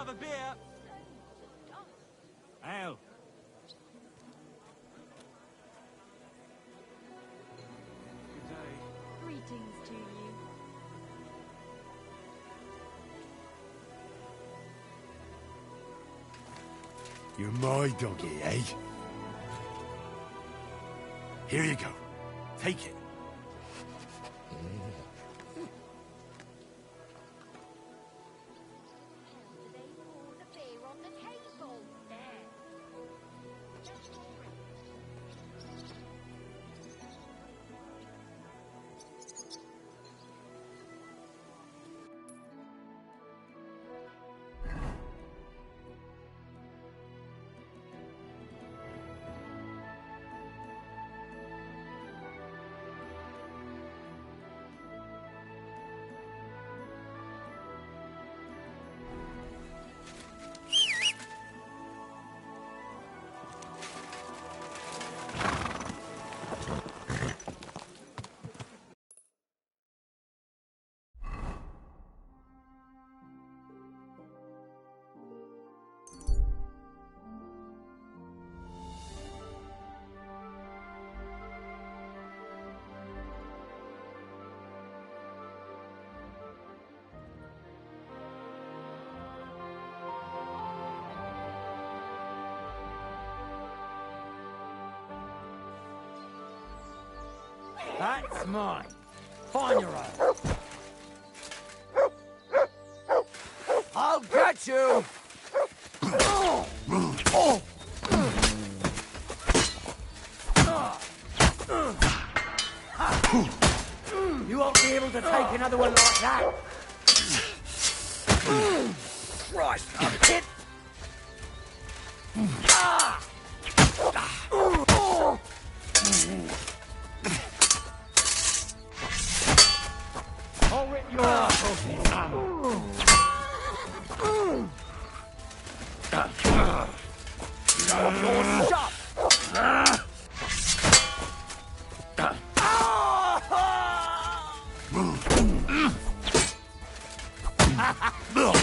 have a beer? Ale. Good day. Greetings to you. You're my doggy, eh? Here you go. Take it. That's mine. Find your own. I'll get you! You won't be able to take another one like that. Christ, a hit! I'll rip your ass off you, You're shot!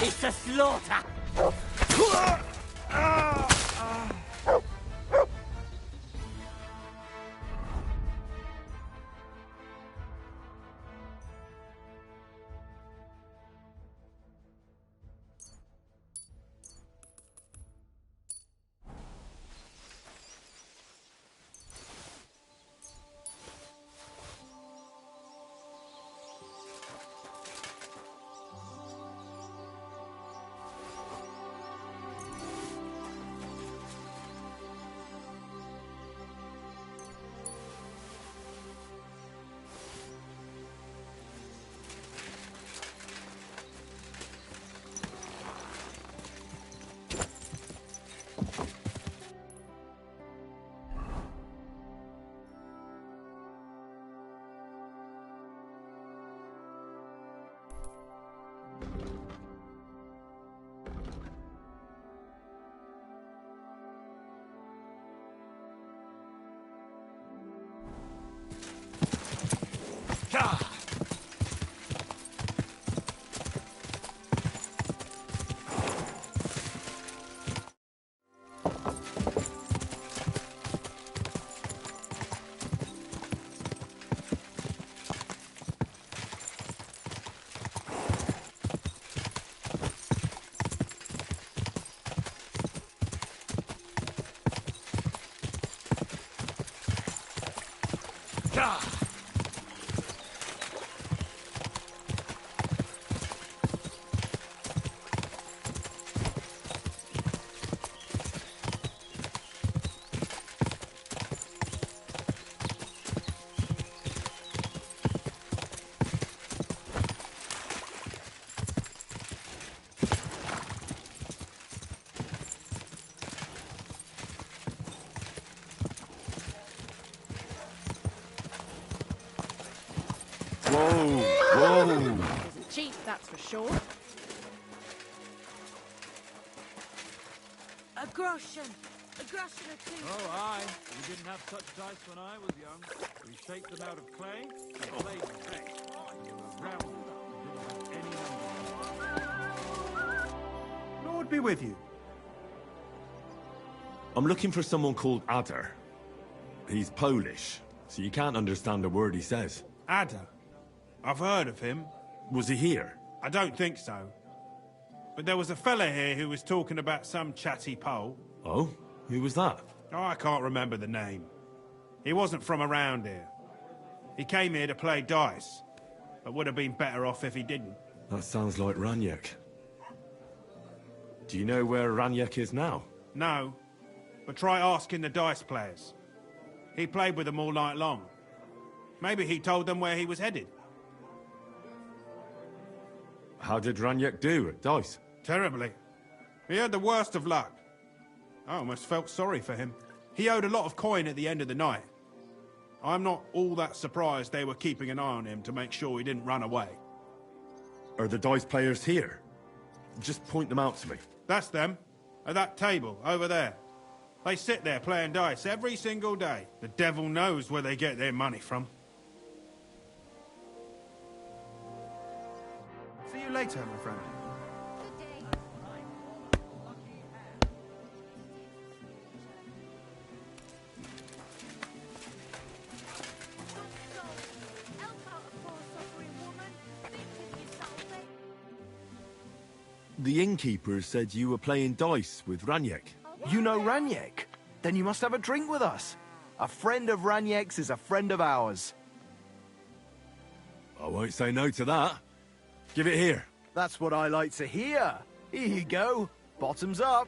It's a slaughter! Whoa, whoa. Isn't cheap, that's for sure. A groschen or two. Oh, aye. We didn't have such dice when I was young. We shaped them out of clay and played them back. They were round enough. We didn't have any numbers. Lord be with you? I'm looking for someone called Adder. He's Polish, so you can't understand a word he says. Adder? I've heard of him. Was he here? I don't think so. But there was a fella here who was talking about some chatty Pole. Oh? Who was that? Oh, I can't remember the name. He wasn't from around here. He came here to play dice, but would have been better off if he didn't. That sounds like Raniek. Do you know where Raniek is now? No, but try asking the dice players. He played with them all night long. Maybe he told them where he was headed. How did Raniek do at dice? Terribly. He had the worst of luck. I almost felt sorry for him. He owed a lot of coin at the end of the night. I'm not all that surprised they were keeping an eye on him to make sure he didn't run away. Are the dice players here? Just point them out to me. That's them. At that table, over there. They sit there playing dice every single day. The devil knows where they get their money from. See you later, my friend. The innkeeper said you were playing dice with Raniek. You know Raniek? Then you must have a drink with us. A friend of Raniek's is a friend of ours. I won't say no to that. Give it here. That's what I like to hear. Here you go. Bottoms up.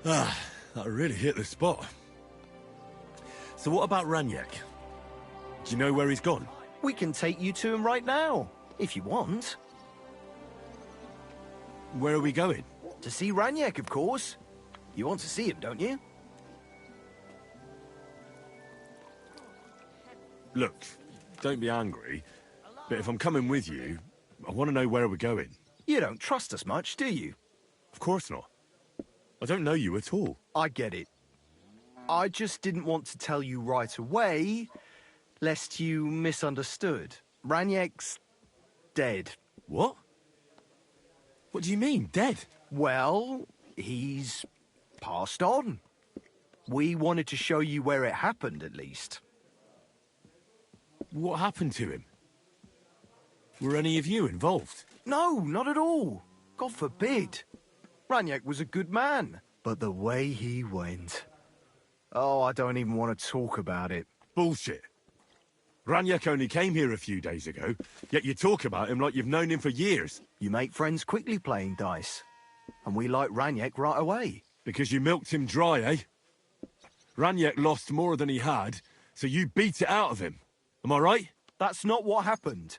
That really hit the spot. So what about Raniek? Do you know where he's gone? We can take you to him right now, if you want. Where are we going? To see Raniek, of course. You want to see him, don't you? Look, don't be angry, but if I'm coming with you, I want to know where we're going. You don't trust us much, do you? Of course not. I don't know you at all. I get it. I just didn't want to tell you right away, lest you misunderstood. Raniek's dead. What? What do you mean, dead? Well, he's passed on. We wanted to show you where it happened, at least. What happened to him? Were any of you involved? No, not at all. God forbid. Raniek was a good man, but the way he went... Oh, I don't even want to talk about it. Bullshit. Raniek only came here a few days ago, yet you talk about him like you've known him for years. You make friends quickly playing dice. And we like Raniek right away. Because you milked him dry, eh? Raniek lost more than he had, so you beat it out of him. Am I right? That's not what happened.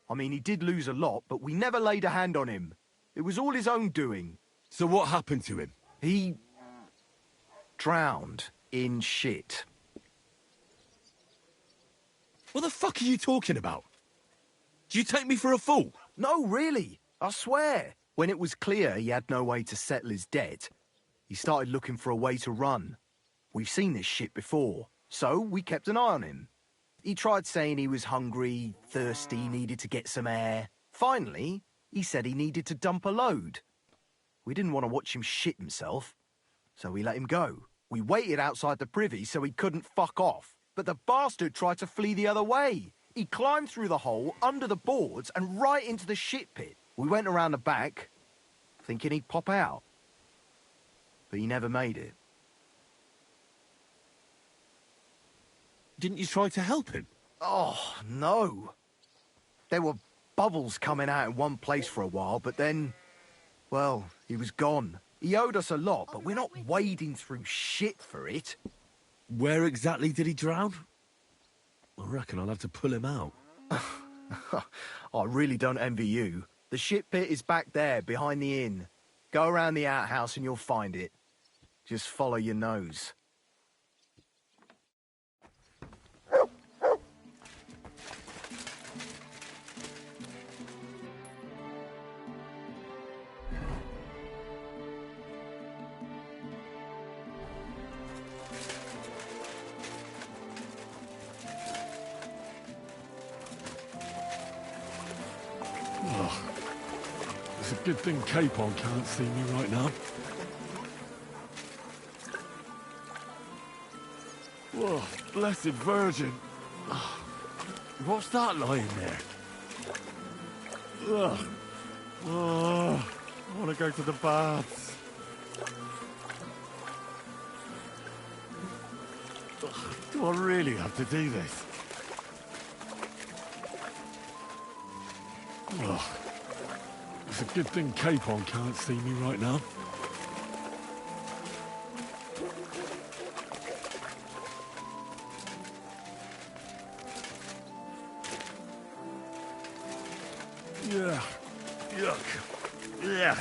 I mean, he did lose a lot, but we never laid a hand on him. It was all his own doing. So what happened to him? He... drowned in shit. What the fuck are you talking about? Do you take me for a fool? No, really. I swear. When it was clear he had no way to settle his debt, he started looking for a way to run. We've seen this shit before, so we kept an eye on him. He tried saying he was hungry, thirsty, needed to get some air. Finally, he said he needed to dump a load. We didn't want to watch him shit himself, so we let him go. We waited outside the privy so he couldn't fuck off. But the bastard tried to flee the other way. He climbed through the hole, under the boards, and right into the shit pit. We went around the back, thinking he'd pop out. But he never made it. Didn't you try to help him? Oh, no. There were bubbles coming out in one place for a while, but then... well, he was gone. He owed us a lot, but we're not wading through shit for it. Where exactly did he drown? I reckon I'll have to pull him out. I really don't envy you. The shit pit is back there, behind the inn. Go around the outhouse and you'll find it. Just follow your nose. It's a good thing Capon can't see me right now. Whoa, blessed Virgin. What's that lying there? Ugh. Oh, I want to go to the baths. Do I really have to do this? Ugh. It's a good thing Capon can't see me right now. Yeah. Yuck. Yeah.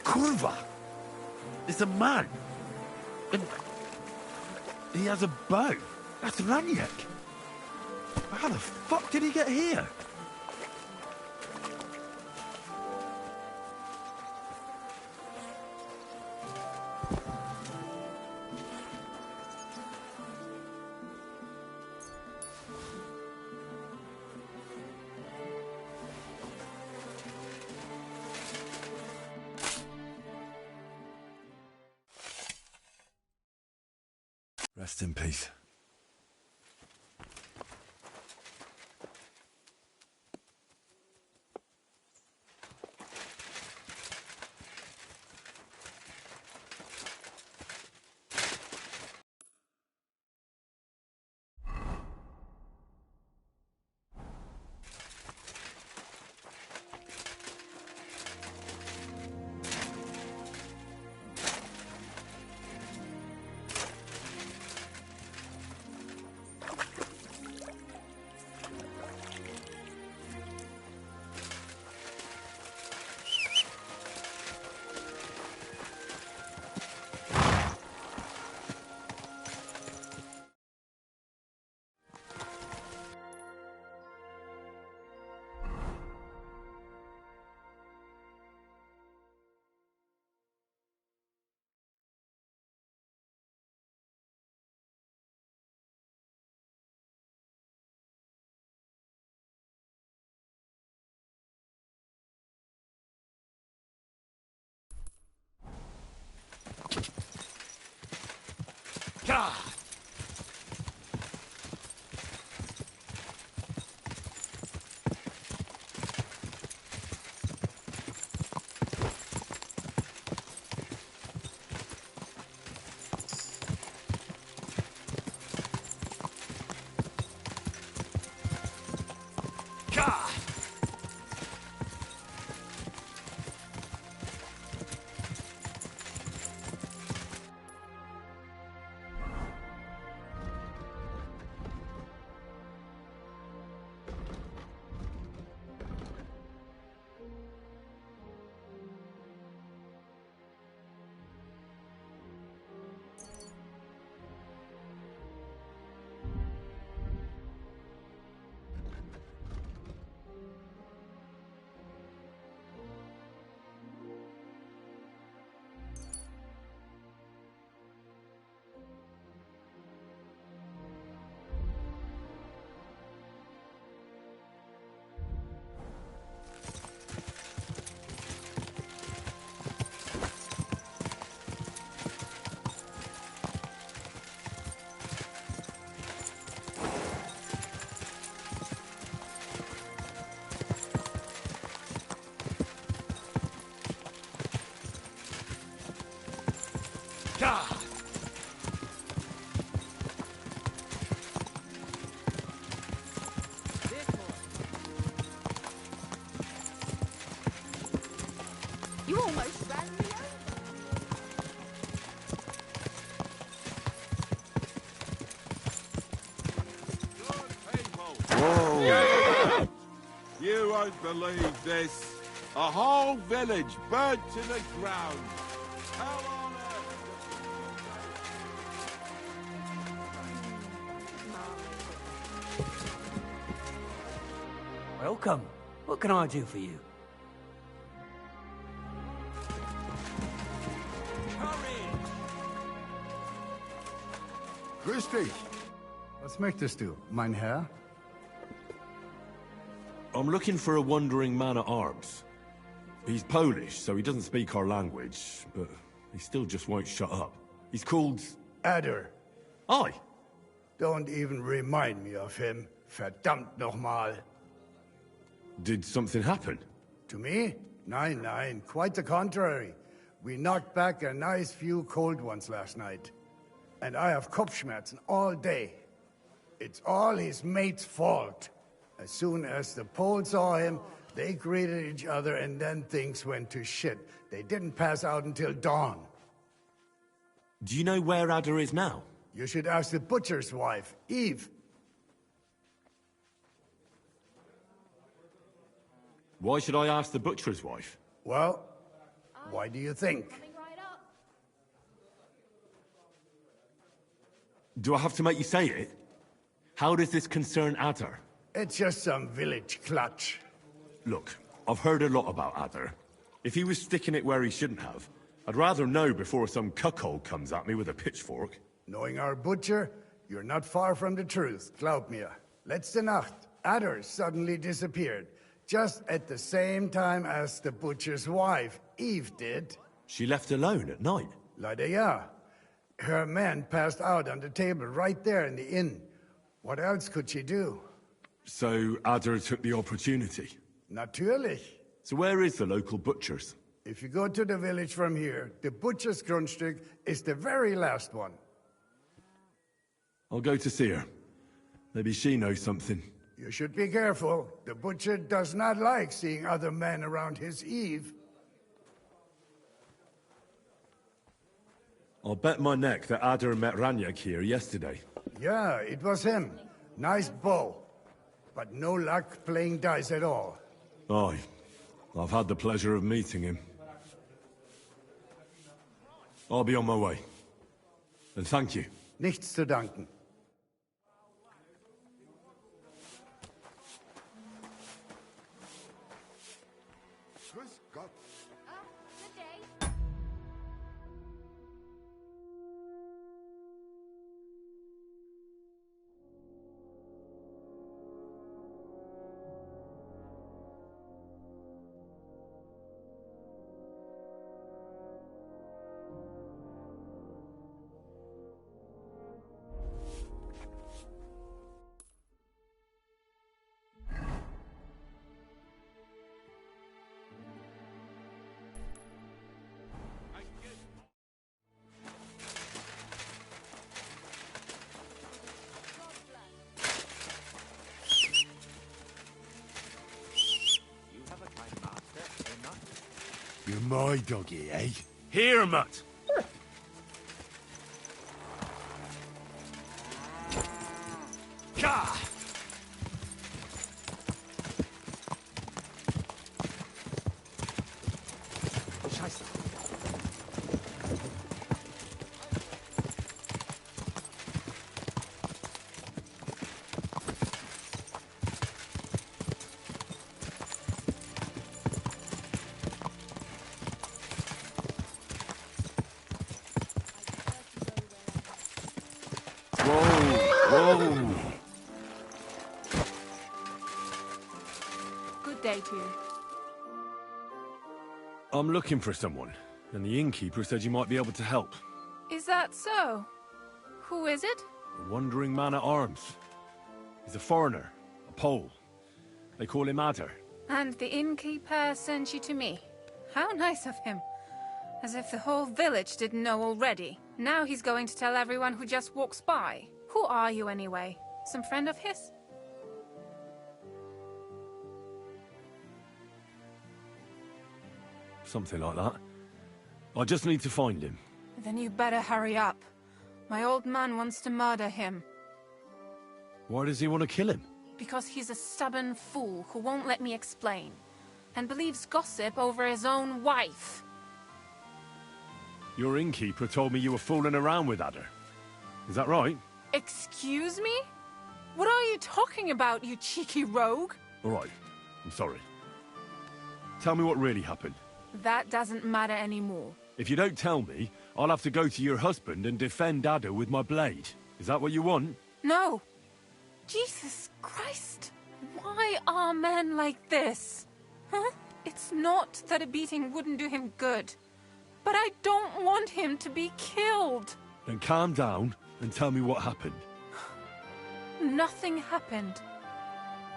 Curva! It's a man. And he has a bow. That's Raniak. How the fuck did he get here? Rest in peace. God! God! You almost ran me over. Whoa! You won't believe this. A whole village burnt to the ground. How on earth? Welcome. What can I do for you? Grüß dich. Was möchtest du, mein Herr? I'm looking for a wandering man-at-arms. He's Polish, so he doesn't speak our language, but he still just won't shut up. He's called... Adder. Aye. Don't even remind me of him. Verdammt nochmal. Did something happen? To me? Nein, nein. Quite the contrary. We knocked back a nice few cold ones last night. And I have Kopfschmerzen all day. It's all his mate's fault. As soon as the Poles saw him, they greeted each other and then things went to shit. They didn't pass out until dawn. Do you know where Adder is now? You should ask the butcher's wife, Eve. Why should I ask the butcher's wife? Well, why do you think? Coming right up. Do I have to make you say it? How does this concern Adder? It's just some village clutch. Look, I've heard a lot about Adder. If he was sticking it where he shouldn't have, I'd rather know before some cuckold comes at me with a pitchfork. Knowing our butcher, you're not far from the truth, glaub mir. Letzte Nacht, Adder suddenly disappeared, just at the same time as the butcher's wife, Eve, did. She left alone at night? Leider ja. Her man passed out on the table right there in the inn. What else could she do? So Adder took the opportunity? Natürlich. So where is the local butcher's? If you go to the village from here, the butcher's Grundstück is the very last one. I'll go to see her. Maybe she knows something. You should be careful. The butcher does not like seeing other men around his Eve. I'll bet my neck that Adder met Raniak here yesterday. Yeah, it was him. Nice bow. But no luck playing dice at all. Aye. I've had the pleasure of meeting him. I'll be on my way. And thank you. Nichts zu danken. Grüß Gott. Good day. You're my doggy, eh? Here, Mutt! Gah! Scheiße. Whoa! Good day to you. I'm looking for someone, and the innkeeper said you might be able to help. Is that so? Who is it? A wandering man-at-arms. He's a foreigner, a Pole. They call him Adder. And the innkeeper sent you to me. How nice of him. As if the whole village didn't know already. Now he's going to tell everyone who just walks by. Who are you anyway? Some friend of his? Something like that. I just need to find him. Then you better hurry up. My old man wants to murder him. Why does he want to kill him? Because he's a stubborn fool who won't let me explain. And believes gossip over his own wife. Your innkeeper told me you were fooling around with Adder. Is that right? Excuse me? What are you talking about, you cheeky rogue? All right. I'm sorry. Tell me what really happened. That doesn't matter anymore. If you don't tell me, I'll have to go to your husband and defend Adder with my blade. Is that what you want? No. Jesus Christ. Why are men like this? Huh? It's not that a beating wouldn't do him good. But I don't want him to be killed. Then calm down and tell me what happened. Nothing happened.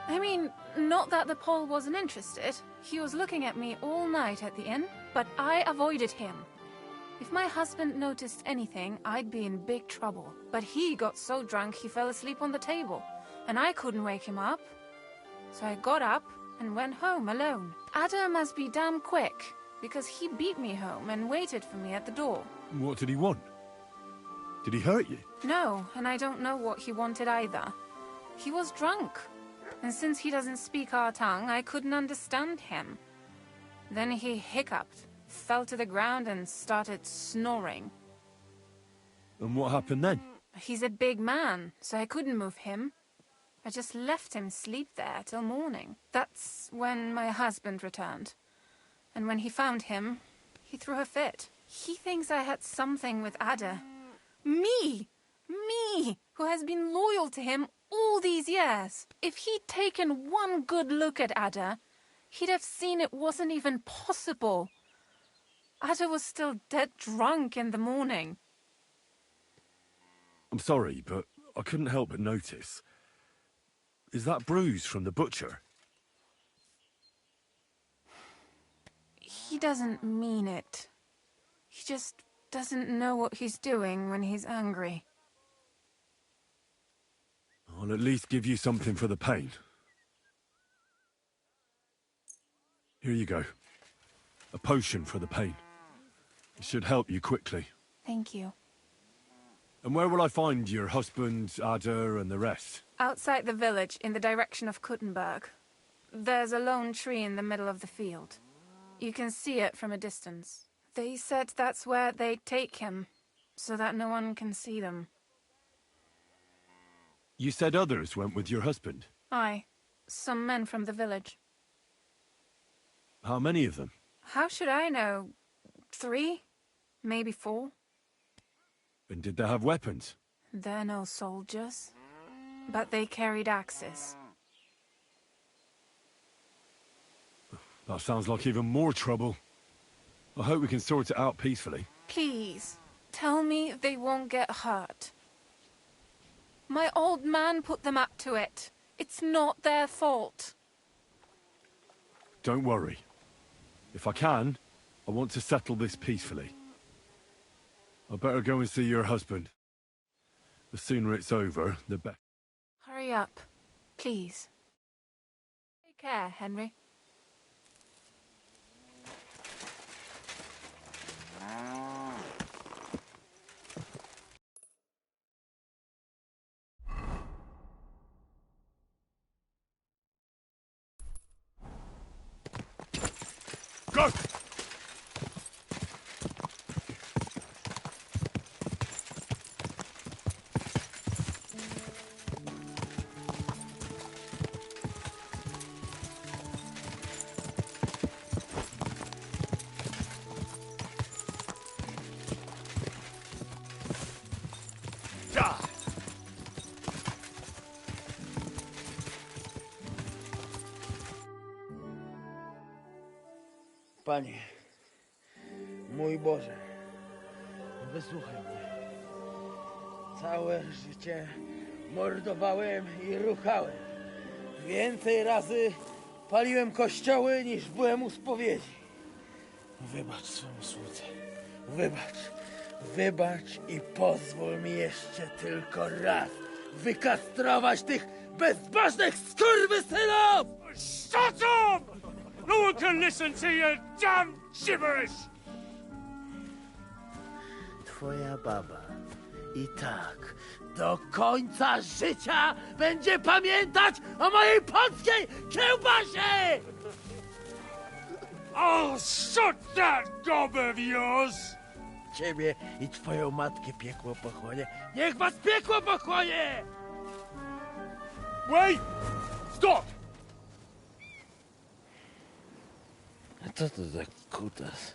I mean, not that the Pole wasn't interested. He was looking at me all night at the inn, but I avoided him. If my husband noticed anything, I'd be in big trouble. But he got so drunk he fell asleep on the table, and I couldn't wake him up. So I got up and went home alone. Ada must be damn quick, because he beat me home and waited for me at the door. What did he want? Did he hurt you? No, and I don't know what he wanted either. He was drunk, and since he doesn't speak our tongue, I couldn't understand him. Then he hiccuped, fell to the ground and started snoring. And what happened then? He's a big man, so I couldn't move him. I just left him sleep there till morning. That's when my husband returned. And when he found him, he threw a fit. He thinks I had something with Ada. Me! Me! Who has been loyal to him all these years. If he'd taken one good look at Ada, he'd have seen it wasn't even possible. Ada was still dead drunk in the morning. I'm sorry, but I couldn't help but notice. Is that bruise from the butcher? He doesn't mean it. He just doesn't know what he's doing when he's angry. I'll at least give you something for the pain. Here you go. A potion for the pain. It should help you quickly. Thank you. And where will I find your husband, Ada, and the rest? Outside the village, in the direction of Kuttenberg. There's a lone tree in the middle of the field. You can see it from a distance. They said that's where they'd take him, so that no one can see them. You said others went with your husband? Aye. Some men from the village. How many of them? How should I know? 3? Maybe 4? And did they have weapons? They're no soldiers. But they carried axes. That sounds like even more trouble. I hope we can sort it out peacefully. Please, tell me they won't get hurt. My old man put them up to it. It's not their fault. Don't worry. If I can, I want to settle this peacefully. I better go and see your husband. The sooner it's over, the better. Hurry up, please. Take care, Henry. Go! Panie, mój Boże, wysłuchaj mnie. Całe życie mordowałem i ruchałem. Więcej razy paliłem kościoły, niż byłem u spowiedzi. Wybacz swemu słudze. Wybacz i pozwól mi jeszcze tylko raz wykastrować tych bezbożnych skurwysynów! Shut up! No one can listen to your damn gibberish! Twoja baba i tak do końca życia będzie pamiętać o mojej polskiej kiełbasie! I'll shut that gob of yours! Ciebie i twoją matkę piekło pochłonie. Niech was piekło pochłonie! Wait! Stop! A co to za kutas?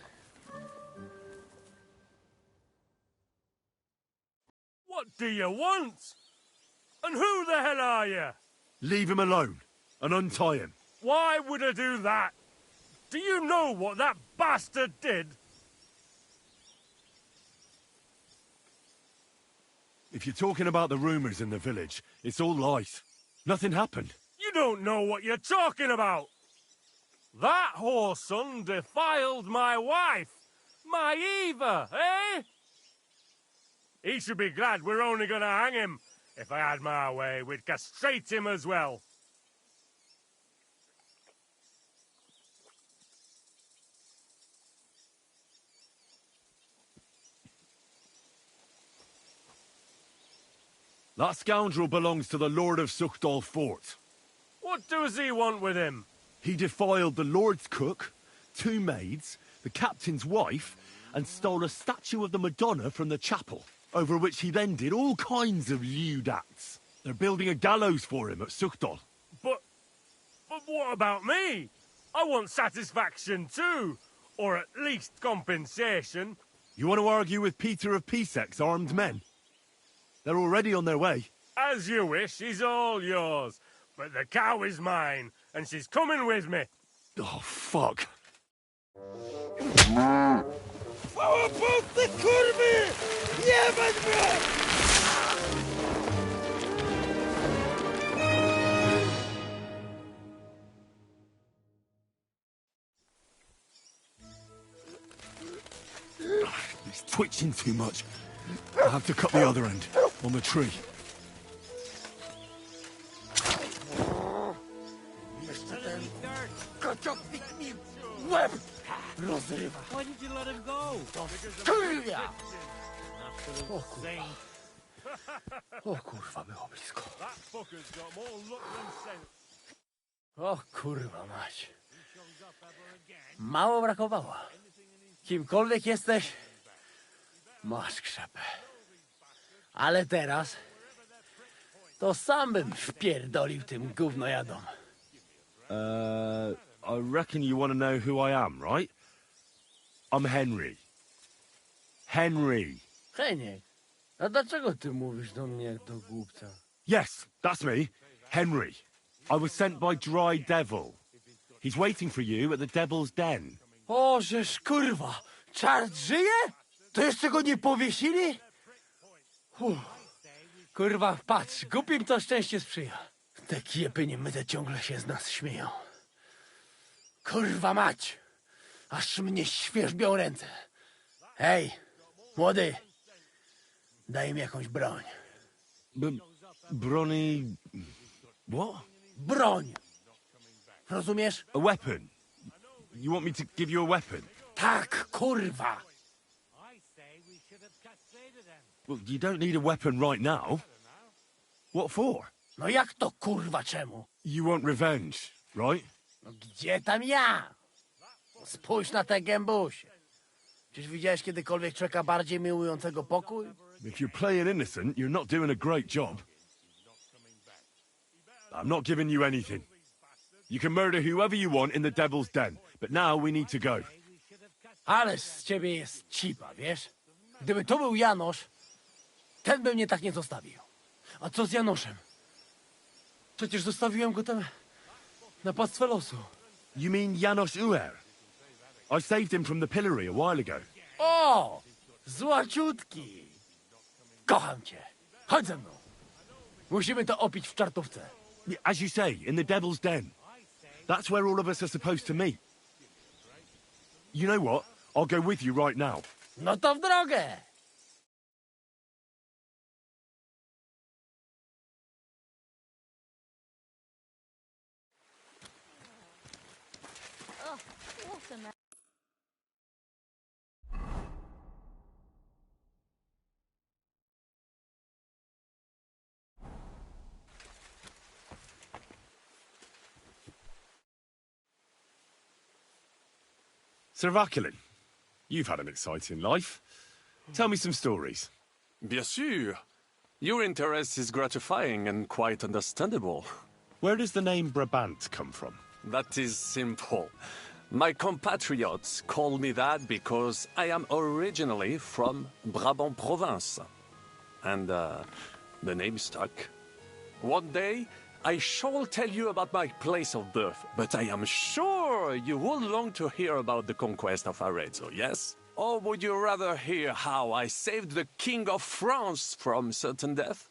What do you want? And who the hell are you? Leave him alone and untie him. Why would I do that? Do you know what that bastard did? If you're talking about the rumours in the village, it's all lies. Nothing happened. You don't know what you're talking about. That whoreson defiled my wife, my Eva, eh? He should be glad we're only gonna hang him. If I had my way, we'd castrate him as well. That scoundrel belongs to the Lord of Suchdol Fort. What does he want with him? He defiled the Lord's cook, 2 maids, the captain's wife, and stole a statue of the Madonna from the chapel, over which he then did all kinds of lewd acts. They're building a gallows for him at Suchdol. But what about me? I want satisfaction too, or at least compensation. You want to argue with Peter of Peaceck's armed men? They're already on their way. As you wish, she's all yours. But the cow is mine, and she's coming with me. Oh, fuck. He's twitching too much. I'll have to cut the other end, on the tree. Why did you let him go? O kurwa, było blisko. That fucker's got more luck than sense. O kurwa mać. Mało brakowało. Kimkolwiek jesteś, masz krzepę. Ale teraz to sam bym wpierdolił tym gównojadom. I reckon you want to know who I am, right? I'm Henry. Henry. Heniek, a dlaczego ty mówisz do mnie jak do głupca? Yes, that's me. Henry. I was sent by Dry Devil. He's waiting for you at the Devil's Den. O, żeż kurwa, czart żyje? To jeszcze go nie powiesili? Kurwa, patrz, głupim to szczęście sprzyja. Te kiepy niemyte ciągle się z nas śmieją. Kurwa mać, aż mnie świerzbią ręce. Hej, młody, daj mi jakąś broń. Brony... What? Broń! Rozumiesz? A weapon? You want me to give you a weapon? Tak, kurwa! Well, you don't need a weapon right now. What for? No jak to kurwa czemu? You want revenge, right? No gdzie tam ja? Spójrz na te gębusie. Czyż widziałeś kiedykolwiek człowieka bardziej miłującego pokój? If you're playing innocent, you're not doing a great job. I'm not giving you anything. You can murder whoever you want in the Devil's Den, but now we need to go. Ależ z ciebie jest cipa, wiesz? Gdyby to był Janosz, ten by mnie tak nie zostawił. A co z Janoszem? Przecież zostawiłem go tam na pastwę losu. You mean Janos Uer? I saved him from the pillory a while ago. O! Złaciutki! Kocham cię. Chodź ze mną. Musimy to opić w czartówce. As you say, in the Devil's Den. That's where all of us are supposed to meet. You know what? I'll go with you right now. No to w drogę! Sir Vaculin, you've had an exciting life. Tell me some stories. Bien sûr. Your interest is gratifying and quite understandable. Where does the name Brabant come from? That is simple. My compatriots call me that because I am originally from Brabant province. and the name stuck. One day, I shall tell you about my place of birth, but I am sure you will long to hear about the conquest of Arezzo, yes? Or would you rather hear how I saved the King of France from certain death?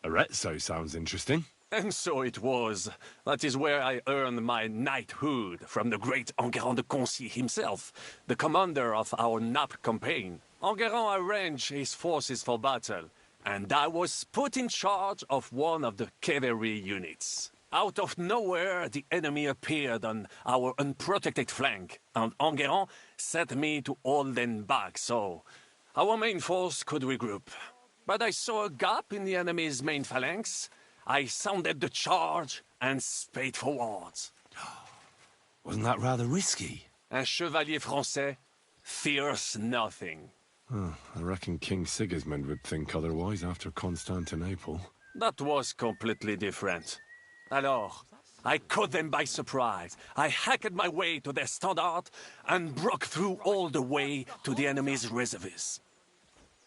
Arezzo sounds interesting. And so it was. That is where I earned my knighthood from the great Enguerrand de Concy himself, the commander of our Naples campaign. Enguerrand arranged his forces for battle, and I was put in charge of one of the cavalry units. Out of nowhere, the enemy appeared on our unprotected flank, and Enguerrand set me to hold them back so our main force could regroup. But I saw a gap in the enemy's main phalanx. I sounded the charge and sped forwards. Wasn't that rather risky? Un chevalier français fears nothing. I reckon King Sigismund would think otherwise after Constantinople. That was completely different. Alors, I caught them by surprise. I hacked my way to their standard and broke through all the way to the enemy's reserves.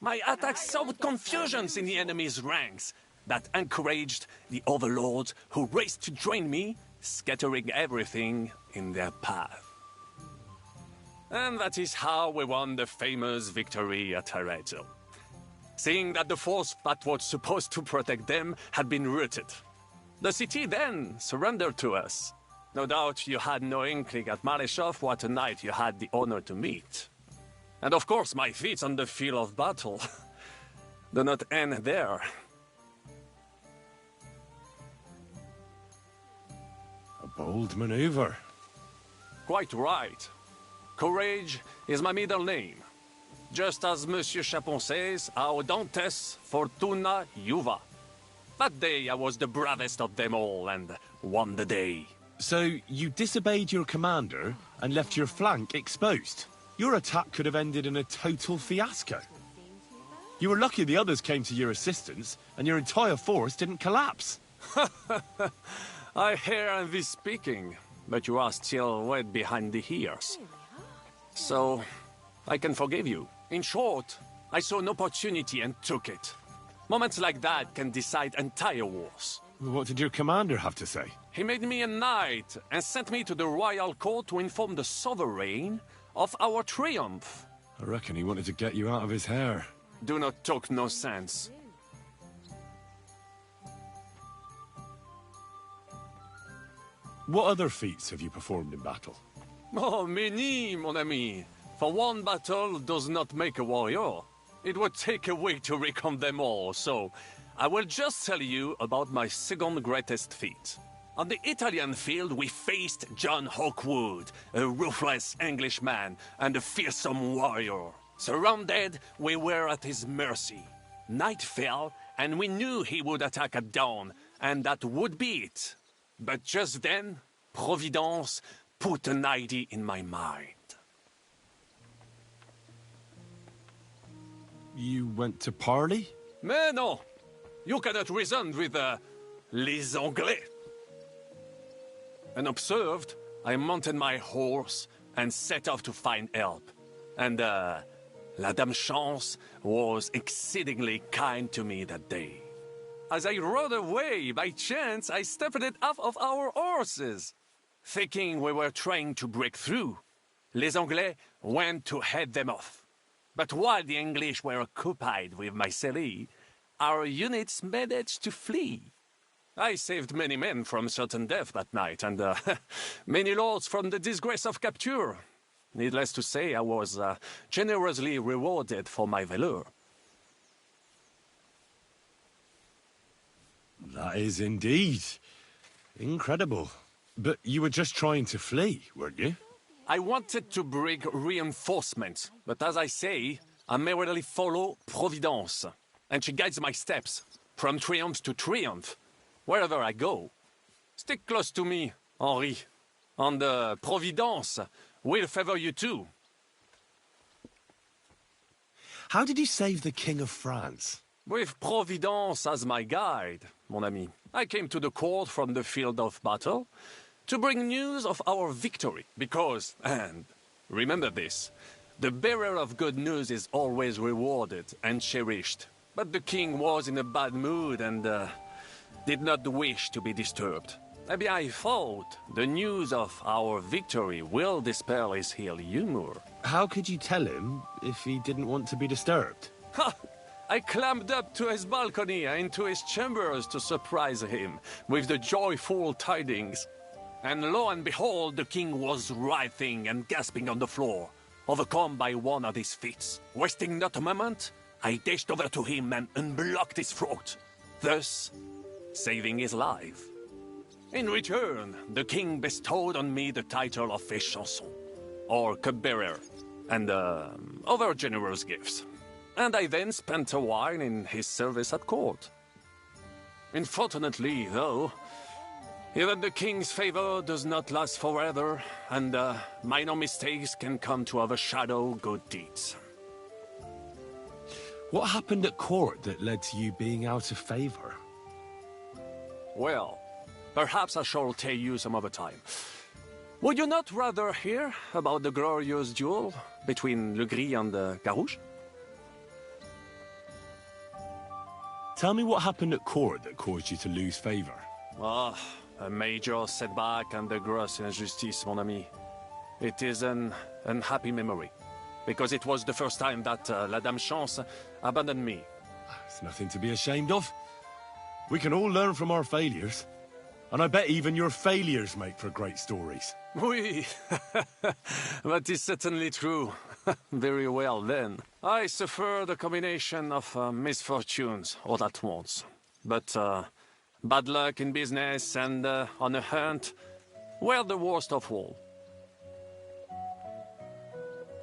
My attack sowed confusions in the enemy's ranks that encouraged the overlords who raced to join me, scattering everything in their path. And that is how we won the famous victory at Arezzo. Seeing that the force that was supposed to protect them had been routed. The city then surrendered to us. No doubt you had no inkling at Maleshov what a knight you had the honor to meet. And of course my feats on the field of battle do not end there. A bold maneuver. Quite right. Courage is my middle name. Just as Monsieur Chapon says, Audantes Fortuna Juva. That day I was the bravest of them all and won the day. So you disobeyed your commander and left your flank exposed. Your attack could have ended in a total fiasco. You were lucky the others came to your assistance and your entire force didn't collapse. I hear envy speaking, but you are still wet behind the ears. So, I can forgive you. In short, I saw an opportunity and took it. Moments like that can decide entire wars. What did your commander have to say? He made me a knight and sent me to the royal court to inform the sovereign of our triumph. I reckon he wanted to get you out of his hair. Do not talk nonsense. What other feats have you performed in battle? Oh, many, mon ami. For one battle does not make a warrior. It would take a week to recount them all, so I will just tell you about my second greatest feat. On the Italian field, we faced John Hawkwood, a ruthless Englishman and a fearsome warrior. Surrounded, we were at his mercy. Night fell, and we knew he would attack at dawn, and that would be it. But just then, Providence put an idea in my mind. You went to parley? Mais non! You cannot reason with les Anglais. Unobserved, I mounted my horse and set off to find help. And, La Dame Chance was exceedingly kind to me that day. As I rode away, by chance, I stepped it off of our horses. Thinking we were trying to break through, les Anglais went to head them off. But while the English were occupied with Myceli, our units managed to flee. I saved many men from certain death that night, and many lords from the disgrace of capture. Needless to say, I was generously rewarded for my valor. That is indeed incredible. But you were just trying to flee, weren't you? I wanted to bring reinforcements, but as I say, I merely follow Providence, and she guides my steps, from triumph to triumph, wherever I go. Stick close to me, Henri, and Providence will favor you too. How did you save the King of France? With Providence as my guide, mon ami, I came to the court from the field of battle to bring news of our victory, because, and remember this, The bearer of good news is always rewarded and cherished. But the king was in a bad mood and did not wish to be disturbed. Maybe I thought the news of our victory will dispel his ill humor. How could you tell him if he didn't want to be disturbed? Ha! I climbed up to his balcony and to his chambers to surprise him with the joyful tidings. And lo and behold, the king was writhing and gasping on the floor, overcome by one of his fits. Wasting not a moment, I dashed over to him and unblocked his throat, thus saving his life. In return, the king bestowed on me the title of Échanson, or cupbearer, and other generous gifts. And I then spent a while in his service at court. Unfortunately, though, even the king's favor does not last forever, and minor mistakes can come to overshadow good deeds. What happened at court that led to you being out of favor? Well, perhaps I shall tell you some other time. Would you not rather hear about the glorious duel between Le Gris and Carouge? Tell me what happened at court that caused you to lose favor. Ah, a major setback and a gross injustice, mon ami. It is an unhappy memory, because it was the first time that La Dame Chance abandoned me. It's nothing to be ashamed of. We can all learn from our failures. And I bet even your failures make for great stories. Oui, that is certainly true. Very well, then. I suffered a combination of misfortunes all at once. But bad luck in business and on a hunt were the worst of all.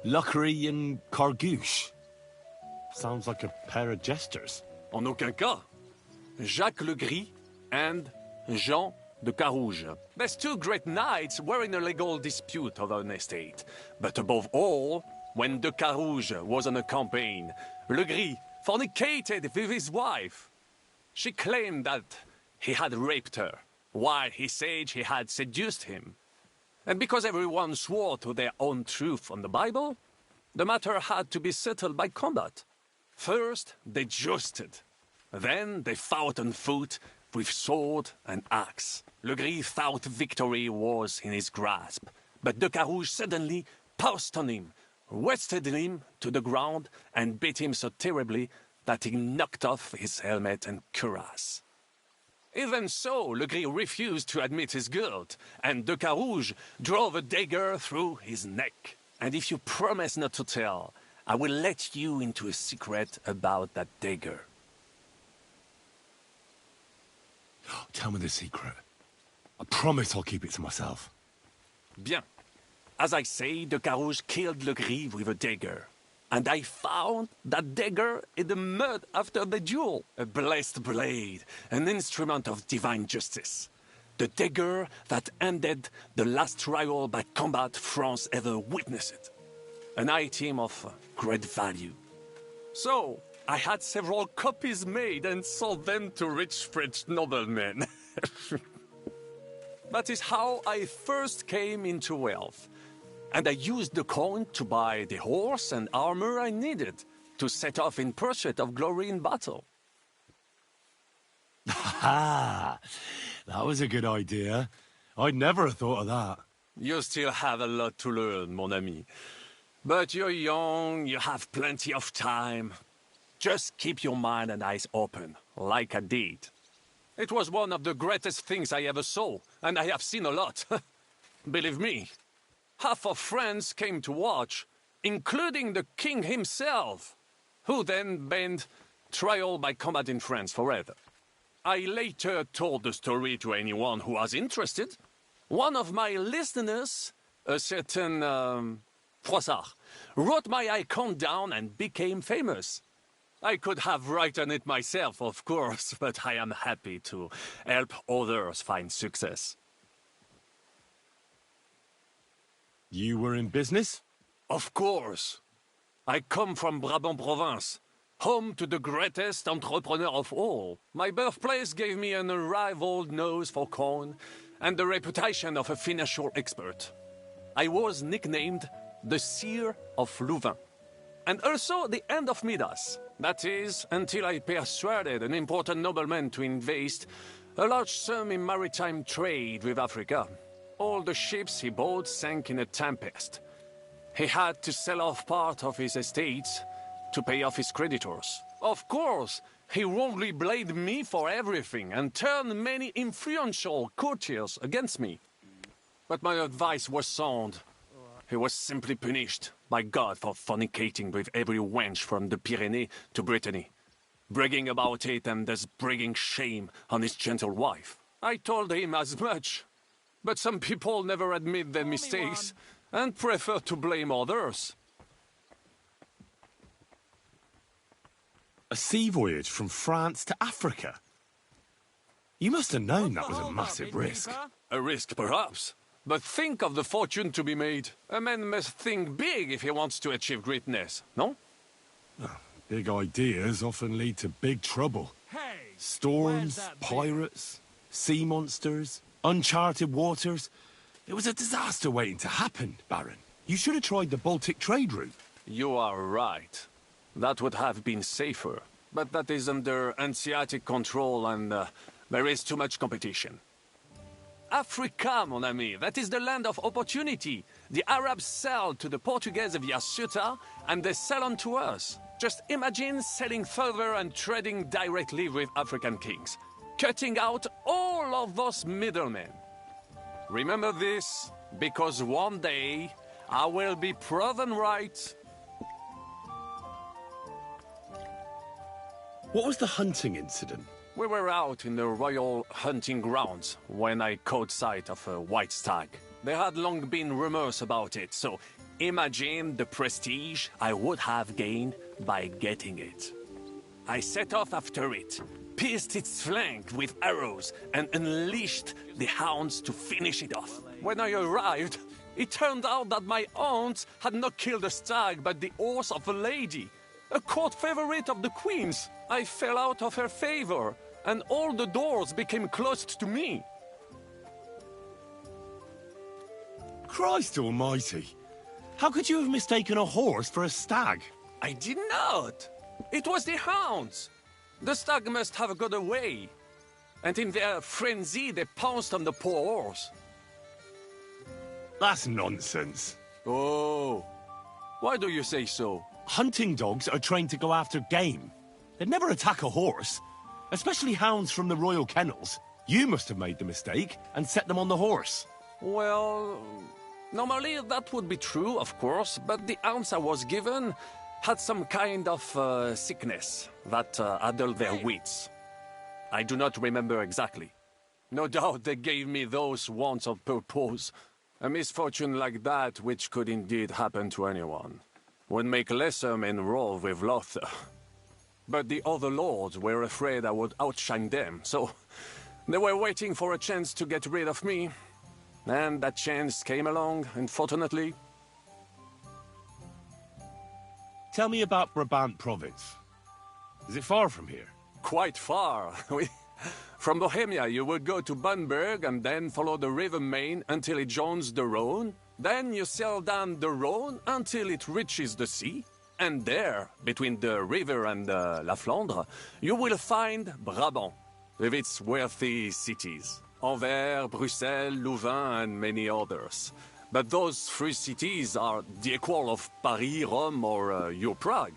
Luckery and Cargouche. Sounds like a pair of jesters. En aucun cas. Jacques Le Gris and Jean de Carouge. These two great knights were in a legal dispute over an estate. But above all, when de Carouge was on a campaign, Le Gris fornicated with his wife. She claimed that he had raped her, while he said he had seduced him. And because everyone swore to their own truth on the Bible, the matter had to be settled by combat. First, they jousted. Then they fought on foot with sword and axe. Le Gris thought victory was in his grasp, but de Carouge suddenly pounced on him, wrested him to the ground, and beat him so terribly that he knocked off his helmet and cuirass. Even so, Le Gris refused to admit his guilt, and de Carouge drove a dagger through his neck. And if you promise not to tell, I will let you into a secret about that dagger. Tell me the secret. I promise I'll keep it to myself. Bien. As I say, de Carouge killed Le Gris with a dagger. And I found that dagger in the mud after the duel. A blessed blade, an instrument of divine justice. The dagger that ended the last trial by combat France ever witnessed. An item of great value. So, I had several copies made and sold them to rich French noblemen. That is how I first came into wealth. And I used the coin to buy the horse and armor I needed to set off in pursuit of glory in battle. Ha! That was a good idea. I'd never have thought of that. You still have a lot to learn, mon ami. But you're young, you have plenty of time. Just keep your mind and eyes open, like I did. It was one of the greatest things I ever saw, and I have seen a lot. Believe me. Half of France came to watch, including the king himself, who then banned trial by combat in France forever. I later told the story to anyone who was interested. One of my listeners, a certain Froissart, wrote my icon down and became famous. I could have written it myself, of course, but I am happy to help others find success. You were in business? Of course. I come from Brabant province, home to the greatest entrepreneur of all. My birthplace gave me an unrivaled nose for coin and the reputation of a financial expert. I was nicknamed the Seer of Louvain. And also the end of Midas. That is, until I persuaded an important nobleman to invest a large sum in maritime trade with Africa. All the ships he bought sank in a tempest. He had to sell off part of his estates to pay off his creditors. Of course, he wrongly blamed me for everything and turned many influential courtiers against me. But my advice was sound. He was simply punished by God for fornicating with every wench from the Pyrenees to Brittany, bragging about it and thus bringing shame on his gentle wife. I told him as much, but some people never admit their mistakes and prefer to blame others. A sea voyage from France to Africa? You must have known that was a massive risk. A risk, perhaps. But think of the fortune to be made. A man must think big if he wants to achieve greatness, no? Big ideas often lead to big trouble. Storms, pirates, sea monsters, uncharted waters. It was a disaster waiting to happen, Baron. You should have tried the Baltic trade route. You are right. That would have been safer. But that is under Hanseatic control and there is too much competition. Africa, mon ami, that is the land of opportunity. The Arabs sell to the Portuguese via Ceuta, and they sell on to us. Just imagine selling further and trading directly with African kings, cutting out all of those middlemen. Remember this, because one day I will be proven right. What was the hunting incident? We were out in the royal hunting grounds when I caught sight of a white stag. There had long been rumors about it, so imagine the prestige I would have gained by getting it. I set off after it, pierced its flank with arrows, and unleashed the hounds to finish it off. When I arrived, it turned out that my aunts had not killed a stag but the horse of a lady, a court favorite of the queen's. I fell out of her favor, and all the doors became closed to me. Christ almighty! How could you have mistaken a horse for a stag? I did not! It was the hounds! The stag must have got away, and in their frenzy they pounced on the poor horse. That's nonsense. Oh, why do you say so? Hunting dogs are trained to go after game. They'd never attack a horse, especially hounds from the royal kennels. You must have made the mistake and set them on the horse. Well, normally that would be true, of course, but the hounds I was given had some kind of sickness that addled their wits. I do not remember exactly. No doubt they gave me those wants of purpose. A misfortune like that, which could indeed happen to anyone, would make lesser men rove with laughter. But the other lords were afraid I would outshine them, so they were waiting for a chance to get rid of me. And that chance came along, unfortunately. Tell me about Brabant province. Is it far from here? Quite far. From Bohemia, you would go to Bamberg and then follow the river Main until it joins the Rhone. Then you sail down the Rhone until it reaches the sea. And there, between the river and La Flandre, you will find Brabant, with its wealthy cities. Anvers, Bruxelles, Louvain, and many others. But those three cities are the equal of Paris, Rome, or your Prague.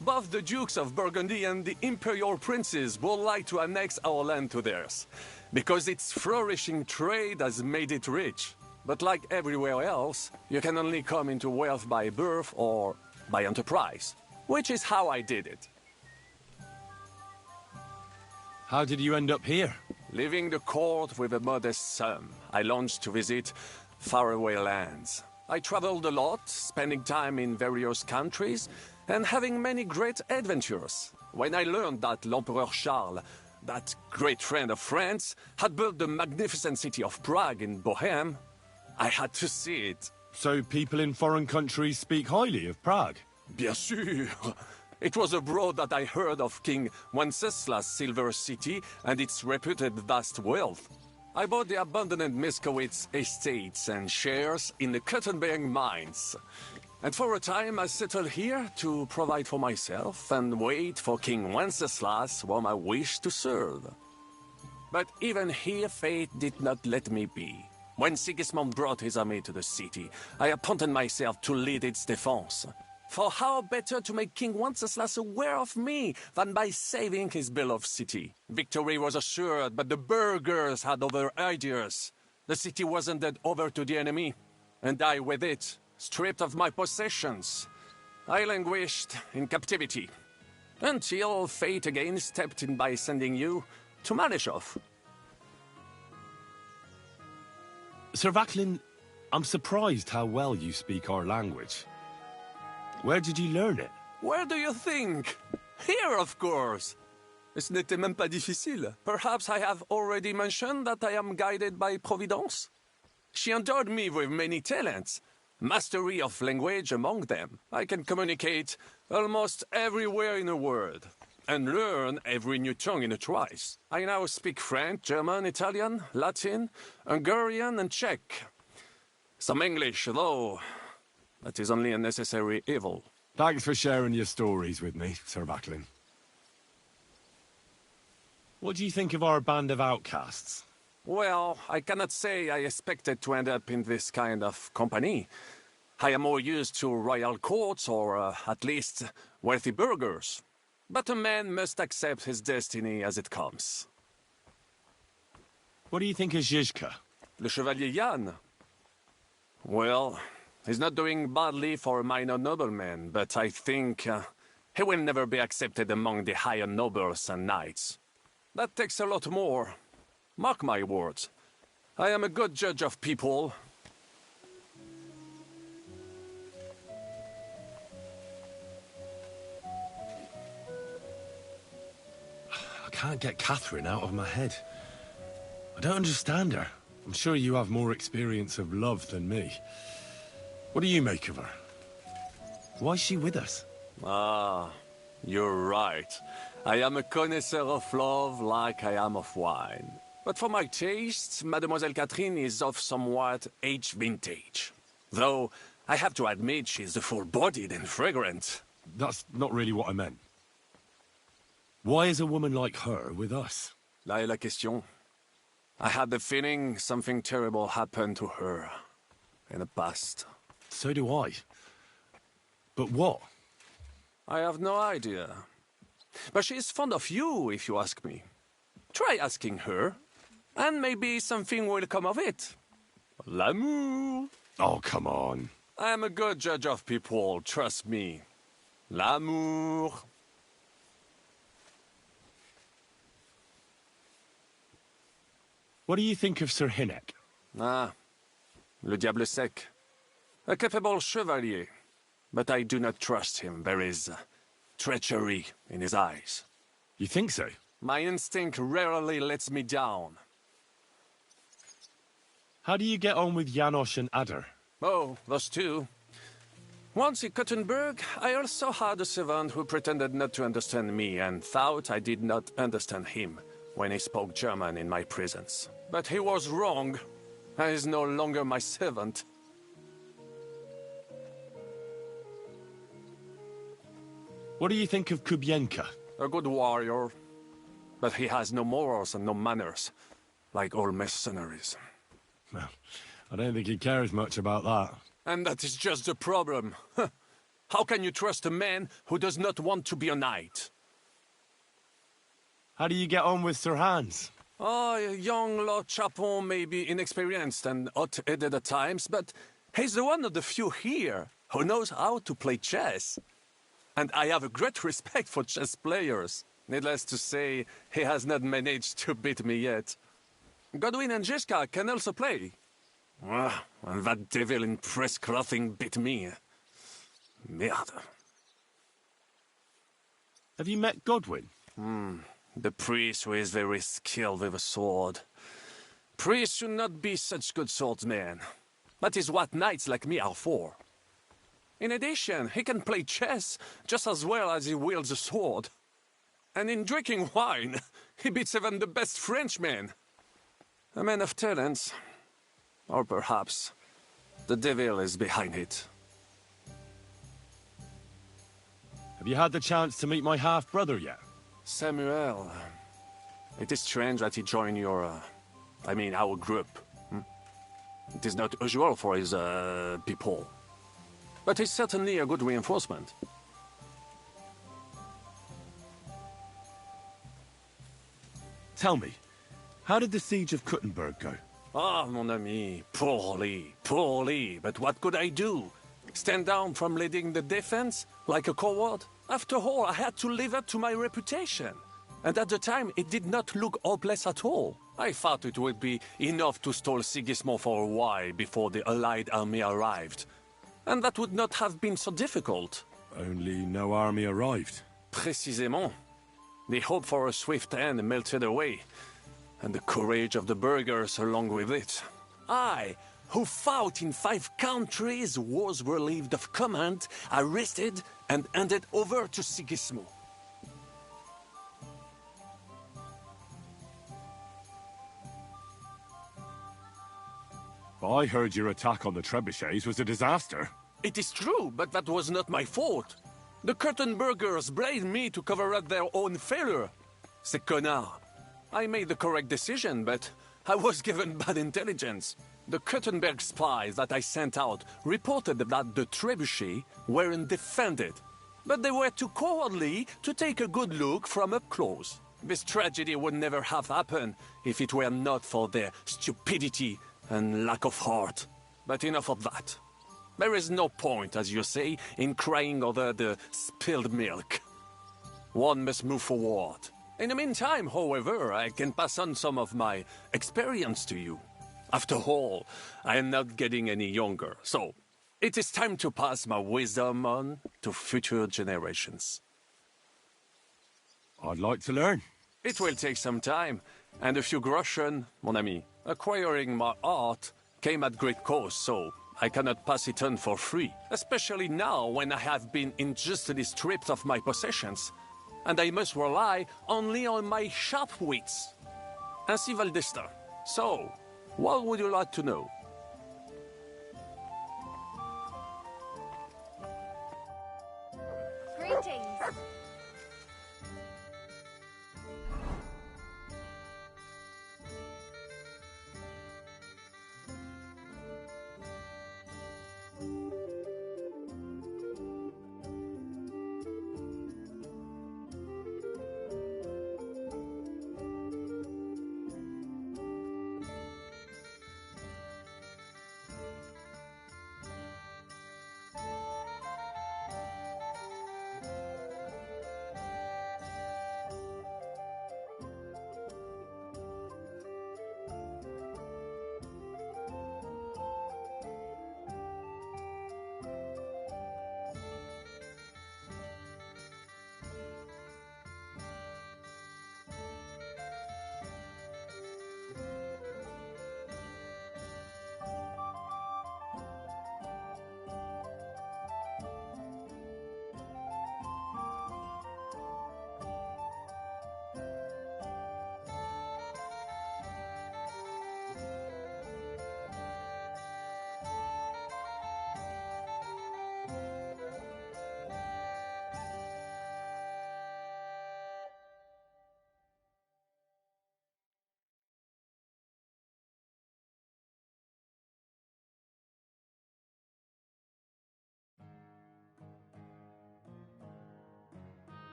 Both the Dukes of Burgundy and the Imperial Princes would like to annex our land to theirs, because its flourishing trade has made it rich. But like everywhere else, you can only come into wealth by birth or by enterprise, which is how I did it. How did you end up here? Leaving the court with a modest sum, I launched to visit faraway lands. I traveled a lot, spending time in various countries, and having many great adventures. When I learned that l'Empereur Charles, that great friend of France, had built the magnificent city of Prague in Bohème, I had to see it. So people in foreign countries speak highly of Prague? Bien sûr! It was abroad that I heard of King Wencesla's silver city and its reputed vast wealth. I bought the abandoned Miskowitz estates and shares in the Kuttenberg mines. And for a time I settled here to provide for myself and wait for King Wenceslas, whom I wished to serve. But even here fate did not let me be. When Sigismund brought his army to the city, I appointed myself to lead its defense. For how better to make King Wenceslas aware of me than by saving his beloved city? Victory was assured, but the burghers had other ideas. The city was handed over to the enemy, and I with it, stripped of my possessions. I languished in captivity, until fate again stepped in by sending you to Malishov. Sir Vaclin, I'm surprised how well you speak our language. Where did you learn it? Where do you think? Here, of course. Ce n'était même pas difficile. Perhaps I have already mentioned that I am guided by Providence? She endowed me with many talents, mastery of language among them. I can communicate almost everywhere in a word, and learn every new tongue in a trice. I now speak French, German, Italian, Latin, Hungarian, and Czech. Some English, though. That is only a necessary evil. Thanks for sharing your stories with me, Sir Vaclin. What do you think of our band of outcasts? Well, I cannot say I expected to end up in this kind of company. I am more used to royal courts or, at least, wealthy burghers. But a man must accept his destiny as it comes. What do you think of Zizka? Le Chevalier Jan? Well, he's not doing badly for a minor nobleman, but I think he will never be accepted among the higher nobles and knights. That takes a lot more. Mark my words. I am a good judge of people. I can't get Catherine out of my head. I don't understand her. I'm sure you have more experience of love than me. What do you make of her? Why is she with us? Ah, you're right. I am a connoisseur of love like I am of wine. But for my taste, Mademoiselle Catherine is of somewhat aged vintage. Though, I have to admit she's full-bodied and fragrant. That's not really what I meant. Why is a woman like her with us? Là est la question. I had the feeling something terrible happened to her in the past. So do I. But what? I have no idea. But she is fond of you, if you ask me. Try asking her, and maybe something will come of it. L'amour. Oh, come on. I am a good judge of people, trust me. L'amour. What do you think of Sir Hynek? Ah, le diable sec. A capable chevalier. But I do not trust him. There is treachery in his eyes. You think so? My instinct rarely lets me down. How do you get on with Janosch and Adder? Oh, those two. Once in Kuttenberg, I also had a servant who pretended not to understand me and thought I did not understand him when he spoke German in my presence. But he was wrong. He is no longer my servant. What do you think of Kubienka? A good warrior. But he has no morals and no manners, like all mercenaries. Well, I don't think he cares much about that. And that is just the problem. How can you trust a man who does not want to be a knight? How do you get on with Sir Hans? Oh, young Lord Chapon may be inexperienced and hot-headed at times, but he's one of the few here who knows how to play chess. And I have a great respect for chess players. Needless to say, he has not managed to beat me yet. Godwin and Zizka can also play. Ah, and that devil in press clothing beat me. Merde. Have you met Godwin? The priest who is very skilled with a sword. Priests should not be such good swordsmen. That is what knights like me are for. In addition, he can play chess just as well as he wields a sword. And in drinking wine, he beats even the best Frenchmen. A man of talents. Or perhaps the devil is behind it. Have you had the chance to meet my half-brother yet? Samuel. It is strange that he joined your... our group. It is not usual for his, people. But he's certainly a good reinforcement. Tell me, how did the siege of Kuttenberg go? Ah, mon ami, poorly, poorly. But what could I do? Stand down from leading the defense like a coward? After all, I had to live up to my reputation. And at the time, it did not look hopeless at all. I thought it would be enough to stall Sigismund for a while before the Allied army arrived. And that would not have been so difficult. Only no army arrived. Précisément. The hope for a swift end melted away, and the courage of the burghers along with it. I, who fought in 5 countries, was relieved of command, arrested, and handed over to Sigismund. I heard your attack on the trebuchets was a disaster. It is true, but that was not my fault. The Kuttenbergers blamed me to cover up their own failure. Ces connards. I made the correct decision, but I was given bad intelligence. The Kuttenberg spies that I sent out reported that the trebuchets weren't defended, but they were too cowardly to take a good look from up close. This tragedy would never have happened if it were not for their stupidity and lack of heart. But enough of that. There is no point, as you say, in crying over the spilled milk. One must move forward. In the meantime, however, I can pass on some of my experience to you. After all, I am not getting any younger, so it is time to pass my wisdom on to future generations. I'd like to learn. It will take some time, and a few groschen, mon ami. Acquiring my art came at great cost, so I cannot pass it on for free, especially now when I have been unjustly stripped of my possessions, and I must rely only on my sharp wits. Ainsi va le destin. So, what would you like to know? Greetings.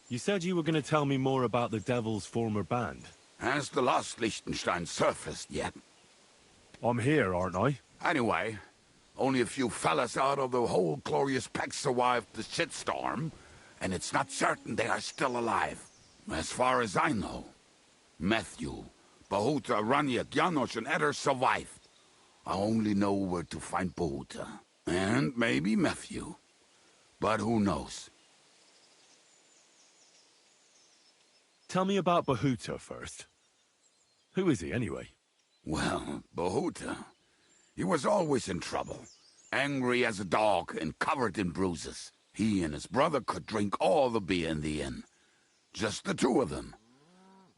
You said you were going to tell me more about the Devil's former band. Has the lost Liechtenstein surfaced yet? I'm here, aren't I? Anyway, only a few fellas out of the whole glorious pack survived the shitstorm, and it's not certain they are still alive. As far as I know, Matthew, Bahuta, Raniak, Janos, and Eder survived. I only know where to find Bahuta. And maybe Matthew. But who knows? Tell me about Bahuta first. Who is he, anyway? Well, Bahuta, he was always in trouble. Angry as a dog and covered in bruises. He and his brother could drink all the beer in the inn. Just the two of them.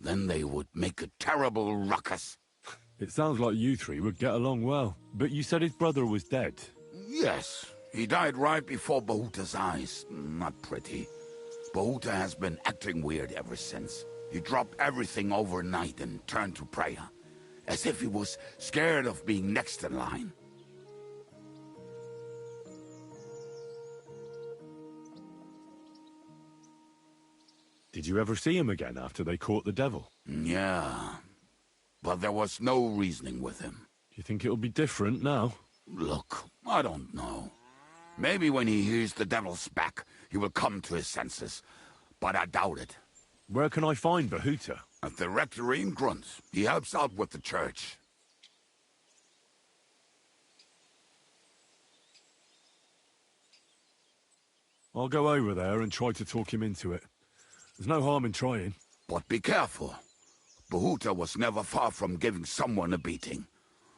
Then they would make a terrible ruckus. It sounds like you three would get along well. But you said his brother was dead. Yes, he died right before Bahuta's eyes. Not pretty. Bahuta has been acting weird ever since. He dropped everything overnight and turned to prayer. As if he was scared of being next in line. Did you ever see him again after they caught the devil? Yeah, but there was no reasoning with him. Do you think it'll be different now? Look, I don't know. Maybe when he hears the devil's back, he will come to his senses. But I doubt it. Where can I find Bahuta? At the rectory in Grunt. He helps out with the church. I'll go over there and try to talk him into it. There's no harm in trying. But be careful. Bahuta was never far from giving someone a beating.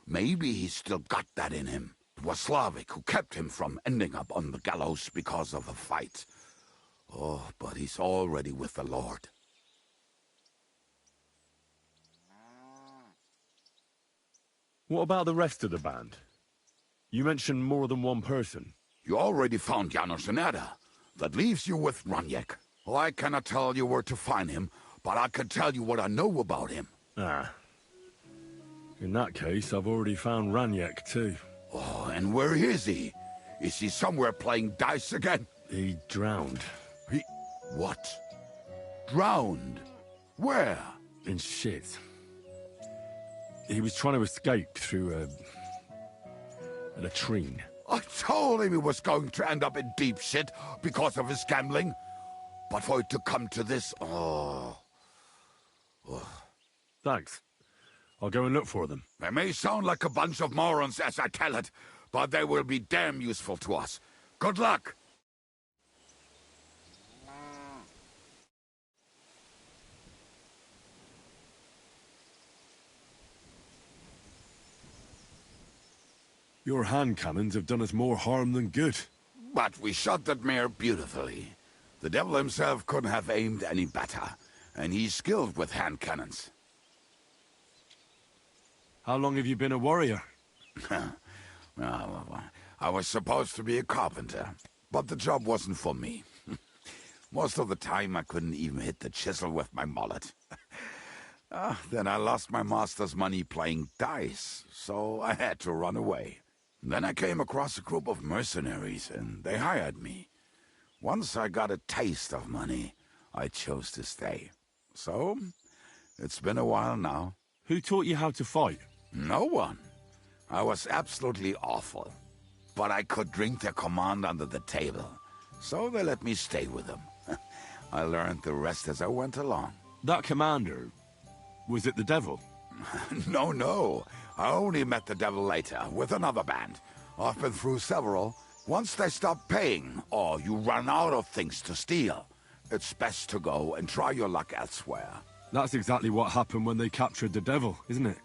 Maybe he's still got that in him. It was Slavic who kept him from ending up on the gallows because of a fight. Oh, but he's already with the Lord. What about the rest of the band? You mentioned more than one person. You already found Janos and Eder. That leaves you with Raniak. Well, I cannot tell you where to find him, but I can tell you what I know about him. Ah. In that case, I've already found Raniak too. Oh, and where is he? Is he somewhere playing dice again? He drowned. He... what? Drowned? Where? In shit. He was trying to escape through a latrine. I told him he was going to end up in deep shit because of his gambling. But for it to come to this, oh. Thanks. I'll go and look for them. They may sound like a bunch of morons as I tell it, but they will be damn useful to us. Good luck! Your hand cannons have done us more harm than good. But we shot that mare beautifully. The devil himself couldn't have aimed any better, and he's skilled with hand cannons. How long have you been a warrior? Well, I was supposed to be a carpenter, but the job wasn't for me. Most of the time I couldn't even hit the chisel with my mallet. Then I lost my master's money playing dice, so I had to run away. Then I came across a group of mercenaries, and they hired me. Once I got a taste of money, I chose to stay. So, it's been a while now. Who taught you how to fight? No one. I was absolutely awful. But I could drink their command under the table. So they let me stay with them. I learned the rest as I went along. That commander, was it the devil? No. I only met the devil later, with another band. I've been through several. Once they stop paying, or you run out of things to steal, it's best to go and try your luck elsewhere. That's exactly what happened when they captured the devil, isn't it?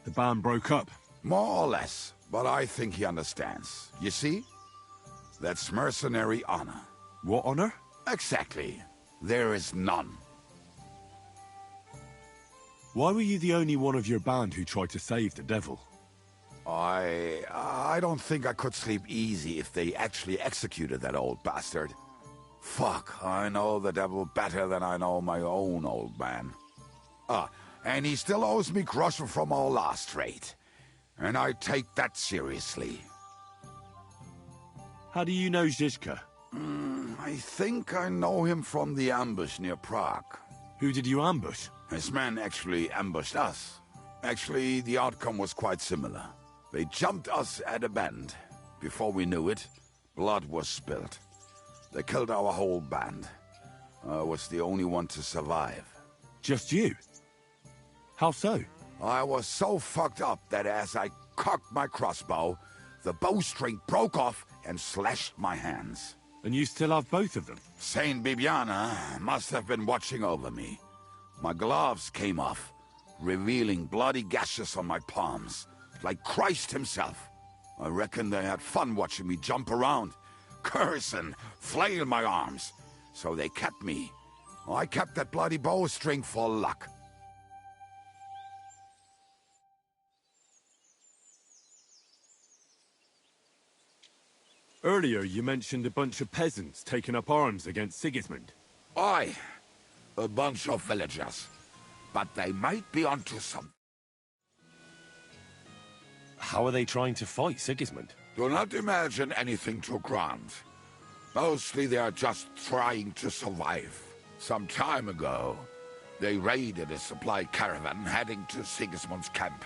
The band broke up. More or less, but I think he understands. You see? That's mercenary honor. What honor? Exactly. There is none. Why were you the only one of your band who tried to save the devil? I don't think I could sleep easy if they actually executed that old bastard. Fuck, I know the devil better than I know my own old man. And he still owes me groschen from our last trade. And I take that seriously. How do you know Zizka? I think I know him from the ambush near Prague. Who did you ambush? His men actually ambushed us. Actually, the outcome was quite similar. They jumped us at a bend. Before we knew it, blood was spilled. They killed our whole band. I was the only one to survive. Just you? How so? I was so fucked up that as I cocked my crossbow, the bowstring broke off and slashed my hands. And you still have both of them? Saint Bibiana must have been watching over me. My gloves came off, revealing bloody gashes on my palms, like Christ himself. I reckon they had fun watching me jump around, curse and flail my arms. So they kept me. I kept that bloody bowstring for luck. Earlier you mentioned a bunch of peasants taking up arms against Sigismund. Aye, a bunch of villagers. But they might be onto something. How are they trying to fight Sigismund? Do not imagine anything too grand. Mostly they are just trying to survive. Some time ago, they raided a supply caravan heading to Sigismund's camp.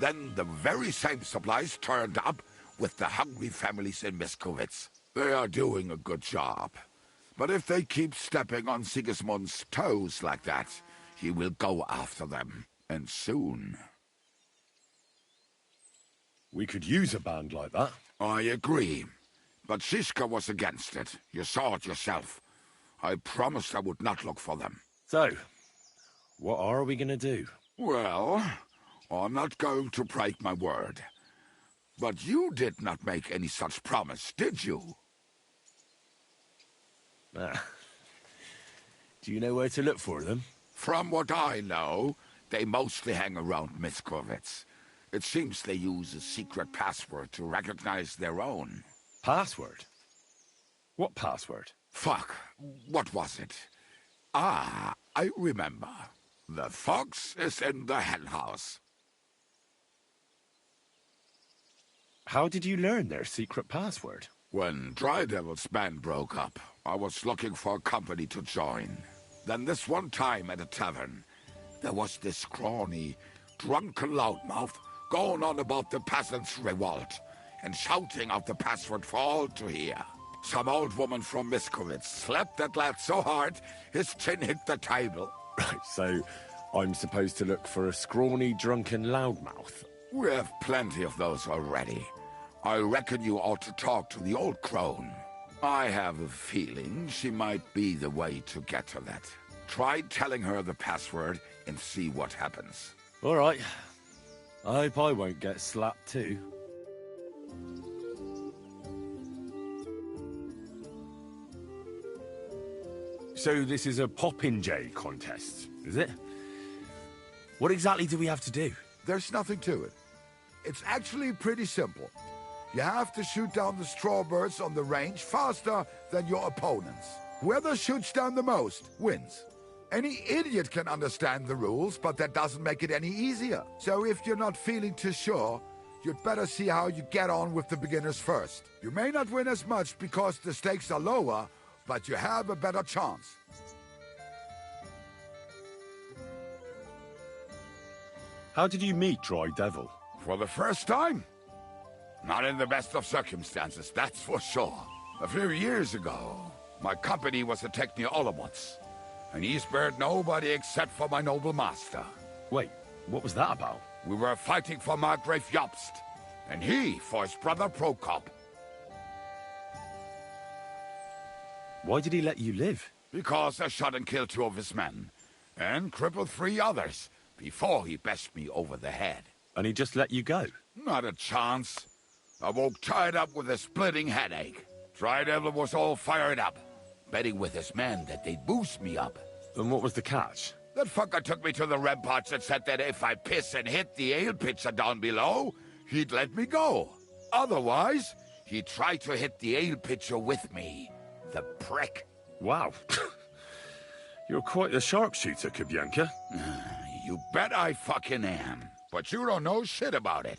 Then the very same supplies turned up with the hungry families in Miskovitz. They are doing a good job. But if they keep stepping on Sigismund's toes like that, he will go after them, and soon. We could use a band like that. I agree. But Siska was against it. You saw it yourself. I promised I would not look for them. So, what are we gonna do? Well, I'm not going to break my word. But you did not make any such promise, did you? Ah. Do you know where to look for them? From what I know, they mostly hang around Miskovitz. It seems they use a secret password to recognize their own. Password? What password? Fuck. What was it? Ah, I remember. The fox is in the henhouse. How did you learn their secret password? When Dry Devil's band broke up, I was looking for a company to join. Then this one time at a tavern, there was this scrawny, drunken loudmouth going on about the peasants' revolt and shouting out the password for all to hear. Some old woman from Miskovitz slapped that lad so hard, his chin hit the table. Right, so I'm supposed to look for a scrawny, drunken loudmouth. We have plenty of those already. I reckon you ought to talk to the old crone. I have a feeling she might be the way to get to that. Try telling her the password and see what happens. All right. I hope I won't get slapped too. So this is a Popinjay contest, is it? What exactly do we have to do? There's nothing to it. It's actually pretty simple. You have to shoot down the strawbirds on the range faster than your opponents. Whoever shoots down the most wins. Any idiot can understand the rules, but that doesn't make it any easier. So if you're not feeling too sure, you'd better see how you get on with the beginners first. You may not win as much because the stakes are lower, but you have a better chance. How did you meet Dry Devil? For the first time? Not in the best of circumstances, that's for sure. A few years ago, my company was attacked near Olomouc, and he spared nobody except for my noble master. Wait, what was that about? We were fighting for Margrave Jobst, and he for his brother Prokop. Why did he let you live? Because I shot and killed 2 of his men, and crippled 3 others, before he bashed me over the head. And he just let you go? Not a chance. I woke tied up with a splitting headache. Dry Devil was all fired up, betting with his men that they'd boost me up. And what was the catch? That fucker took me to the ramparts and said that if I piss and hit the ale pitcher down below, he'd let me go. Otherwise, he'd try to hit the ale pitcher with me. The prick. Wow. You're quite the sharpshooter, Kabyanka. You bet I fucking am. But you don't know shit about it.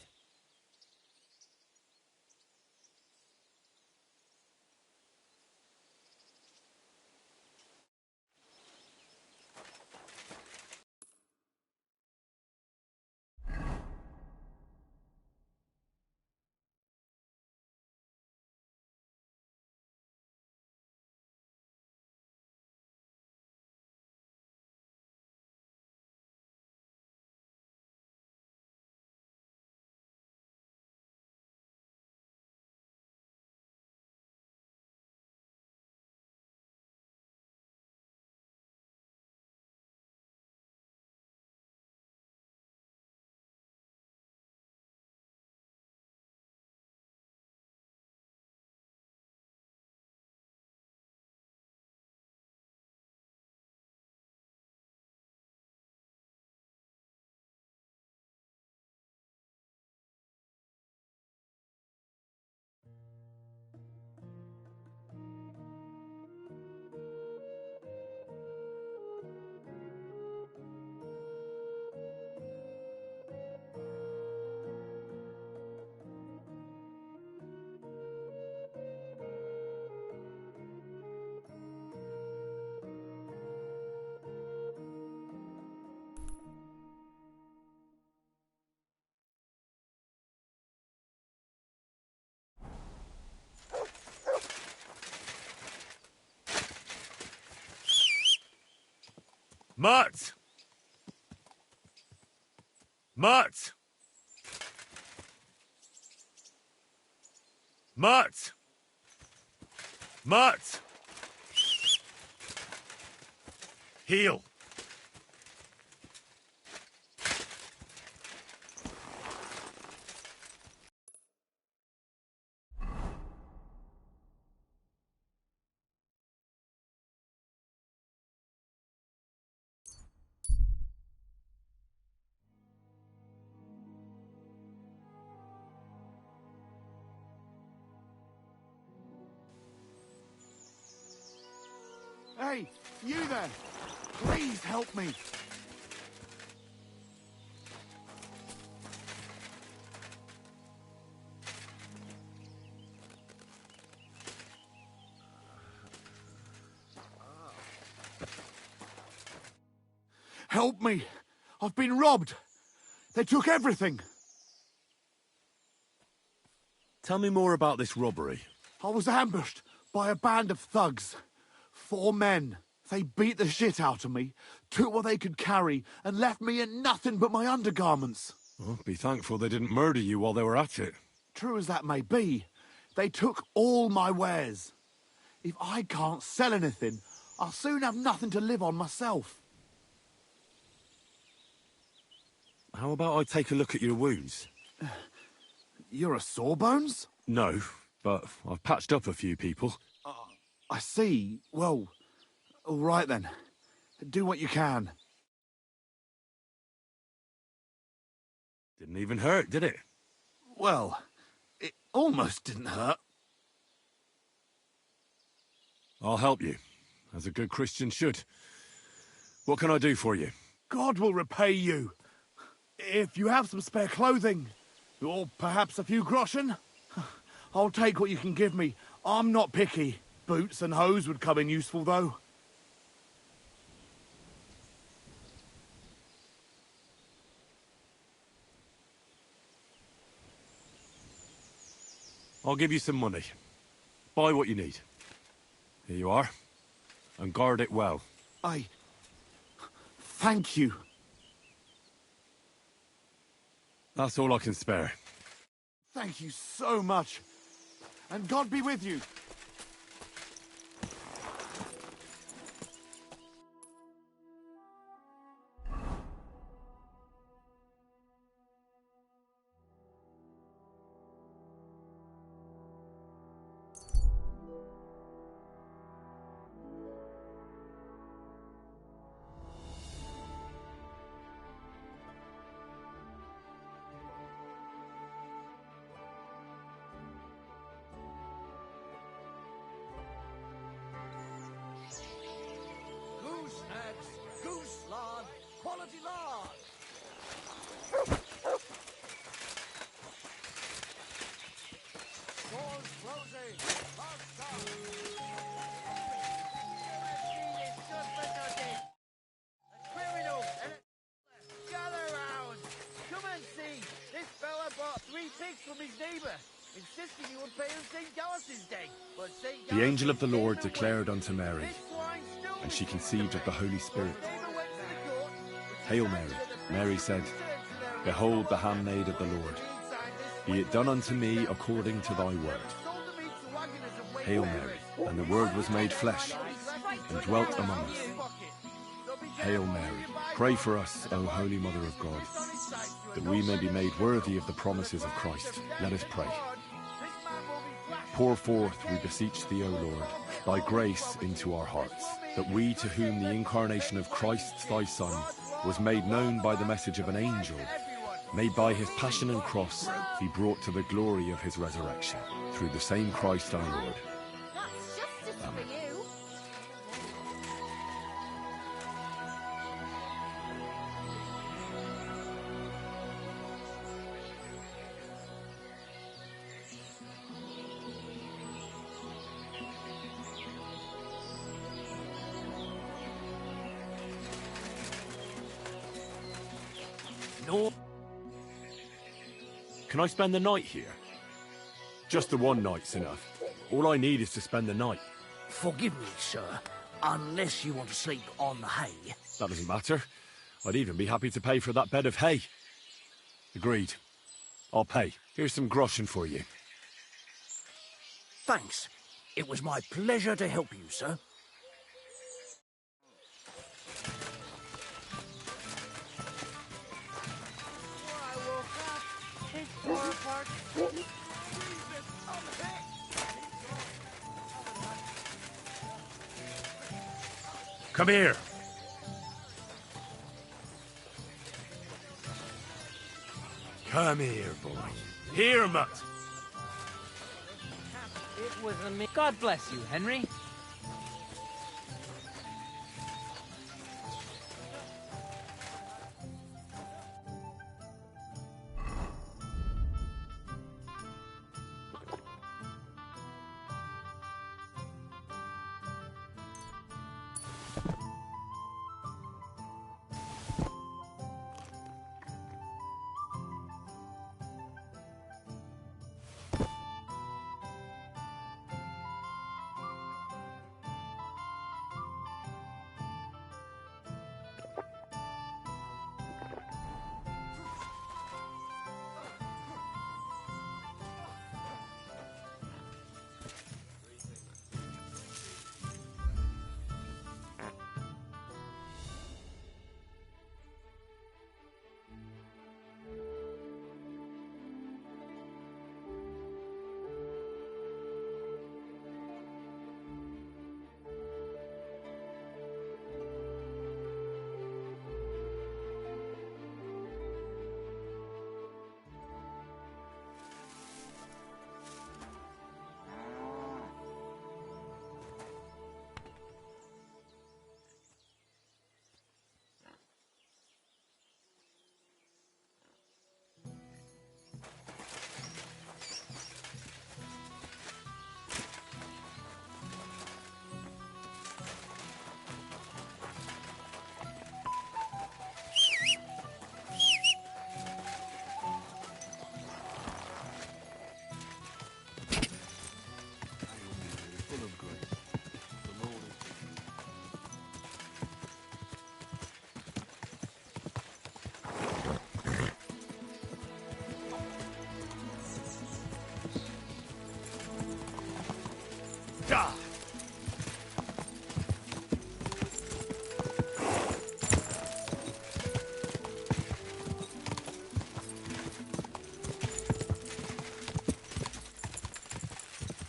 Mutt! Mutt! Mutt! Mutt! Heel! Hey, you there! Please help me! Help me! I've been robbed! They took everything! Tell me more about this robbery. I was ambushed by a band of thugs. 4 men. They beat the shit out of me, took what they could carry, and left me in nothing but my undergarments. Well, be thankful they didn't murder you while they were at it. True as that may be, they took all my wares. If I can't sell anything, I'll soon have nothing to live on myself. How about I take a look at your wounds? You're a sawbones? No, but I've patched up a few people. I see. Well, all right then. Do what you can. Didn't even hurt, did it? Well, it almost didn't hurt. I'll help you, as a good Christian should. What can I do for you? God will repay you. If you have some spare clothing, or perhaps a few groschen, I'll take what you can give me. I'm not picky. Boots and hose would come in useful, though. I'll give you some money. Buy what you need. Here you are. And guard it well. Thank you. That's all I can spare. Thank you so much. And God be with you. The angel of the Lord declared unto Mary, and she conceived of the Holy Spirit. Hail Mary, Mary said, Behold the handmaid of the Lord. Be it done unto me according to thy word. Hail Mary, and the Word was made flesh, and dwelt among us. Hail Mary, pray for us, O Holy Mother of God, that we may be made worthy of the promises of Christ. Let us pray. Pour forth, we beseech thee, O Lord, thy grace into our hearts, that we, to whom the incarnation of Christ thy Son was made known by the message of an angel, may by his passion and cross be brought to the glory of his resurrection, through the same Christ our Lord. That's justice for you. No. Can I spend the night here? Just the one night's enough. All I need is to spend the night. Forgive me, sir. Unless you want to sleep on the hay. That doesn't matter. I'd even be happy to pay for that bed of hay. Agreed. I'll pay. Here's some groschen for you. Thanks. It was my pleasure to help you, sir. Come here. Come here, boy. Here, Mutt. It was a me. God bless you, Henry.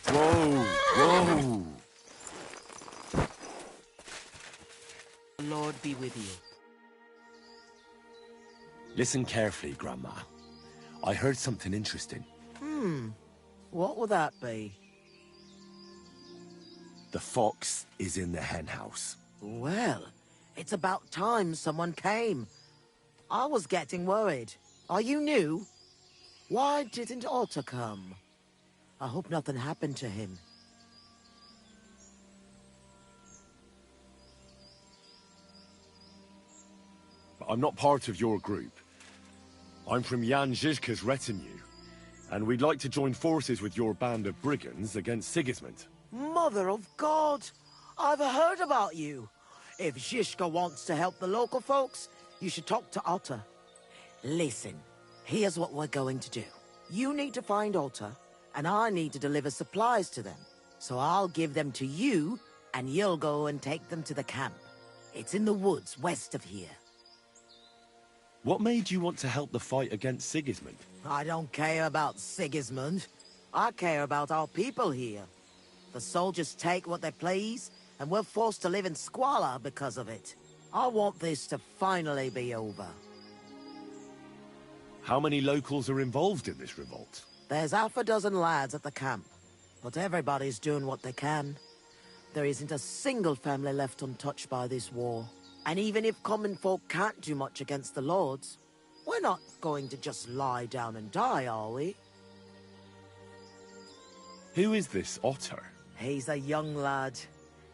Whoa, whoa. The Lord be with you. Listen carefully, Grandma. I heard something interesting. What would that be? The fox is in the henhouse. Well, it's about time someone came. I was getting worried. Are you new? Why didn't Otter come? I hope nothing happened to him. I'm not part of your group. I'm from Jan Žižka's retinue, and we'd like to join forces with your band of brigands against Sigismund. Mother of God! I've heard about you. If Žižka wants to help the local folks, you should talk to Otter. Listen, here's what we're going to do. You need to find Otter, and I need to deliver supplies to them. So I'll give them to you, and you'll go and take them to the camp. It's in the woods west of here. What made you want to help the fight against Sigismund? I don't care about Sigismund. I care about our people here. The soldiers take what they please, and we're forced to live in squalor because of it. I want this to finally be over. How many locals are involved in this revolt? There's half a dozen lads at the camp, but everybody's doing what they can. There isn't a single family left untouched by this war. And even if common folk can't do much against the lords, we're not going to just lie down and die, are we? Who is this Otter? He's a young lad.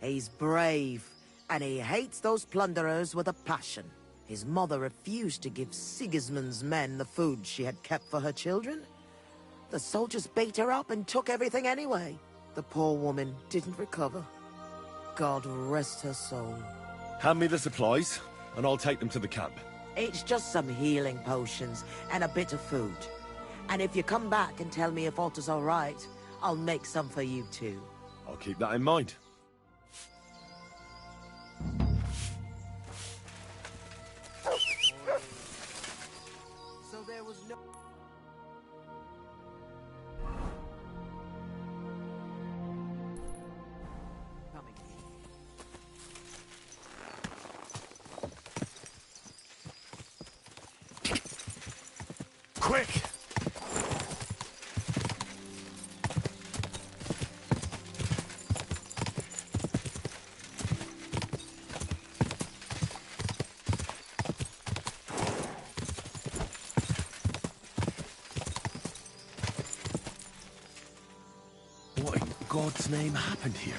He's brave, and he hates those plunderers with a passion. His mother refused to give Sigismund's men the food she had kept for her children. The soldiers beat her up and took everything anyway. The poor woman didn't recover. God rest her soul. Hand me the supplies, and I'll take them to the camp. It's just some healing potions and a bit of food. And if you come back and tell me if Otter's all right, I'll make some for you too. I'll keep that in mind. So there was no... Coming. Quick! What in God's name happened here?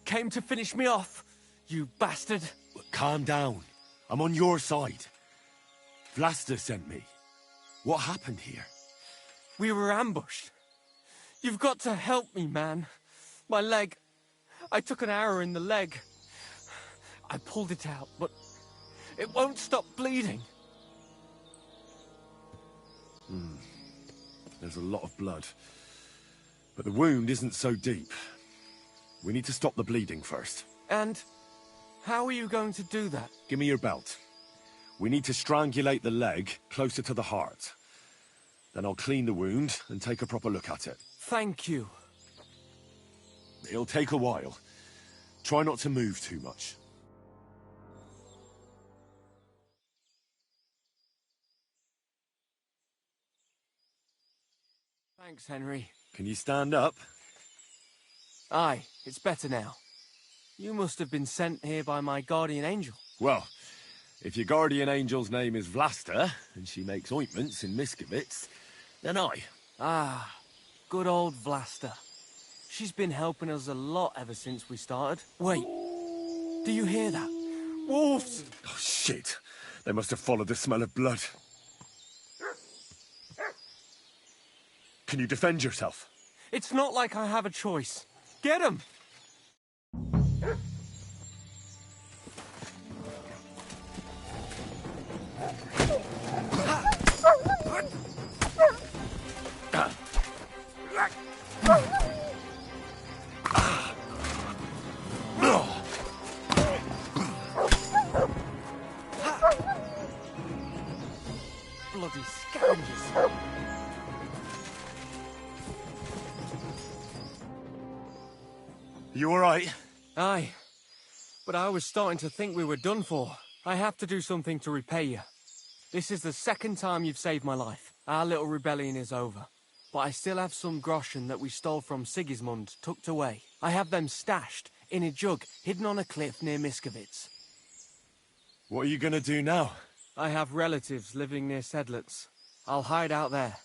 Came to finish me off, you bastard. Calm down. I'm on your side. Vlasta sent me. What happened here? We were ambushed. You've got to help me, man. My leg. I took an arrow in the leg. I pulled it out, but it won't stop bleeding. There's a lot of blood. But the wound isn't so deep. We need to stop the bleeding first. And how are you going to do that? Give me your belt. We need to strangulate the leg closer to the heart. Then I'll clean the wound and take a proper look at it. Thank you. It'll take a while. Try not to move too much. Thanks, Henry. Can you stand up? Aye, it's better now. You must have been sent here by my guardian angel. Well, if your guardian angel's name is Vlasta, and she makes ointments in Miskovitz, then I. Ah, good old Vlasta. She's been helping us a lot ever since we started. Wait, do you hear that? Wolves! Oh, shit. They must have followed the smell of blood. Can you defend yourself? It's not like I have a choice. Get him! Bloody scavengers! You all right? Aye, but I was starting to think we were done for. I have to do something to repay you. This is the second time you've saved my life. Our little rebellion is over. But I still have some groschen that we stole from Sigismund tucked away. I have them stashed in a jug hidden on a cliff near Miskovitz. What are you gonna do now? I have relatives living near Sedlitz. I'll hide out there.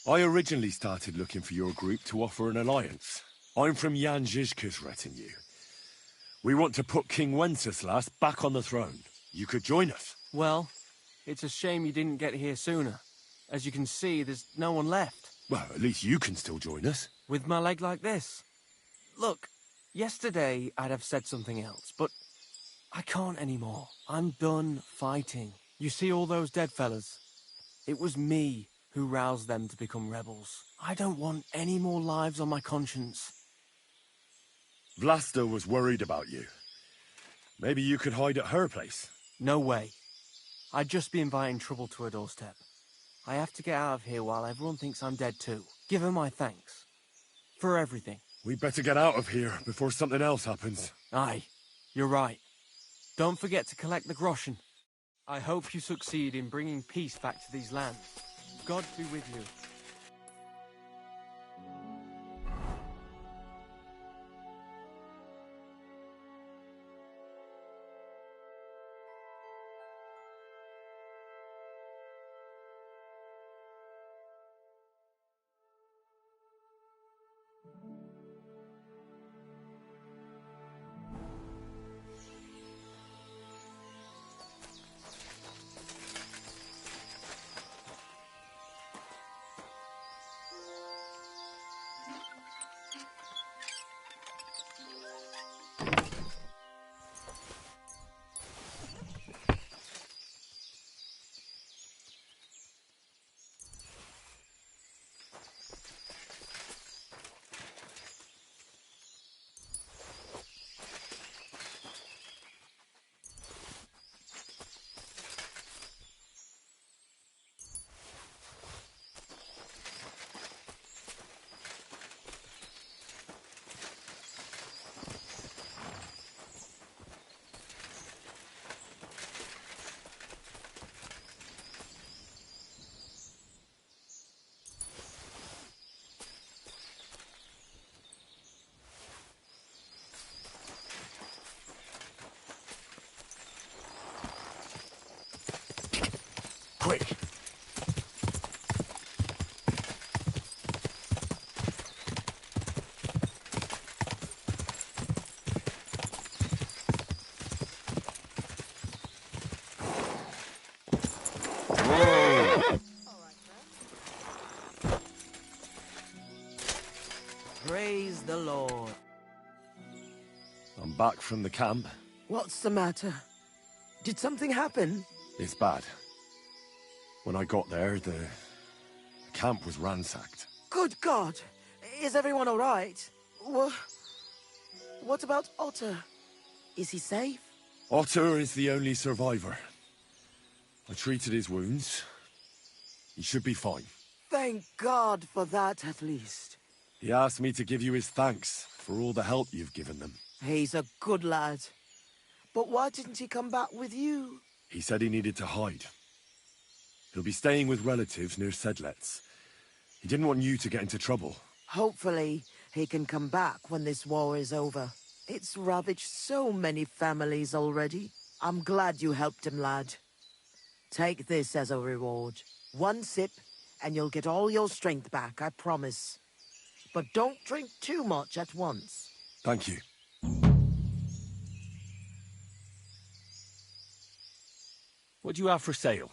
I originally started looking for your group to offer an alliance. I'm from Jan Žižka's retinue. We want to put King Wenceslas back on the throne. You could join us. Well, it's a shame you didn't get here sooner. As you can see, there's no one left. Well, at least you can still join us. With my leg like this. Look, yesterday I'd have said something else, but I can't anymore. I'm done fighting. You see all those dead fellas? It was me who roused them to become rebels. I don't want any more lives on my conscience. Vlasta was worried about you. Maybe you could hide at her place. No way. I'd just be inviting trouble to her doorstep. I have to get out of here while everyone thinks I'm dead too. Give her my thanks. For everything. We better get out of here before something else happens. Aye, you're right. Don't forget to collect the groschen. I hope you succeed in bringing peace back to these lands. God be with you. Praise the Lord. I'm back from the camp. What's the matter? Did something happen? It's bad. When I got there, the camp was ransacked. Good God! Is everyone all right? What about Otter? Is he safe? Otter is the only survivor. I treated his wounds. He should be fine. Thank God for that, at least. He asked me to give you his thanks for all the help you've given them. He's a good lad. But why didn't he come back with you? He said he needed to hide. He'll be staying with relatives near Sedlets. He didn't want you to get into trouble. Hopefully, he can come back when this war is over. It's ravaged so many families already. I'm glad you helped him, lad. Take this as a reward. 1 sip, and you'll get all your strength back, I promise. But don't drink too much at once. Thank you. What do you have for sale?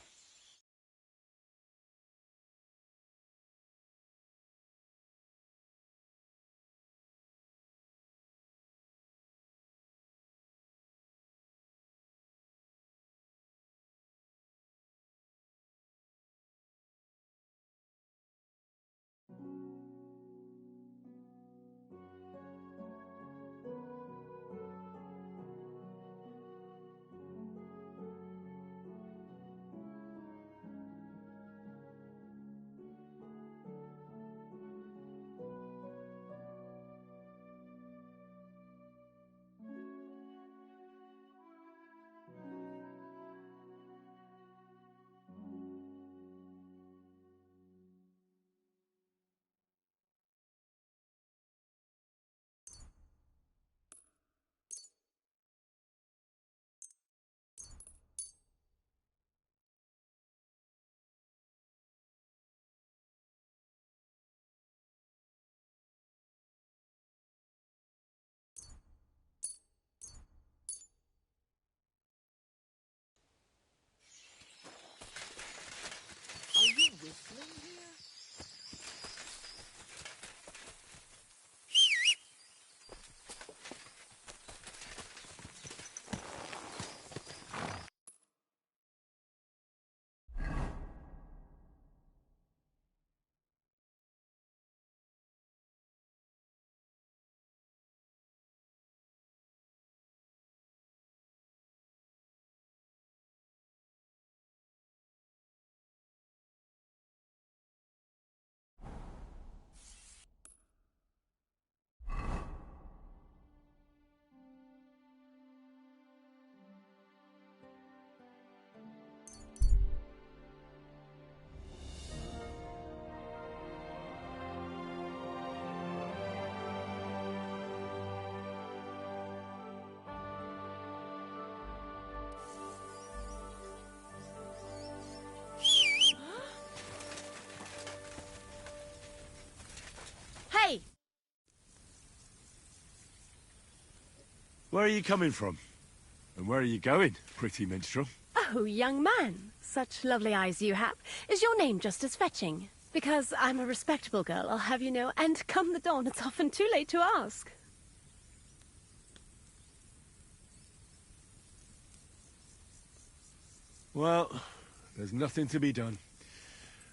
Are you whistling here? Hey! Where are you coming from? And where are you going, pretty minstrel? Oh, young man. Such lovely eyes you have. Is your name just as fetching? Because I'm a respectable girl, I'll have you know, and come the dawn, it's often too late to ask. Well, there's nothing to be done.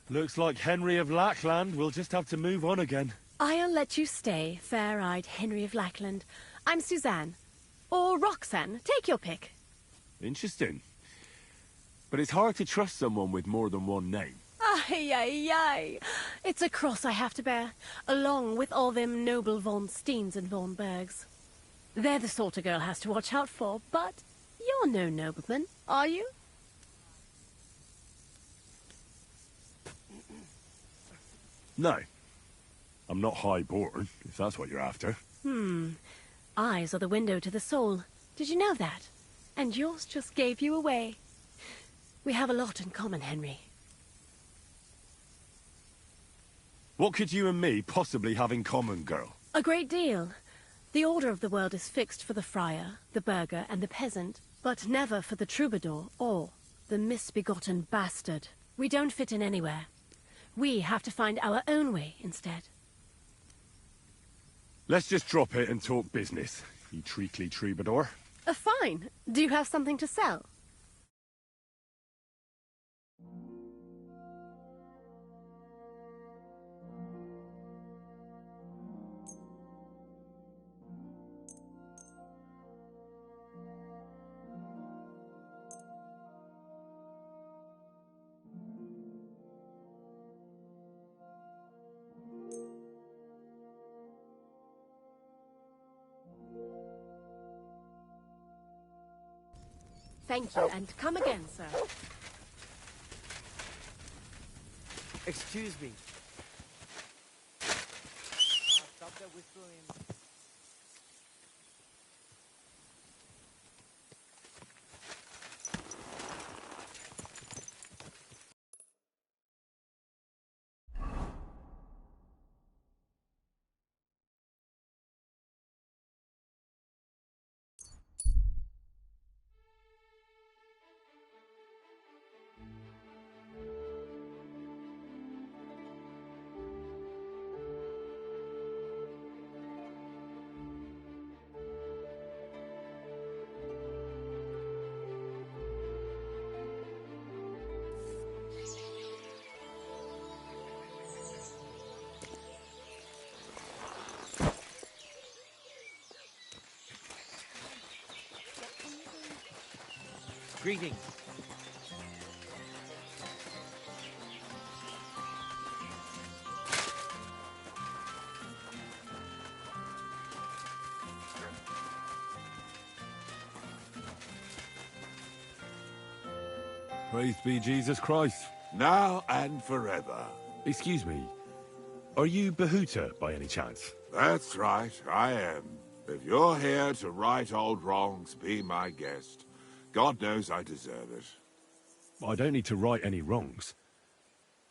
Looks like Henry of Lackland will just have to move on again. I'll let you stay, fair-eyed Henry of Lackland. I'm Suzanne. Or Roxanne, take your pick. Interesting. But it's hard to trust someone with more than one name. Ay, ay, ay. It's a cross I have to bear, along with all them noble von Steens and von Bergs. They're the sort a girl has to watch out for, but you're no nobleman, are you? No. I'm not high-born, if that's what you're after. Eyes are the window to the soul. Did you know that? And yours just gave you away. We have a lot in common, Henry. What could you and me possibly have in common, girl? A great deal. The order of the world is fixed for the friar, the burgher, and the peasant, but never for the troubadour or the misbegotten bastard. We don't fit in anywhere. We have to find our own way instead. Let's just drop it and talk business, you treacly troubadour. Fine. Do you have something to sell? Thank you, and come again, sir. Excuse me. Stop that whistling. Greetings. Praise be Jesus Christ. Now and forever. Excuse me, are you Behuta by any chance? That's right, I am. If you're here to right old wrongs, be my guest. God knows I deserve it. I don't need to right any wrongs.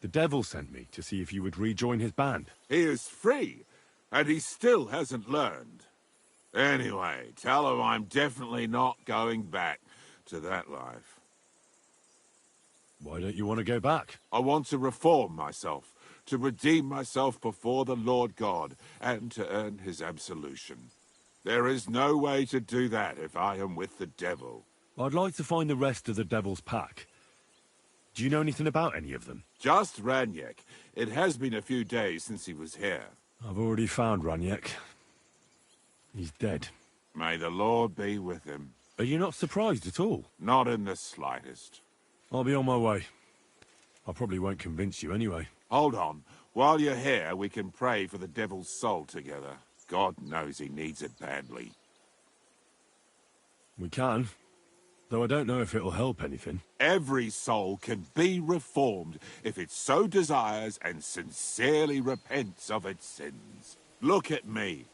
The devil sent me to see if you would rejoin his band. He is free, and he still hasn't learned. Anyway, tell him I'm definitely not going back to that life. Why don't you want to go back? I want to reform myself, to redeem myself before the Lord God, and to earn his absolution. There is no way to do that if I am with the devil. I'd like to find the rest of the devil's pack. Do you know anything about any of them? Just Ranyek. It has been a few days since he was here. I've already found Ranyek. He's dead. May the Lord be with him. Are you not surprised at all? Not in the slightest. I'll be on my way. I probably won't convince you anyway. Hold on. While you're here, we can pray for the devil's soul together. God knows he needs it badly. We can. Though I don't know if it'll help anything. Every soul can be reformed if it so desires and sincerely repents of its sins. Look at me.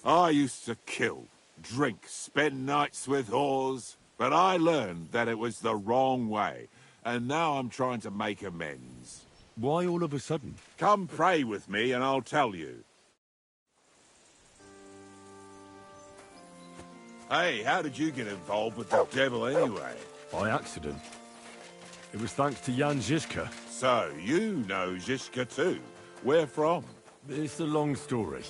I used to kill, drink, spend nights with whores, but I learned that it was the wrong way, and now I'm trying to make amends. Why all of a sudden? Come pray with me and I'll tell you. Hey, how did you get involved with the devil anyway? By accident. It was thanks to Jan Žižka. So, you know Žižka too. Where from? It's a long story.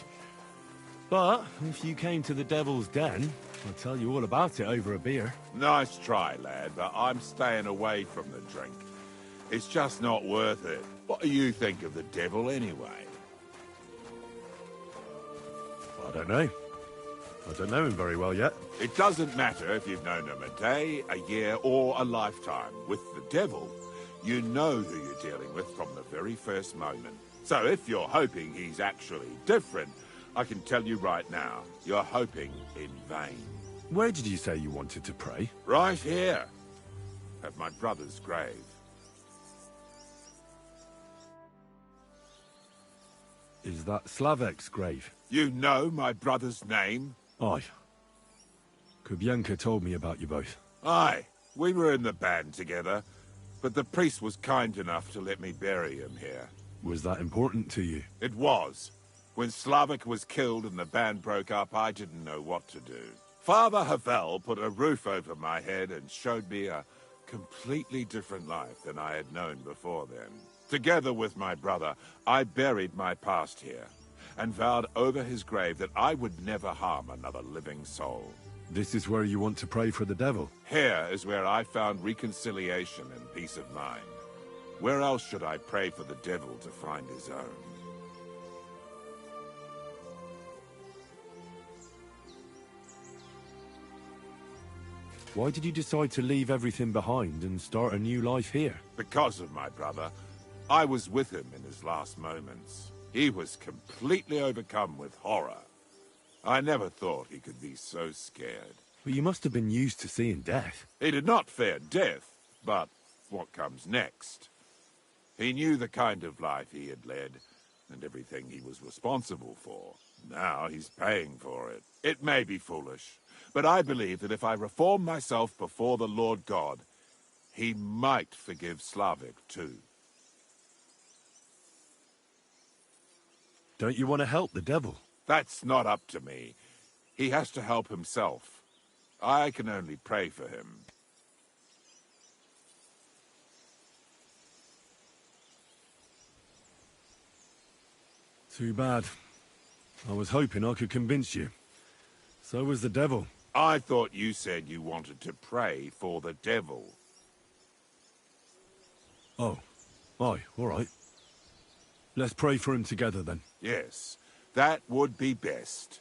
But, if you came to the Devil's Den, I'll tell you all about it over a beer. Nice try, lad, but I'm staying away from the drink. It's just not worth it. What do you think of the devil anyway? I don't know. I don't know him very well yet. It doesn't matter if you've known him a day, a year, or a lifetime. With the devil, you know who you're dealing with from the very first moment. So if you're hoping he's actually different, I can tell you right now, you're hoping in vain. Where did you say you wanted to pray? Right here, at my brother's grave. Is that Slavek's grave? You know my brother's name? Aye. Kubienka told me about you both. Aye, we were in the band together, but the priest was kind enough to let me bury him here. Was that important to you? It was. When Slavek was killed and the band broke up, I didn't know what to do. Father Havel put a roof over my head and showed me a completely different life than I had known before then. Together with my brother, I buried my past here. and vowed over his grave that I would never harm another living soul. This is where you want to pray for the devil? Here is where I found reconciliation and peace of mind. Where else should I pray for the devil to find his own? Why did you decide to leave everything behind and start a new life here? Because of my brother. I was with him in his last moments. He was completely overcome with horror. I never thought he could be so scared. But you must have been used to seeing death. He did not fear death, but what comes next? He knew the kind of life he had led, and everything he was responsible for. Now he's paying for it. It may be foolish, but I believe that if I reform myself before the Lord God, he might forgive Slavik too. Don't you want to help the devil? That's not up to me. He has to help himself. I can only pray for him. Too bad. I was hoping I could convince you. So was the devil. I thought you said you wanted to pray for the devil. Oh. Aye, all right. Let's pray for him together, then. Yes, that would be best.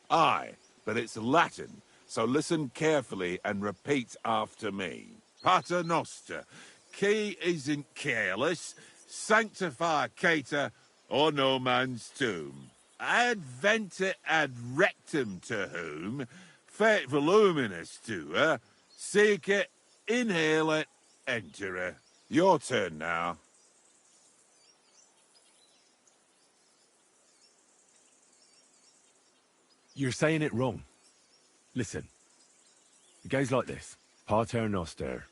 Aye, but it's Latin, so listen carefully and repeat after me. Pater Noster, qui isn't careless, sanctify cater, or no man's tomb. Adventure ad rectum to whom, fet voluminous to her, seek it, inhale it, enter her. Your turn now. You're saying it wrong. Listen. It goes like this. Pater Noster,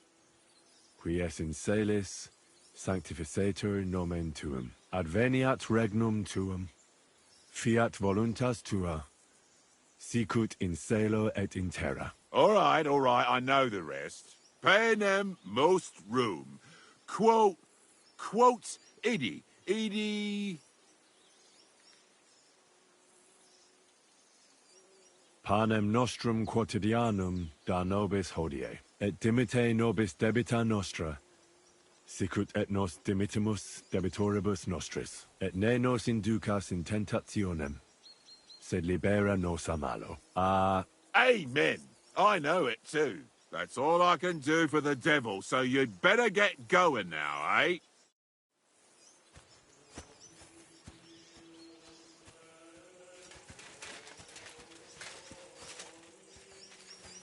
qui es in celis, sanctificetur nomen tuum. Adveniat regnum tuum. Fiat voluntas tua. Sicut in cielo et in terra. All right, I know the rest. Panem most room. Quote, idi. Panem nostrum quotidianum da nobis hodie, et dimite nobis debita nostra, sicut et nos dimitimus debitoribus nostris, et ne nos inducas in tentationem, sed libera nos a malo. Amen. I know it too. That's all I can do for the devil, so you'd better get going now, eh?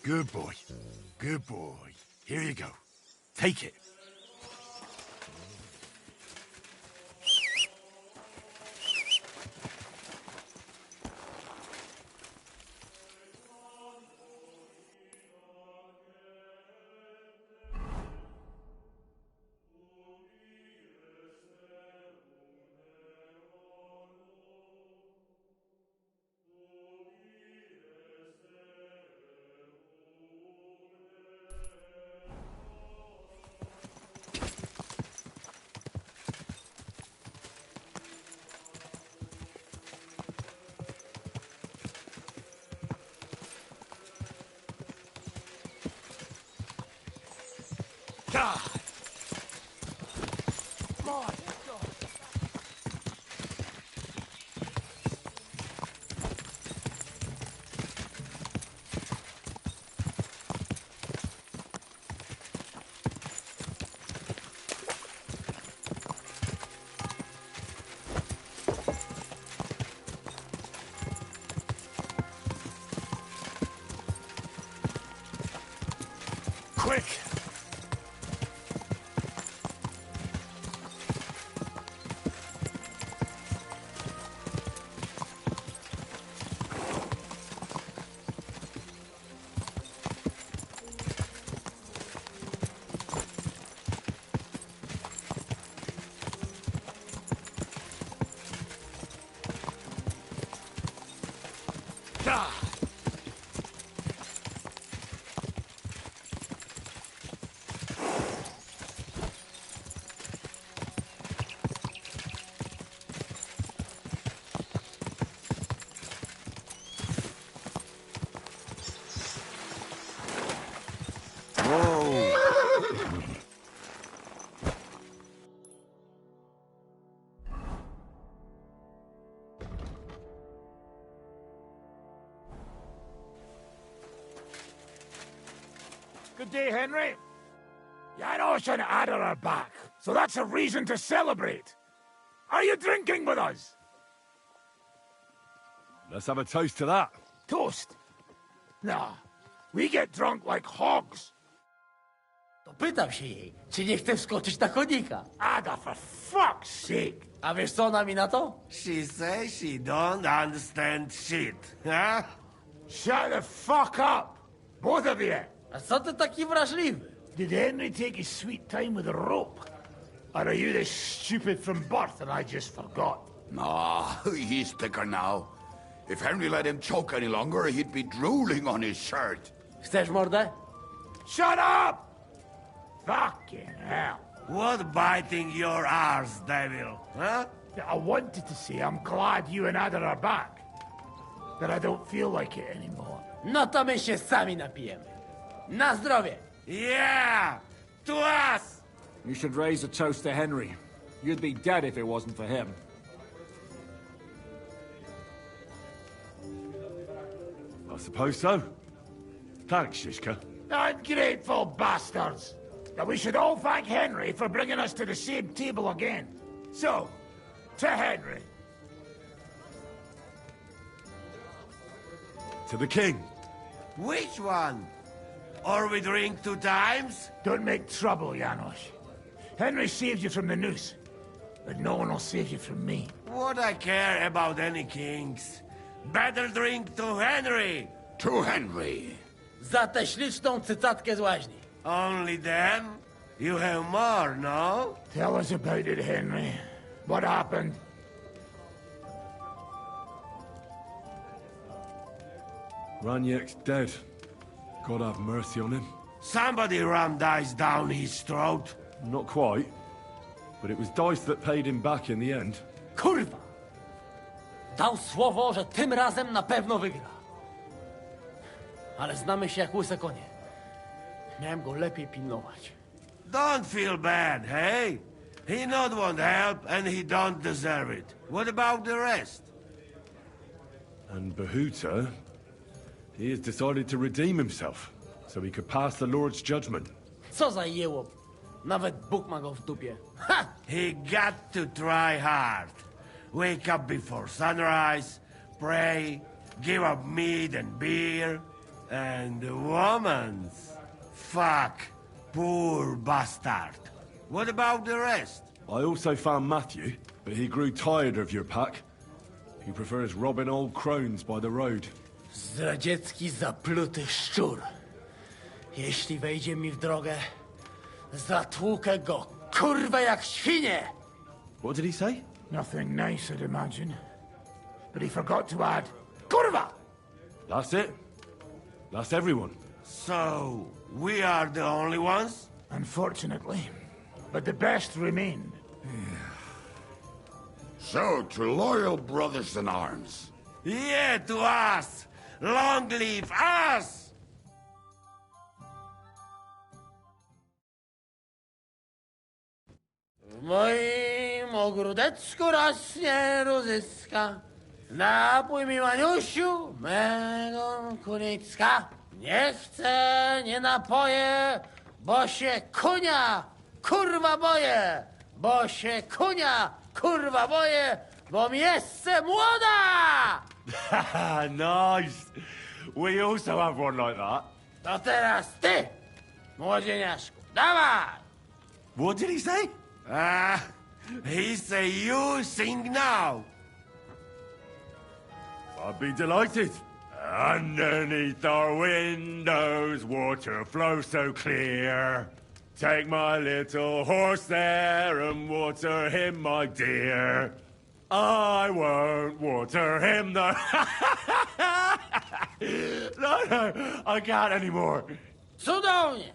Good boy. Good boy. Here you go. Take it. God! My God! Quick! Good day, Henry. Janos and Ada are back, so that's a reason to celebrate. Are you drinking with us? Let's have a toast to that. Toast? Nah, we get drunk like hogs. To pytam się jej, czy nie chce wskoczyć na konika. Ada, for fuck's sake. A wiesz co ona mi na to? She says she don't understand shit, huh? Shut the fuck up, both of you. A co ty taki wrażliwy? Did Henry take his sweet time with a rope? Or are you this stupid from birth and I just forgot? No, he's thicker now. If Henry let him choke any longer, he'd be drooling on his shirt. Chcesz mordę? Shut up! Fucking hell. What biting your arse, devil, huh? I wanted to say I'm glad you and Ada are back. But I don't feel like it anymore. No to my się sami napijemy. Na zdrowie! Yeah! To us! You should raise a toast to Henry. You'd be dead if it wasn't for him. I suppose so. Thanks, Shishka. Ungrateful bastards! Now we should all thank Henry for bringing us to the same table again. So, to Henry. To the king. Which one? Or we drink 2 times? Don't make trouble, Janos. Henry saved you from the noose, but no one will save you from me. What I care about any kings? Better drink to Henry! To Henry. Za tę śliczną cycatkę z łaźni. Only them? You have more, no? Tell us about it, Henry. What happened? Raniek's dead. God have mercy on him. Somebody rammed dice down his throat. Not quite. But it was Dice that paid him back in the end. Kurwa! Dał słowo, że tym razem na pewno wygra. Ale znamy się jak łyse konie. Miałem go lepiej pilnować. Don't feel bad, hey? He not want help and he don't deserve it. What about the rest? And Bahuta, he has decided to redeem himself, so he could pass the Lord's judgment. Co za jełop. Nawet Bóg ma go w dupie. Ha! He got to try hard. Wake up before sunrise, pray, give up meat and beer, and womans. Fuck, poor bastard. What about the rest? I also found Matthew, but he grew tired of your pack. He prefers robbing old crones by the road. Zdradziecki, zapluty szczur. Jeśli wejdzie mi w drogę, zatłukę go, kurwa, jak świnie! What did he say? Nothing nice, I'd imagine. But he forgot to add, kurwa! That's it. That's everyone. So, we are the only ones? Unfortunately. But the best remained. So, to loyal brothers in arms. Yeah, to us! Long live us! W moim ogródeczku rośnie rózyska. Napój mi, Maniusiu, mego kunicka. Nie chcę, nie napoję, bo się kunia, kurwa boję. Bo się kunia, kurwa boję, bo miejsce młoda! Nice. We also have one like that. To teraz ty, młodzieniaszku, dawaj! What did he say? He say you sing now. I'd be delighted. Underneath our windows, water flows so clear. Take my little horse there and water him, my dear. I won't water him, though. No, I can't anymore. Cudownie!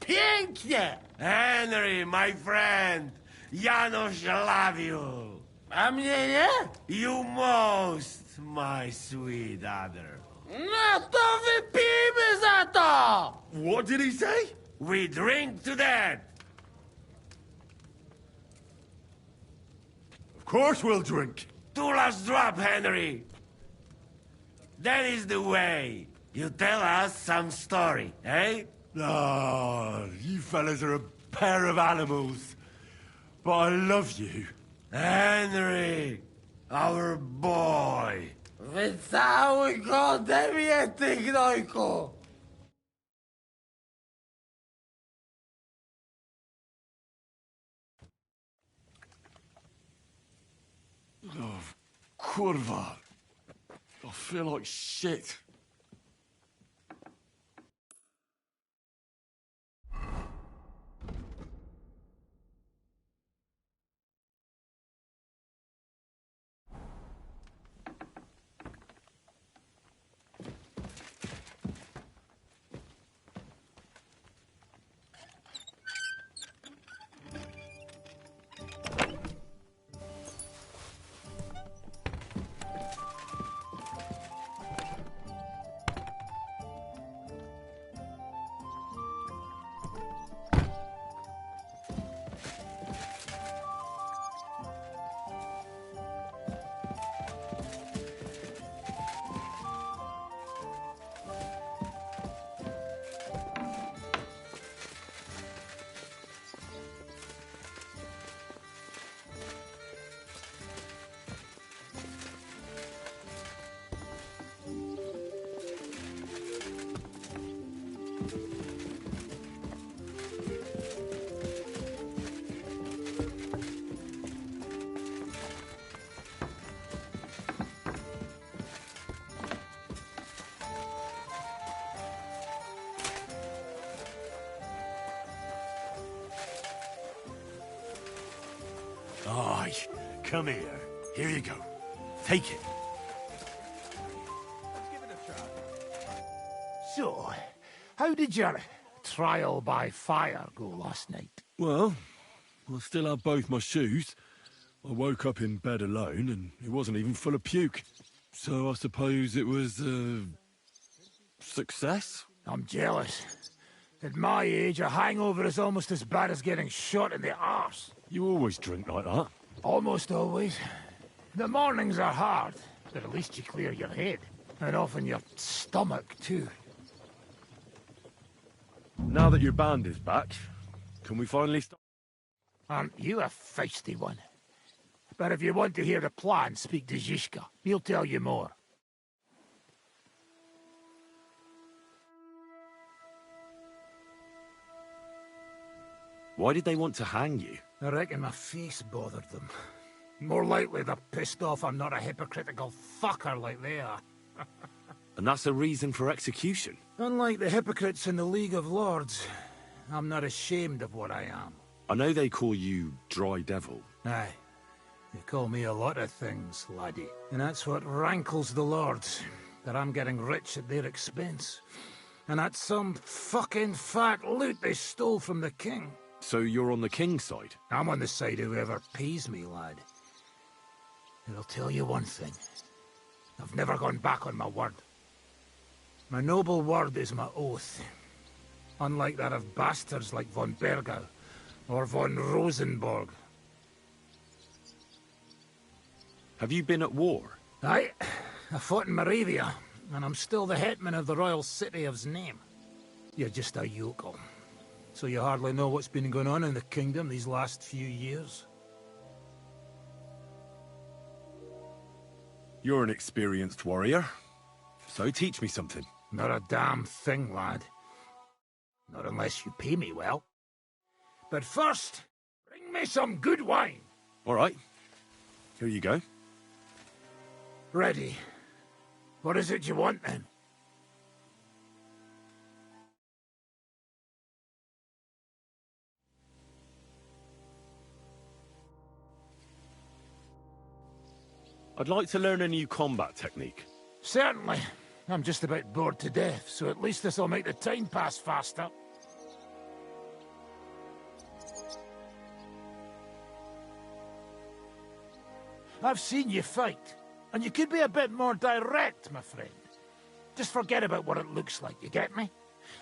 Pięknie! Henry, my friend, Janos love you. A mnie nie? You most, my sweet other. No to wypijmy za to! What did he say? We drink to that. Of course we'll drink. Two last drop, Henry. That is the way. You tell us some story, eh? Ah, you fellas are a pair of animals. But I love you. Henry, our boy. Cały godem jesteś, gnojku. Oh, kurwa. I feel like shit. Aye, come here. Here you go. Take it. So, how did your trial by fire go last night? Well, I still have both my shoes. I woke up in bed alone, and it wasn't even full of puke. So I suppose it was a success? I'm jealous. At my age, a hangover is almost as bad as getting shot in the arse. You always drink like that? Almost always. The mornings are hard, but at least you clear your head. And often your stomach, too. Now that your band is back, can we finally start? Aren't you a feisty one? But if you want to hear the plan, speak to Zizka. He'll tell you more. Why did they want to hang you? I reckon my face bothered them. More likely they're pissed off I'm not a hypocritical fucker like they are. And that's a reason for execution? Unlike the hypocrites in the League of Lords, I'm not ashamed of what I am. I know they call you Dry Devil. Aye. They call me a lot of things, laddie. And that's what rankles the Lords, that I'm getting rich at their expense. And that's some fucking fat loot they stole from the king. So you're on the king's side? I'm on the side of whoever pays me, lad. And I'll tell you one thing. I've never gone back on my word. My noble word is my oath. Unlike that of bastards like von Bergau or von Rosenborg. Have you been at war? Aye. I fought in Moravia, and I'm still the hetman of the royal city of Znaim. You're just a yokel. So you hardly know what's been going on in the kingdom these last few years? You're an experienced warrior, so teach me something. Not a damn thing, lad. Not unless you pay me well. But first, bring me some good wine. All right. Here you go. Ready. What is it you want, then? I'd like to learn a new combat technique. Certainly. I'm just about bored to death, so at least this'll make the time pass faster. I've seen you fight, and you could be a bit more direct, my friend. Just forget about what it looks like, you get me?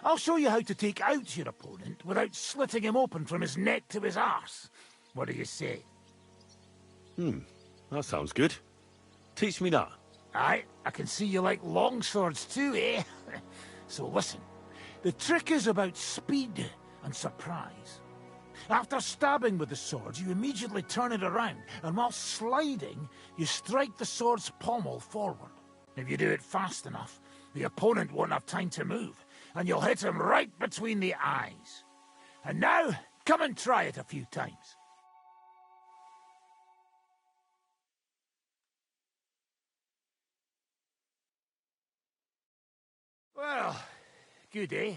I'll show you how to take out your opponent without slitting him open from his neck to his arse. What do you say? That sounds good. Teach me that. Aye, I can see you like longswords too, eh? So listen, The trick is about speed and surprise. After stabbing with the sword, you immediately turn it around, and while sliding, you strike the sword's pommel forward. If you do it fast enough, the opponent won't have time to move, and you'll hit him right between the eyes. And now, come and try it a few times. Well, good, eh?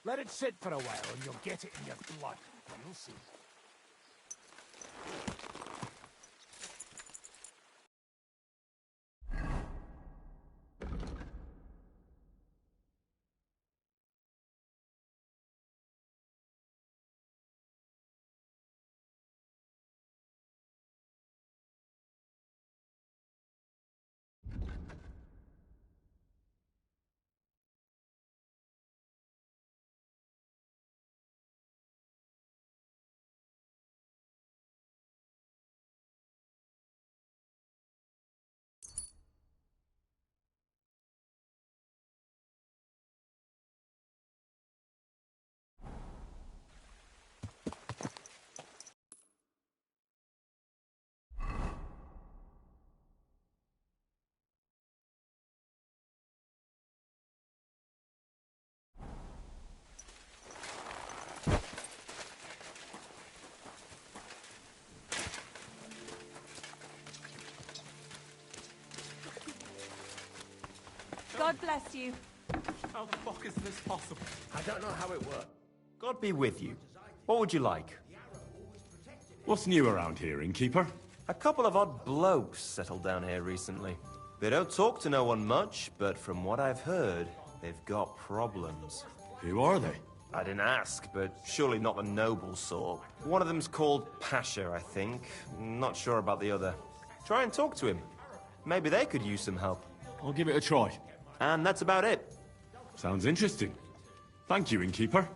Let it sit for a while and you'll get it in your blood. You'll see. God bless you. How the fuck is this possible? I don't know how it works. God be with you. What would you like? What's new around here, innkeeper? A couple of odd blokes settled down here recently. They don't talk to no one much, but from what I've heard, they've got problems. Who are they? I didn't ask, but surely not the noble sort. One of them's called Pasha, I think. Not sure about the other. Try and talk to him. Maybe they could use some help. I'll give it a try. And that's about it. Sounds interesting. Thank you, innkeeper.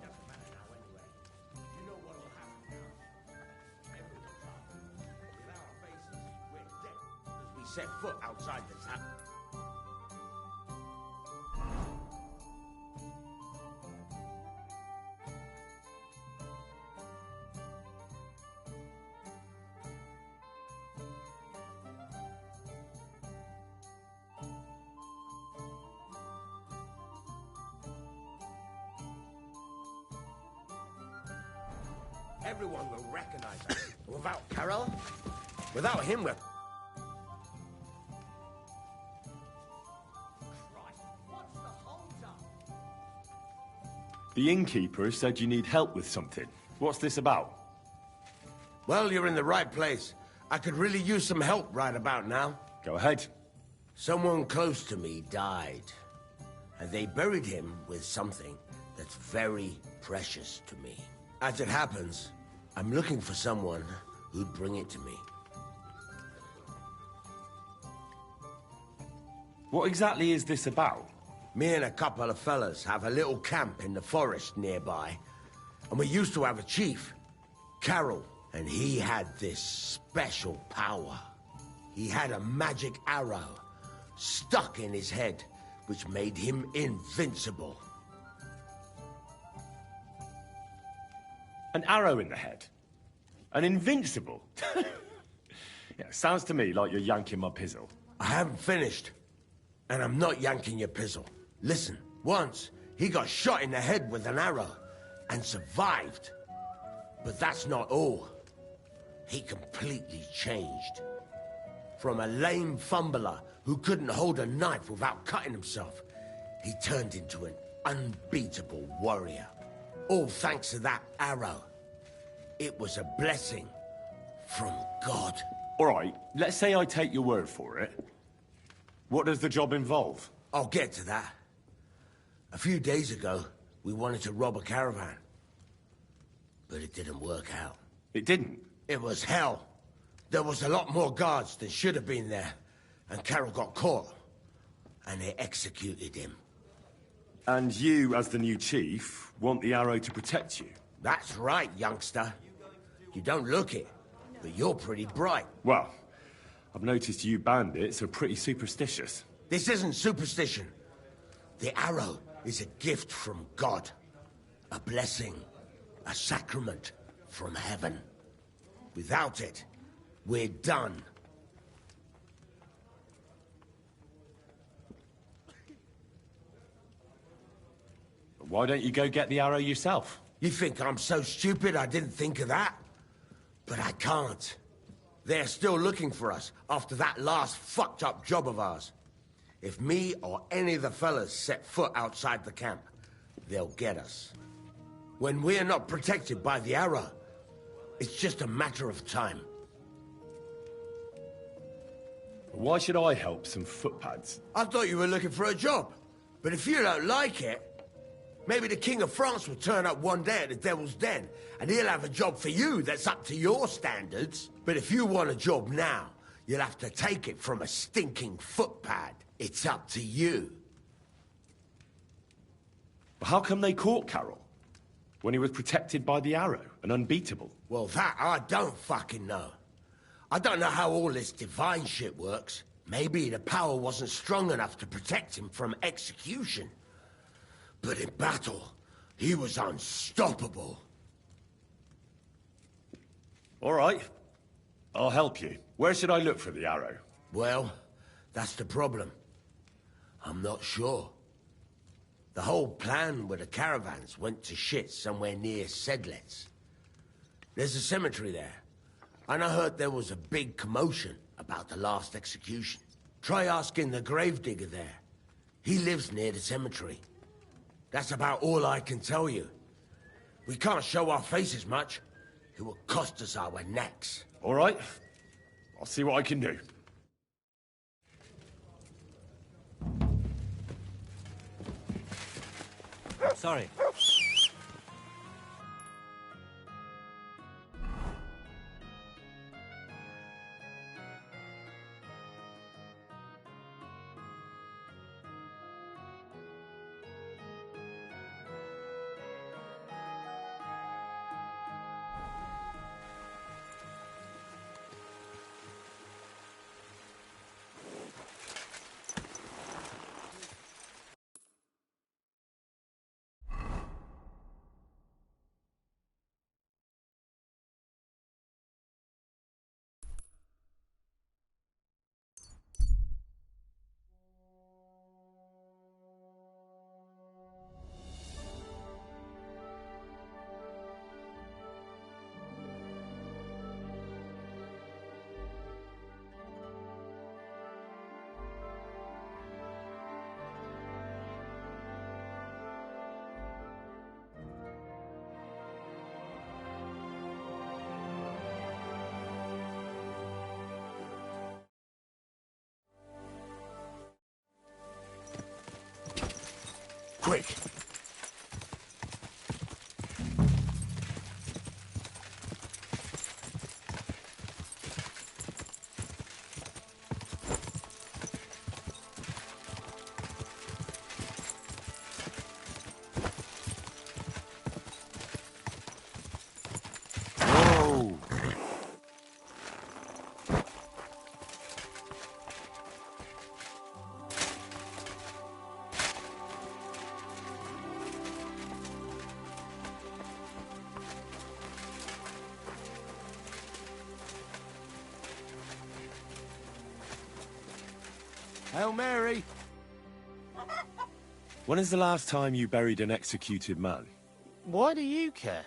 We set foot outside the town. Everyone will recognize us. Without Carol, without him, we're... The innkeeper said you need help with something. What's this about? Well, you're in the right place. I could really use some help right about now. Go ahead. Someone close to me died, and they buried him with something that's very precious to me. As it happens, I'm looking for someone who'd bring it to me. What exactly is this about? Me and a couple of fellas have a little camp in the forest nearby, and we used to have a chief, Carol, and he had this special power. He had a magic arrow stuck in his head, which made him invincible. An arrow in the head? An invincible? Yeah, sounds to me like you're yanking my pizzle. I haven't finished, and I'm not yanking your pizzle. Listen, once he got shot in the head with an arrow and survived. But that's not all. He completely changed. From a lame fumbler who couldn't hold a knife without cutting himself, he turned into an unbeatable warrior. All thanks to that arrow. It was a blessing from God. All right, let's say I take your word for it. What does the job involve? I'll get to that. A few days ago, we wanted to rob a caravan. But it didn't work out. It didn't? It was hell. There was a lot more guards than should have been there. And Carol got caught. And they executed him. And you, as the new chief, want the arrow to protect you? That's right, youngster. You don't look it, but you're pretty bright. Well, I've noticed you bandits are pretty superstitious. This isn't superstition. The arrow is a gift from God. A blessing. A sacrament from heaven. Without it, we're done. Why don't you go get the arrow yourself? You think I'm so stupid I didn't think of that? But I can't. They're still looking for us after that last fucked up job of ours. If me or any of the fellas set foot outside the camp, they'll get us. When we're not protected by the arrow, it's just a matter of time. Why should I help some footpads? I thought you were looking for a job. But if you don't like it, maybe the King of France will turn up one day at the Devil's Den, and he'll have a job for you that's up to your standards. But if you want a job now, you'll have to take it from a stinking footpad. It's up to you. But how come they caught Carroll? When he was protected by the arrow and unbeatable? Well, that I don't fucking know. I don't know how all this divine shit works. Maybe the power wasn't strong enough to protect him from execution. But in battle, he was unstoppable. All right. I'll help you. Where should I look for the arrow? Well, that's the problem. I'm not sure. The whole plan with the caravans went to shit somewhere near Sedlets. There's a cemetery there, and I heard there was a big commotion about the last execution. Try asking the gravedigger there. He lives near the cemetery. That's about all I can tell you. We can't show our faces much. It will cost us our necks. All right. I'll see what I can do. Sorry. Quick! Whoa! Hail Mary! When is the last time you buried an executed man? Why do you care?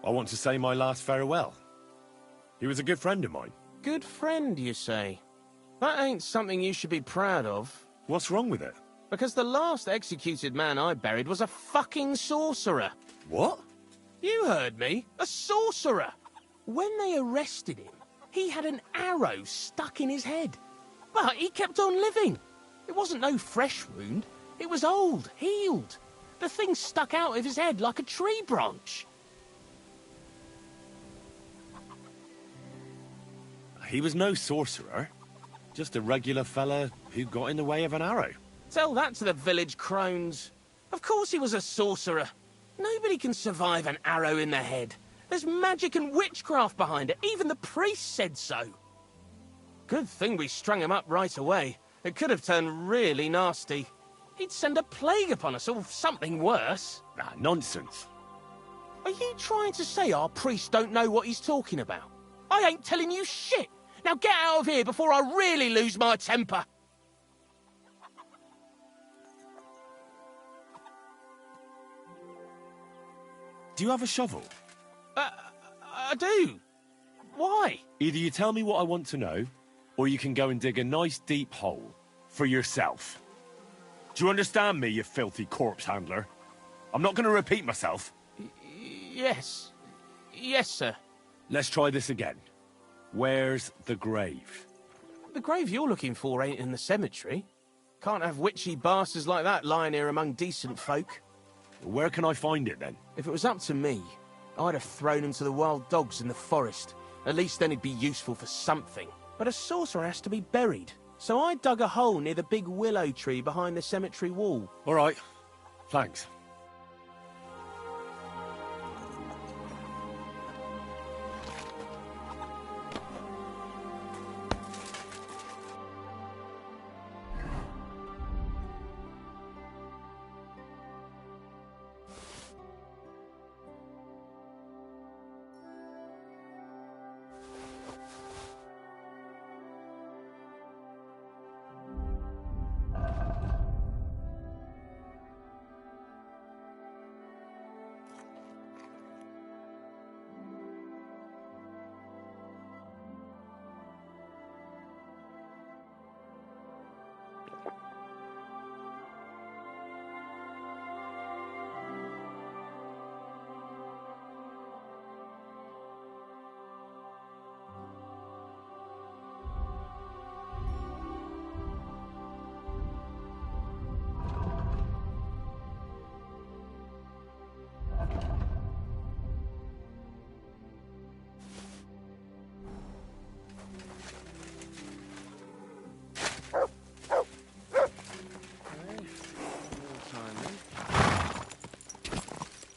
I want to say my last farewell. He was a good friend of mine. Good friend, you say? That ain't something you should be proud of. What's wrong with it? Because the last executed man I buried was a fucking sorcerer. What? You heard me. A sorcerer. When they arrested him, he had an arrow stuck in his head. But he kept on living. It wasn't no fresh wound. It was old, healed. The thing stuck out of his head like a tree branch. He was no sorcerer. Just a regular fella who got in the way of an arrow. Tell that to the village crones. Of course he was a sorcerer. Nobody can survive an arrow in the head. There's magic and witchcraft behind it. Even the priest said so. Good thing we strung him up right away. It could have turned really nasty. He'd send a plague upon us, or something worse. Ah, nonsense. Are you trying to say our priest don't know what he's talking about? I ain't telling you shit! Now get out of here before I really lose my temper! Do you have a shovel? I do. Why? Either you tell me what I want to know, or you can go and dig a nice deep hole for yourself. Do you understand me, you filthy corpse handler? I'm not going to repeat myself. Yes. Yes, sir. Let's try this again. Where's the grave? The grave you're looking for ain't in the cemetery. Can't have witchy bastards like that lying here among decent folk. Where can I find it, then? If it was up to me, I'd have thrown him to the wild dogs in the forest. At least then he'd be useful for something. But a sorcerer has to be buried. So I dug a hole near the big willow tree behind the cemetery wall. All right. Thanks.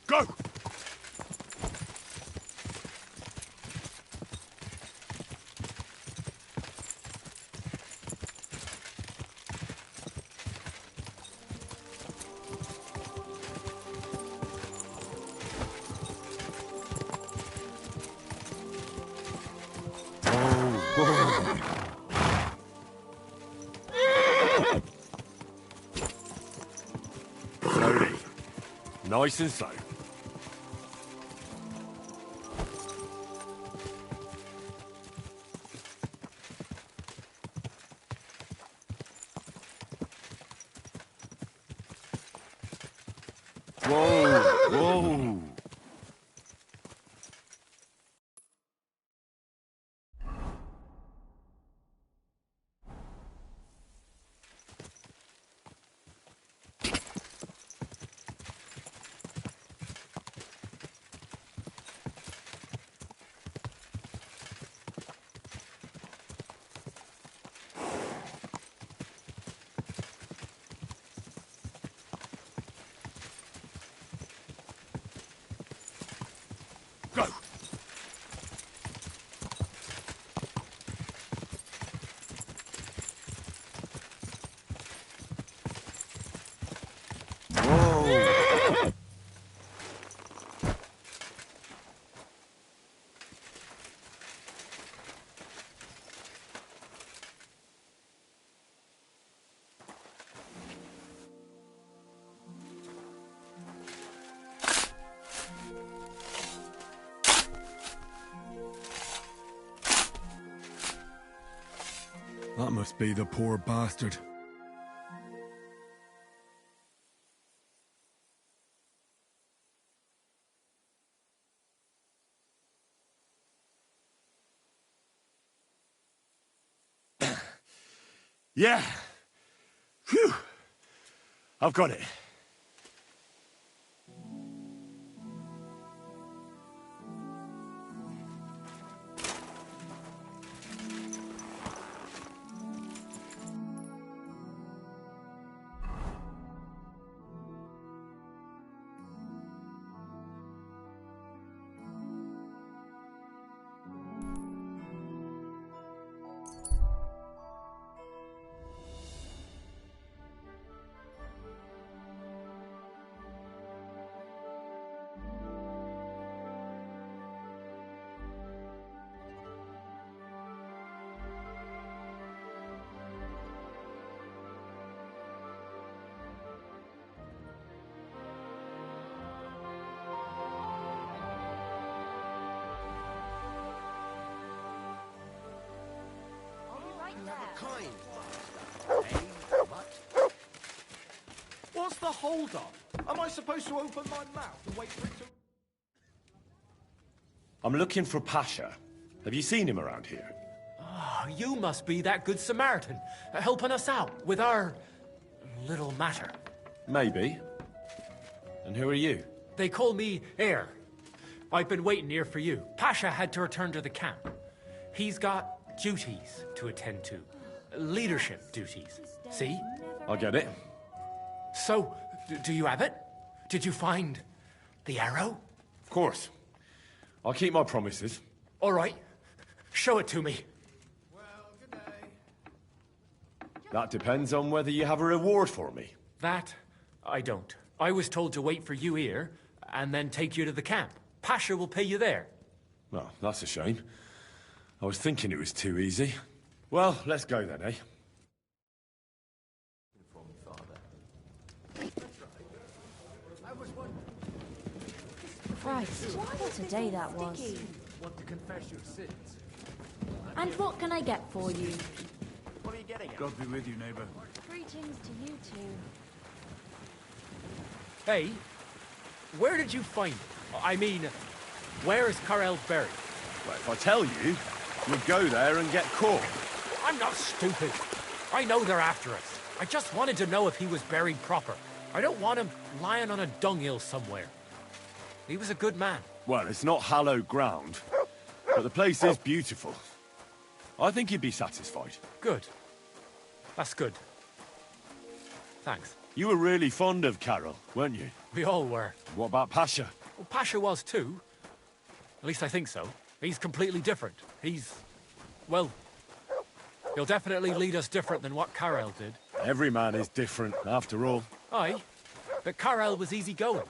Go! Slowly. Nice and slow. Whoa! Whoa! Go! That must be the poor bastard. Yeah. Phew. I've got it. What's the hold up? Am I supposed to open my mouth and wait for it to... I'm looking for Pasha. Have you seen him around here? Oh, you must be that good Samaritan, helping us out with our little matter. Maybe. And who are you? They call me Heir. I've been waiting here for you. Pasha had to return to the camp. He's got duties to attend to. Leadership duties. See? I get it. So, do you have it? Did you find the arrow? Of course. I'll keep my promises. All right. Show it to me. That depends on whether you have a reward for me. That, I don't. I was told to wait for you here, and then take you to the camp. Pasha will pay you there. Well, that's a shame. I was thinking it was too easy. Well, let's go then, eh? Christ, what a day that was. Want to confess your sins? And what can I get for you? What are you getting at? God be with you, neighbor. Greetings to you two. Hey, where did you find it? I mean, where is Karel buried? Well, if I tell you, you'll go there and get caught. I'm not stupid. I know they're after us. I just wanted to know if he was buried proper. I don't want him lying on a dunghill somewhere. He was a good man. Well, it's not hallowed ground, but the place is beautiful. I think you'd be satisfied. Good. That's good. Thanks. You were really fond of Carol, weren't you? We all were. What about Pasha? Well, Pasha was too. At least I think so. He's completely different. Well, he'll definitely lead us different than what Karel did. Every man is different, after all. Aye, but Karel was easygoing.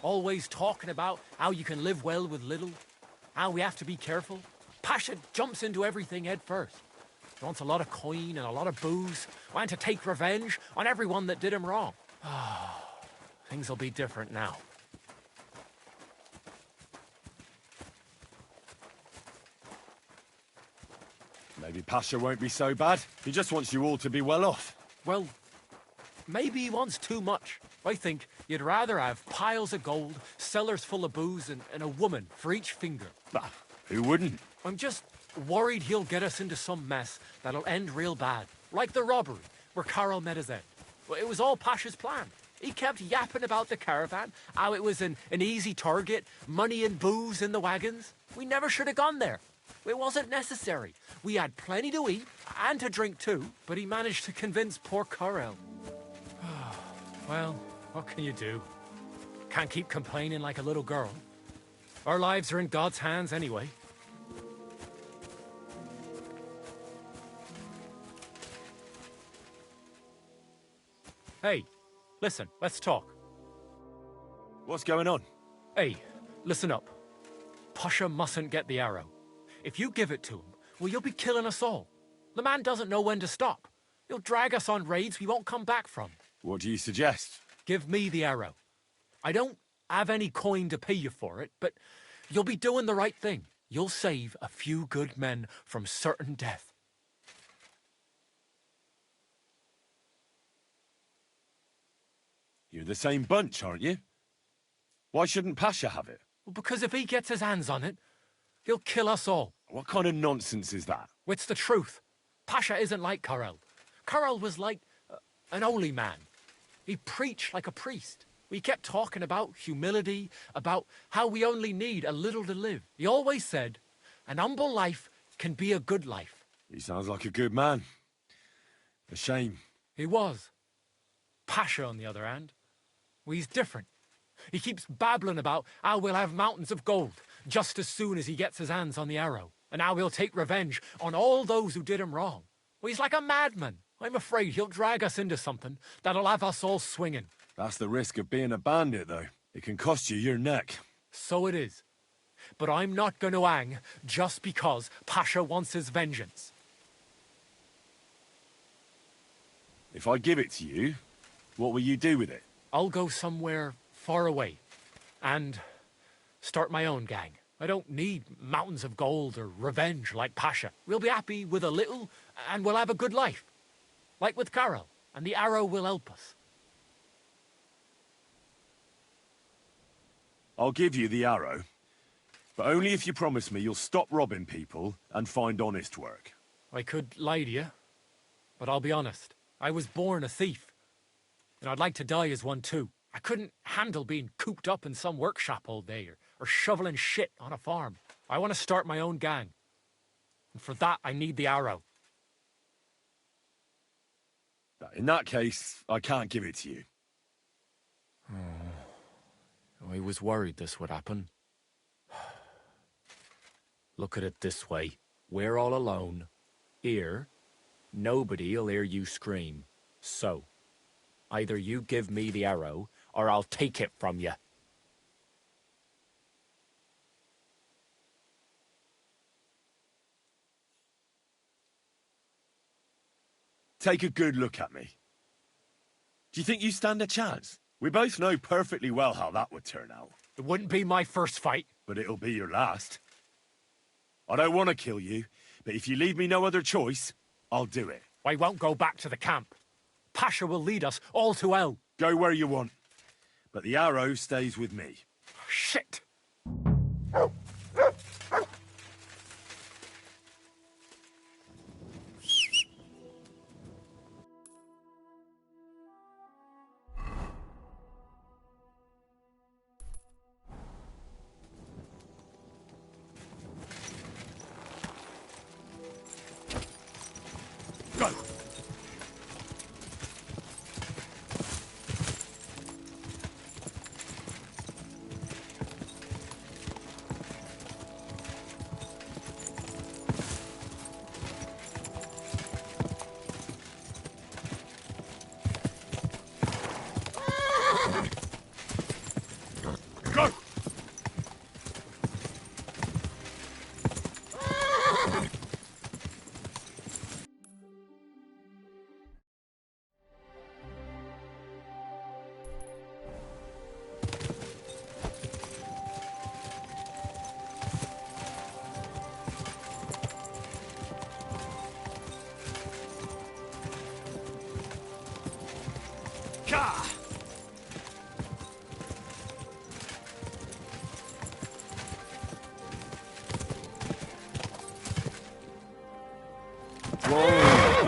Always talking about how you can live well with little, how we have to be careful. Pasha jumps into everything head first. He wants a lot of coin and a lot of booze, and to take revenge on everyone that did him wrong. Things will be different now. Maybe Pasha won't be so bad. He just wants you all to be well off. Well, maybe he wants too much. I think you'd rather have piles of gold, cellars full of booze, and a woman for each finger. Bah, who wouldn't? I'm just worried he'll get us into some mess that'll end real bad. Like the robbery, where Karel met his end. Well, it was all Pasha's plan. He kept yapping about the caravan, how it was an easy target, money and booze in the wagons. We never should have gone there. It wasn't necessary. We had plenty to eat, and to drink too, but he managed to convince poor Karel. Well, what can you do? Can't keep complaining like a little girl. Our lives are in God's hands anyway. Hey, listen, let's talk. What's going on? Hey, listen up. Pasha mustn't get the arrow. If you give it to him, well, you'll be killing us all. The man doesn't know when to stop. He'll drag us on raids we won't come back from. What do you suggest? Give me the arrow. I don't have any coin to pay you for it, but you'll be doing the right thing. You'll save a few good men from certain death. You're the same bunch, aren't you? Why shouldn't Pasha have it? Well, because if he gets his hands on it, he'll kill us all. What kind of nonsense is that? It's the truth. Pasha isn't like Karel. Karel was like an holy man. He preached like a priest. We kept talking about humility, about how we only need a little to live. He always said, an humble life can be a good life. He sounds like a good man. A shame. He was. Pasha, on the other hand, well, he's different. He keeps babbling about how we'll have mountains of gold just as soon as he gets his hands on the arrow, and how he'll take revenge on all those who did him wrong. Well, he's like a madman. I'm afraid he'll drag us into something that'll have us all swinging. That's the risk of being a bandit, though. It can cost you your neck. So it is. But I'm not going to hang just because Pasha wants his vengeance. If I give it to you, what will you do with it? I'll go somewhere far away and start my own gang. I don't need mountains of gold or revenge like Pasha. We'll be happy with a little, and we'll have a good life. Like with Carol, and the arrow will help us. I'll give you the arrow, but only if you promise me you'll stop robbing people and find honest work. I could lie to you, but I'll be honest. I was born a thief, and I'd like to die as one too. I couldn't handle being cooped up in some workshop all day or shoveling shit on a farm. I want to start my own gang, and for that I need the arrow. In that case, I can't give it to you. I was worried this would happen. Look at it this way. We're all alone. Here, nobody'll hear you scream. So, either you give me the arrow, or I'll take it from you. Take a good look at me. Do you think you stand a chance? We both know perfectly well how that would turn out. It wouldn't be my first fight. But it'll be your last. I don't want to kill you, but if you leave me no other choice, I'll do it. I won't go back to the camp. Pasha will lead us all to hell. Go where you want, but the arrow stays with me. Shit!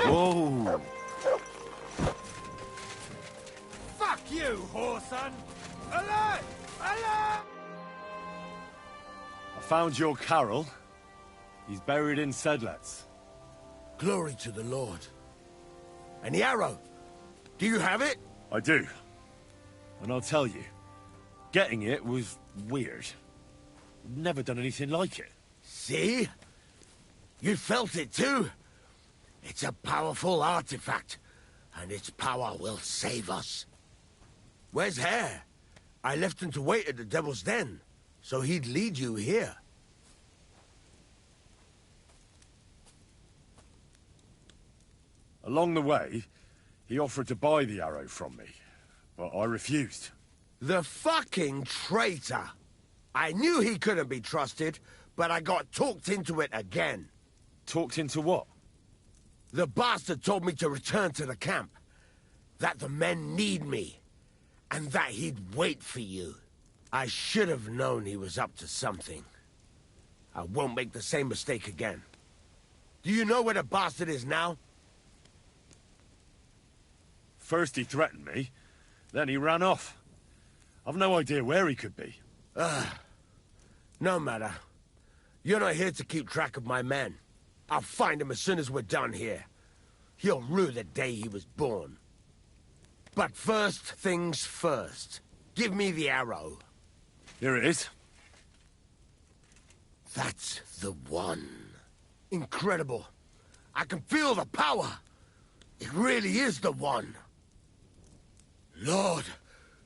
Whoa! Fuck you, whoreson! Alert! Alert! I found your Carol. He's buried in Sedlets. Glory to the Lord. And the arrow? Do you have it? I do. And I'll tell you, getting it was weird. Never done anything like it. See? You felt it too? It's a powerful artifact, and its power will save us. Where's Hare? I left him to wait at the Devil's Den, so he'd lead you here. Along the way, he offered to buy the arrow from me, but I refused. The fucking traitor! I knew he couldn't be trusted, but I got talked into it again. Talked into what? The bastard told me to return to the camp. That the men need me. And that he'd wait for you. I should have known he was up to something. I won't make the same mistake again. Do you know where the bastard is now? First he threatened me, then he ran off. I've no idea where he could be. No matter. You're not here to keep track of my men. I'll find him as soon as we're done here. He'll rue the day he was born. But first things first. Give me the arrow. Here it is. That's the one. Incredible. I can feel the power. It really is the one. Lord,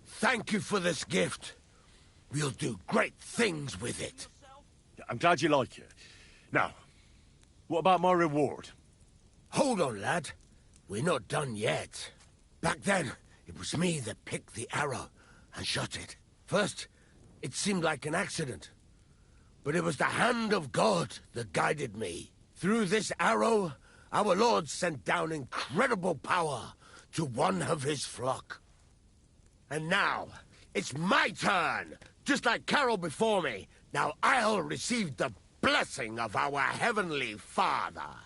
thank you for this gift. We'll do great things with it. I'm glad you like it. Now, what about my reward? Hold on, lad. We're not done yet. Back then, it was me that picked the arrow and shot it. First, it seemed like an accident. but it was the hand of God that guided me. Through this arrow, our Lord sent down incredible power to one of his flock. And now, it's my turn! Just like Carol before me, now I'll receive the blessing of our Heavenly Father.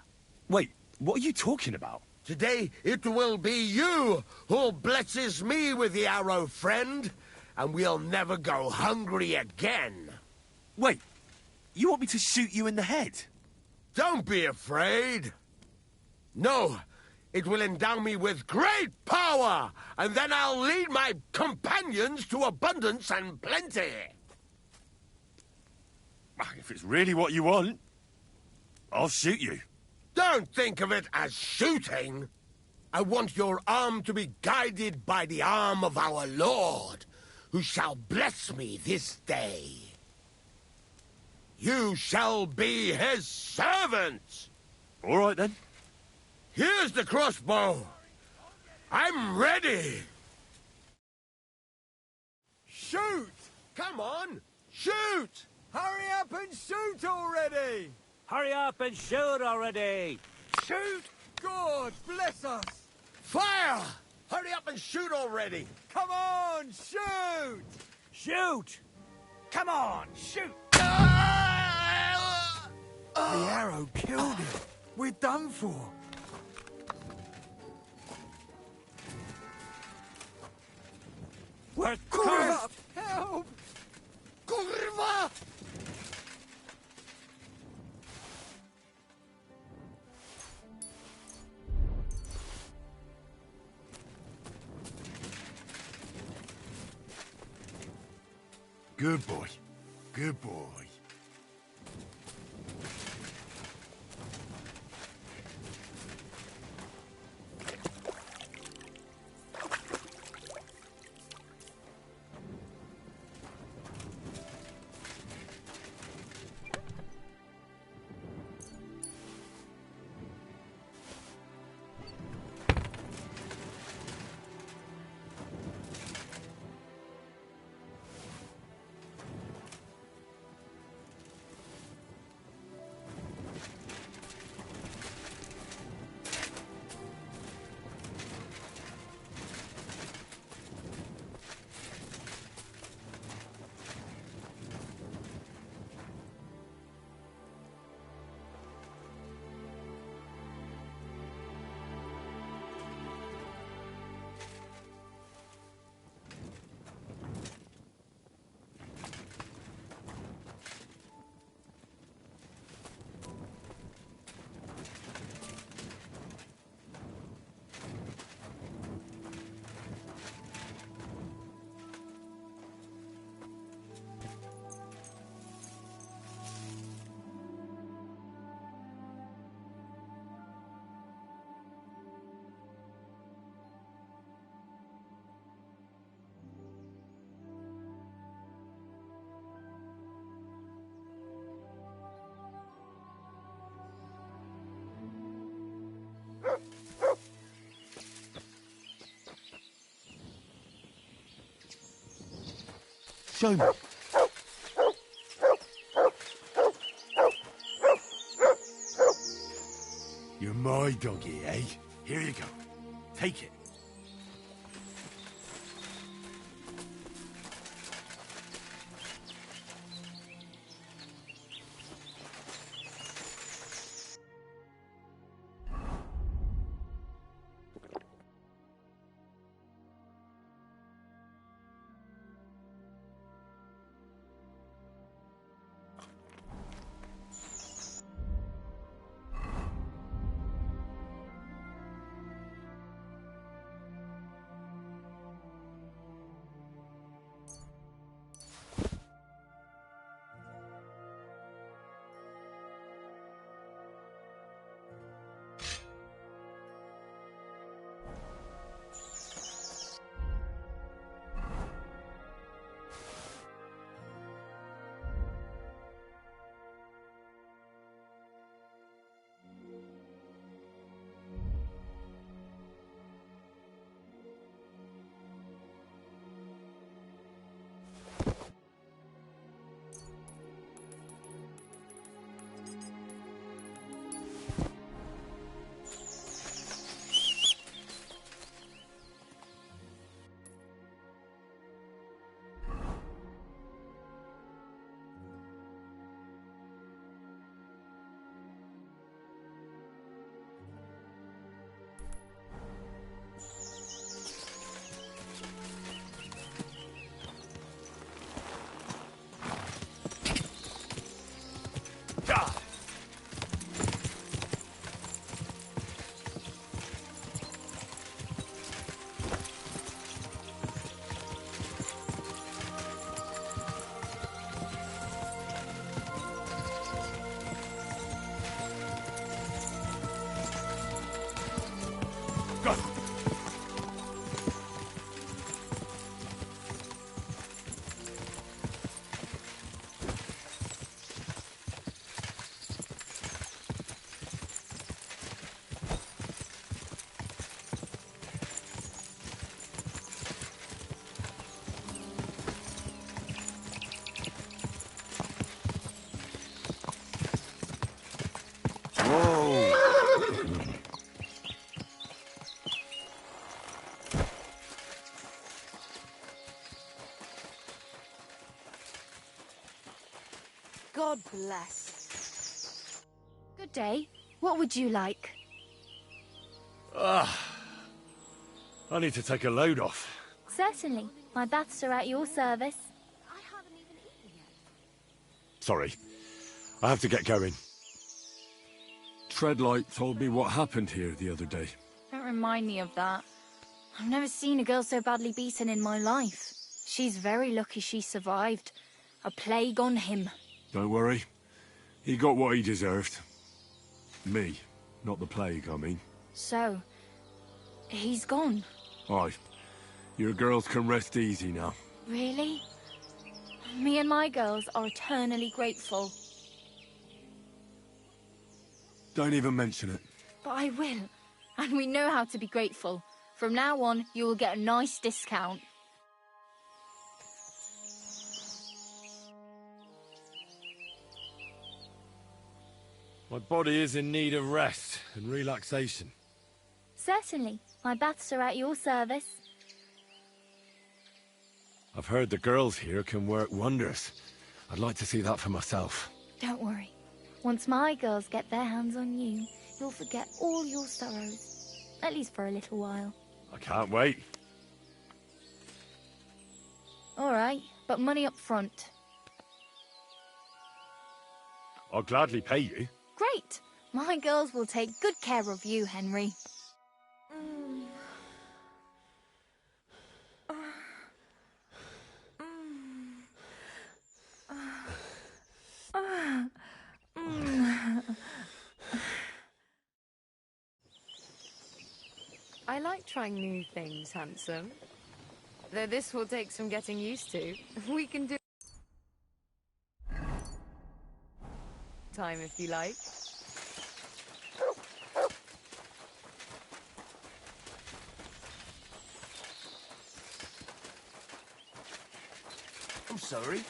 Wait, what are you talking about? Today, it will be you who blesses me with the arrow, friend, and we'll never go hungry again. Wait, you want me to shoot you in the head? Don't be afraid. No, it will endow me with great power, and then I'll lead my companions to abundance and plenty. If it's really what you want, I'll shoot you. Don't think of it as shooting. I want your arm to be guided by the arm of our Lord, who shall bless me this day. You shall be his servant. All right, then. Here's the crossbow. I'm ready. Shoot! Come on, shoot! Hurry up and shoot already! Hurry up and shoot already! Shoot! God bless us! Fire! Hurry up and shoot already! Come on, shoot! Shoot! Come on, shoot! The arrow killed him. We're done for. We're cursed! Help! Kurva! Good boy. Good boy. Show me. You're my doggy, eh? Here you go. Take it. God bless. Good day. What would you like? I need to take a load off. Certainly. My baths are at your service. Sorry. I have to get going. Treadlight told me what happened here the other day. Don't remind me of that. I've never seen a girl so badly beaten in my life. She's very lucky she survived. A plague on him. Don't worry. He got what he deserved. Me, not the plague, I mean. So, he's gone. Aye. Your girls can rest easy now. Really? Me and my girls are eternally grateful. Don't even mention it. But I will. And we know how to be grateful. From now on, you will get a nice discount. My body is in need of rest and relaxation. Certainly. My baths are at your service. I've heard the girls here can work wonders. I'd like to see that for myself. Don't worry. Once my girls get their hands on you, you'll forget all your sorrows. At least for a little while. I can't wait. All right, but money up front. I'll gladly pay you. Great! My girls will take good care of you, Henry. I like trying new things, handsome. Though this will take some getting used to. We can do time if you like. I'm sorry.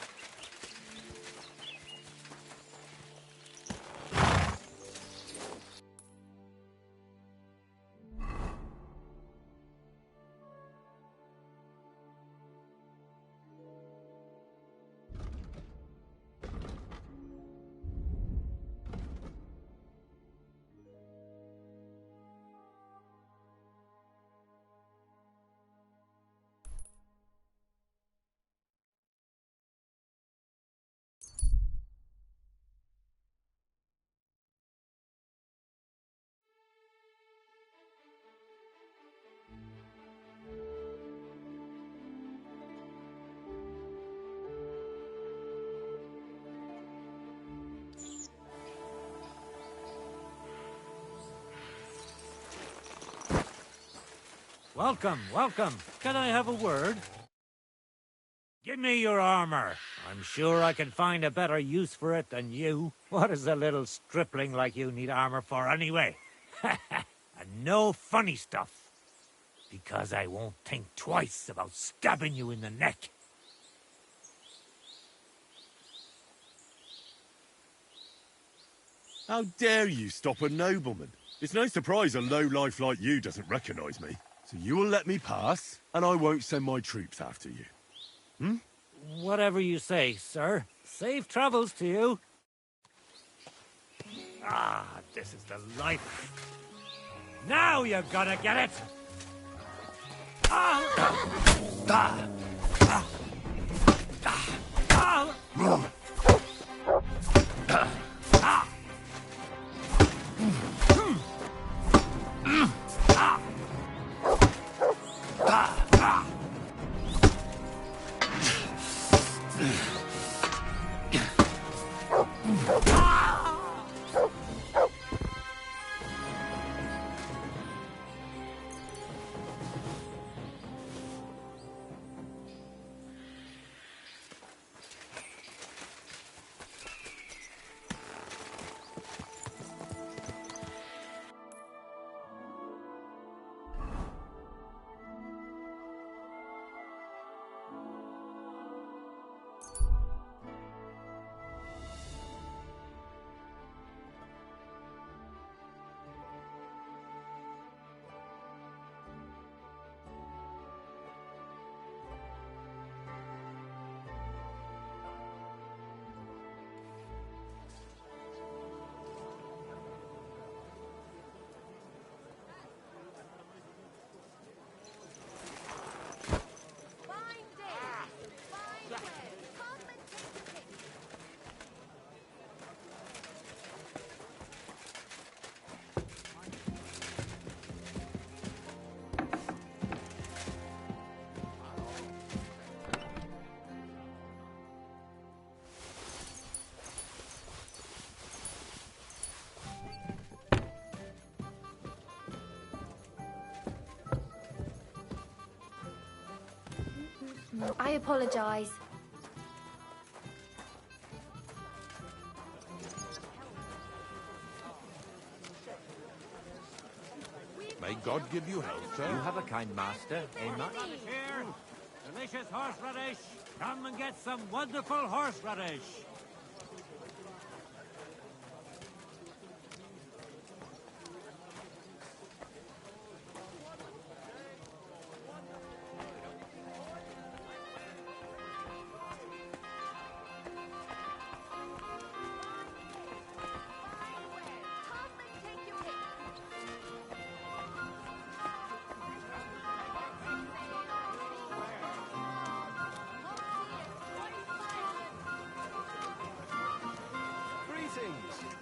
Welcome, welcome. Can I have a word? Give me your armor. I'm sure I can find a better use for it than you. What does a little stripling like you need armor for anyway? And no funny stuff. Because I won't think twice about stabbing you in the neck. How dare you stop a nobleman? It's no surprise a lowlife like you doesn't recognize me. So you will let me pass, and I won't send my troops after you. Hmm? Whatever you say, sir. Safe travels to you. Ah, this is the life. Now you're gonna get it! Ah! Ah! Ah! Ah! Ah! Ah! I apologize. May God give you health, sir. You have a kind master, eh, Matt? Here, delicious horseradish. Come and get some wonderful horseradish.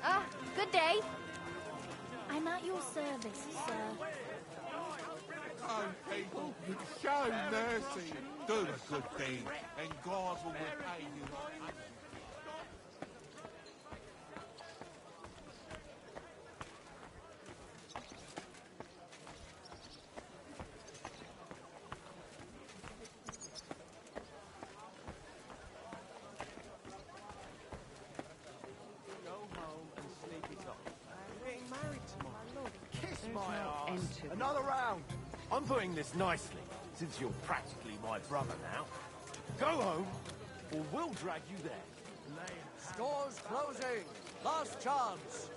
Ah, good day. I'm at your service, sir. Oh, people, show mercy. Do a good deed, and God will repay you. Another round. I'm putting this nicely, since you're practically my brother now. Go home, or we'll drag you there. Stores closing. Last chance.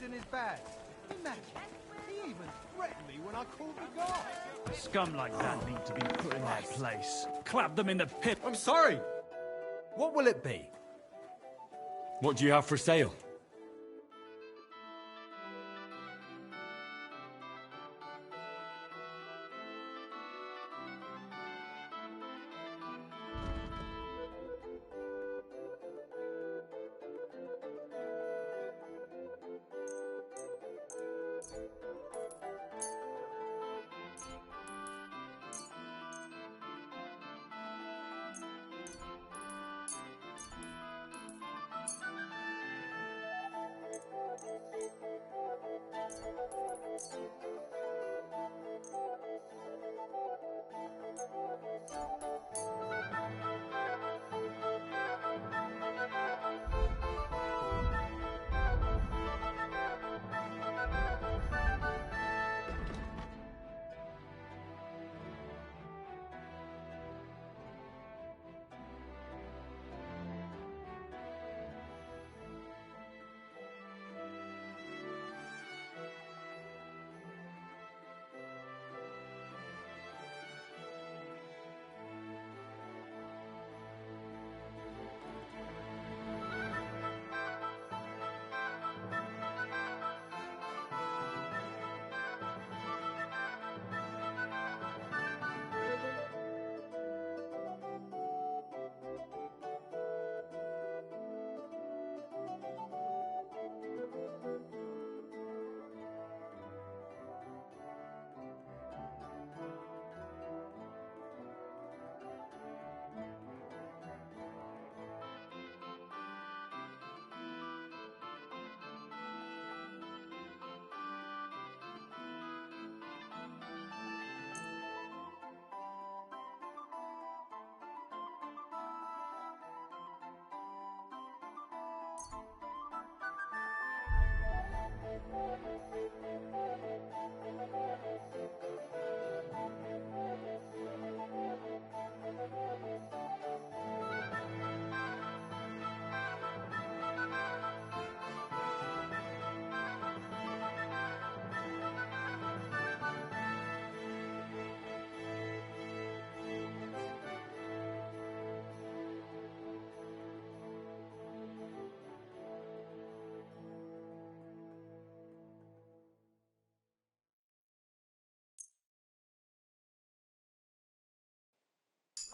In his bag. Imagine, he even threatened me when I called the guy. Scum like that need to be put in their place. Clap them in the pit. I'm sorry. What will it be? What do you have for sale?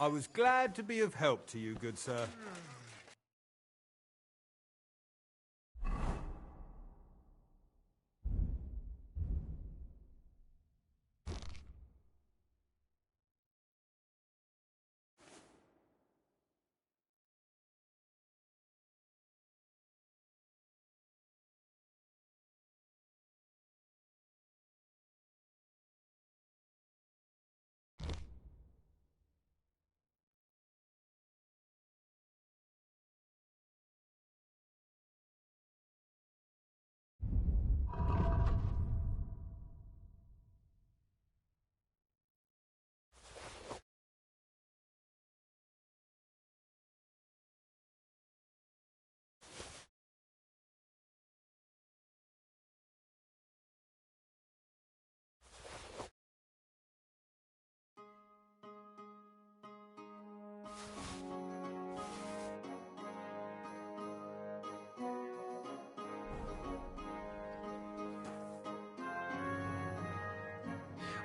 I was glad to be of help to you, good sir.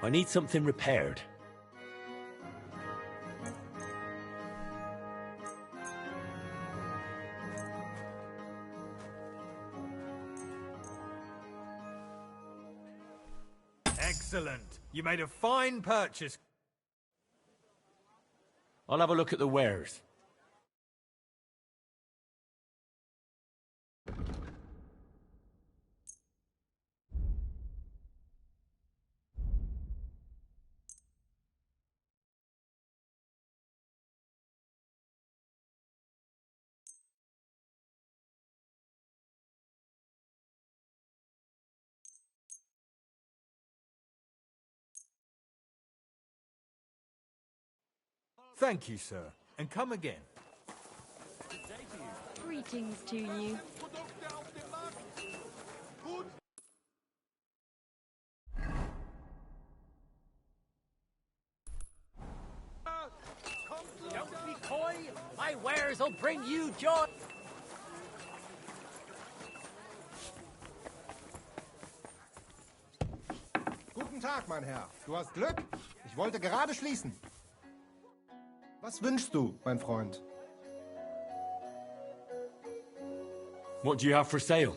I need something repaired. Excellent. You made a fine purchase. I'll have a look at the wares. Thank you, sir. And come again. Greetings to you. Don't be coy. My wares will bring you joy. Guten Tag, mein Herr. Du hast Glück. Ich wollte gerade schließen. Was wünschst du, mein Freund? What do you have for sale?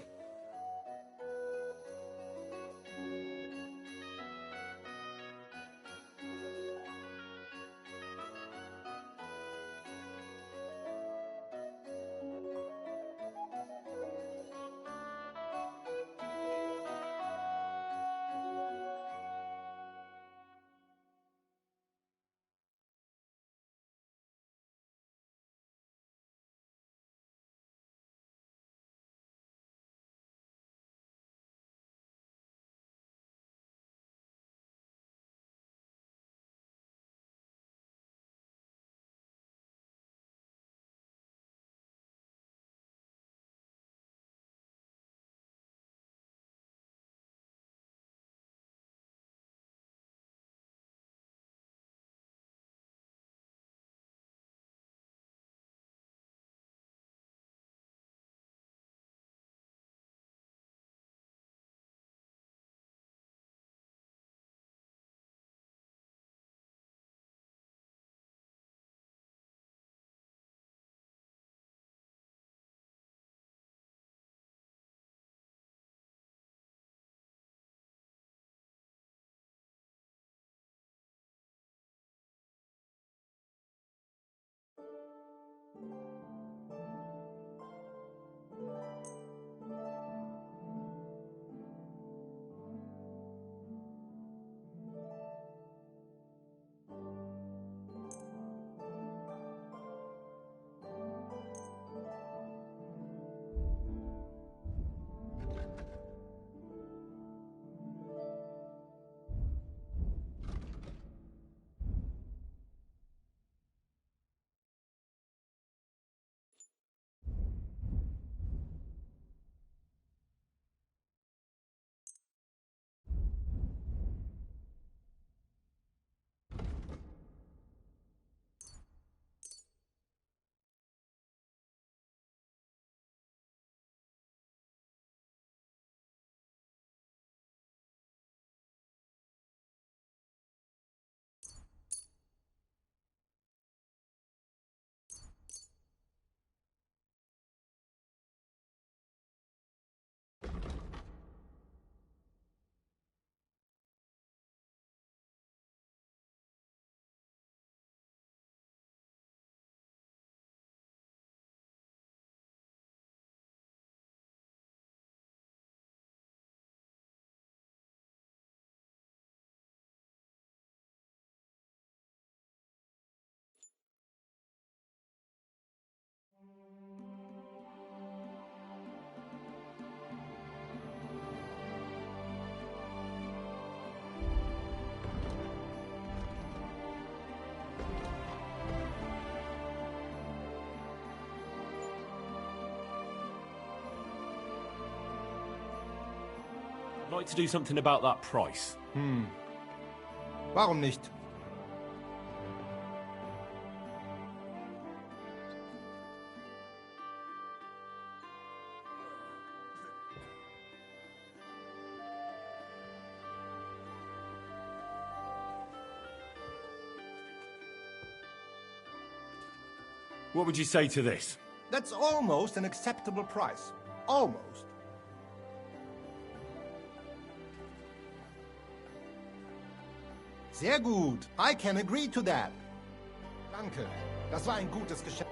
like to do something about that price? Warum nicht? What would you say to this? That's almost an acceptable price. Almost. Sehr gut. I can agree to that. Danke. Das war ein gutes Geschäft.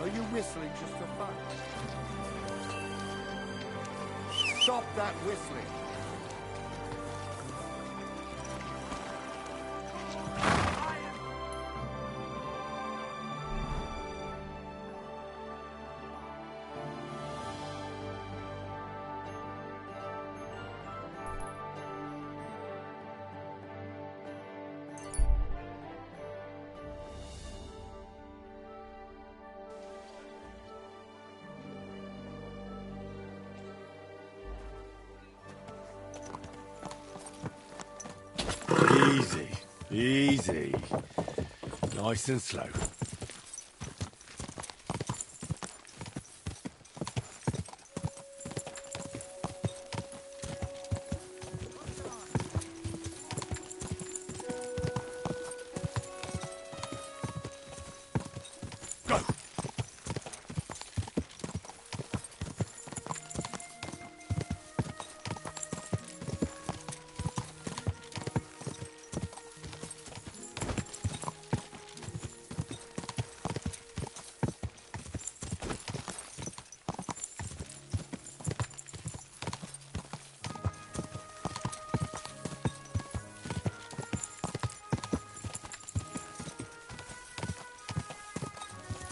Are you whistling just for fun? Stop that whistling. Easy, easy. Nice and slow. Go!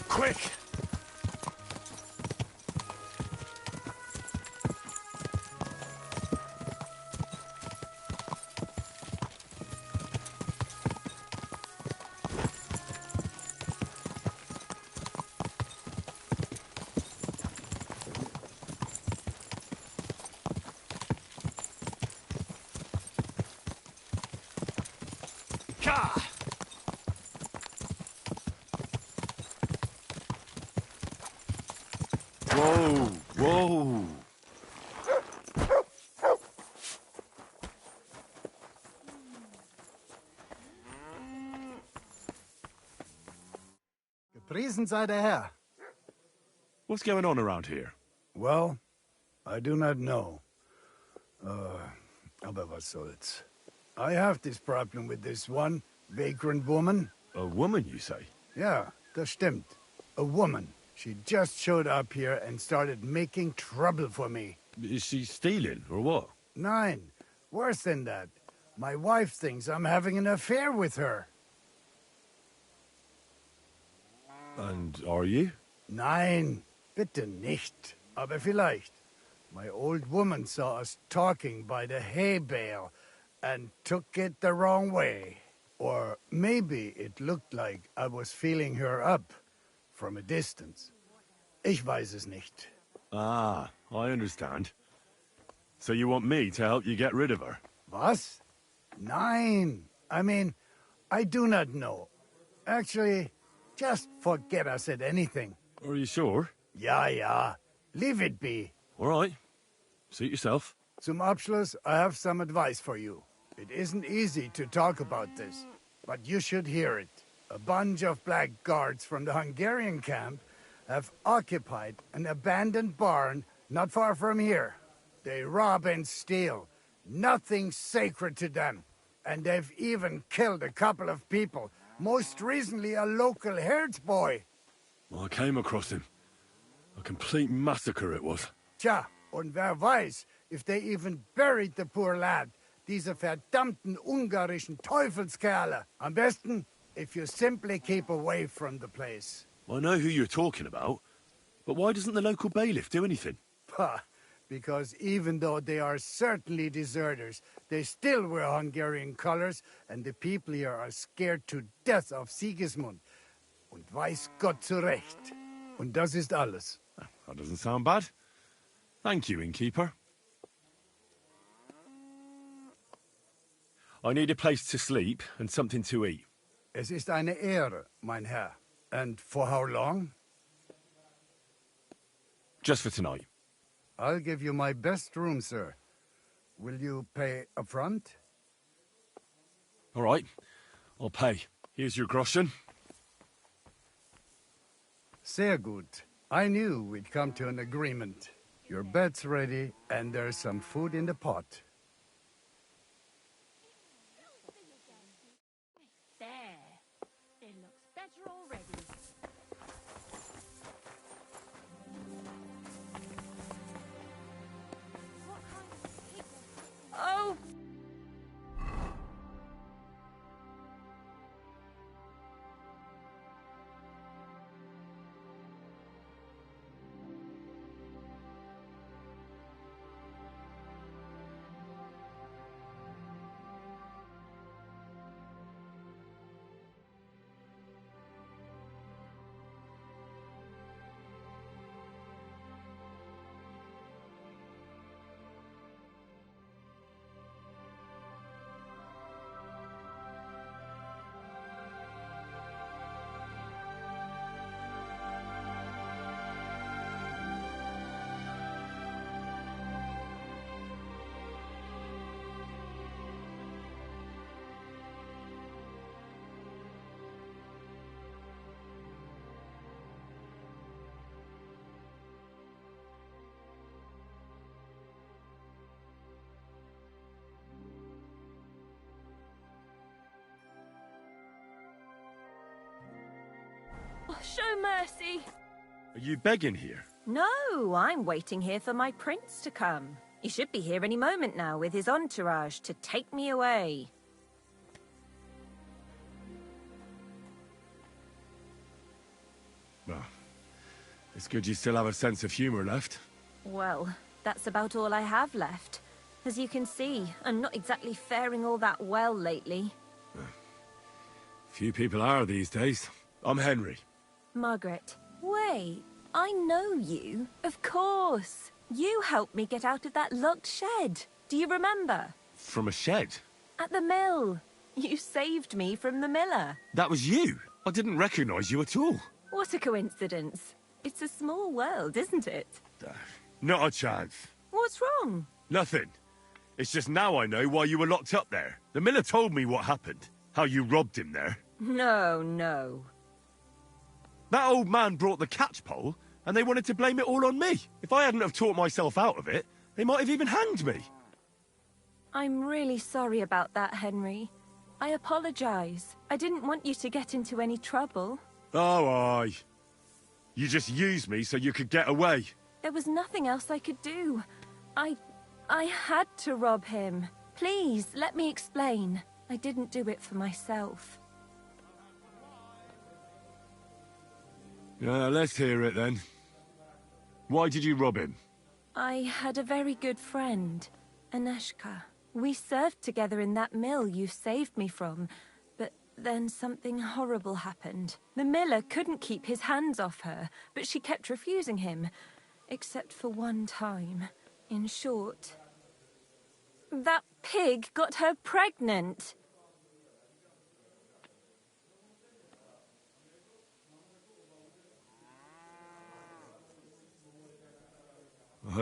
Quick! Ka! Whoa, whoa. Gepriesen sei der Herr. What's going on around here? Well, I do not know. Aber was soll's. I have this problem with this one vagrant woman. A woman, you say? Yeah, das stimmt. A woman. She just showed up here and started making trouble for me. Is she stealing, or what? Nein, worse than that. My wife thinks I'm having an affair with her. And are you? Nein, bitte nicht. Aber vielleicht. My old woman saw us talking by the hay bale and took it the wrong way. Or maybe it looked like I was feeling her up from a distance. Ich weiß es nicht. Ah, I understand. So you want me to help you get rid of her? Was? Nein. I mean, I do not know. Actually, just forget I said anything. Are you sure? Ja. Leave it be. All right. Suit yourself. Zum Abschluss, I have some advice for you. It isn't easy to talk about this, but you should hear it. A bunch of black guards from the Hungarian camp have occupied an abandoned barn not far from here. They rob and steal. Nothing sacred to them. And they've even killed a couple of people. Most recently, a local herds boy. I came across him. A complete massacre it was. Tja, und wer weiß, if they even buried the poor lad. Diese verdammten ungarischen Teufelskerle. Am besten, if you simply keep away from the place. I know who you're talking about, but why doesn't the local bailiff do anything? Pah, because even though they are certainly deserters, they still wear Hungarian colors, and the people here are scared to death of Sigismund. Und weiß Gott zu Recht. Und das ist alles. That doesn't sound bad. Thank you, innkeeper. I need a place to sleep and something to eat. Es ist eine Ehre, mein Herr. And for how long? Just for tonight. I'll give you my best room, sir. Will you pay up front? All right. I'll pay. Here's your groschen. Sehr gut. I knew we'd come to an agreement. Your bed's ready, and there's some food in the pot. There. It looks better already. Oh! Oh, show mercy. Are you begging here? No, I'm waiting here for my prince to come. He should be here any moment now with his entourage to take me away. Well, it's good you still have a sense of humour left. Well, that's about all I have left. As you can see, I'm not exactly faring all that well lately. Few people are these days. I'm Henry. Margaret, wait. I know you. Of course. You helped me get out of that locked shed. Do you remember? From a shed? At the mill. You saved me from the miller. That was you? I didn't recognise you at all. What a coincidence. It's a small world, isn't it? Not a chance. What's wrong? Nothing. It's just now I know why you were locked up there. The miller told me what happened. How you robbed him there. No. That old man brought the catchpole, and they wanted to blame it all on me. If I hadn't have talked myself out of it, they might have even hanged me. I'm really sorry about that, Henry. I apologise. I didn't want you to get into any trouble. Oh, aye. You just used me so you could get away. There was nothing else I could do. I had to rob him. Please, let me explain. I didn't do it for myself. Let's hear it then. Why did you rob him? I had a very good friend, Aneshka. We served together in that mill you saved me from, but then something horrible happened. The miller couldn't keep his hands off her, but she kept refusing him, except for one time. In short, that pig got her pregnant.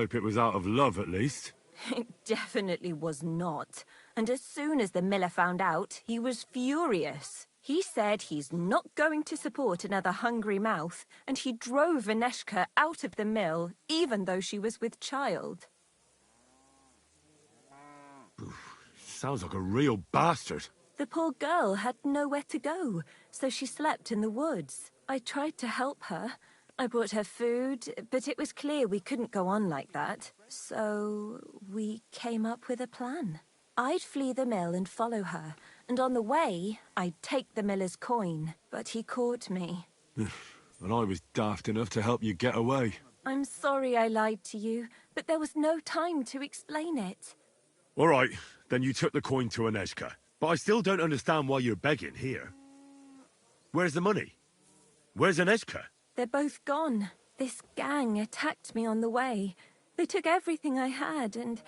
Hope it was out of love, at least. It definitely was not. And as soon as the miller found out, he was furious. He said he's not going to support another hungry mouth, and he drove Aneshka out of the mill, even though she was with child. Sounds like a real bastard. The poor girl had nowhere to go, so she slept in the woods. I tried to help her. I brought her food, but it was clear we couldn't go on like that. So we came up with a plan. I'd flee the mill and follow her, and on the way, I'd take the miller's coin, but he caught me. And I was daft enough to help you get away. I'm sorry I lied to you, but there was no time to explain it. All right, then you took the coin to Aneshka. But I still don't understand why you're begging here. Where's the money? Where's Aneshka? They're both gone. This gang attacked me on the way. They took everything I had, and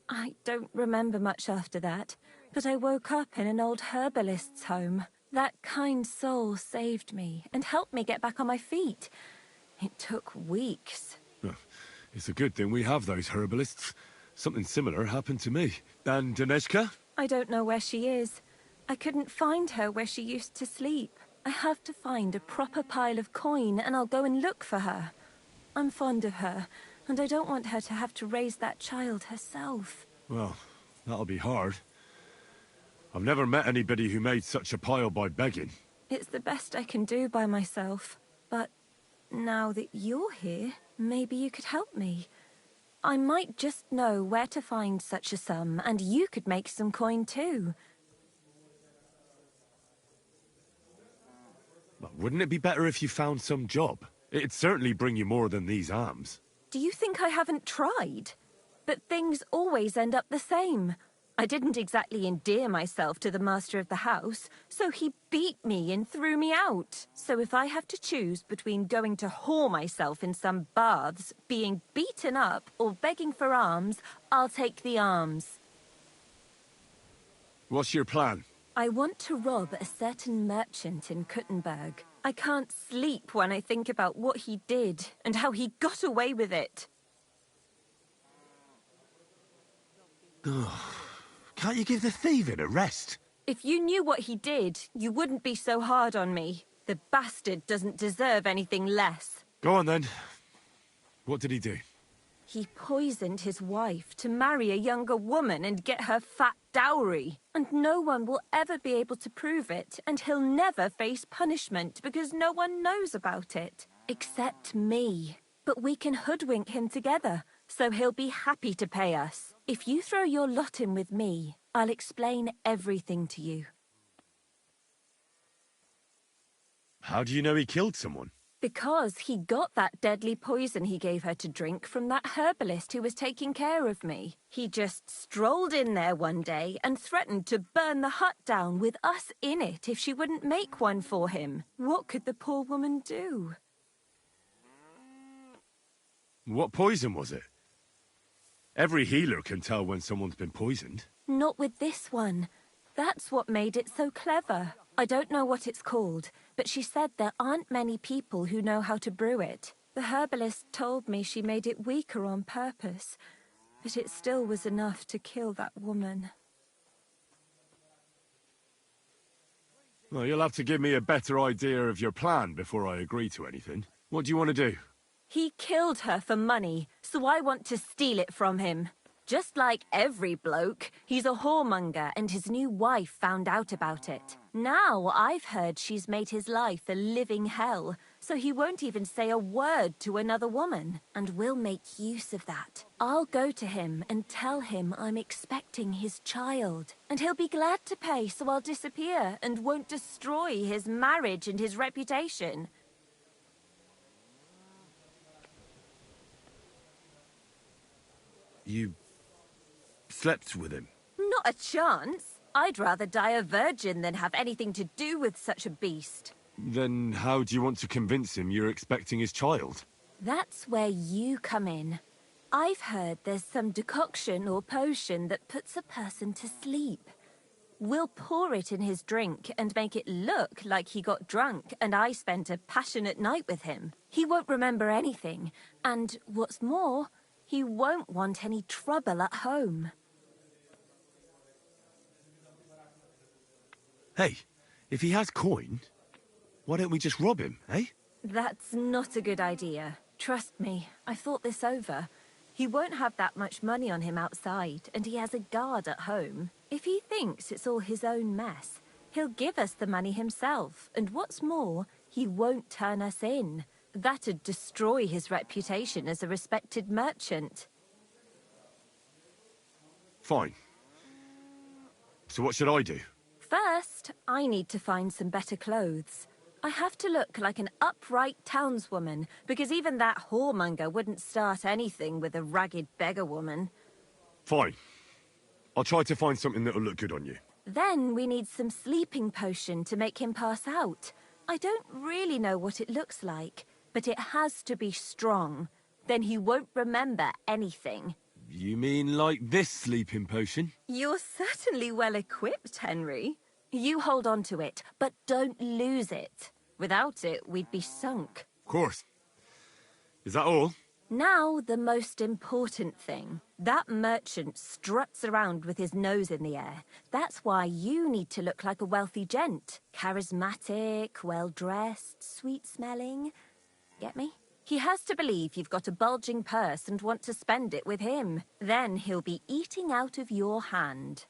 I don't remember much after that. But I woke up in an old herbalist's home. That kind soul saved me and helped me get back on my feet. It took weeks. It's a good thing we have those herbalists. Something similar happened to me. And Aneshka? I don't know where she is. I couldn't find her where she used to sleep. I have to find a proper pile of coin and I'll go and look for her. I'm fond of her, and I don't want her to have to raise that child herself. Well, that'll be hard. I've never met anybody who made such a pile by begging. It's the best I can do by myself. But now that you're here, maybe you could help me. I might just know where to find such a sum, and you could make some coin too. Well, wouldn't it be better if you found some job? It'd certainly bring you more than these alms. Do you think I haven't tried? But things always end up the same. I didn't exactly endear myself to the master of the house, so he beat me and threw me out. So if I have to choose between going to whore myself in some baths, being beaten up, or begging for alms, I'll take the alms. What's your plan? I want to rob a certain merchant in Kuttenberg. I can't sleep when I think about what he did and how he got away with it. Can't you give the thieving a rest? If you knew what he did, you wouldn't be so hard on me. The bastard doesn't deserve anything less. Go on then. What did he do? He poisoned his wife to marry a younger woman and get her fat dowry. And no one will ever be able to prove it, and he'll never face punishment because no one knows about it. Except me. But we can hoodwink him together, so he'll be happy to pay us. If you throw your lot in with me, I'll explain everything to you. How do you know he killed someone? Because he got that deadly poison he gave her to drink from that herbalist who was taking care of me. He just strolled in there one day and threatened to burn the hut down with us in it if she wouldn't make one for him. What could the poor woman do? What poison was it? Every healer can tell when someone's been poisoned. Not with this one. That's what made it so clever. I don't know what it's called, but she said there aren't many people who know how to brew it. The herbalist told me she made it weaker on purpose, but it still was enough to kill that woman. Well, you'll have to give me a better idea of your plan before I agree to anything. What do you want to do? He killed her for money, so I want to steal it from him. Just like every bloke, he's a whoremonger and his new wife found out about it. Now I've heard she's made his life a living hell, so he won't even say a word to another woman. And we'll make use of that. I'll go to him and tell him I'm expecting his child. And he'll be glad to pay, so I'll disappear and won't destroy his marriage and his reputation. You slept with him? Not a chance. I'd rather die a virgin than have anything to do with such a beast. Then how do you want to convince him you're expecting his child? That's where you come in. I've heard there's some decoction or potion that puts a person to sleep. We'll pour it in his drink and make it look like he got drunk and I spent a passionate night with him. He won't remember anything, and what's more, He won't want any trouble at home. Hey, if he has coin, why don't we just rob him, eh? That's not a good idea. Trust me, I thought this over. He won't have that much money on him outside, and he has a guard at home. If he thinks it's all his own mess, he'll give us the money himself, and what's more, he won't turn us in. That'd destroy his reputation as a respected merchant. Fine. So what should I do? First, I need to find some better clothes. I have to look like an upright townswoman, because even that whoremonger wouldn't start anything with a ragged beggar woman. Fine. I'll try to find something that'll look good on you. Then we need some sleeping potion to make him pass out. I don't really know what it looks like, but it has to be strong. Then he won't remember anything. You mean like this sleeping potion? You're certainly well equipped, Henry. You hold on to it, but don't lose it. Without it, we'd be sunk. Of course. Is that all? Now, the most important thing. That merchant struts around with his nose in the air. That's why you need to look like a wealthy gent. Charismatic, well-dressed, sweet-smelling. Get me? He has to believe you've got a bulging purse and want to spend it with him. Then he'll be eating out of your hand.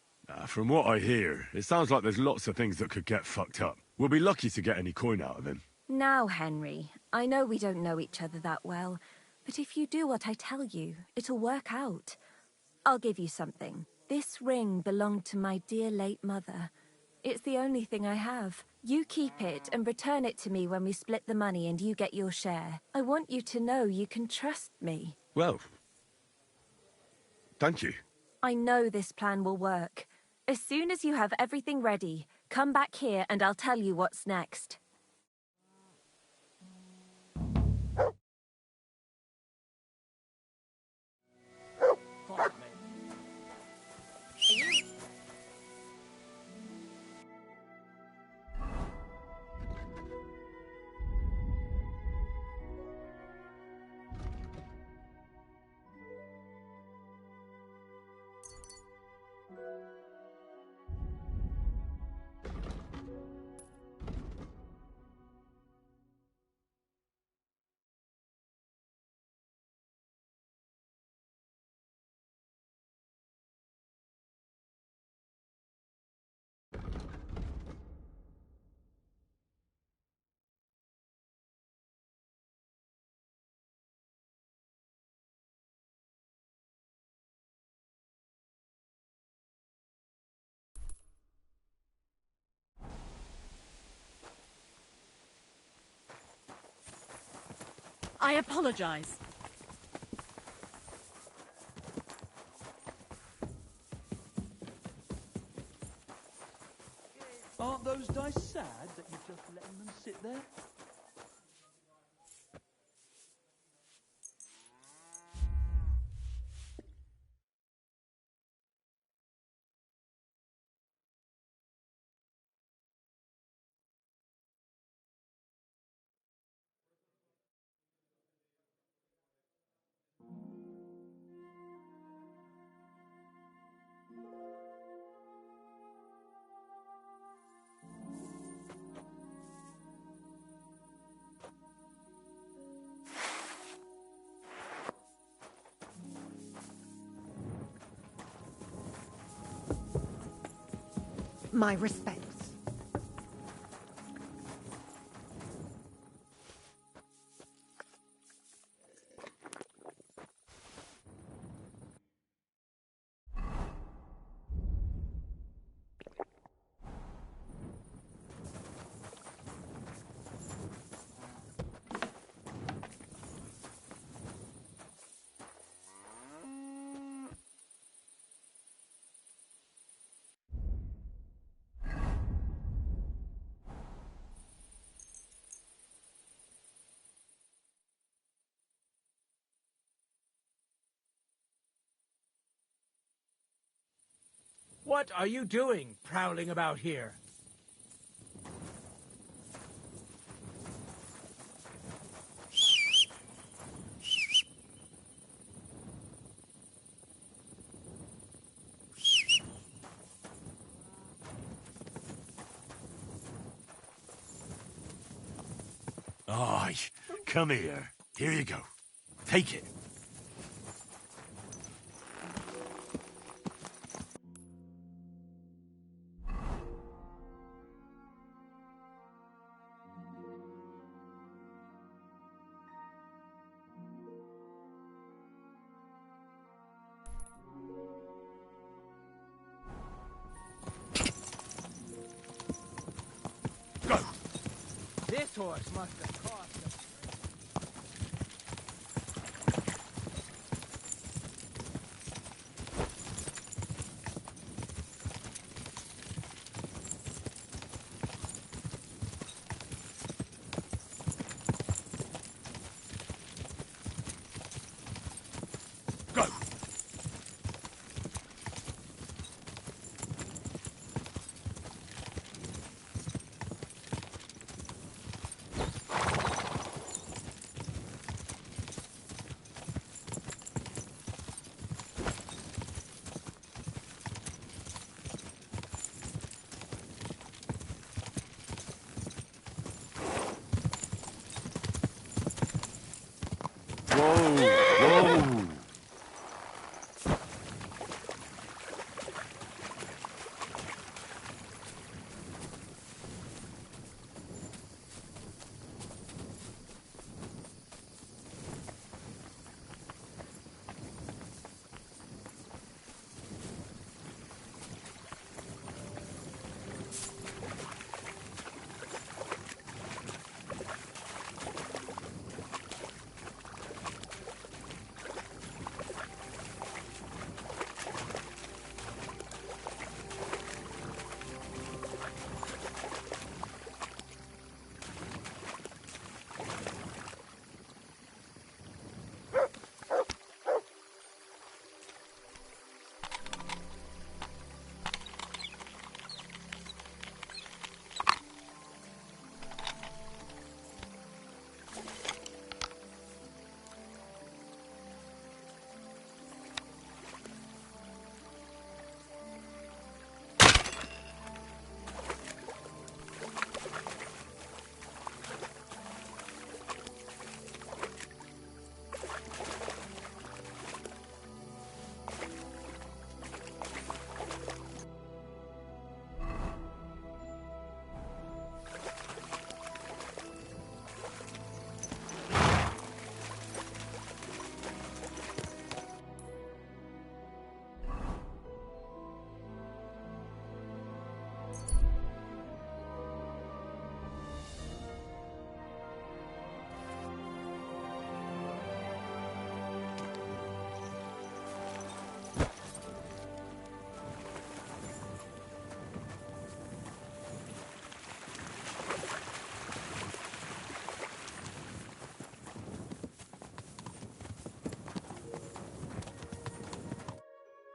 From what I hear, it sounds like there's lots of things that could get fucked up. We'll be lucky to get any coin out of him. Now, Henry, I know we don't know each other that well, but if you do what I tell you, it'll work out. I'll give you something. This ring belonged to my dear late mother. It's the only thing I have. You keep it and return it to me when we split the money and you get your share. I want you to know you can trust me. Well, thank you. I know this plan will work. As soon as you have everything ready, come back here and I'll tell you what's next. I apologize. Aren't those dice sad that you're just letting them sit there? My respects. What are you doing, prowling about here? Aye, come here. Here you go. Take it. This horse must have cost him. Whoa!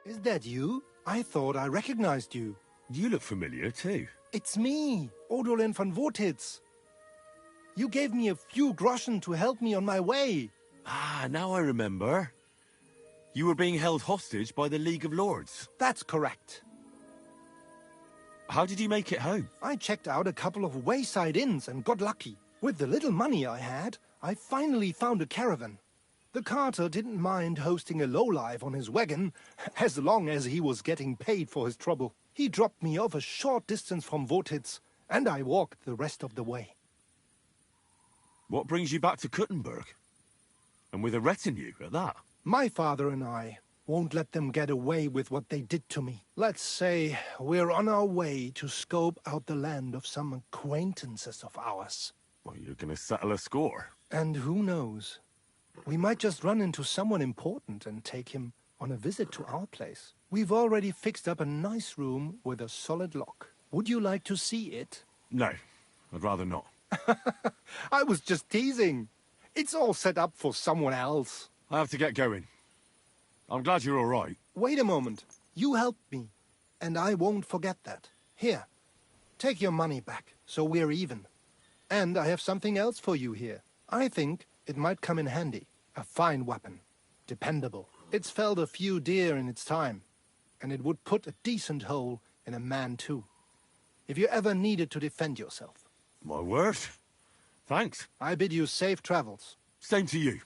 Is that you? I thought I recognized you. You look familiar, too. It's me, Odolin von Wotitz. You gave me a few groschen to help me on my way. Ah, now I remember. You were being held hostage by the League of Lords. That's correct. How did you make it home? I checked out a couple of wayside inns and got lucky. With the little money I had, I finally found a caravan. The carter didn't mind hosting a lowlife on his wagon, as long as he was getting paid for his trouble. He dropped me off a short distance from Wotitz, and I walked the rest of the way. What brings you back to Kuttenberg? And with a retinue at that? My father and I won't let them get away with what they did to me. Let's say we're on our way to scope out the land of some acquaintances of ours. Well, you're going to settle a score. And who knows? We might just run into someone important and take him on a visit to our place. We've already fixed up a nice room with a solid lock. Would you like to see it? No, I'd rather not. I was just teasing. It's all set up for someone else. I have to get going. I'm glad you're all right. Wait a moment. You helped me, and I won't forget that. Here, take your money back, so we're even. And I have something else for you here. I think it might come in handy. A fine weapon. Dependable. It's felled a few deer in its time, and it would put a decent hole in a man too. If you ever needed to defend yourself. My word. Thanks. I bid you safe travels. Same to you.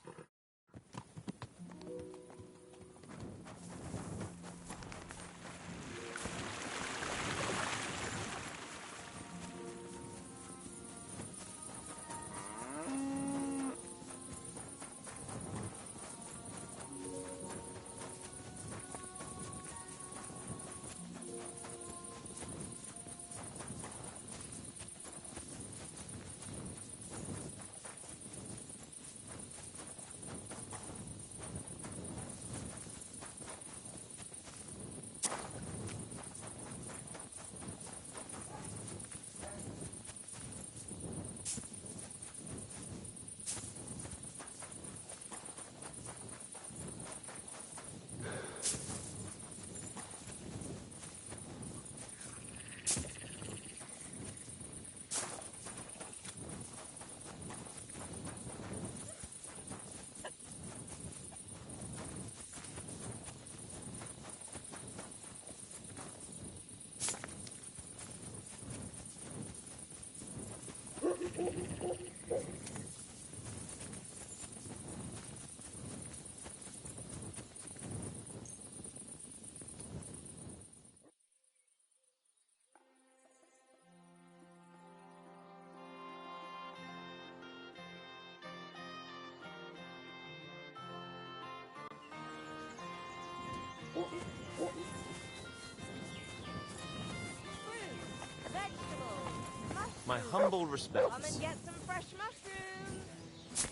My humble Come and respects. get some fresh mushrooms.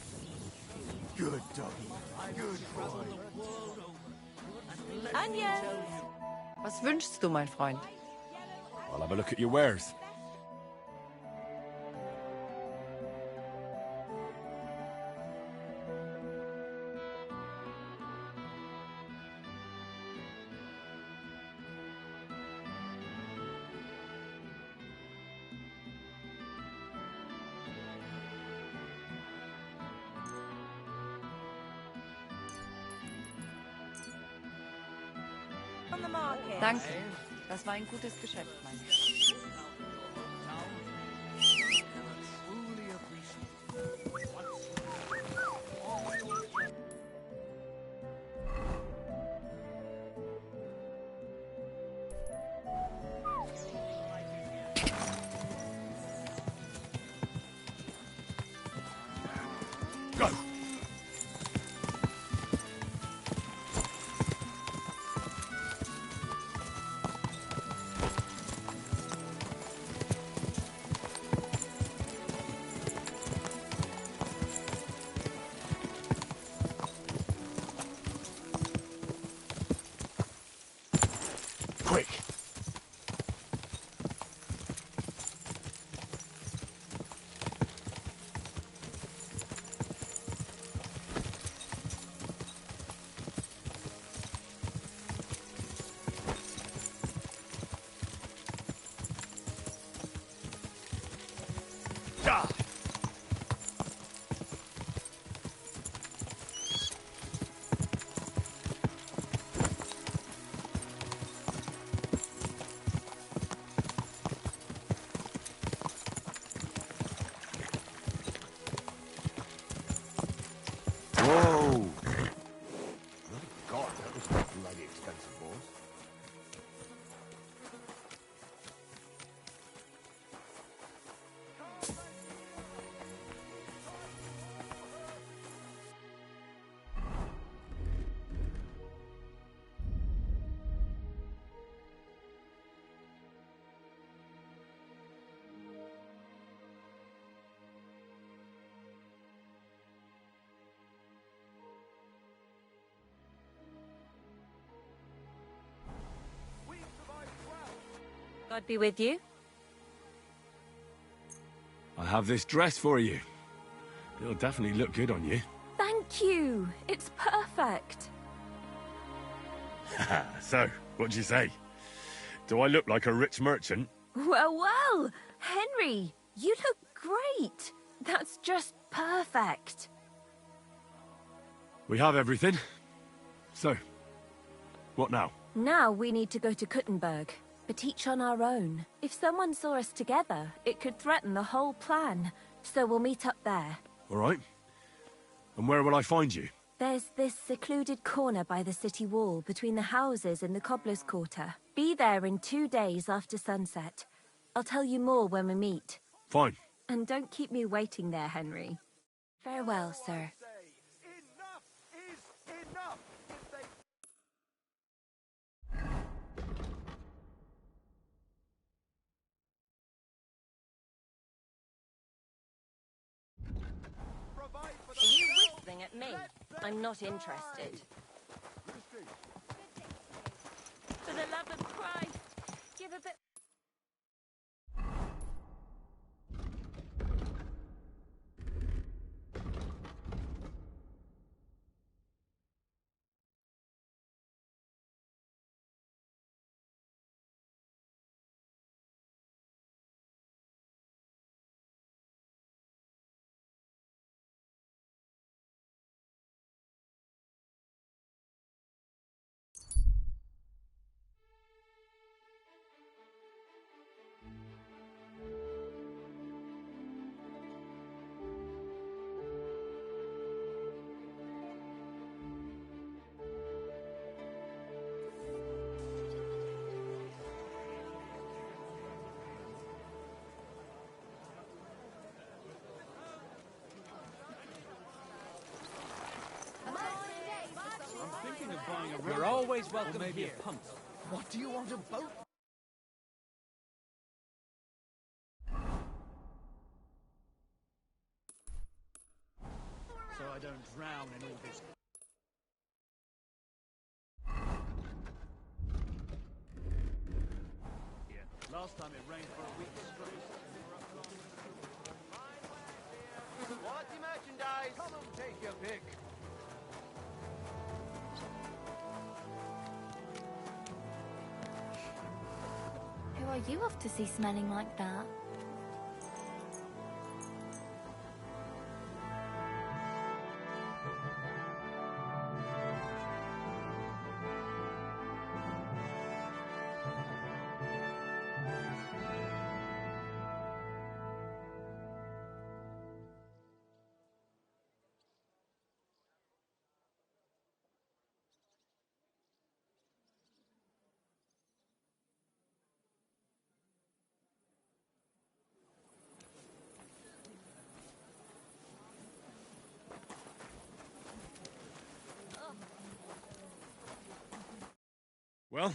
Good doggy. Good boy. Onions. Was wünschst du, mein Freund? I'll have a look at your wares. On the market. Danke. Das war ein gutes Geschäft, mein Herr. Go! Quick! Ah! Whoa! God, that was bloody expensive, boys. God be with you. I have this dress for you. It'll definitely look good on you. Thank you. It's perfect. So, what do you say? Do I look like a rich merchant? Well, well. Henry, you look great. That's just perfect. We have everything. So, what now? Now we need to go to Kuttenberg, but each on our own. If someone saw us together, it could threaten the whole plan. So we'll meet up there. All right. And where will I find you? There's this secluded corner by the city wall between the houses and the cobbler's quarter. Be there in 2 days after sunset. I'll tell you more when we meet. Fine. And don't keep me waiting there, Henry. Farewell, sir. Are you whistling at me? I'm not interested. For the love of Christ, give a bit... You're always welcome here. What do you want a boat? So I don't drown in all this. Yeah. Last time it rained for a week straight. Quality merchandise! Come and take your pick. Who are you off to see smelling like that? Well,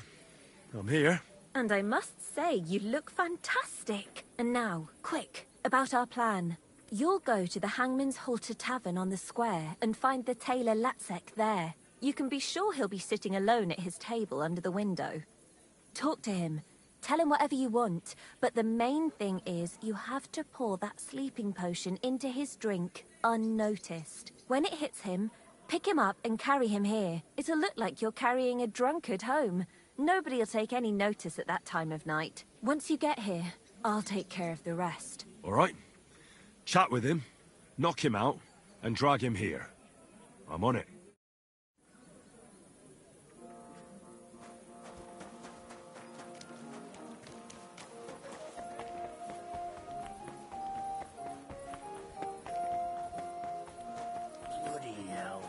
I'm here. And I must say, you look fantastic. And now, quick, about our plan. You'll go to the Hangman's Halter Tavern on the square and find the tailor Latsek there. You can be sure he'll be sitting alone at his table under the window. Talk to him. Tell him whatever you want. But the main thing is, you have to pour that sleeping potion into his drink, unnoticed. When it hits him, pick him up and carry him here. It'll look like you're carrying a drunkard home. Nobody'll take any notice at that time of night. Once you get here, I'll take care of the rest. All right. Chat with him, knock him out, and drag him here. I'm on it. Bloody hell.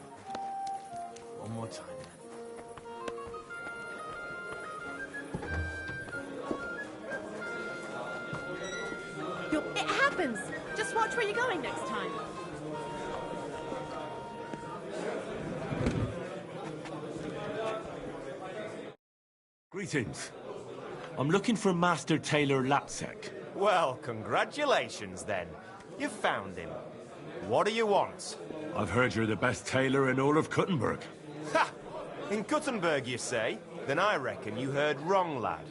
One more time. It happens! Just watch where you're going next time. Greetings. I'm looking for Master Tailor Latsek. Well, congratulations then. You've found him. What do you want? I've heard you're the best tailor in all of Kuttenberg. Ha! In Kuttenberg, you say? Then I reckon you heard wrong, lad.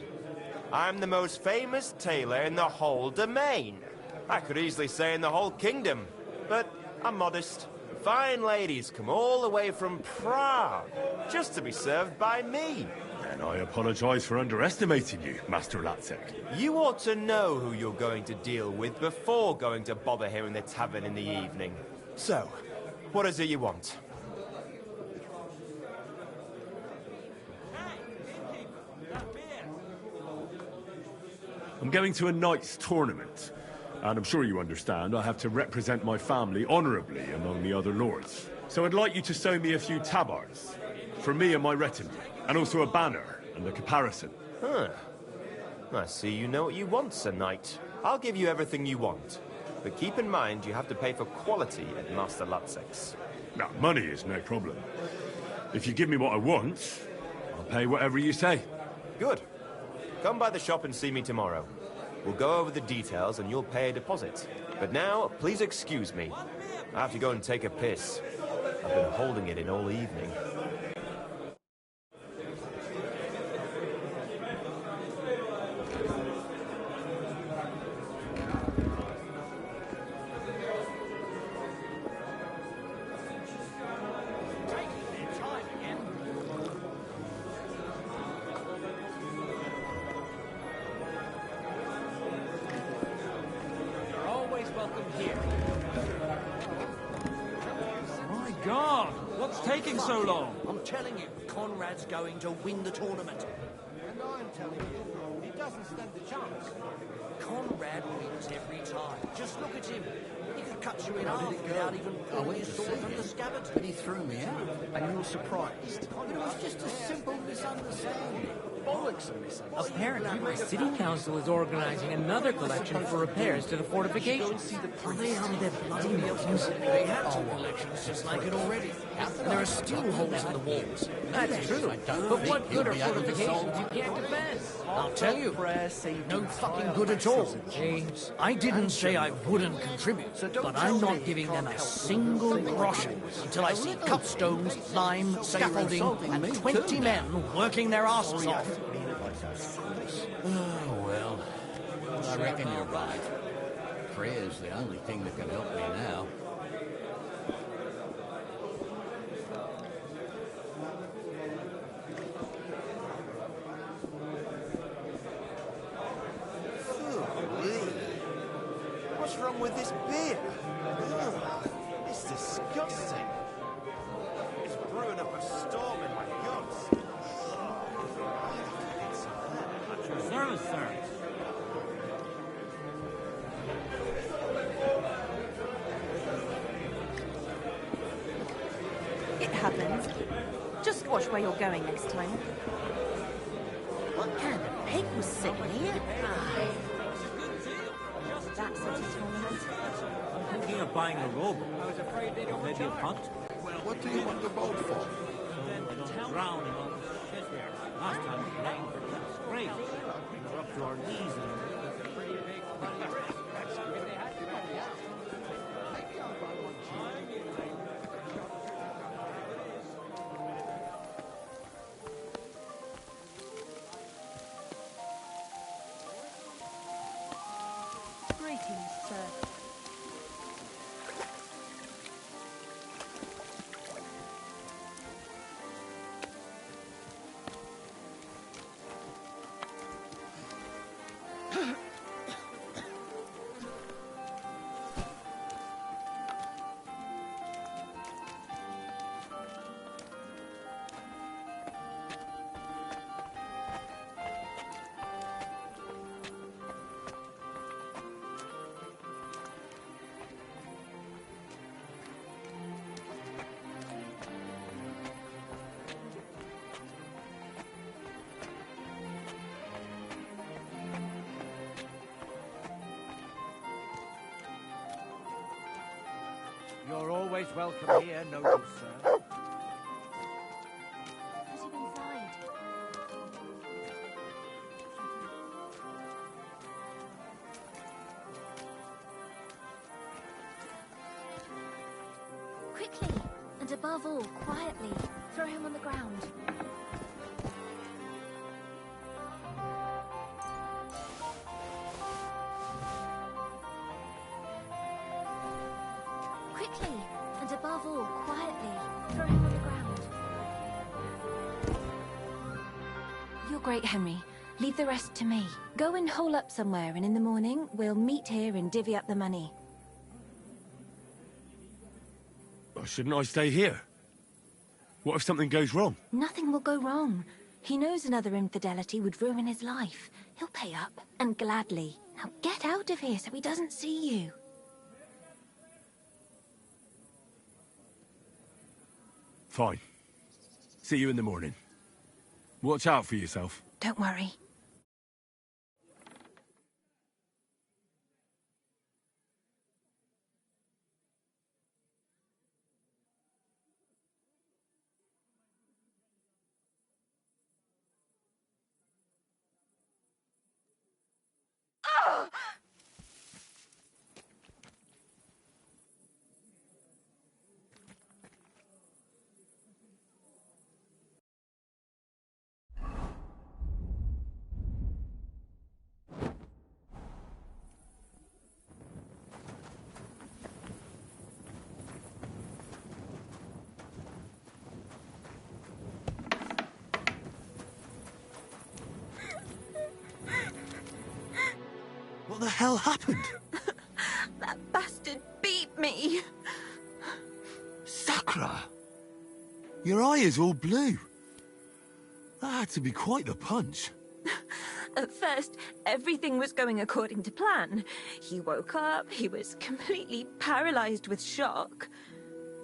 I'm the most famous tailor in the whole domain. I could easily say in the whole kingdom, but I'm modest. Fine ladies come all the way from Prague just to be served by me. And I apologize for underestimating you, Master Latsek. You ought to know who you're going to deal with before going to bother here in the tavern in the evening. So, what is it you want? I'm going to a knight's tournament, And I'm sure you understand, I have to represent my family honourably among the other lords. So I'd like you to sew me a few tabards, for me and my retinue, and also a banner and a caparison. Huh. I see you know what you want, Sir Knight. I'll give you everything you want. But keep in mind you have to pay for quality at Master Lutzek's. Now, money is no problem. If you give me what I want, I'll pay whatever you say. Good. Come by the shop and see me tomorrow. We'll go over the details and you'll pay a deposit. But now, please excuse me. I have to go and take a piss. I've been holding it in all evening. Taking so long? I'm telling you, Conrad's going to win the tournament. And I'm telling you, he doesn't stand a chance. Conrad wins every time. Just look at him. He could cut you in half without even pulling his sword from the scabbard. But he threw me out, and you're surprised. But it was just a simple misunderstanding. Bollocks of misunderstanding. Apparently, my city council is organizing another collection for repairs to the fortifications. Are they out of their bloody meetings? They have two collections just like it already. And there are still holes in the walls. That's true. But what good are fortifications you can't defend? I'll tell you, no fucking good at all. James, I didn't say I wouldn't contribute, but I'm not giving them a single groschen until I see cut stones, lime, scaffolding, and 20 men working their asses off. Oh, well, I reckon you're right. Prayer's the only thing that can help me now. What's wrong with this beer? Ugh, it's disgusting. It's brewing up a storm in my guts. At your service, sir. It happens. Just watch where you're going next time. What kind of pig was sitting here? That sort of tournament. I'm thinking of buying a rowboat. I was afraid they don't maybe a punt. What do you want the boat for? Then I don't drown in all the shit here. Last time it rained, it was great. We were up to our knees in it. Greetings, sir. You're always welcome here, noble sir. Put him inside. Quickly, and above all, quietly, throw him on the ground. Quickly, and above all, quietly, throw him on the ground. You're great, Henry. Leave the rest to me. Go and hole up somewhere, and in the morning, we'll meet here and divvy up the money. Well, shouldn't I stay here? What if something goes wrong? Nothing will go wrong. He knows another infidelity would ruin his life. He'll pay up, and gladly. Now get out of here so he doesn't see you. Fine. See you in the morning. Watch out for yourself. Don't worry. What the hell happened? That bastard beat me. Sakra! Your eye is all blue. That had to be quite the punch. At first, everything was going according to plan. He woke up, he was completely paralyzed with shock.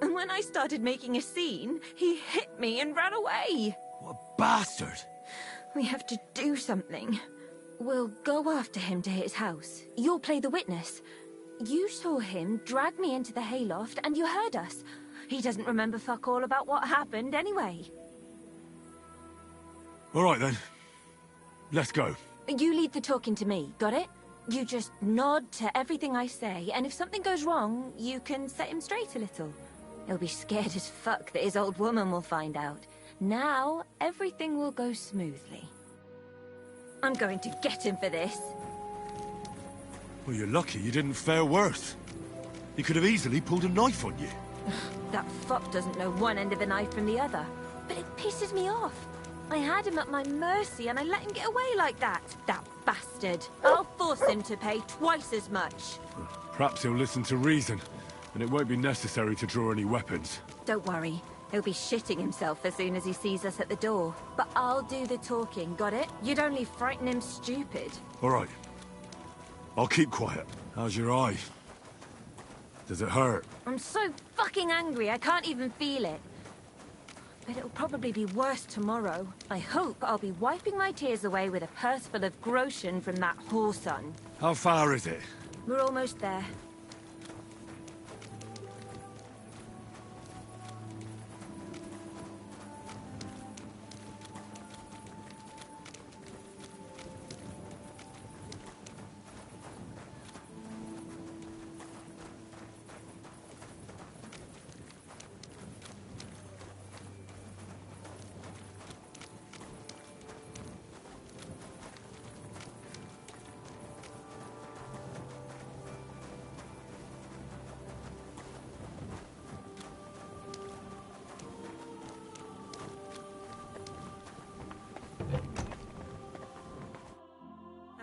And when I started making a scene, he hit me and ran away. What a bastard! We have to do something. We'll go after him to his house. You'll play the witness. You saw him drag me into the hayloft and you heard us. He doesn't remember fuck all about what happened anyway. All right then. Let's go. You lead the talking to me, got it? You just nod to everything I say, and if something goes wrong, you can set him straight a little. He'll be scared as fuck that his old woman will find out. Now, everything will go smoothly. I'm going to get him for this. Well, you're lucky you didn't fare worse. He could have easily pulled a knife on you. That fuck doesn't know one end of a knife from the other. But it pisses me off. I had him at my mercy and I let him get away like that. That bastard. I'll force him to pay twice as much. Perhaps he'll listen to reason, and it won't be necessary to draw any weapons. Don't worry. He'll be shitting himself as soon as he sees us at the door. But I'll do the talking, got it? You'd only frighten him stupid. All right. I'll keep quiet. How's your eye? Does it hurt? I'm so fucking angry I can't even feel it. But it'll probably be worse tomorrow. I hope I'll be wiping my tears away with a purse full of groschen from that whoreson. How far is it? We're almost there.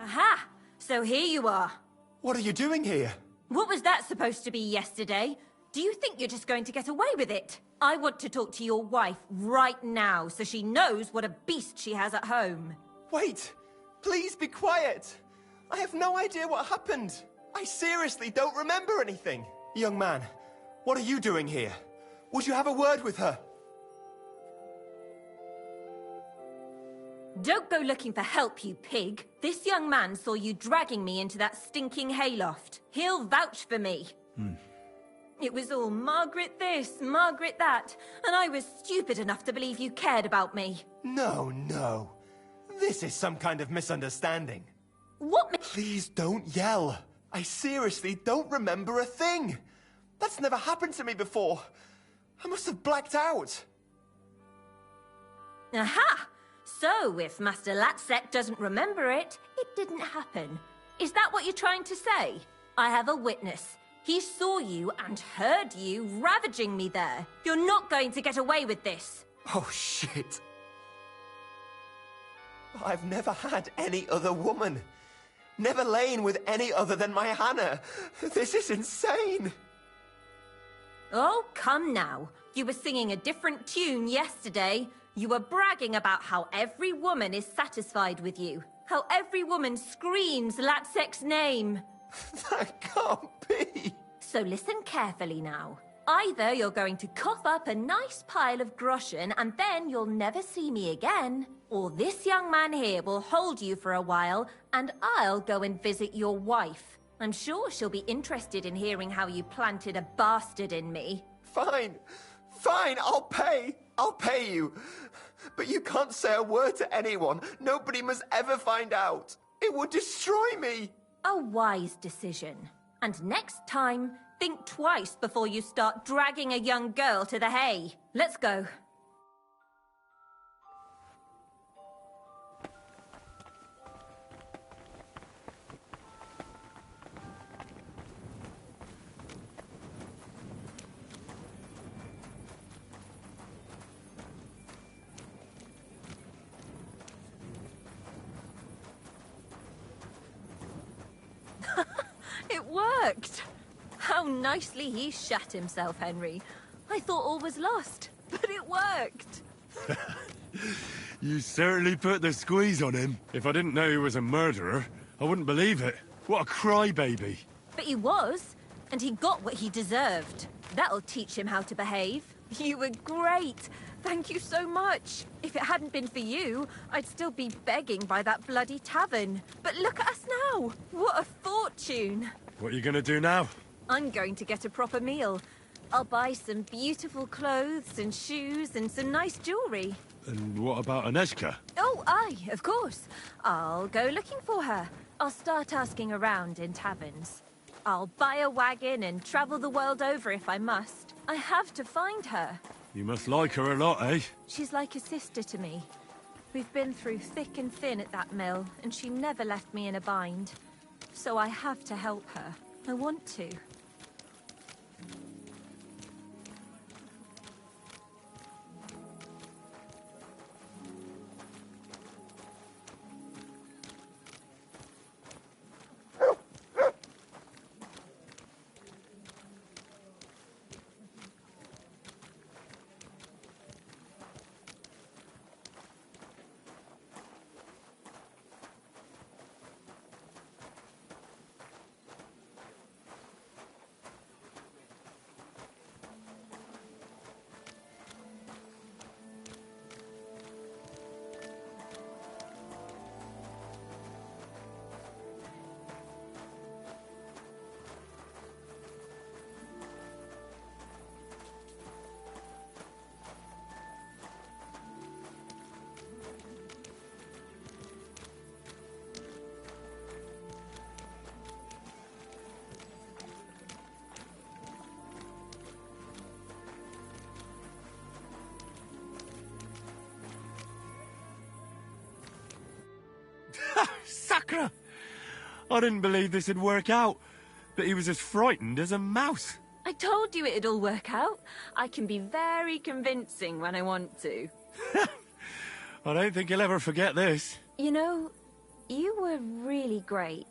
Aha! So here you are. What are you doing here? What was that supposed to be yesterday? Do you think you're just going to get away with it? I want to talk to your wife right now so she knows what a beast she has at home. Wait! Please be quiet! I have no idea what happened. I seriously don't remember anything. Young man, what are you doing here? Would you have a word with her? Don't go looking for help, you pig. This young man saw you dragging me into that stinking hayloft. He'll vouch for me. It was all Margaret this, Margaret that, and I was stupid enough to believe you cared about me. No, no. This is some kind of misunderstanding. What? Please don't yell. I seriously don't remember a thing. That's never happened to me before. I must have blacked out. Aha! So, if Master Latsek doesn't remember it, it didn't happen. Is that what you're trying to say? I have a witness. He saw you and heard you ravaging me there. You're not going to get away with this. Oh, shit. I've never had any other woman. Never lain with any other than my Hannah. This is insane. Oh, come now. You were singing a different tune yesterday. You were bragging about how every woman is satisfied with you. How every woman screams Latsek's name. That can't be. So listen carefully now. Either you're going to cough up a nice pile of groschen and then you'll never see me again, or this young man here will hold you for a while and I'll go and visit your wife. I'm sure she'll be interested in hearing how you planted a bastard in me. Fine. Fine, I'll pay. I'll pay you. But you can't say a word to anyone. Nobody must ever find out. It would destroy me. A wise decision. And next time, think twice before you start dragging a young girl to the hay. Let's go. It worked! How nicely he shat himself, Henry. I thought all was lost, but it worked. You certainly put the squeeze on him. If I didn't know he was a murderer, I wouldn't believe it. What a crybaby. But he was, and he got what he deserved. That'll teach him how to behave. You were great. Thank you so much. If it hadn't been for you, I'd still be begging by that bloody tavern. But look at us now. What a fortune. What are you gonna do now? I'm going to get a proper meal. I'll buy some beautiful clothes and shoes and some nice jewelry. And what about Aneshka? Oh, aye, of course. I'll go looking for her. I'll start asking around in taverns. I'll buy a wagon and travel the world over if I must. I have to find her. You must like her a lot, eh? She's like a sister to me. We've been through thick and thin at that mill, and she never left me in a bind. So I have to help her. I want to. Sacre! I didn't believe this would work out, but he was as frightened as a mouse. I told you it'd all work out. I can be very convincing when I want to. I don't think he'll ever forget this. You know, you were really great.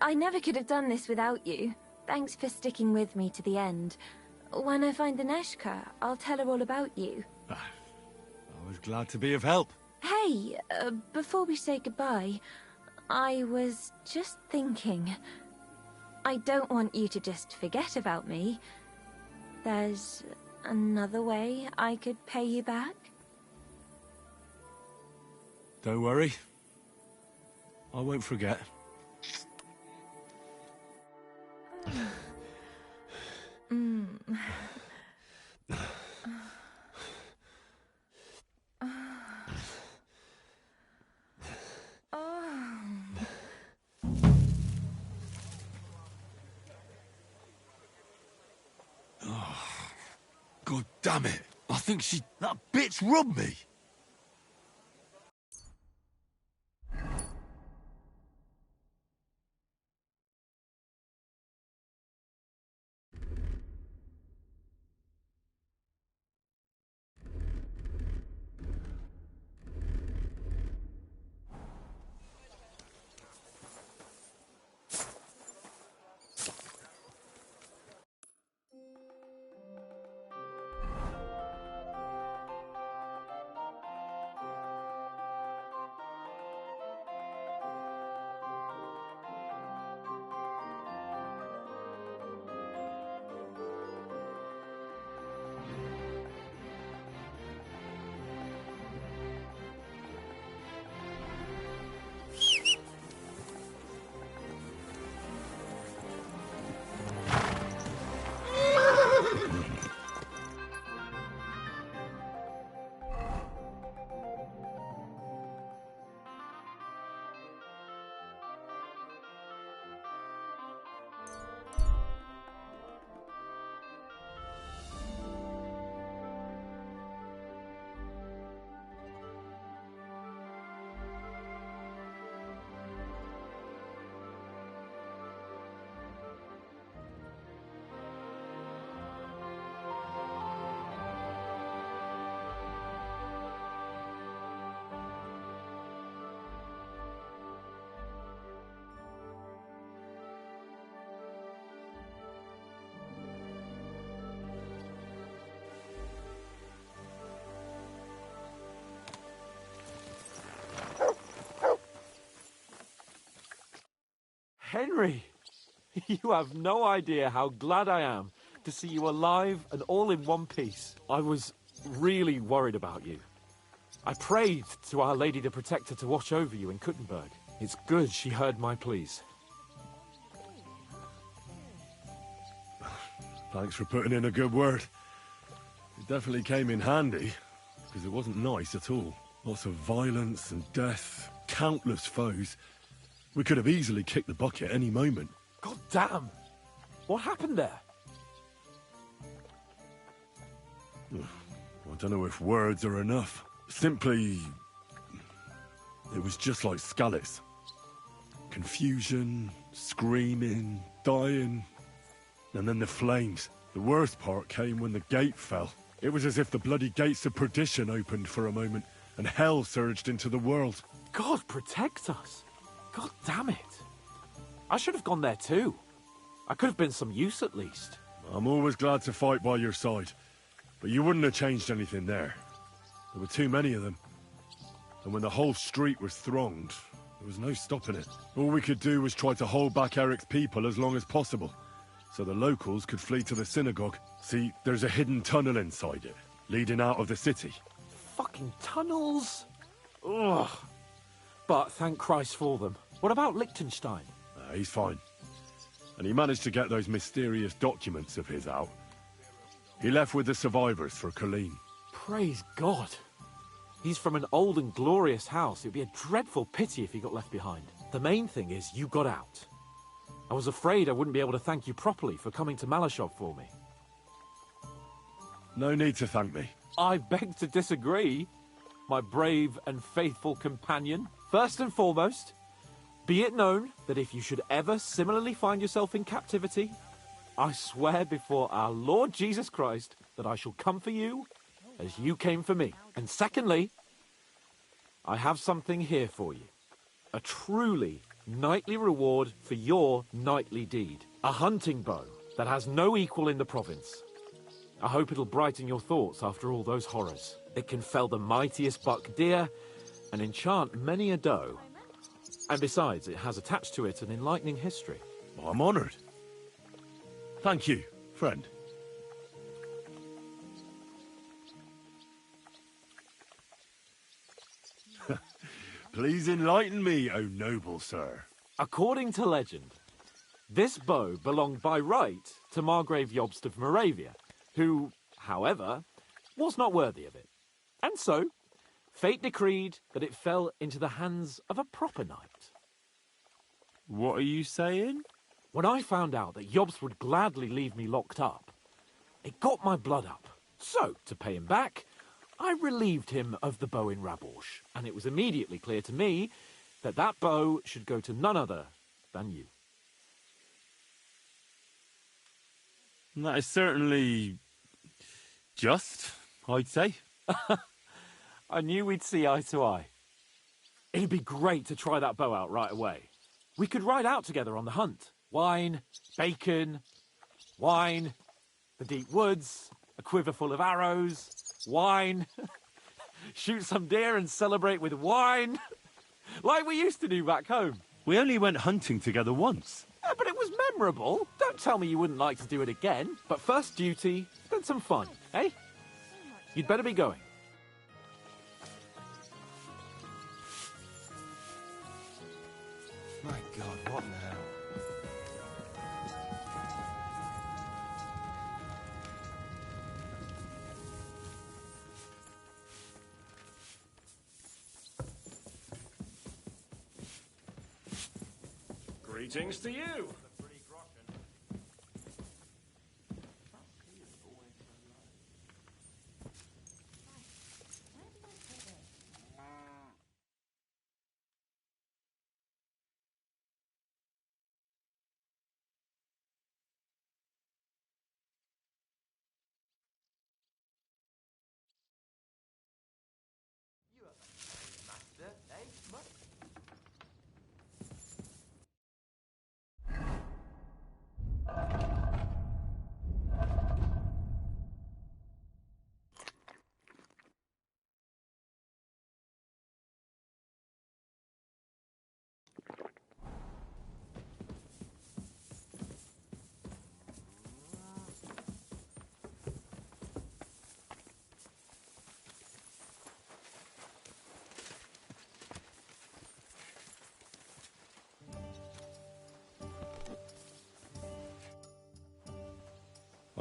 I never could have done this without you. Thanks for sticking with me to the end. When I find Aneshka, I'll tell her all about you. I was glad to be of help. Hey, before we say goodbye, I was just thinking. I don't want you to just forget about me. There's another way I could pay you back. Don't worry. I won't forget. God damn it! I think that bitch robbed me! Henry, you have no idea how glad I am to see you alive and all in one piece. I was really worried about you. I prayed to Our Lady the Protector to watch over you in Kuttenberg. It's good she heard my pleas. Thanks for putting in a good word. It definitely came in handy, because it wasn't nice at all. Lots of violence and death, countless foes. We could have easily kicked the bucket any moment. God damn! What happened there? I don't know if words are enough. Simply... it was just like Skalitz. Confusion, screaming, dying... and then the flames. The worst part came when the gate fell. It was as if the bloody gates of perdition opened for a moment, and hell surged into the world. God protect us! God damn it! I should have gone there too. I could have been some use at least. I'm always glad to fight by your side, but you wouldn't have changed anything there. There were too many of them. And when the whole street was thronged, there was no stopping it. All we could do was try to hold back Eric's people as long as possible, so the locals could flee to the synagogue. See, there's a hidden tunnel inside it, leading out of the city. Fucking tunnels! Ugh. But thank Christ for them. What about Liechtenstein? He's fine. And he managed to get those mysterious documents of his out. He left with the survivors for Colleen. Praise God. He's from an old and glorious house. It'd be a dreadful pity if he got left behind. The main thing is you got out. I was afraid I wouldn't be able to thank you properly for coming to Malashov for me. No need to thank me. I beg to disagree, my brave and faithful companion. First and foremost, be it known that if you should ever similarly find yourself in captivity, I swear before our Lord Jesus Christ that I shall come for you as you came for me. And secondly, I have something here for you. A truly knightly reward for your knightly deed. A hunting bow that has no equal in the province. I hope it'll brighten your thoughts after all those horrors. It can fell the mightiest buck deer and enchant many a doe. And besides, it has attached to it an enlightening history. I'm honoured. Thank you, friend. Please enlighten me, O noble sir. According to legend, this bow belonged by right to Margrave Jobst of Moravia, who, however, was not worthy of it. And so, fate decreed that it fell into the hands of a proper knight. What are you saying? When I found out that Jobst would gladly leave me locked up, it got my blood up. So, to pay him back, I relieved him of the bow in Raborsch, and it was immediately clear to me that that bow should go to none other than you. That is certainly just, I'd say. I knew we'd see eye to eye. It'd be great to try that bow out right away. We could ride out together on the hunt. Wine, bacon, wine, the deep woods, a quiver full of arrows, wine, shoot some deer and celebrate with wine, like we used to do back home. We only went hunting together once. Yeah, but it was memorable. Don't tell me you wouldn't like to do it again. But first duty, then some fun, eh? You'd better be going. My God, what now? Greetings to you.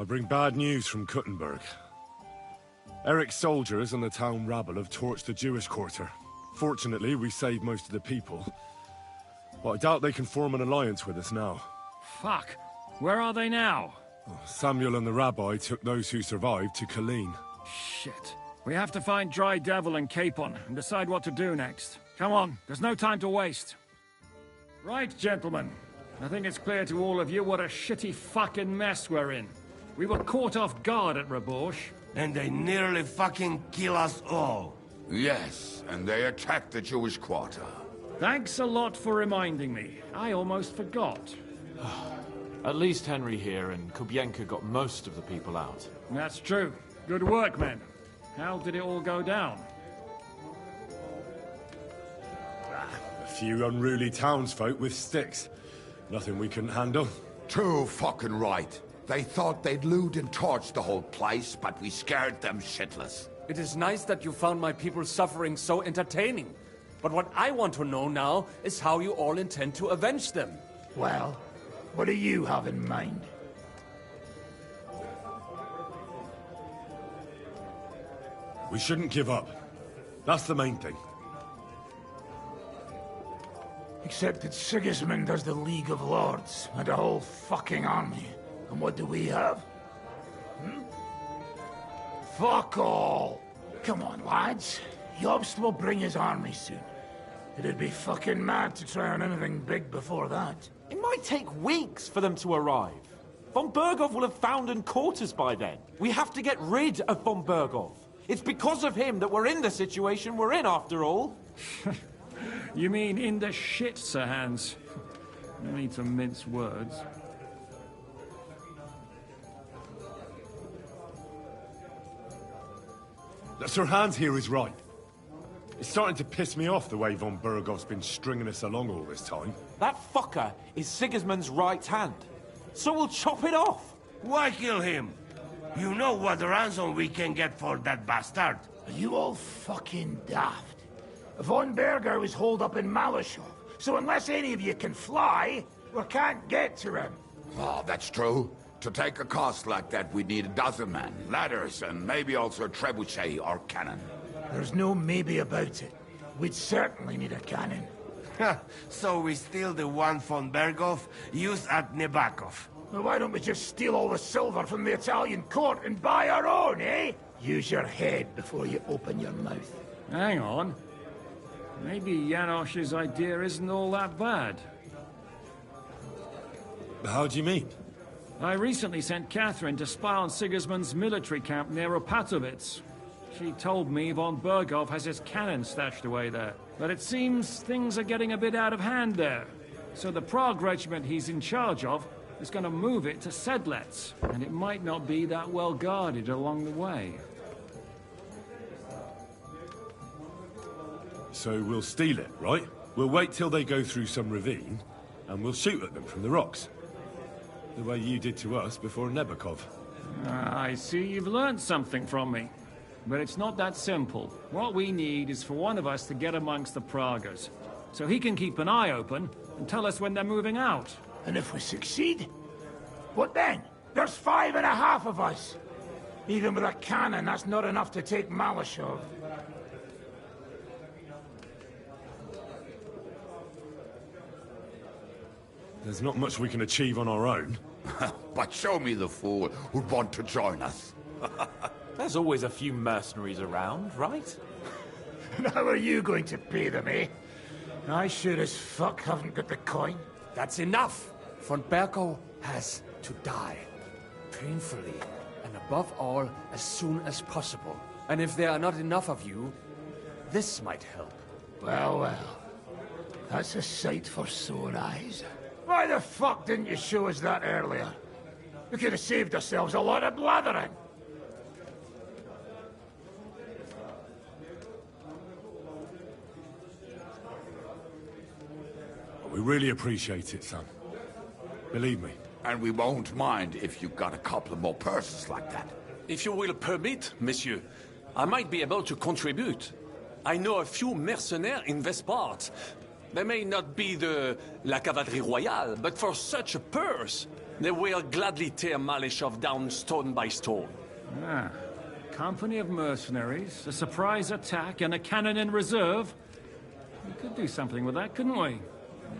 I bring bad news from Kuttenberg. Eric's soldiers and the town rabble have torched the Jewish quarter. Fortunately, we saved most of the people. But I doubt they can form an alliance with us now. Fuck. Where are they now? Samuel and the rabbi took those who survived to Colleen. Shit. We have to find Dry Devil and Capon and decide what to do next. Come on, there's no time to waste. Right, gentlemen. I think it's clear to all of you what a shitty fucking mess we're in. We were caught off guard at Rabosh. And they nearly fucking kill us all. Yes, and they attacked the Jewish quarter. Thanks a lot for reminding me. I almost forgot. At least Henry here and Kubienka got most of the people out. That's true. Good work, men. How did it all go down? A few unruly townsfolk with sticks. Nothing we couldn't handle. Too fucking right. They thought they'd loot and torch the whole place, but we scared them shitless. It is nice that you found my people's suffering so entertaining. But what I want to know now is how you all intend to avenge them. Well, what do you have in mind? We shouldn't give up. That's the main thing. Except that Sigismund has the League of Lords and a whole fucking army. And what do we have? Fuck all! Come on, lads. Jobst will bring his army soon. It'd be fucking mad to try on anything big before that. It might take weeks for them to arrive. Von Bergov will have found and caught us by then. We have to get rid of Von Bergov. It's because of him that we're in the situation we're in, after all. You mean in the shit, Sir Hans? No need to mince words. Sir Hans here is right. It's starting to piss me off the way Von Bergov's been stringing us along all this time. That fucker is Sigismund's right hand. So we'll chop it off. Why kill him? You know what ransom we can get for that bastard. Are you all fucking daft? Von Berger was holed up in Malashov, so unless any of you can fly, we can't get to him. Oh, that's true. To take a cost like that, we'd need a dozen men, ladders, and maybe also a trebuchet or cannon. There's no maybe about it. We'd certainly need a cannon. So we steal the one von Bergov used at Nebakov. Well, why don't we just steal all the silver from the Italian court and buy our own, eh? Use your head before you open your mouth. Hang on. Maybe Janosch's idea isn't all that bad. How do you mean? I recently sent Catherine to spy on Sigismund's military camp near Opatovitz. She told me Von Bergov has his cannon stashed away there. But it seems things are getting a bit out of hand there. So the Prague regiment he's in charge of is going to move it to Sedlets. And it might not be that well guarded along the way. So we'll steal it, right? We'll wait till they go through some ravine, and we'll shoot at them from the rocks. The way you did to us before Nebakov. I see you've learned something from me. But it's not that simple. What we need is for one of us to get amongst the Pragas, so he can keep an eye open and tell us when they're moving out. And if we succeed? What then? There's 5.5 of us. Even with a cannon, that's not enough to take Malashov. There's not much we can achieve on our own. But show me the fool who'd want to join us. There's always a few mercenaries around, right? And how are you going to pay them, eh? I sure as fuck haven't got the coin. That's enough! Von Bergov has to die. Painfully, and above all, as soon as possible. And if there are not enough of you, this might help. Well, well. That's a sight for sore eyes. Why the fuck didn't you show us that earlier? We could have saved ourselves a lot of blathering. We really appreciate it, son. Believe me. And we won't mind if you've got a couple more purses like that. If you will permit, monsieur, I might be able to contribute. I know a few mercenaires in this part. They may not be the La Cavalerie Royale, but for such a purse, They will gladly tear Malishov down stone by stone. Ah, company of mercenaries, a surprise attack, and a cannon in reserve. We could do something with that, couldn't we?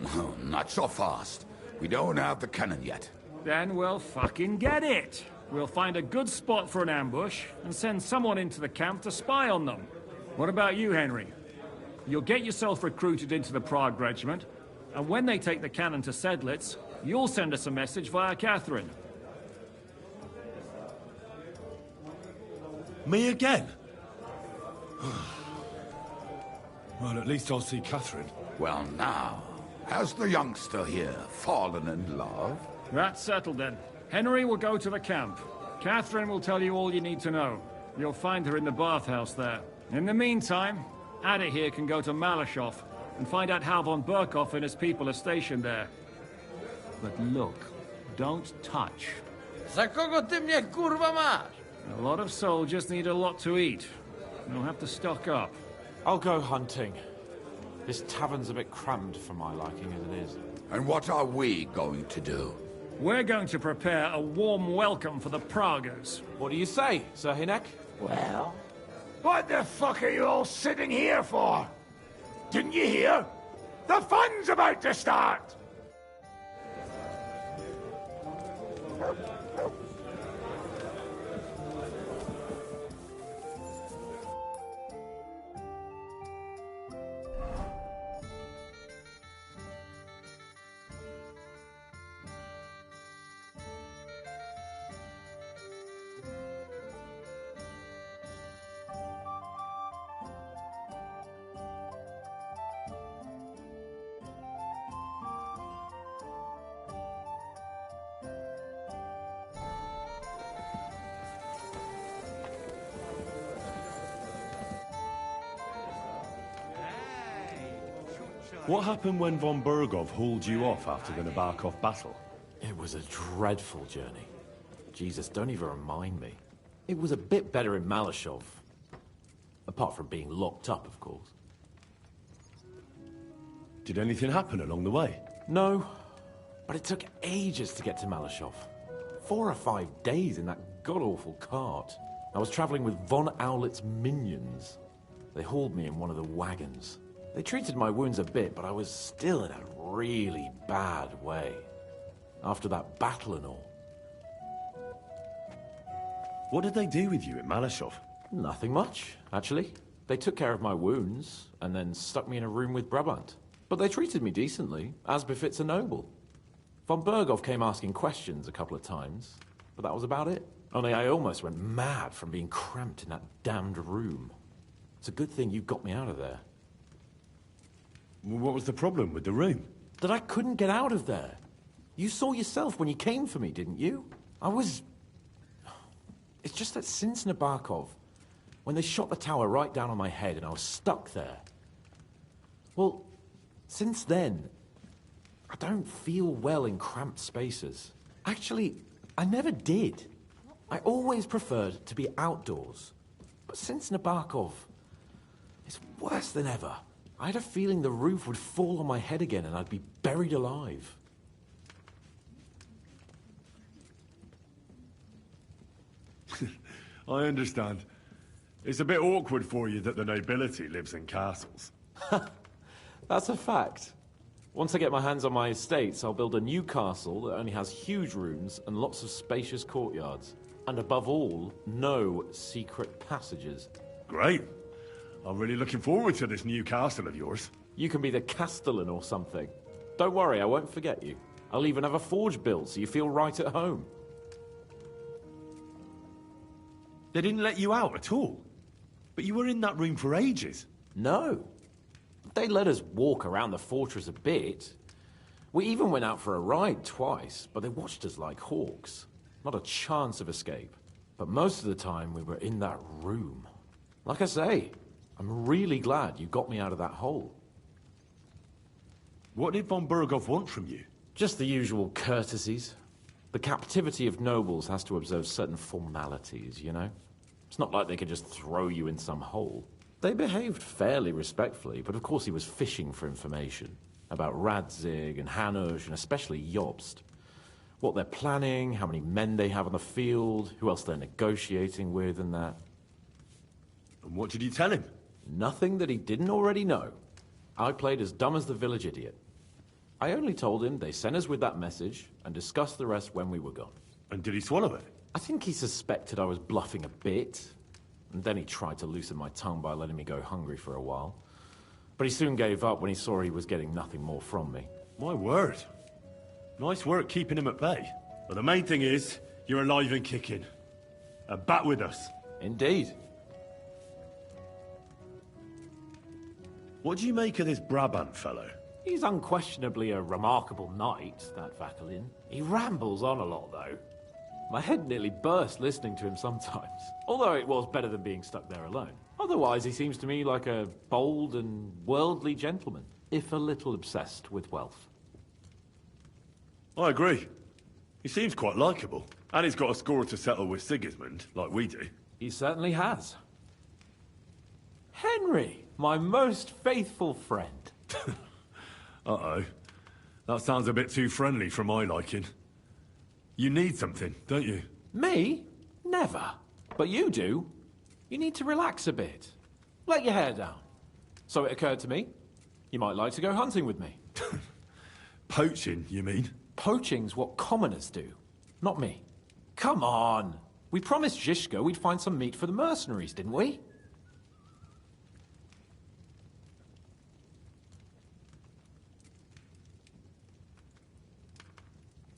No, not so fast. We don't have the cannon yet. Then we'll fucking get it. We'll find a good spot for an ambush and send someone into the camp to spy on them. What about you, Henry? You'll get yourself recruited into the Prague Regiment, and when they take the cannon to Sedlitz, you'll send us a message via Catherine. Me again? Well, at least I'll see Catherine. Well, now, has the youngster here fallen in love? That's settled then. Henry will go to the camp. Catherine will tell you all you need to know. You'll find her in the bathhouse there. In the meantime, Ada here can go to Malishov and find out how von Burkov and his people are stationed there. But look, don't touch. Za kogo ty mnie kurwa masz? A lot of soldiers need a lot to eat. You'll have to stock up. I'll go hunting. This tavern's a bit crammed for my liking as it is. And what are we going to do? We're going to prepare a warm welcome for the Praguers. What do you say, Sir Hinek? Well, what the fuck are you all sitting here for? Didn't you hear? The fun's about to start! What happened when von Burgov hauled you off after the Nabokov battle? It was a dreadful journey. Jesus, don't even remind me. It was a bit better in Malishov. Apart from being locked up, of course. Did anything happen along the way? No, but it took ages to get to Malishov. 4 or 5 days in that god-awful cart. I was traveling with von Owlet's minions. They hauled me in one of the wagons. They treated my wounds a bit, but I was still in a really bad way. After that battle and all. What did they do with you in Malishov? Nothing much, actually. They took care of my wounds, and then stuck me in a room with Brabant. But they treated me decently, as befits a noble. Von Burgov came asking questions a couple of times, but that was about it. Only I almost went mad from being cramped in that damned room. It's a good thing you got me out of there. What was the problem with the room? That I couldn't get out of there. You saw yourself when you came for me, didn't you? It's just that since Nabokov, when they shot the tower right down on my head and I was stuck there. Well, since then, I don't feel well in cramped spaces. Actually, I never did. I always preferred to be outdoors. But since Nabokov, it's worse than ever. I had a feeling the roof would fall on my head again and I'd be buried alive. I understand. It's a bit awkward for you that the nobility lives in castles. That's a fact. Once I get my hands on my estates, I'll build a new castle that only has huge rooms and lots of spacious courtyards. And above all, no secret passages. Great. I'm really looking forward to this new castle of yours. You can be the castellan or something. Don't worry, I won't forget you. I'll even have a forge built so you feel right at home. They didn't let you out at all? But you were in that room for ages. No. They let us walk around the fortress a bit. We even went out for a ride twice, but they watched us like hawks. Not a chance of escape. But most of the time we were in that room. Like I say, I'm really glad you got me out of that hole. What did von Burgov want from you? Just the usual courtesies. The captivity of nobles has to observe certain formalities, you know? It's not like they could just throw you in some hole. They behaved fairly respectfully, but of course he was fishing for information. About Radzig and Hanush, and especially Jobst. What they're planning, how many men they have on the field, who else they're negotiating with and that. And what did you tell him? Nothing that he didn't already know. I played as dumb as the village idiot. I only told him they sent us with that message and discussed the rest when we were gone. And did he swallow it? I think he suspected I was bluffing a bit, and then he tried to loosen my tongue by letting me go hungry for a while. But he soon gave up when he saw he was getting nothing more from me. My word. Nice work keeping him at bay. But the main thing is, you're alive and kicking. And back with us. Indeed. What do you make of this Brabant fellow? He's unquestionably a remarkable knight, that Vakelin. He rambles on a lot, though. My head nearly burst listening to him sometimes. Although it was better than being stuck there alone. Otherwise, he seems to me like a bold and worldly gentleman, if a little obsessed with wealth. I agree. He seems quite likeable. And he's got a score to settle with Sigismund, like we do. He certainly has. Henry, my most faithful friend. Uh-oh. That sounds a bit too friendly for my liking. You need something, don't you? Me? Never. But you do. You need to relax a bit. Let your hair down. So it occurred to me, you might like to go hunting with me. Poaching, you mean? Poaching's what commoners do, not me. Come on. We promised Zizka we'd find some meat for the mercenaries, didn't we?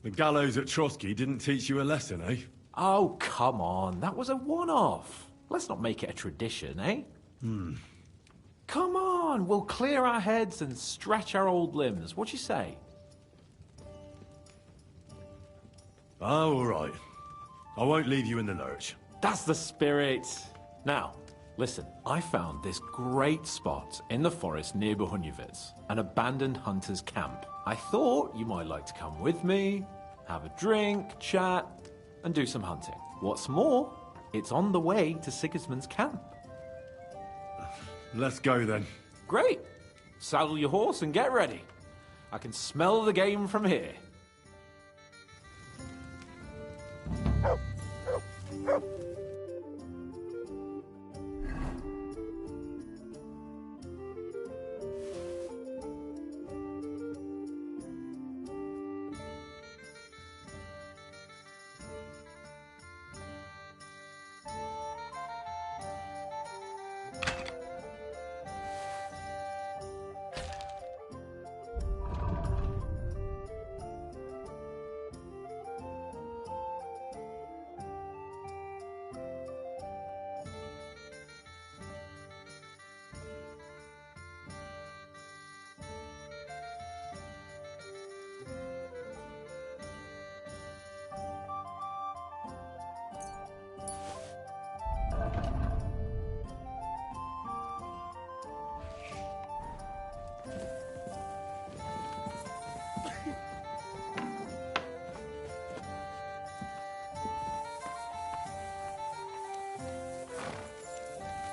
The gallows at Trotsky didn't teach you a lesson, eh? Oh, come on. That was a one-off. Let's not make it a tradition, eh? Come on. We'll clear our heads and stretch our old limbs. What you say? Oh, all right. I won't leave you in the lurch. That's the spirit. Now, listen. I found this great spot in the forest near Bohunjevitz, an abandoned hunter's camp. I thought you might like to come with me, have a drink, chat, and do some hunting. What's more, it's on the way to Sigismund's camp. Let's go then. Great. Saddle your horse and get ready. I can smell the game from here.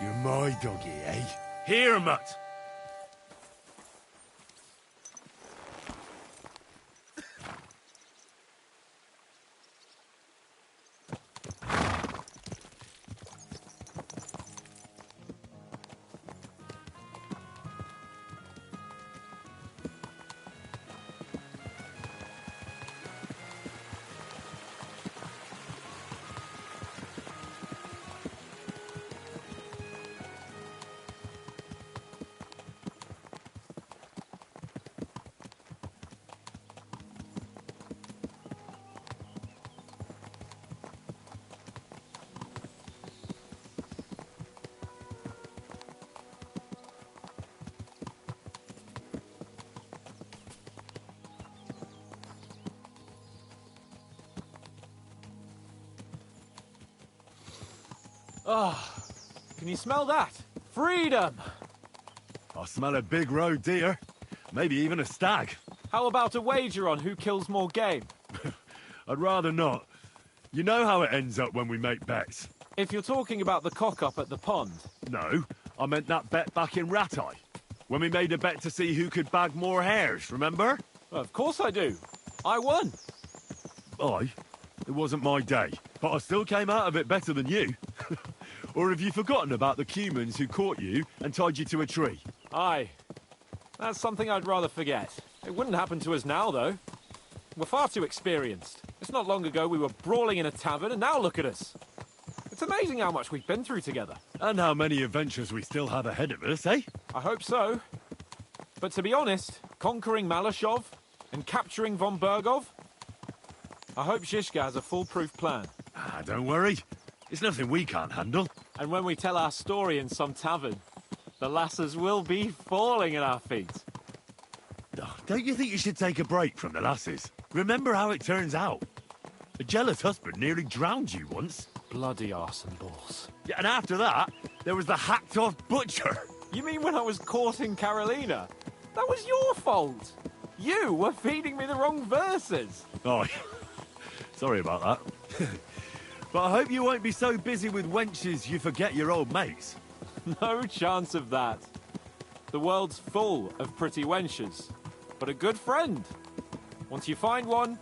You're my doggy, eh? Here, mutt! Ah, can you smell that? Freedom! I smell a big roe deer. Maybe even a stag. How about a wager on who kills more game? I'd rather not. You know how it ends up when we make bets. If you're talking about the cock-up at the pond. No, I meant that bet back in Ratai. When we made a bet to see who could bag more hares, remember? Of course I do. I won. It wasn't my day, but I still came out of it better than you. Or have you forgotten about the humans who caught you and tied you to a tree? Aye. That's something I'd rather forget. It wouldn't happen to us now, though. We're far too experienced. It's not long ago we were brawling in a tavern, and now look at us. It's amazing how much we've been through together. And how many adventures we still have ahead of us, eh? I hope so. But to be honest, conquering Malashov and capturing von Bergov, I hope Zizka has a foolproof plan. Ah, don't worry. It's nothing we can't handle. And when we tell our story in some tavern, the lasses will be falling at our feet. Oh, don't you think you should take a break from the lasses? Remember how it turns out. A jealous husband nearly drowned you once. Bloody arse and balls. Yeah, and after that, there was the hacked-off butcher. You mean when I was courting Carolina? That was your fault. You were feeding me the wrong verses. Oh, sorry about that. But I hope you won't be so busy with wenches you forget your old mates. No chance of that. The world's full of pretty wenches. But a good friend. Once you find one,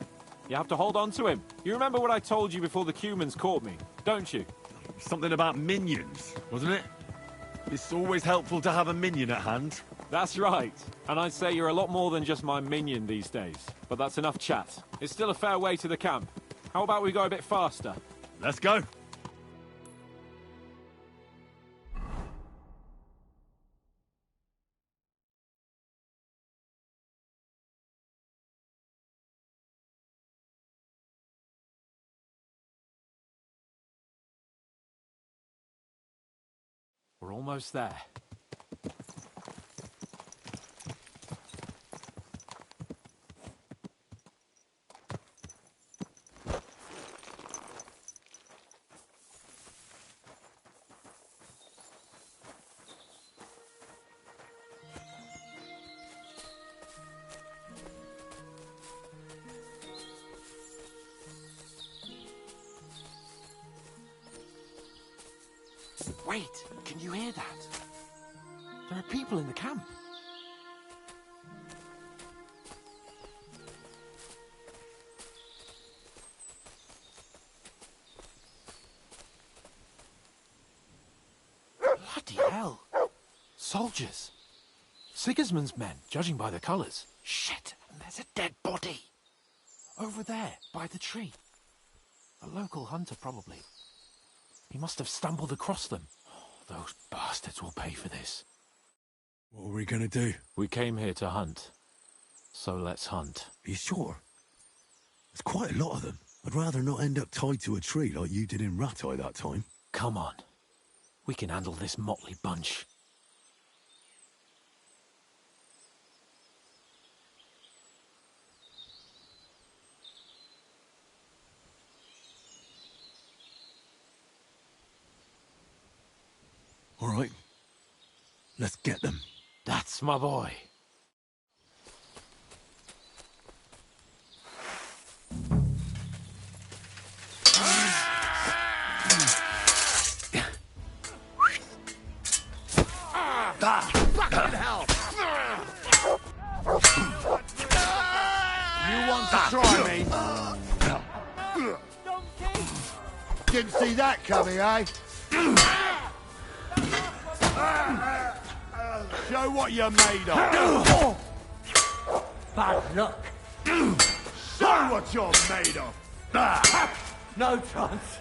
you have to hold on to him. You remember what I told you before the humans caught me, don't you? Something about minions, wasn't it? It's always helpful to have a minion at hand. That's right. And I'd say you're a lot more than just my minion these days. But that's enough chat. It's still a fair way to the camp. How about we go a bit faster? Let's go. We're almost there. Wait, can you hear that? There are people in the camp. Bloody hell. Soldiers. Sigismund's men, judging by the colours. Shit, and there's a dead body. Over there, by the tree. A local hunter, probably. He must have stumbled across them. Oh, those bastards will pay for this. What are we gonna do? We came here to hunt. So let's hunt. Are you sure? There's quite a lot of them. I'd rather not end up tied to a tree like you did in Rattay that time. Come on. We can handle this motley bunch. All right. Let's get them. That's my boy. Fucking hell! You want to try me? Didn't see that coming, eh? Show what you're made of. Bad luck. Show what you're made of. No chance.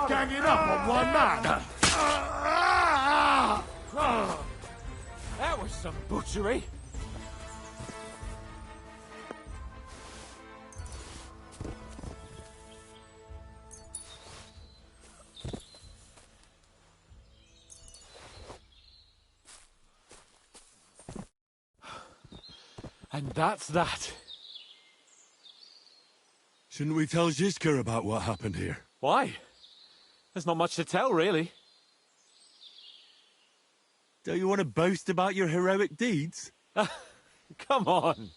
Ganging up on one man. That was some butchery. And that's that. Shouldn't we tell Zizka about what happened here? Why? There's not much to tell, really. Don't you want to boast about your heroic deeds? Come on.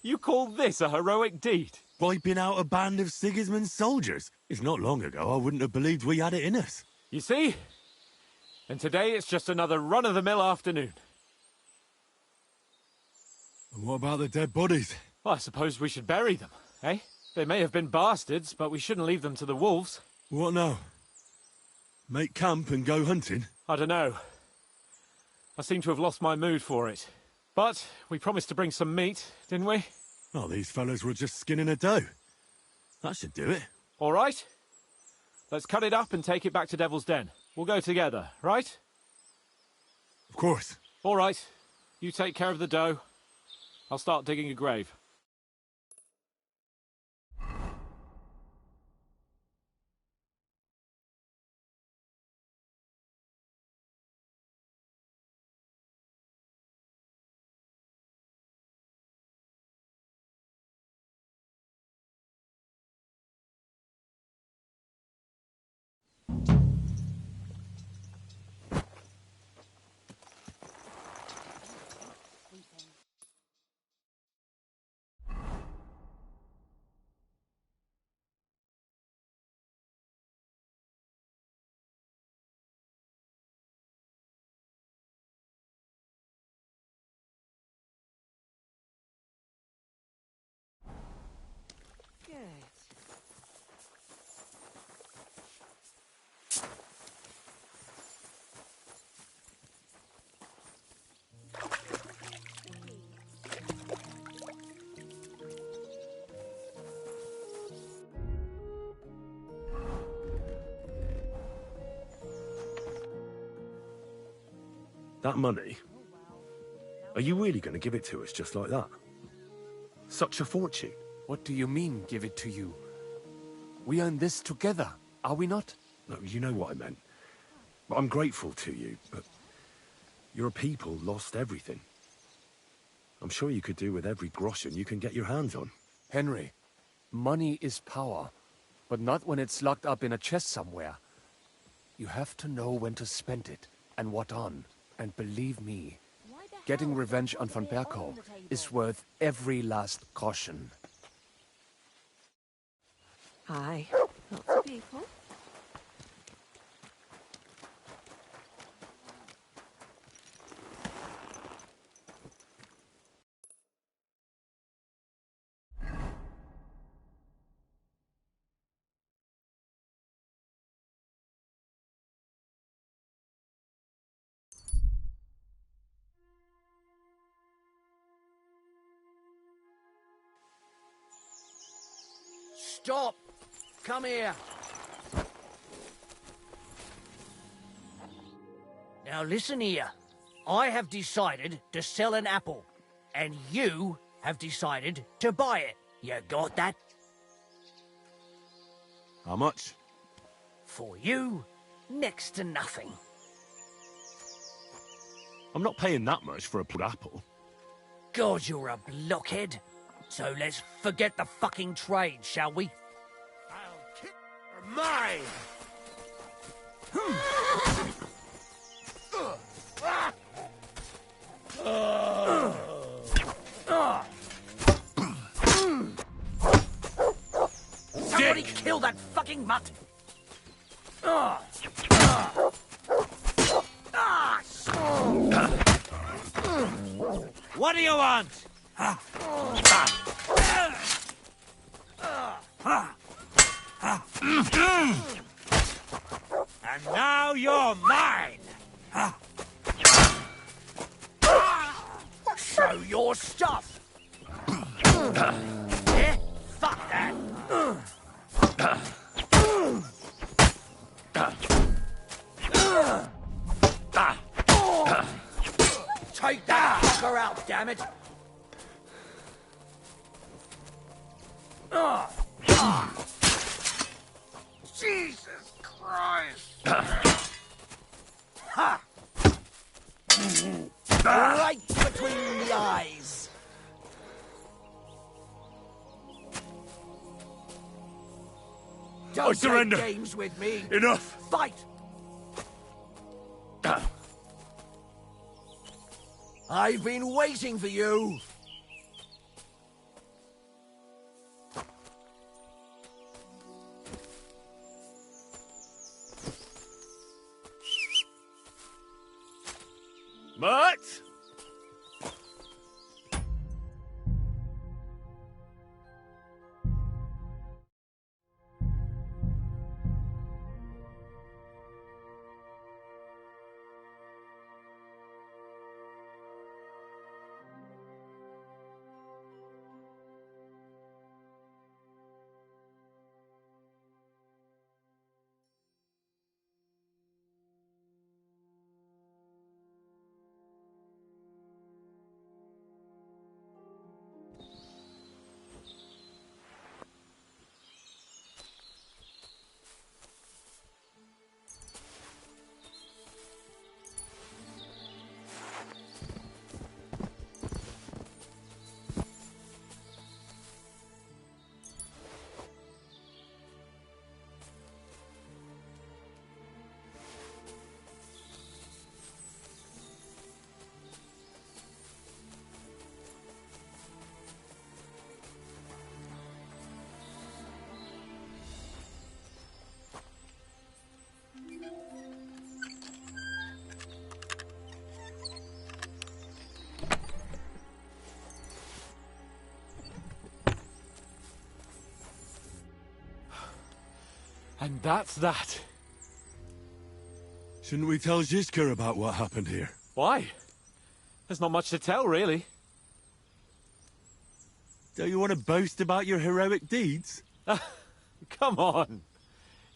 You call this a heroic deed? Wiping out a band of Sigismund's soldiers. If not long ago, I wouldn't have believed we had it in us. You see? And today it's just another run-of-the-mill afternoon. And what about the dead bodies? Well, I suppose we should bury them, eh? They may have been bastards, but we shouldn't leave them to the wolves. What now? Make camp and go hunting? I don't know. I seem to have lost my mood for it. But we promised to bring some meat, didn't we? Oh, these fellows were just skinning a doe. That should do it. All right. Let's cut it up and take it back to Devil's Den. We'll go together, right? Of course. All right. You take care of the doe. I'll start digging a grave. That money? Are you really going to give it to us just like that? Such a fortune. What do you mean, give it to you? We earn this together, are we not? No, you know what I meant. I'm grateful to you, but your people lost everything. I'm sure you could do with every groschen you can get your hands on. Henry, money is power, but not when it's locked up in a chest somewhere. You have to know when to spend it, and what on. And believe me, getting revenge on Von Berkow is worth every last groschen. Hi. Lots of people. Stop! Come here! Now listen here. I have decided to sell an apple, and you have decided to buy it. You got that? How much? For you, next to nothing. I'm not paying that much for a poor apple. God, you're a blockhead. So let's forget the fucking trade, shall we? I'll kick her mine! Somebody kill that fucking mutt! What do you want? And now you're mine! Show your stuff! Yeah? Fuck that! Take that fucker out, damn it! Jesus Christ! Ha! Right between the eyes. Don't I surrender. play games with me. Enough. Fight. I've been waiting for you. Mutt? And that's that. Shouldn't we tell Zizka about what happened here? Why? There's not much to tell, really. Don't you want to boast about your heroic deeds? Come on.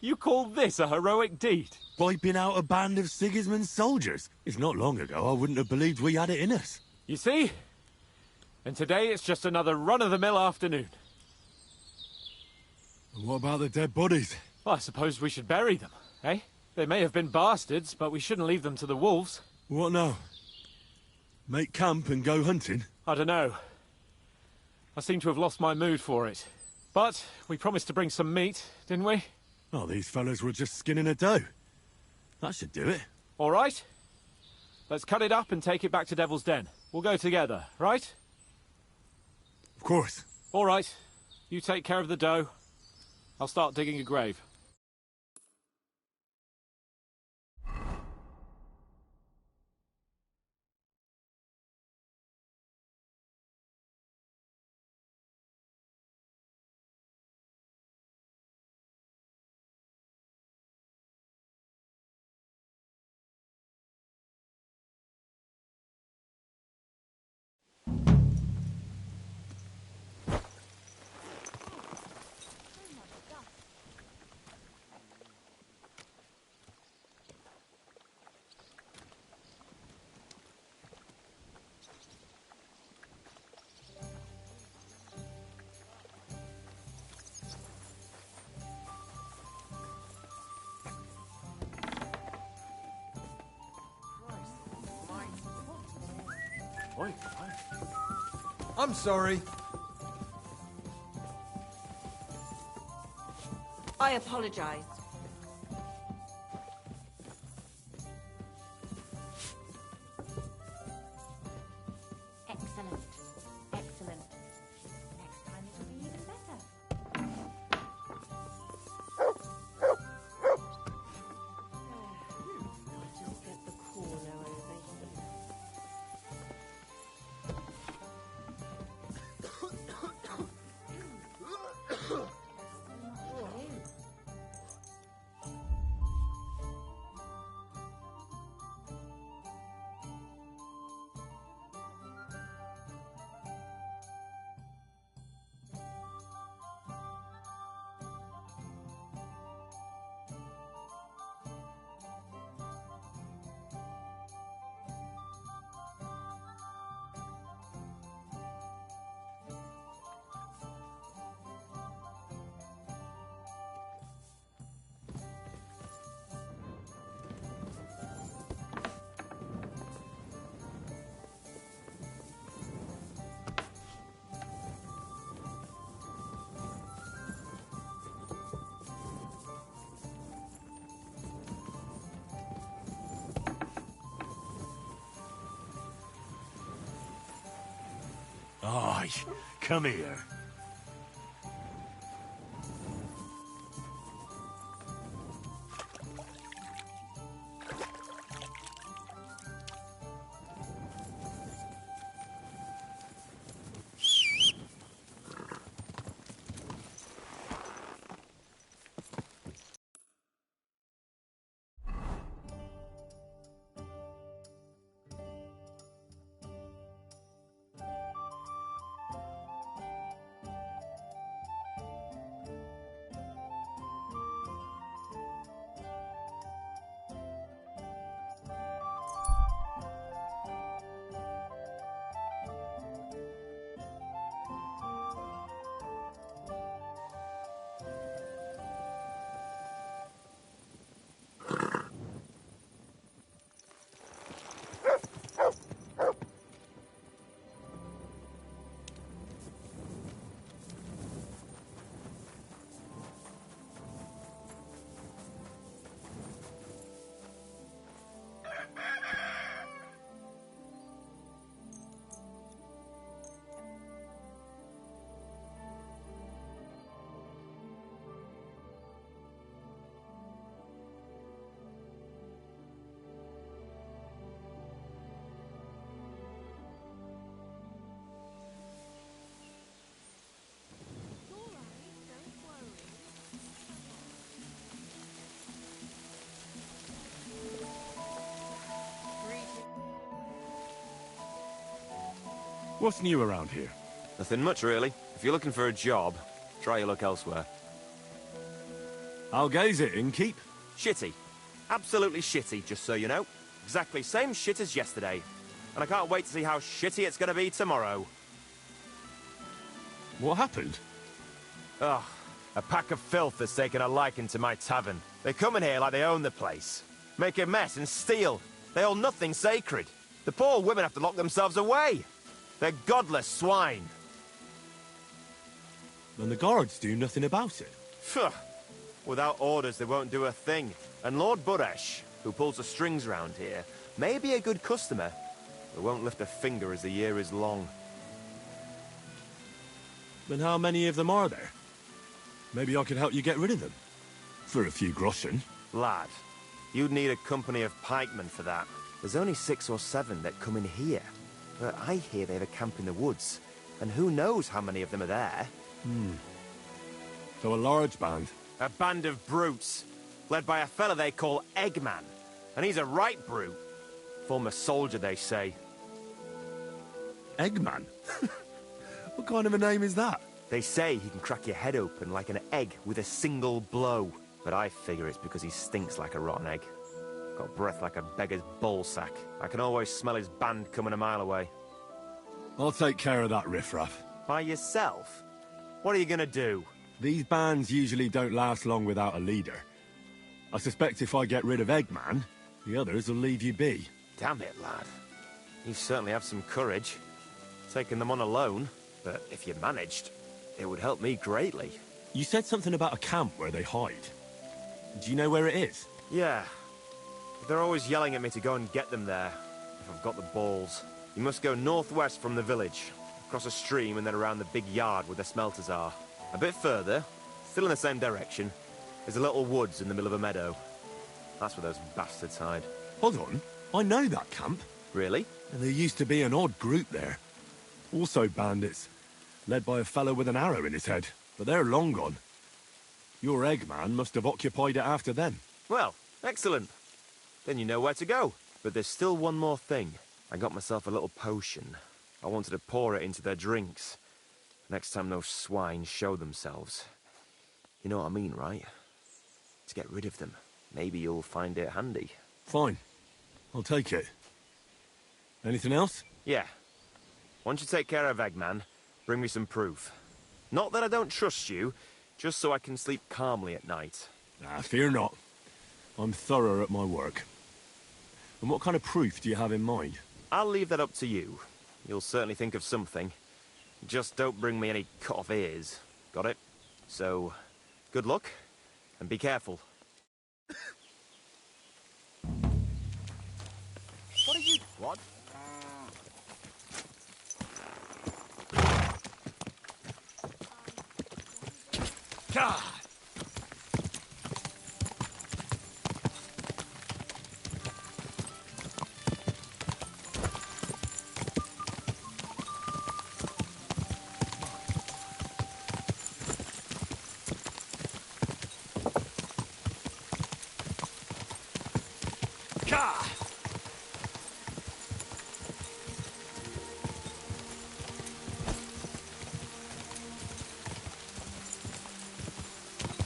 You call this a heroic deed? Wiping out a band of Sigismund's soldiers. If not long ago, I wouldn't have believed we had it in us. You see? And today it's just another run-of-the-mill afternoon. And what about the dead bodies? Well, I suppose we should bury them, eh? They may have been bastards, but we shouldn't leave them to the wolves. What now? Make camp and go hunting? I don't know. I seem to have lost my mood for it. But we promised to bring some meat, didn't we? Oh, these fellas were just skinning a doe. That should do it. All right. Let's cut it up and take it back to Devil's Den. We'll go together, right? Of course. All right. You take care of the doe. I'll start digging a grave. I'm sorry. I apologize. Excellent. Excellent. Next time it'll be even better. Just get the corner over here. Aye, come here. What's new around here? Nothing much, really. If you're looking for a job, try your luck elsewhere. How goes it, innkeep? Shitty. Absolutely shitty, just so you know. Exactly same shit as yesterday. And I can't wait to see how shitty it's gonna be tomorrow. What happened? Ugh. A pack of filth has taken a liking to my tavern. They come in here like they own the place. Make a mess and steal. They hold nothing sacred. The poor women have to lock themselves away. They're godless swine. And the guards do nothing about it? Phew. Without orders, they won't do a thing. And Lord Buresh, who pulls the strings round here, may be a good customer, but won't lift a finger as the year is long. Then how many of them are there? Maybe I could help you get rid of them. For a few groschen. Lad, you'd need a company of pikemen for that. There's only 6 or 7 that come in here. But I hear they have a camp in the woods. And who knows how many of them are there? So a large band? A band of brutes, led by a fella they call Eggman. And he's a right brute. Former soldier, they say. Eggman? What kind of a name is that? They say he can crack your head open like an egg with a single blow. But I figure it's because he stinks like a rotten egg. Got breath like a beggar's ballsack. I can always smell his band coming a mile away. I'll take care of that riffraff. By yourself? What are you gonna do? These bands usually don't last long without a leader. I suspect if I get rid of Eggman, the others will leave you be. Damn it, lad. You certainly have some courage. Taking them on alone, but if you managed, it would help me greatly. You said something about a camp where they hide. Do you know where it is? Yeah. They're always yelling at me to go and get them there, if I've got the balls. You must go northwest from the village, across a stream and then around the big yard where the smelters are. A bit further, still in the same direction, there's a little woods in the middle of a meadow. That's where those bastards hide. Hold on, I know that camp. Really? And there used to be an odd group there. Also bandits, led by a fellow with an arrow in his head, but they're long gone. Your Eggman must have occupied it after them. Well, excellent. Then you know where to go. But there's still one more thing. I got myself a little potion. I wanted to pour it into their drinks. Next time those swine show themselves. You know what I mean, right? To get rid of them. Maybe you'll find it handy. Fine. I'll take it. Anything else? Yeah. Once you take care of Eggman, bring me some proof. Not that I don't trust you, just so I can sleep calmly at night. Fear not. I'm thorough at my work. And what kind of proof do you have in mind? I'll leave that up to you. You'll certainly think of something. Just don't bring me any cut-off ears. Got it? So, good luck, and be careful. What are you... What? God!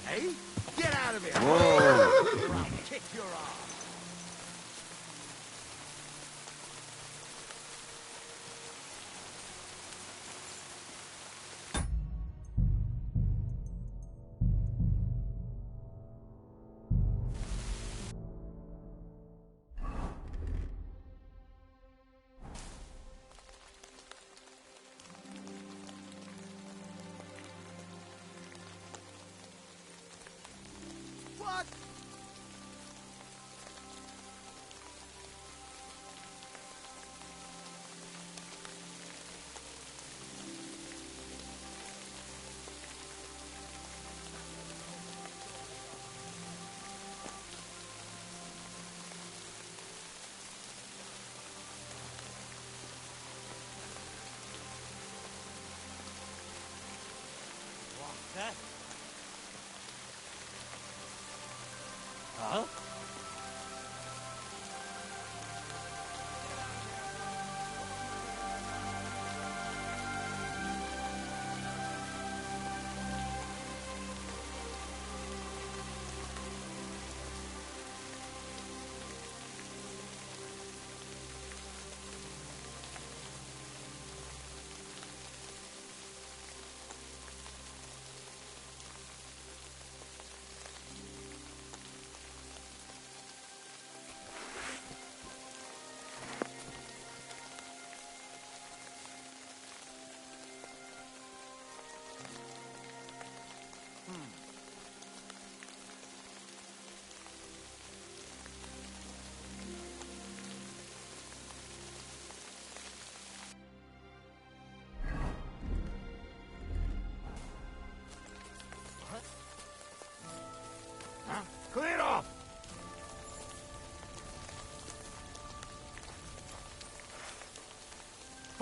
Hey, get out of here! Whoa! I'll kick your ass! What?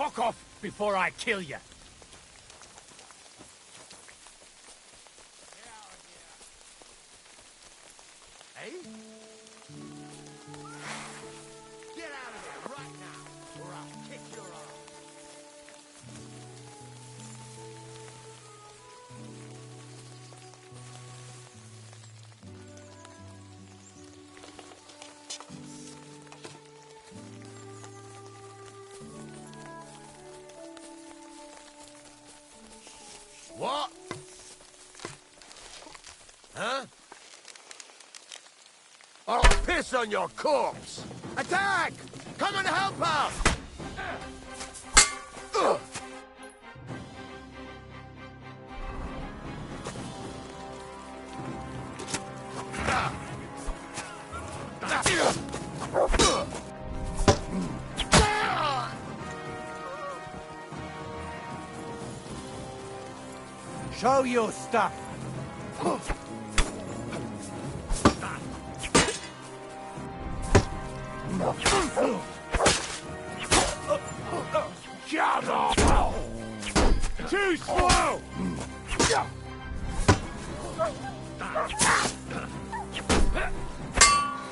Fuck off before I kill you. Hey? Get out of there right now, or I'll kick your ass. What? Huh? I'll piss on your corpse! Attack! Come and help us! Ugh. Show your stuff. Get off! Too slow!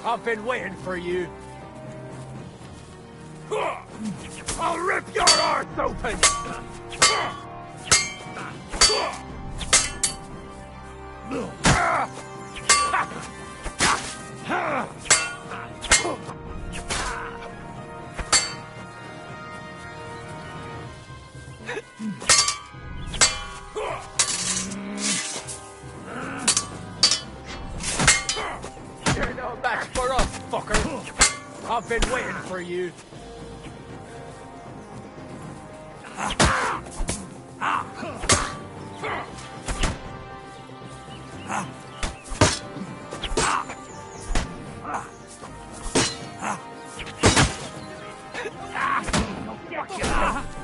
I've been waiting for you. I'll rip your arse open! You're no match for us, fucker. I've been waiting for you.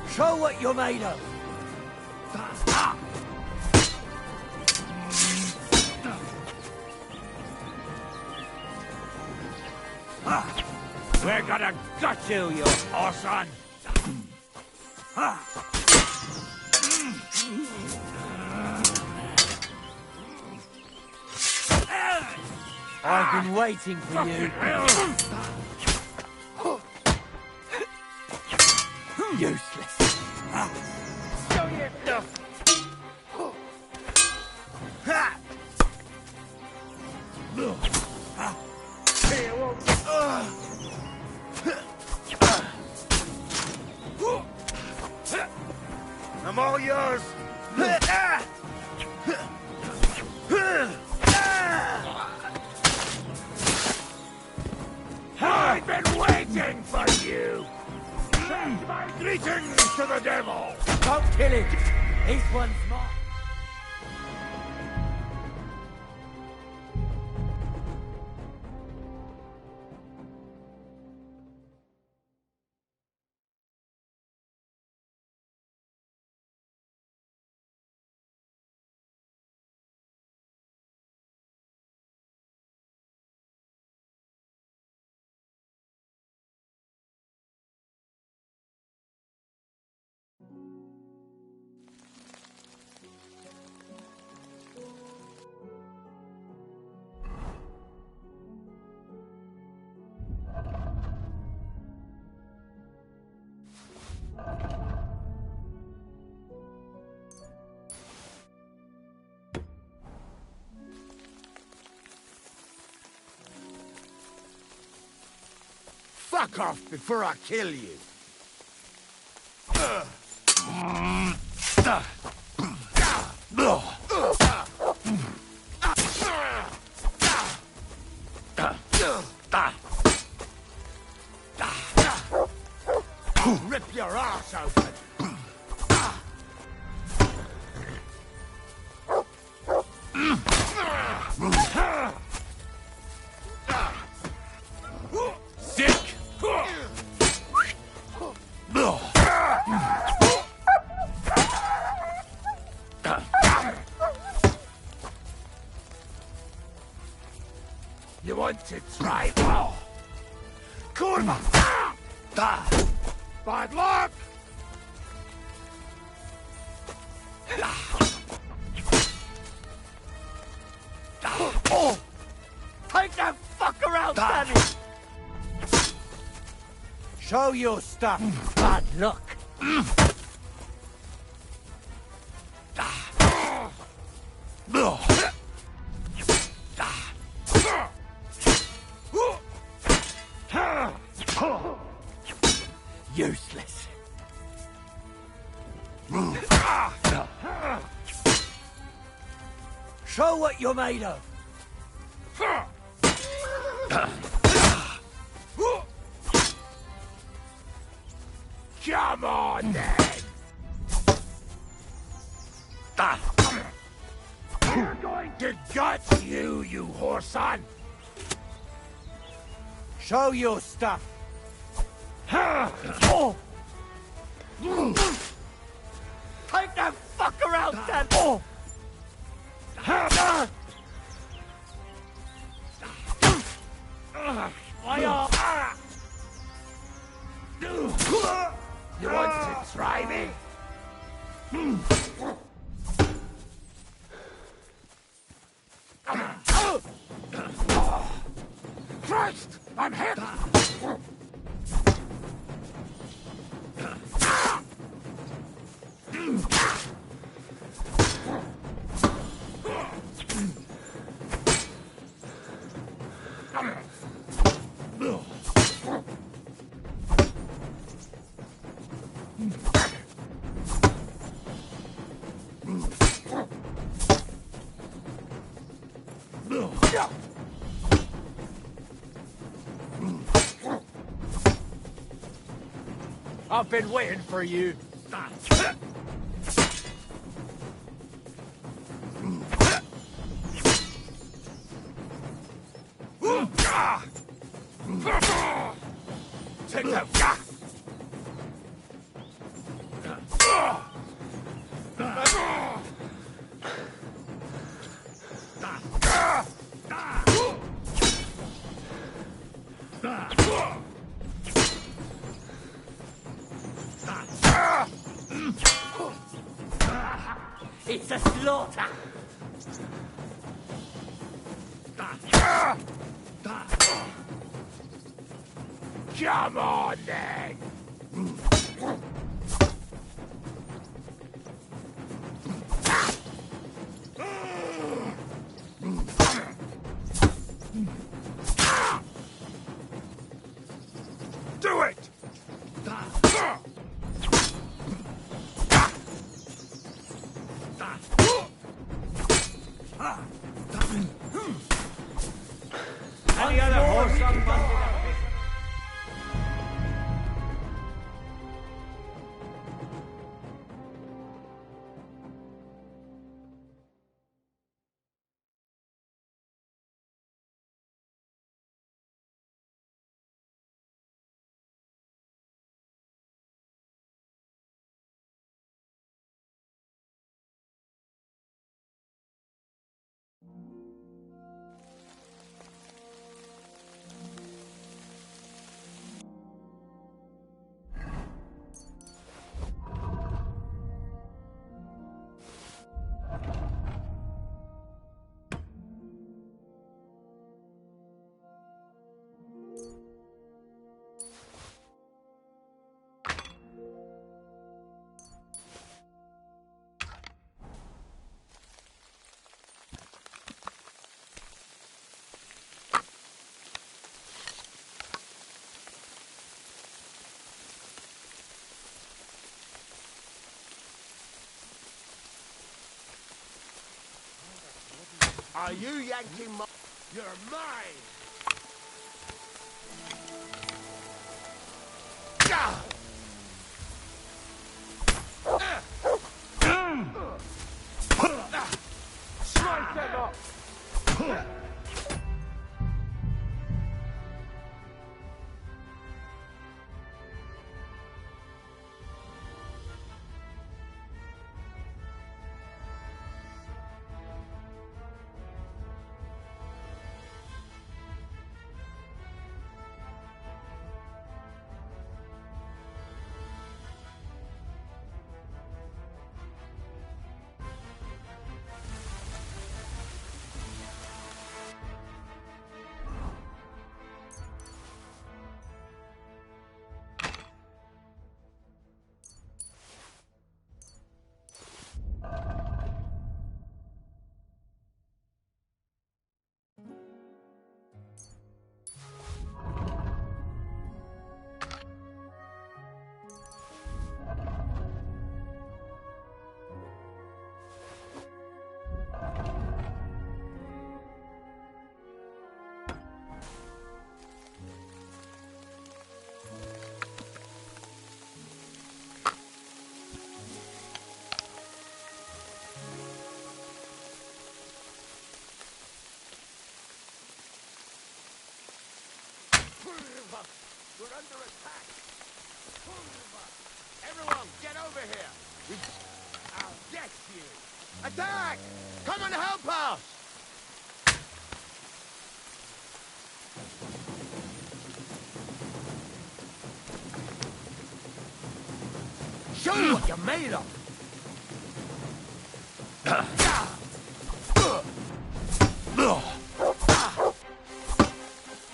Show what you're made of. We're gonna gut you, you orson! I've been waiting for you. Useless. Show your stuff. I'm all yours! I've been waiting for you! Send my greetings to the devil! Don't kill him! This one's mine! Fuck off before I kill you! Rip your ass open! Sick! You want to try? Oh. Kurva! Bad luck! Oh! Take that fucker out, Danny! Show your stuff, bad luck. Useless. Show what you're made of. Come on, then. We're going to gut you, you whoreson. Show your stuff. Oh. Take that fucker out, then. Oh. My arm. You want to try me? Christ! I'm hit! I've been waiting for you. Take that. It's a slaughter! Come on, then! Do it! Any other horse on Monday? Are you yanking my... You're mine! Slice them up! under attack! Everyone, get over here! I'll get you! Attack! Come and help us! Show what you're made of!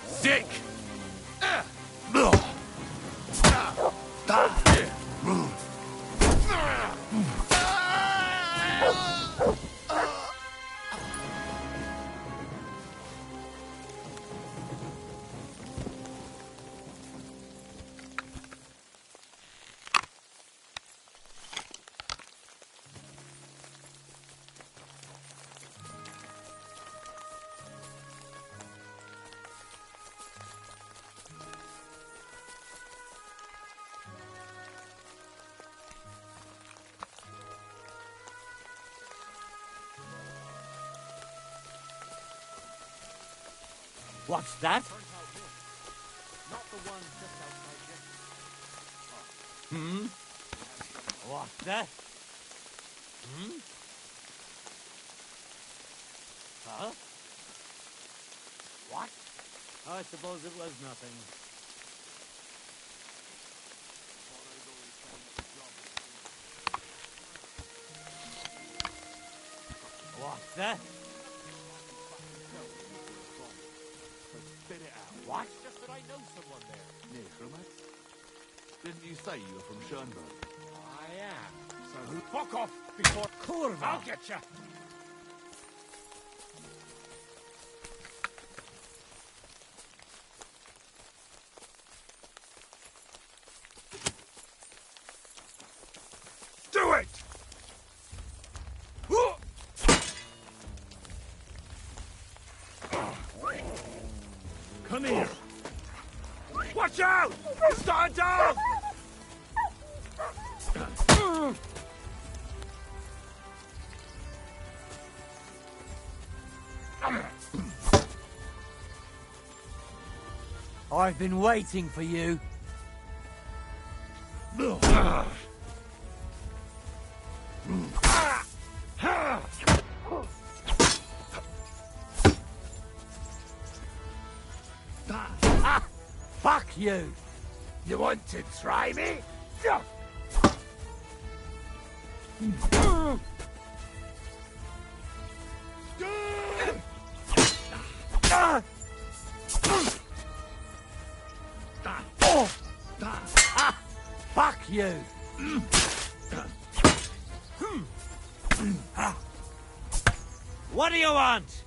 Sick! What's that? Not the one just outside Hmm? What's that? Hmm? Huh? What? I suppose it was nothing. What's that? Spit it out. What? Just that I know someone there. Near Schrumax? Didn't you say you were from Schoenberg? I am. So who? Fuck off before... Kurva! I'll get you! Do it! Come here! Watch out! Stand down! I've been waiting for you. Fuck you! You want to try me? Fuck you! What do you want?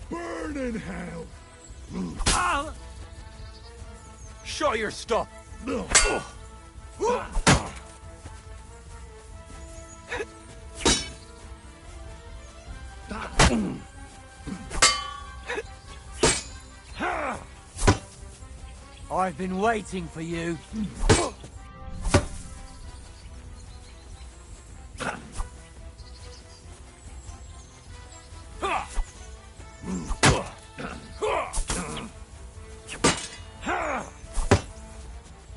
Burn in hell! Show your stuff! I've been waiting for you.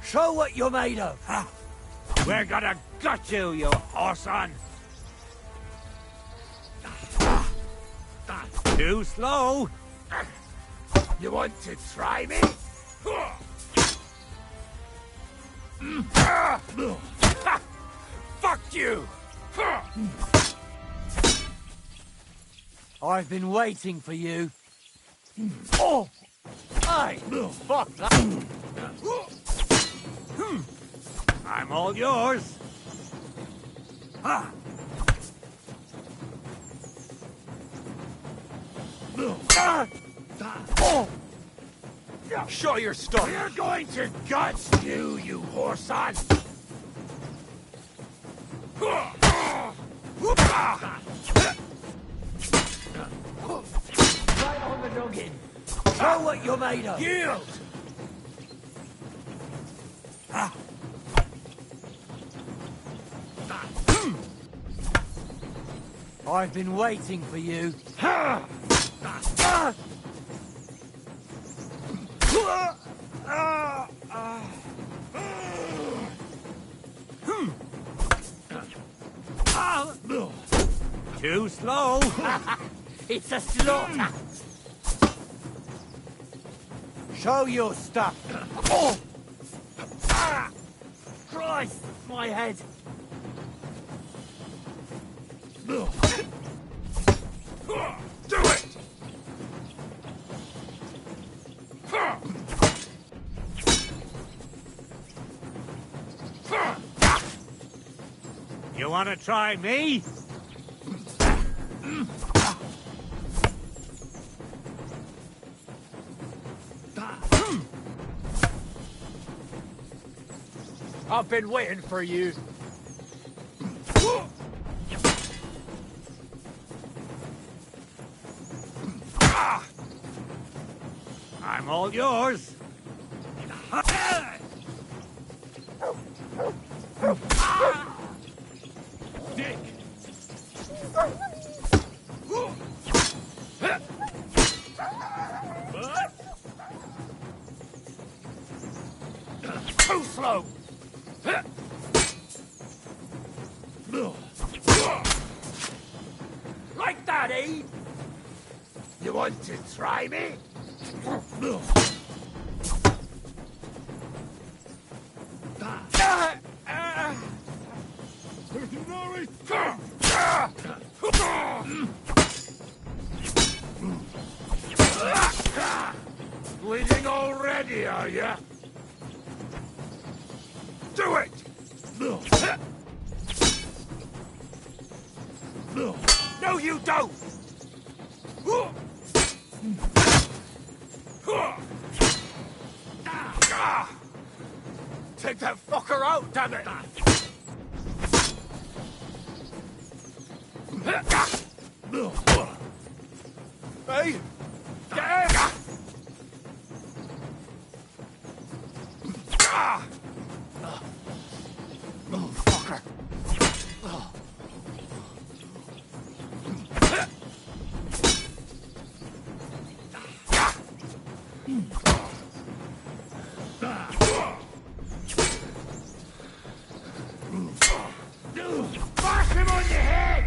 Show what you're made of. We're gonna gut you, you horse-on. Too slow. You want to try me? Fuck you! I've been waiting for you. Oh! Aye! Fuck that! I'm all yours. Ah! Oh! Show your stuff! We're going to gut you, you horse-on! Right on the noggin. Show what you're made of. Yield! I've been waiting for you. Too slow. It's a slaughter. Show your stuff. Oh! Christ, my head. Do it! You want to try me? I've been waiting for you. I'm all yours. Dick! Too slow. Like that, eh? You want to try me? Bleeding already, are ya? Do it! No, you don't! Take that fucker out, damn it! Hey! Get him! Motherfucker! Bash him on your head!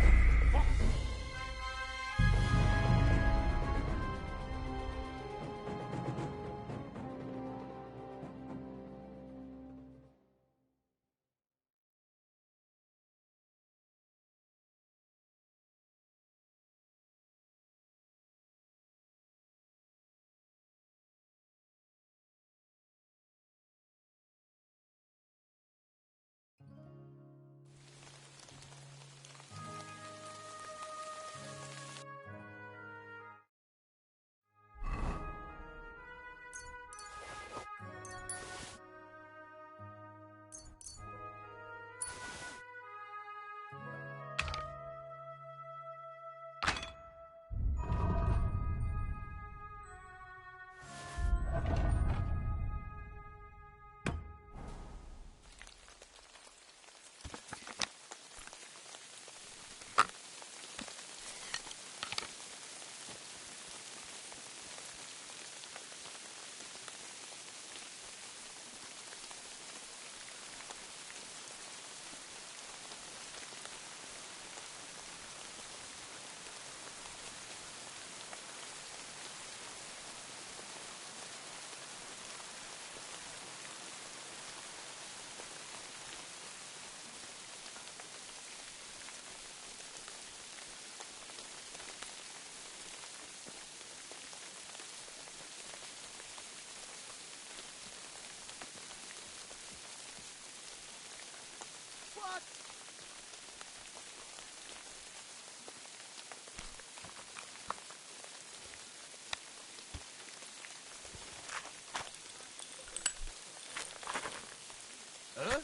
Huh?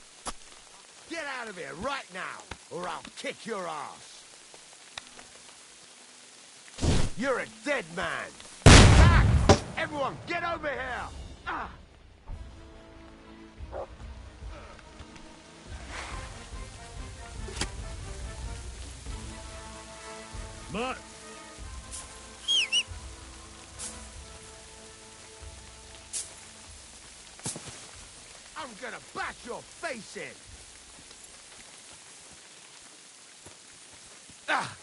Get out of here right now, or I'll kick your ass. You're a dead man. Back! Everyone, get over here! Ah! But I'm gonna bash your face in! Ah!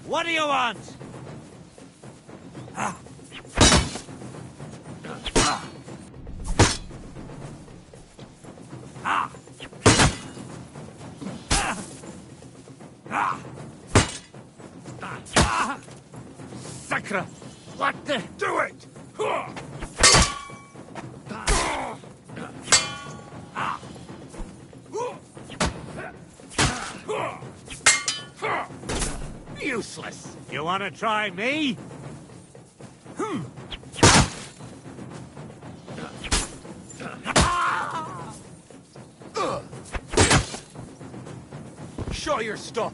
What do you want? Sacre! What the? Do it! Useless. You want to try me? Show your stuff!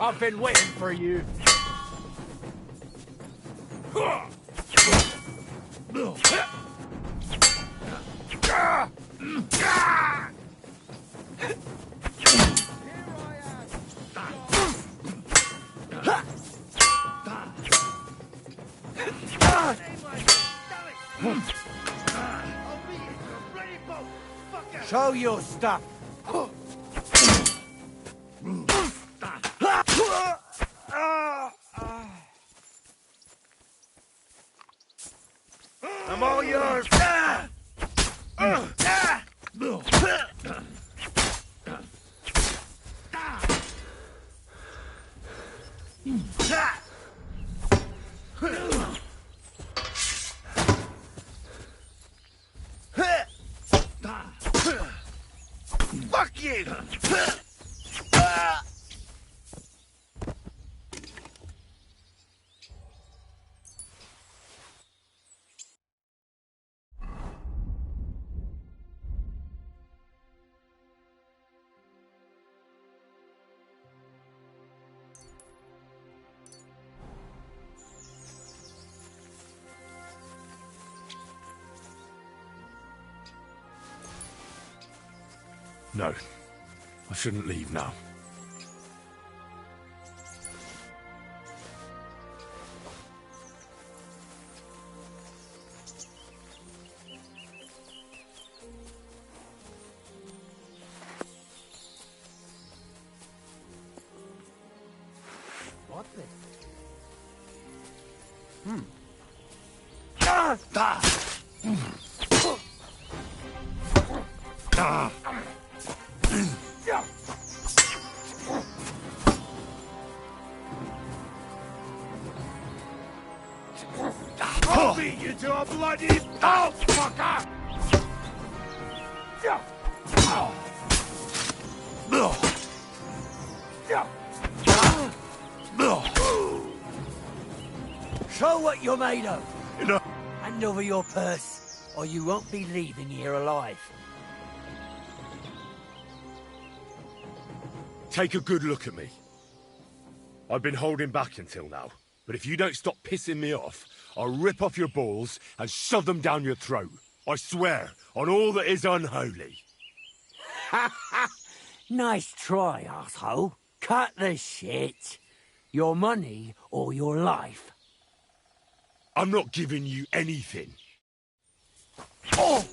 I've been waiting for you. Show your stuff. I'm all yours! Fuck you! No. I shouldn't leave now. What the? I'll beat you to a bloody pulp, fucker! Show what you're made of. No. Hand over your purse, or you won't be leaving here alive. Take a good look at me. I've been holding back until now, but if you don't stop pissing me off, I'll rip off your balls and shove them down your throat. I swear, on all that is unholy. Nice try, asshole. Cut the shit. Your money or your life. I'm not giving you anything. Oh!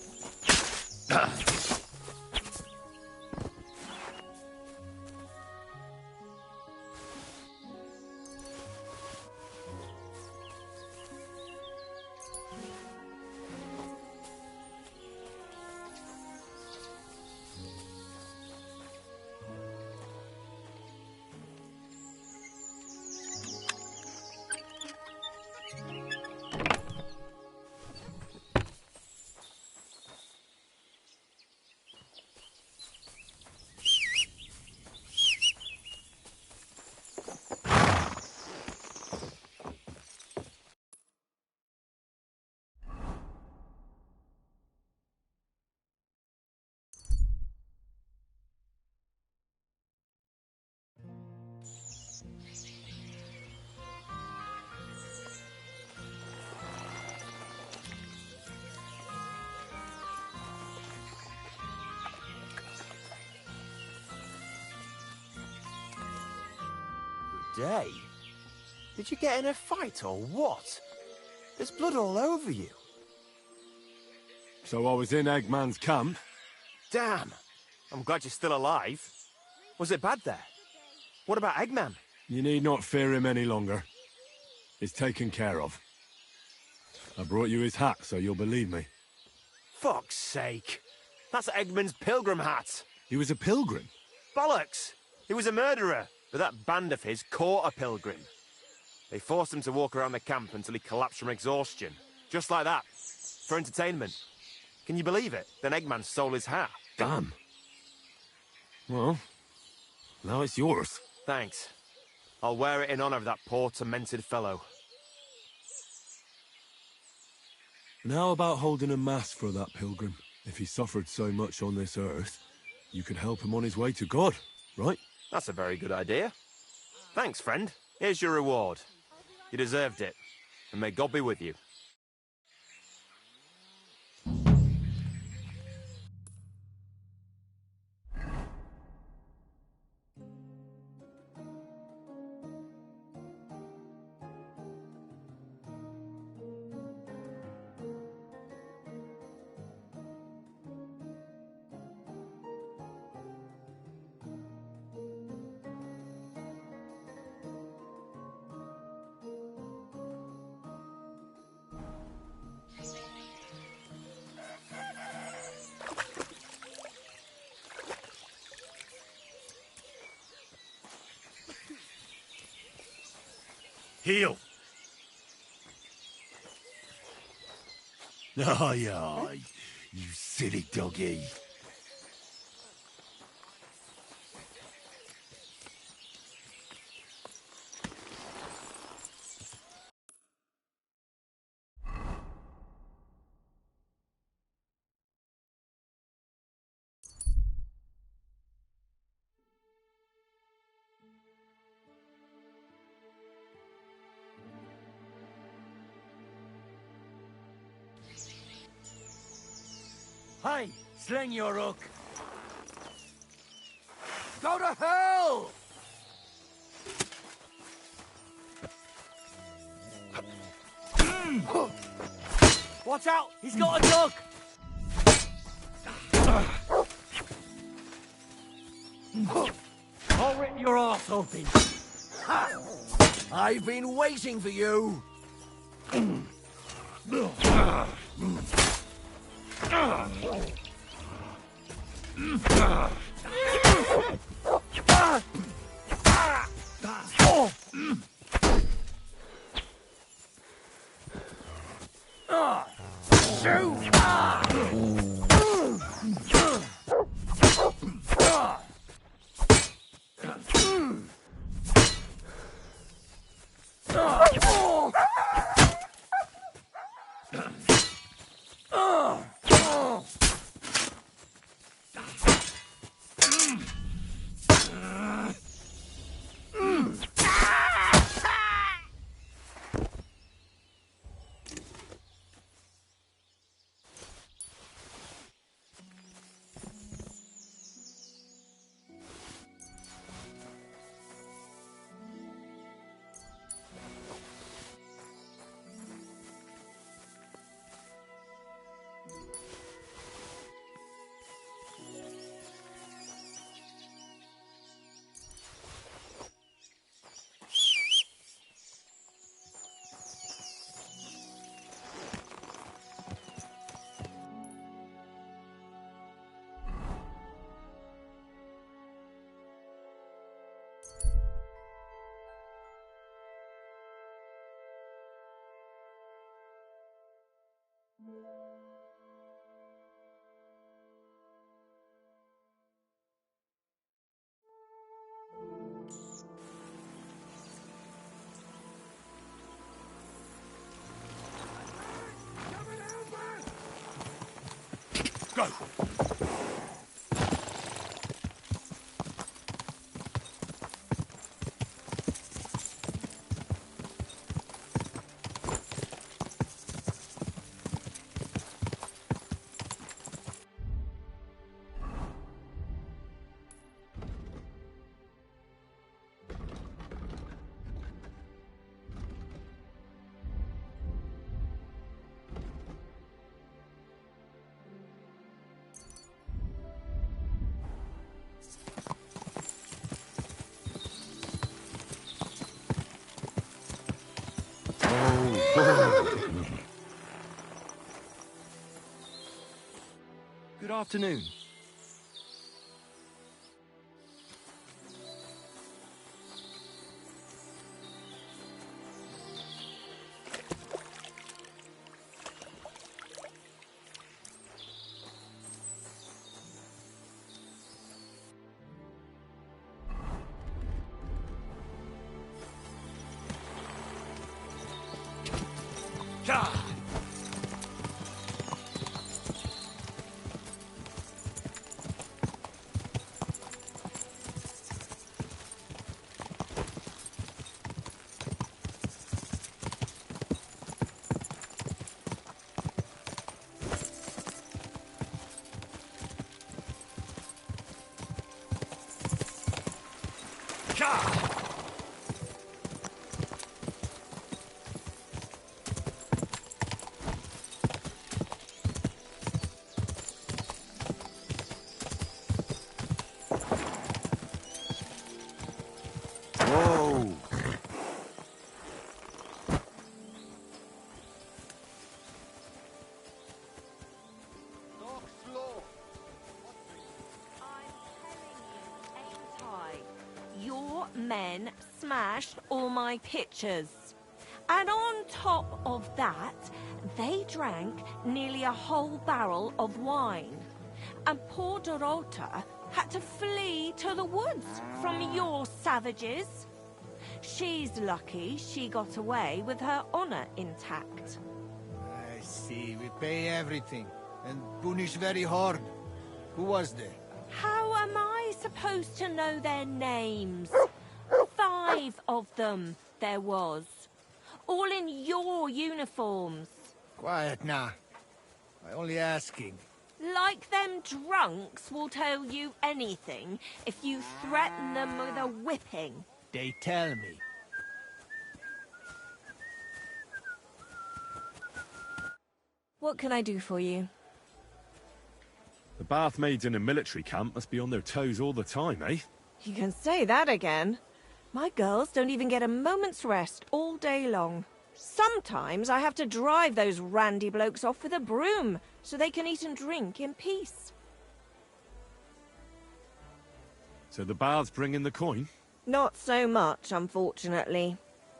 say. Did you get in a fight or what? There's blood all over you. So I was in Eggman's camp. Damn. I'm glad you're still alive. Was it bad there? What about Eggman? You need not fear him any longer. He's taken care of. I brought you his hat, so you'll believe me. Fuck's sake. That's Eggman's pilgrim hat. He was a pilgrim? Bollocks! He was a murderer, but that band of his caught a pilgrim. They forced him to walk around the camp until he collapsed from exhaustion. Just like that. For entertainment. Can you believe it? Then Eggman stole his hat. Damn. Well, now it's yours. Thanks. I'll wear it in honor of that poor, tormented fellow. Now about holding a mass for that pilgrim. If he suffered so much on this earth, you could help him on his way to God, right? That's a very good idea. Thanks, friend. Here's your reward. You deserved it. And may God be with you. Heal! Aye, aye, you silly doggy. Hey, sling your hook. Go to hell! Watch out! He's got a dog! I'll rip your arse open. Ha! I've been waiting for you. Go! afternoon. Whoa! Your men smashed all my pictures. And on top of that, they drank nearly a whole barrel of wine. And poor Dorota had to flee to the woods from your savages. She's lucky she got away with her honor intact. I see. We pay everything and punish very hard. Who was there? How am I supposed to know their names? 5 of them there was. All in your uniforms. Quiet now. I only asking. Like them drunks will tell you anything if you threaten them with a whipping. They tell me. What can I do for you? The bath maids in a military camp must be on their toes all the time, eh? You can say that again. My girls don't even get a moment's rest all day long. Sometimes I have to drive those randy blokes off with a broom so they can eat and drink in peace. So the baths bring in the coin? Not so much, unfortunately.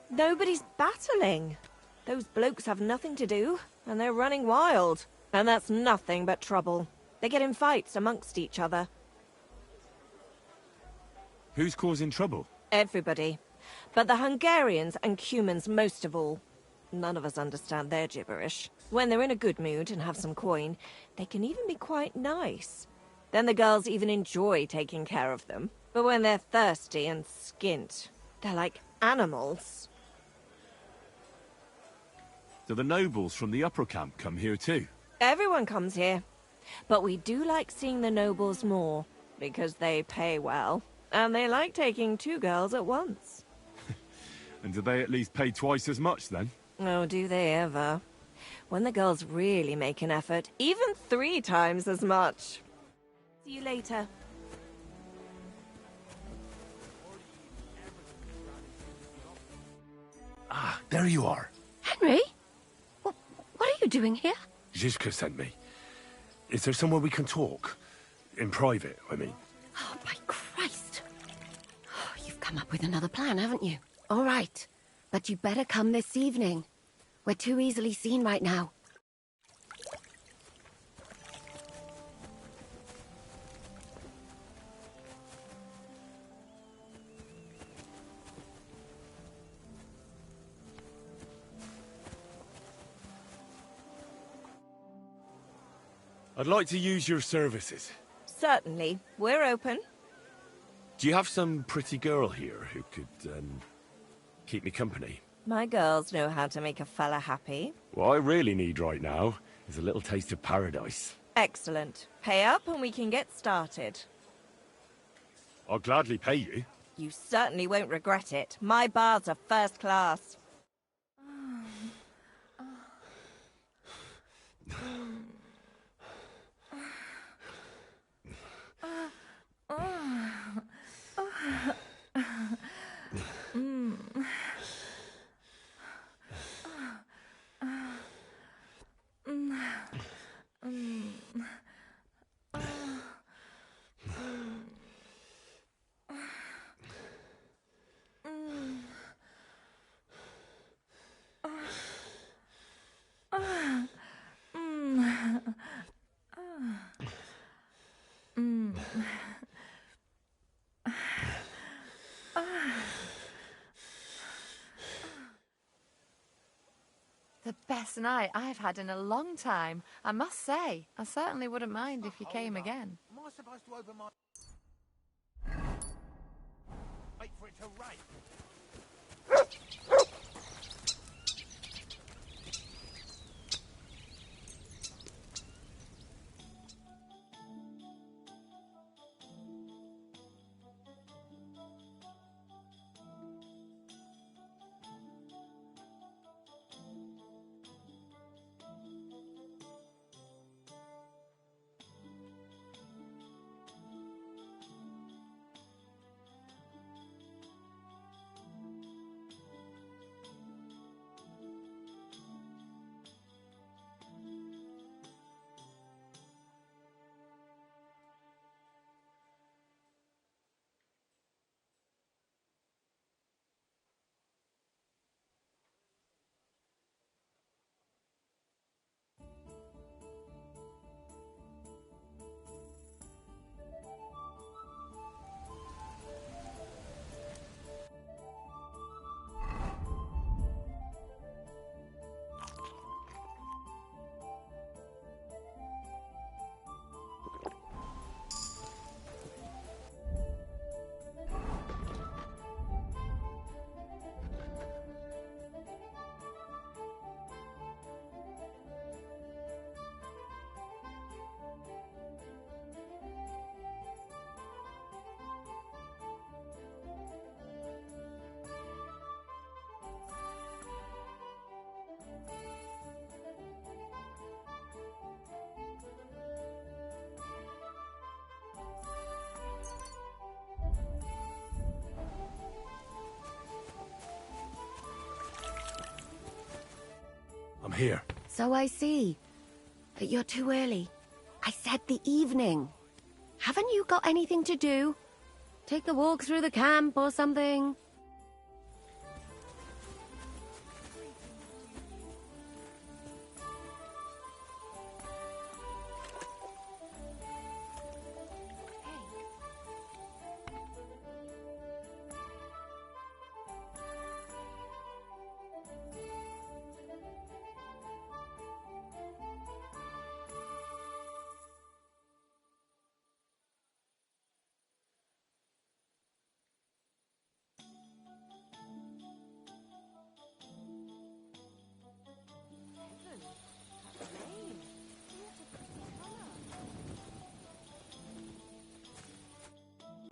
Nobody's battling. Those blokes have nothing to do, and they're running wild. And that's nothing but trouble. They get in fights amongst each other. Who's causing trouble? Everybody. But the Hungarians and Cumans most of all. None of us understand their gibberish. When they're in a good mood and have some coin, they can even be quite nice. Then the girls even enjoy taking care of them. But when they're thirsty and skint, they're like animals. Do the nobles from the upper camp come here too? Everyone comes here. But we do like seeing the nobles more, because they pay well. And they like taking 2 girls at once. And do they at least pay twice as much then? Oh, do they ever? When the girls really make an effort, even 3 times as much. See you later. Ah, there you are. Henry? What are you doing here? Zizka sent me. Is there somewhere we can talk? In private, I mean. Oh, my Christ. Oh, you've come up with another plan, haven't you? All right. But you better come this evening. We're too easily seen right now. I'd like to use your services. Certainly. We're open. Do you have some pretty girl here who could, keep me company? My girls know how to make a fella happy. What I really need right now is a little taste of paradise. Excellent. Pay up and we can get started. I'll gladly pay you. You certainly won't regret it. My bars are first class. the best night I've had in a long time. I must say, I certainly wouldn't mind if you came again. Am I supposed to open my... Wait for it to rain. I'm here. So I see. But you're too early. I said the evening. Haven't you got anything to do? Take a walk through the camp or something?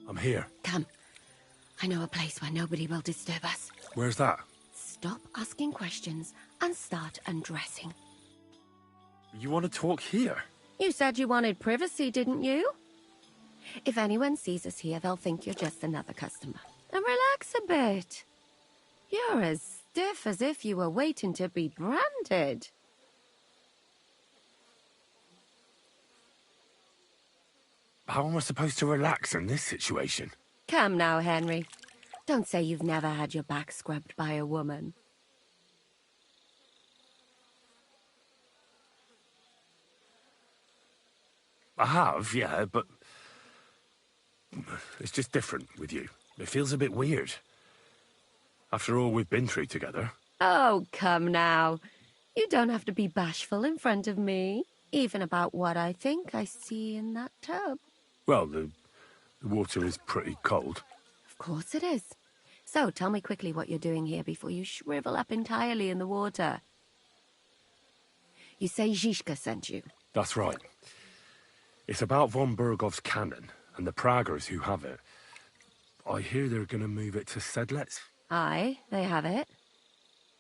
I'm here. Come. I know a place where nobody will disturb us. Where's that? Stop asking questions and start undressing. You want to talk here? You said you wanted privacy, didn't you? If anyone sees us here, they'll think you're just another customer. And relax a bit. You're as stiff as if you were waiting to be branded. How am I supposed to relax in this situation? Come now, Henry. Don't say you've never had your back scrubbed by a woman. I have, yeah, but... it's just different with you. It feels a bit weird. After all we've been through together. Oh, come now. You don't have to be bashful in front of me. Even about what I think I see in that tub. Well, the water is pretty cold. Of course it is. So, tell me quickly what you're doing here before you shrivel up entirely in the water. You say Zizka sent you? That's right. It's about von Bergov's cannon and the Praggers who have it. I hear they're going to move it to Sedlets. Aye, they have it.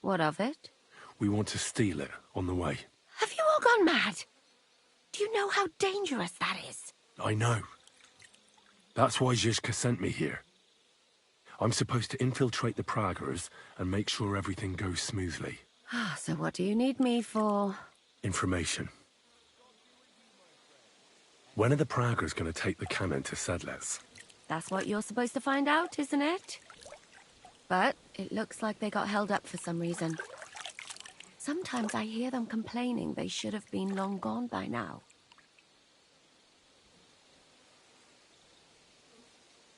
What of it? We want to steal it on the way. Have you all gone mad? Do you know how dangerous that is? I know. That's why Zizka sent me here. I'm supposed to infiltrate the Praggers and make sure everything goes smoothly. So what do you need me for? Information. When are the Praggers going to take the cannon to Sedlets? That's what you're supposed to find out, isn't it? But it looks like they got held up for some reason. Sometimes I hear them complaining they should have been long gone by now.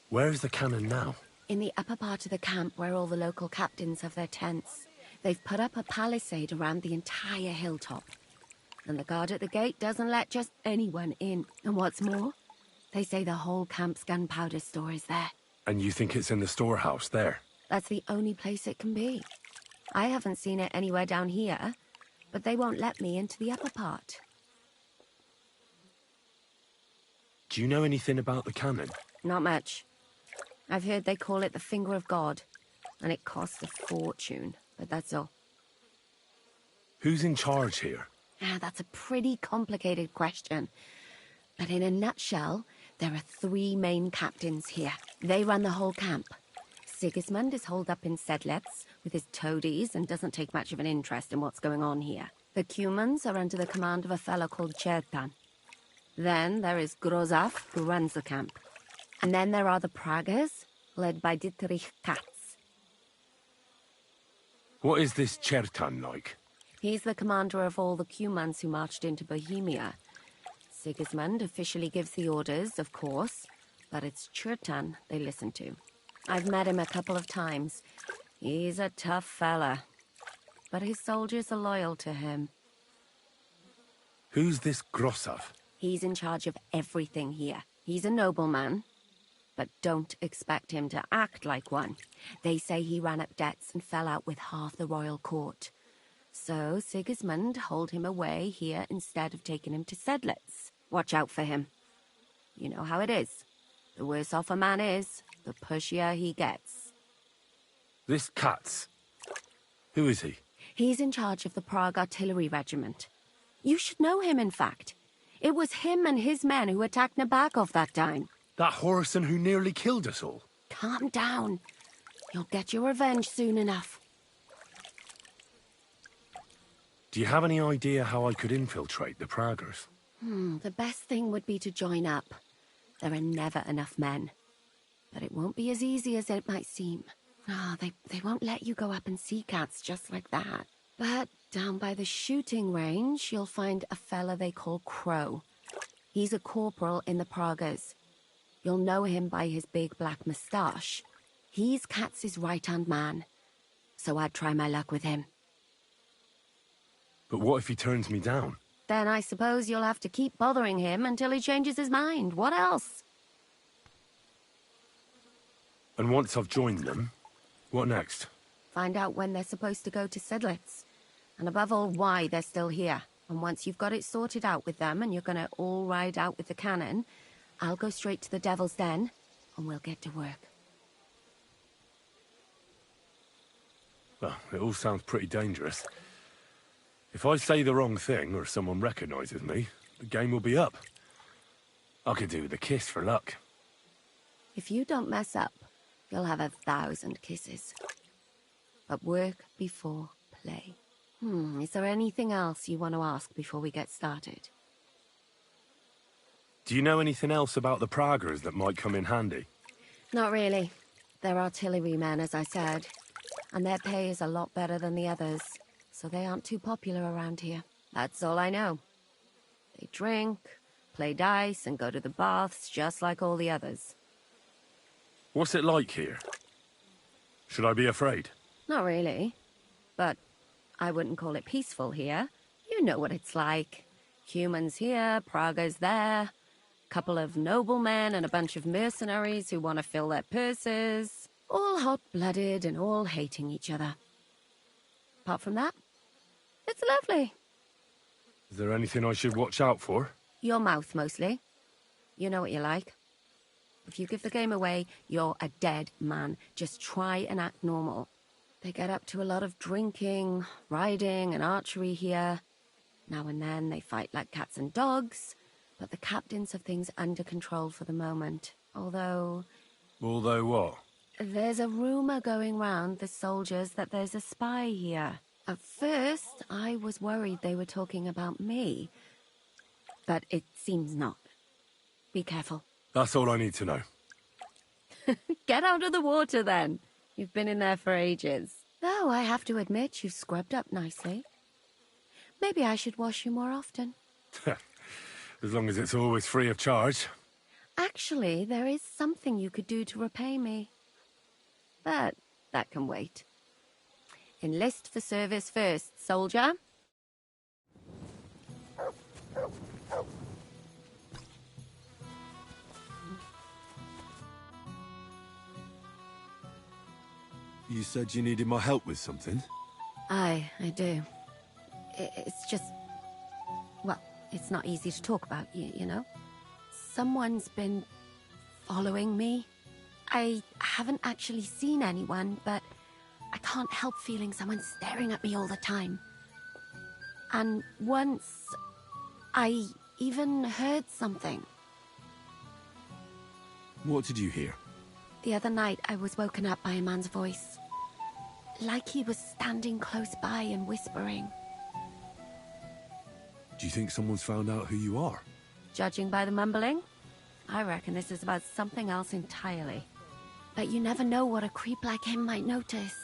Where is the cannon now? In the upper part of the camp where all the local captains have their tents. They've put up a palisade around the entire hilltop. And the guard at the gate doesn't let just anyone in. And what's more, they say the whole camp's gunpowder store is there. And you think it's in the storehouse there? That's the only place it can be. I haven't seen it anywhere down here, but they won't let me into the upper part. Do you know anything about the cannon? Not much. I've heard they call it the Finger of God, and it costs a fortune, but that's all. Who's in charge here? That's a pretty complicated question. But in a nutshell, there are 3 main captains here. They run the whole camp. Sigismund is holed up in Sedlitz with his toadies and doesn't take much of an interest in what's going on here. The Cumans are under the command of a fellow called Chertan. Then there is Grozaf, who runs the camp. And then there are the Pragas, led by Dietrich Katz. What is this Chertan like? He's the commander of all the Cumans who marched into Bohemia. Sigismund officially gives the orders, of course, but it's Chertan they listen to. I've met him a couple of times. He's a tough fella, but his soldiers are loyal to him. Who's this Grosov? He's in charge of everything here. He's a nobleman, but don't expect him to act like one. They say he ran up debts and fell out with half the royal court. So Sigismund holed him away here instead of taking him to Sedlitz. Watch out for him. You know how it is. The worse off a man is, the pushier he gets. This Katz. Who is he? He's in charge of the Prague Artillery Regiment. You should know him, in fact. It was him and his men who attacked Nabokov that time. That Horison who nearly killed us all. Calm down. You'll get your revenge soon enough. Do you have any idea how I could infiltrate the Praggers? The best thing would be to join up. There are never enough men. But it won't be as easy as it might seem. They won't let you go up and see cats just like that. But down by the shooting range, you'll find a fella they call Crow. He's a corporal in the Praggers. You'll know him by his big black moustache. He's Katz's right-hand man. So I'd try my luck with him. But what if he turns me down? Then I suppose you'll have to keep bothering him until he changes his mind. What else? And once I've joined them, what next? Find out when they're supposed to go to Sedlitz. And above all, why they're still here. And once you've got it sorted out with them and you're gonna all ride out with the cannon, I'll go straight to the Devil's Den and we'll get to work. Well, it all sounds pretty dangerous. If I say the wrong thing or someone recognizes me, the game will be up. I could do with a kiss for luck. If you don't mess up, you'll have 1,000 kisses. But work before play. Is there anything else you want to ask before we get started? Do you know anything else about the Praggers that might come in handy? Not really. They're artillerymen, as I said. And their pay is a lot better than the others. So they aren't too popular around here. That's all I know. They drink, play dice, and go to the baths just like all the others. What's it like here? Should I be afraid? Not really. But I wouldn't call it peaceful here. You know what it's like. Humans here, Prague's there. Couple of noblemen and a bunch of mercenaries who want to fill their purses. All hot-blooded and all hating each other. Apart from that, it's lovely. Is there anything I should watch out for? Your mouth, mostly. You know what you're like. If you give the game away, you're a dead man. Just try and act normal. They get up to a lot of drinking, riding, and archery here. Now and then they fight like cats and dogs, but the captains have things under control for the moment. Although what? There's a rumor going round the soldiers that there's a spy here. At first, I was worried they were talking about me. But it seems not. Be careful. That's all I need to know. Get out of the water, then. You've been in there for ages. Though I have to admit you've scrubbed up nicely. Maybe I should wash you more often. As long as it's always free of charge. Actually, there is something you could do to repay me. But that can wait. Enlist for service first, soldier. You said you needed my help with something? I do. It's just... Well, it's not easy to talk about, you know? Someone's been following me. I haven't actually seen anyone, but I can't help feeling someone staring at me all the time. And once, I even heard something. What did you hear? The other night, I was woken up by a man's voice. Like he was standing close by and whispering. Do you think someone's found out who you are? Judging by the mumbling, I reckon this is about something else entirely. But you never know what a creep like him might notice.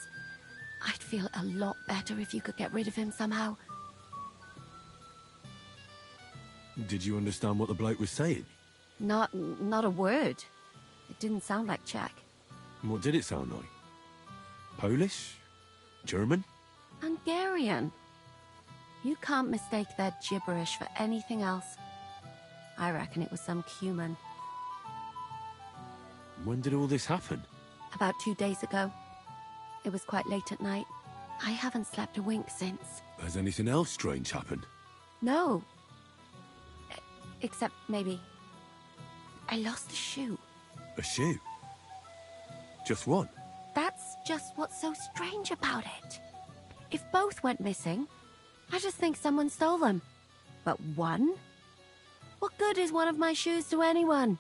I'd feel a lot better if you could get rid of him somehow. Did you understand what the bloke was saying? Not a word. It didn't sound like Czech. What did it sound like? Polish? German? Hungarian. You can't mistake their gibberish for anything else. I reckon it was some Cuman. When did all this happen? About 2 days ago. It was quite late at night. I haven't slept a wink since. Has anything else strange happened? No. Except maybe... I lost a shoe. A shoe? Just one? That's just what's so strange about it. If both went missing, I just think someone stole them. But one? What good is one of my shoes to anyone?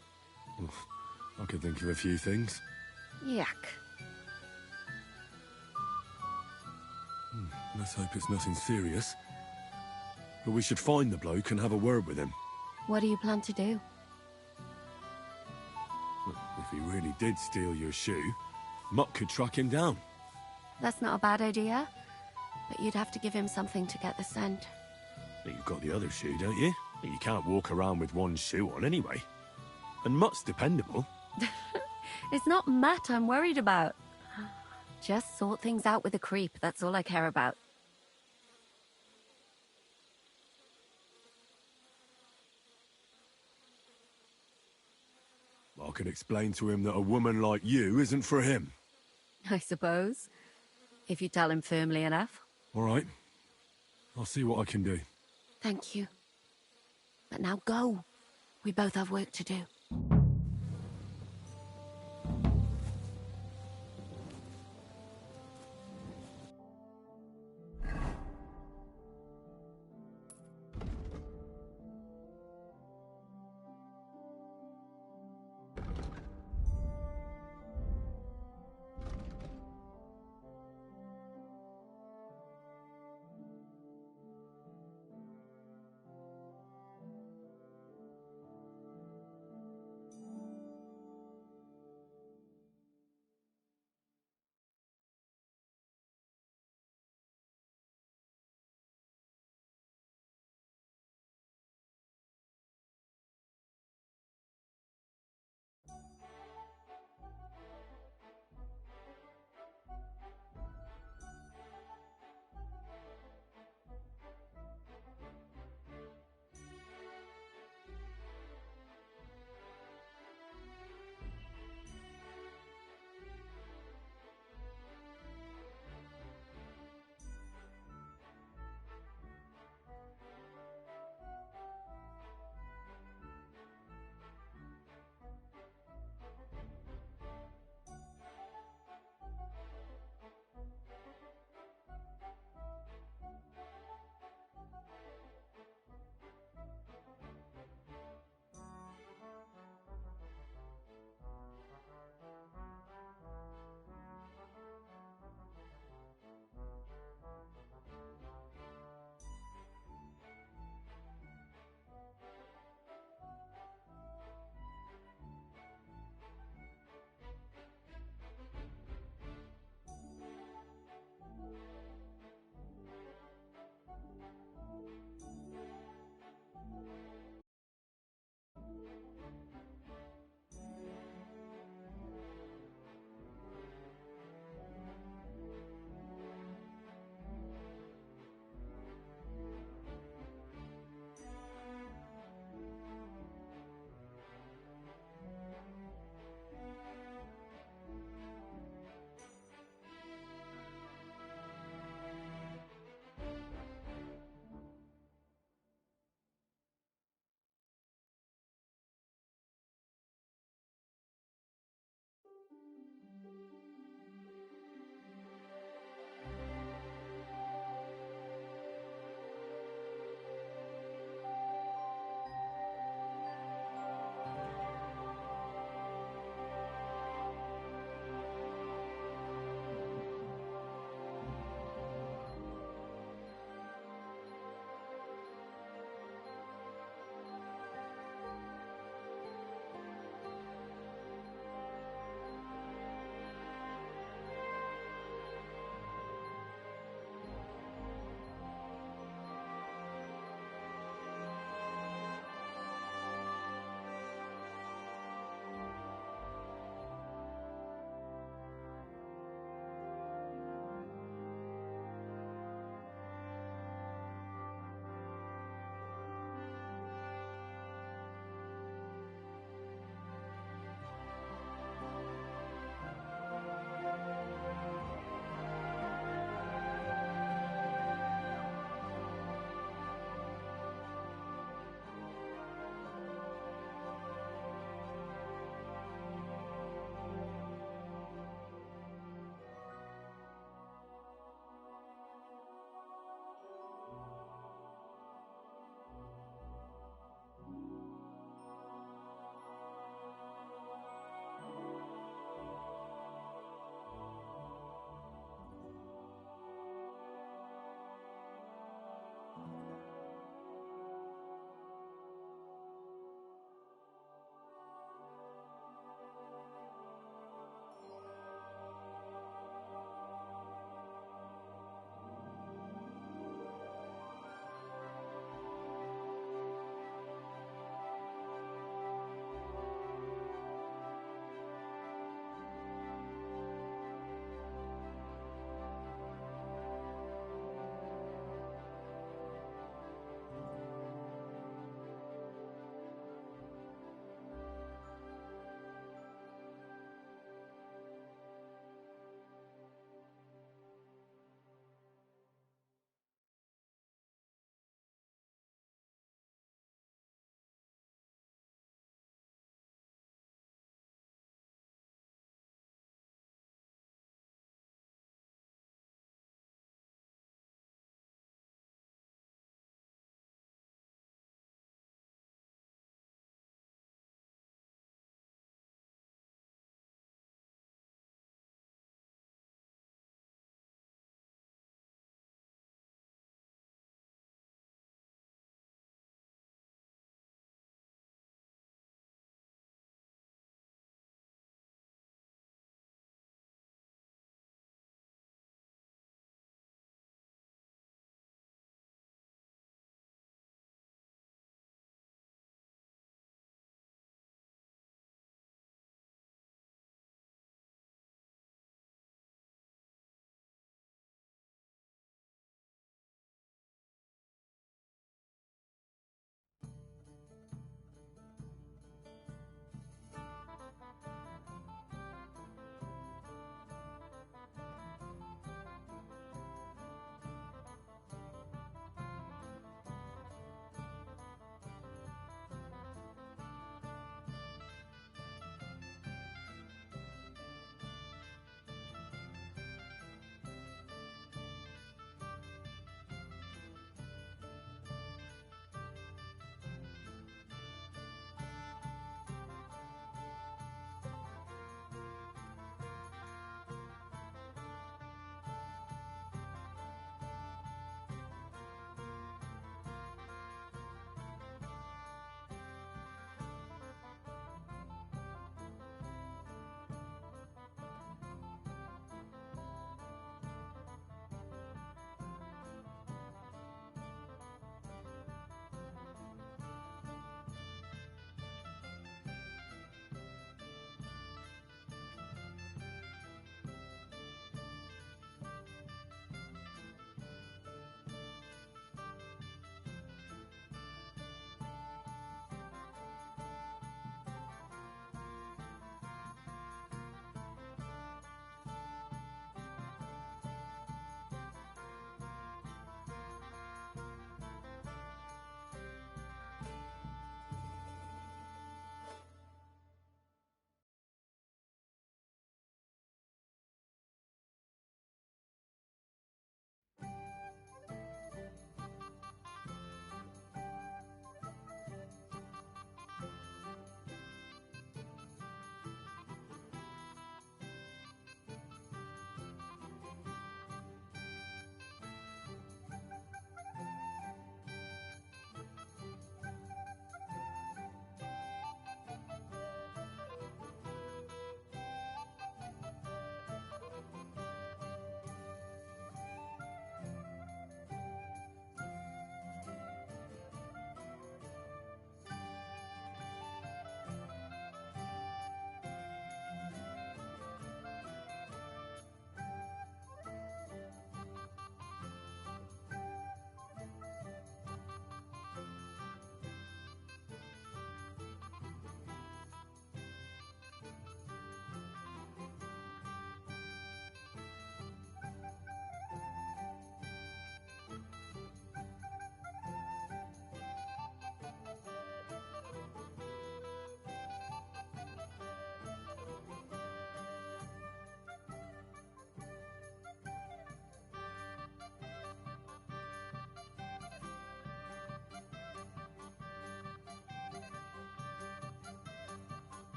I could think of a few things. Yuck. Let's hope it's nothing serious. But we should find the bloke and have a word with him. What do you plan to do? If he really did steal your shoe, Mutt could track him down. That's not a bad idea, but you'd have to give him something to get the scent. But you've got the other shoe, don't you? You can't walk around with one shoe on anyway. And Mutt's dependable. It's not Matt I'm worried about. Just sort things out with a creep, that's all I care about. I can explain to him that a woman like you isn't for him. I suppose. If you tell him firmly enough. All right. I'll see what I can do. Thank you. But now go. We both have work to do.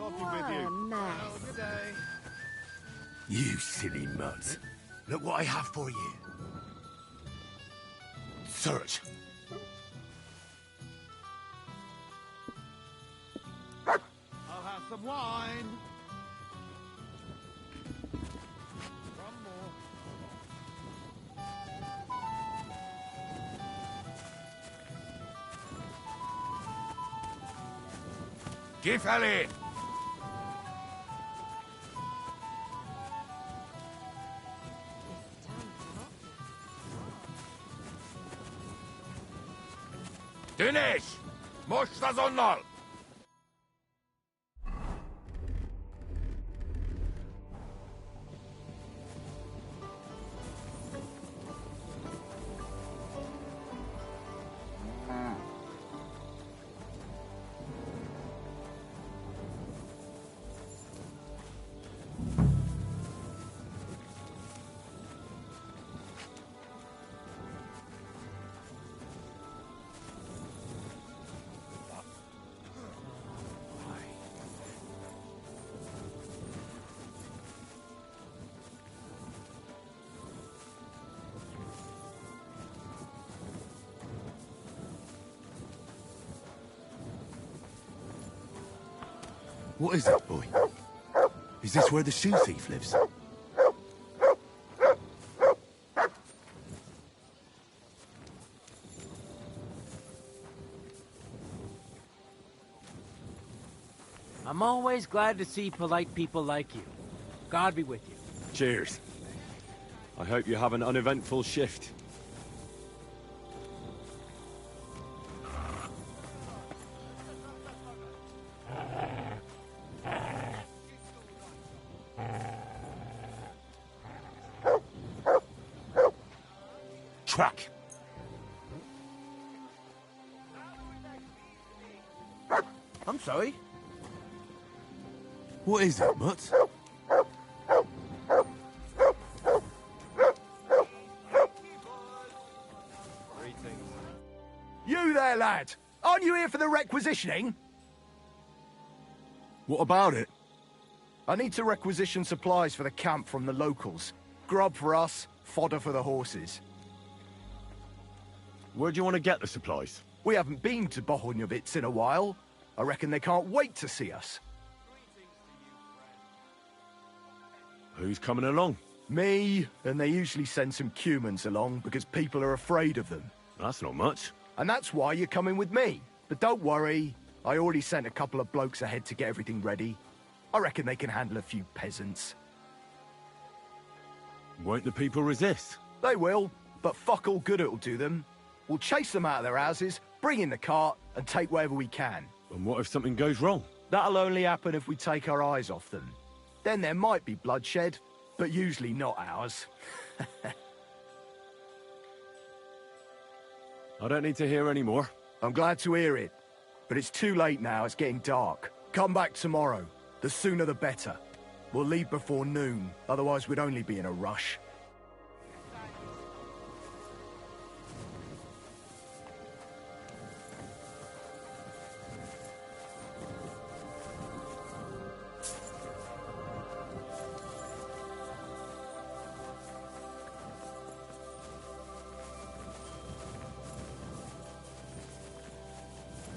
What a mess. Good day. You silly mutt. Look what I have for you. Search. I'll have some wine. One more. Gifeli! Dinesh! Moshta zonnal! What is it, boy? Is this where the shoe thief lives? I'm always glad to see polite people like you. God be with you. Cheers. I hope you have an uneventful shift. Track. I'm sorry. What is it, mutt? You there, lad. Aren't you here for the requisitioning? What about it? I need to requisition supplies for the camp from the locals. Grub for us, fodder for the horses. Where do you want to get the supplies? We haven't been to Bohunjovitz in a while. I reckon they can't wait to see us. Who's coming along? Me, and they usually send some Cumans along because people are afraid of them. That's not much. And that's why you're coming with me. But don't worry, I already sent a couple of blokes ahead to get everything ready. I reckon they can handle a few peasants. Won't the people resist? They will, but fuck all good it'll do them. We'll chase them out of their houses, bring in the cart, and take whatever we can. And what if something goes wrong? That'll only happen if we take our eyes off them. Then there might be bloodshed, but usually not ours. I don't need to hear any more. I'm glad to hear it. But it's too late now, it's getting dark. Come back tomorrow. The sooner the better. We'll leave before noon, otherwise we'd only be in a rush.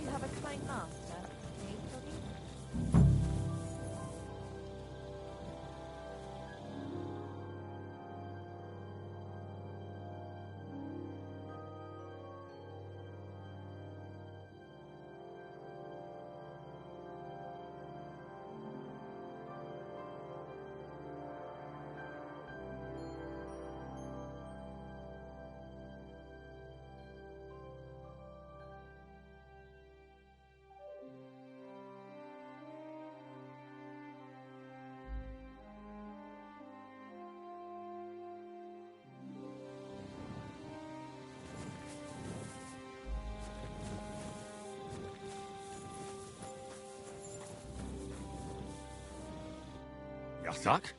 You have a kind master, eh, Toddy? Yasak?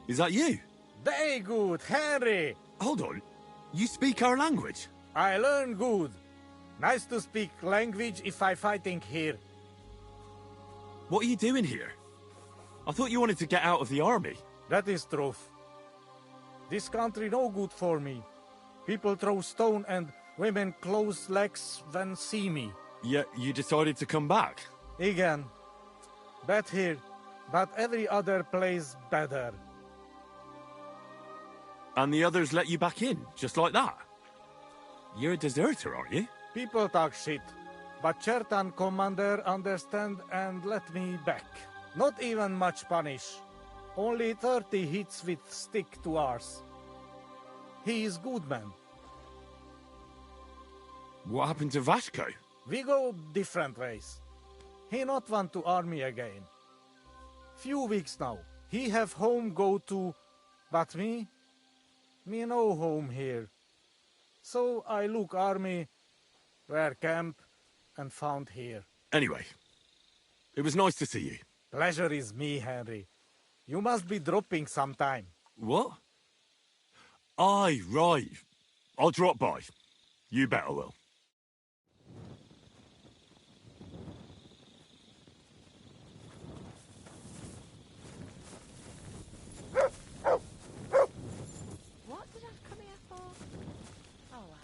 Is that you? Very good, Henry. Hold on. You speak our language? I learn good. Nice to speak language if I fighting here. What are you doing here? I thought you wanted to get out of the army. That is truth. This country no good for me. People throw stone and women close legs when see me. Yet you decided to come back? Again. Bad here, but every other place better. And the others let you back in, just like that? You're a deserter, aren't you? People talk shit, but Chertan commander understand and let me back. Not even much punish. Only 30 hits with stick to ours. He is good man. What happened to Vashko? We go different ways. He not want to army again. Few weeks now. He have home go to, but me no home here. So I look army, where camp, and found here. Anyway, it was nice to see you. Pleasure is me, Henry. You must be dropping sometime. What? Aye, right. I'll drop by. You bet I will. What did I come here for? Oh well.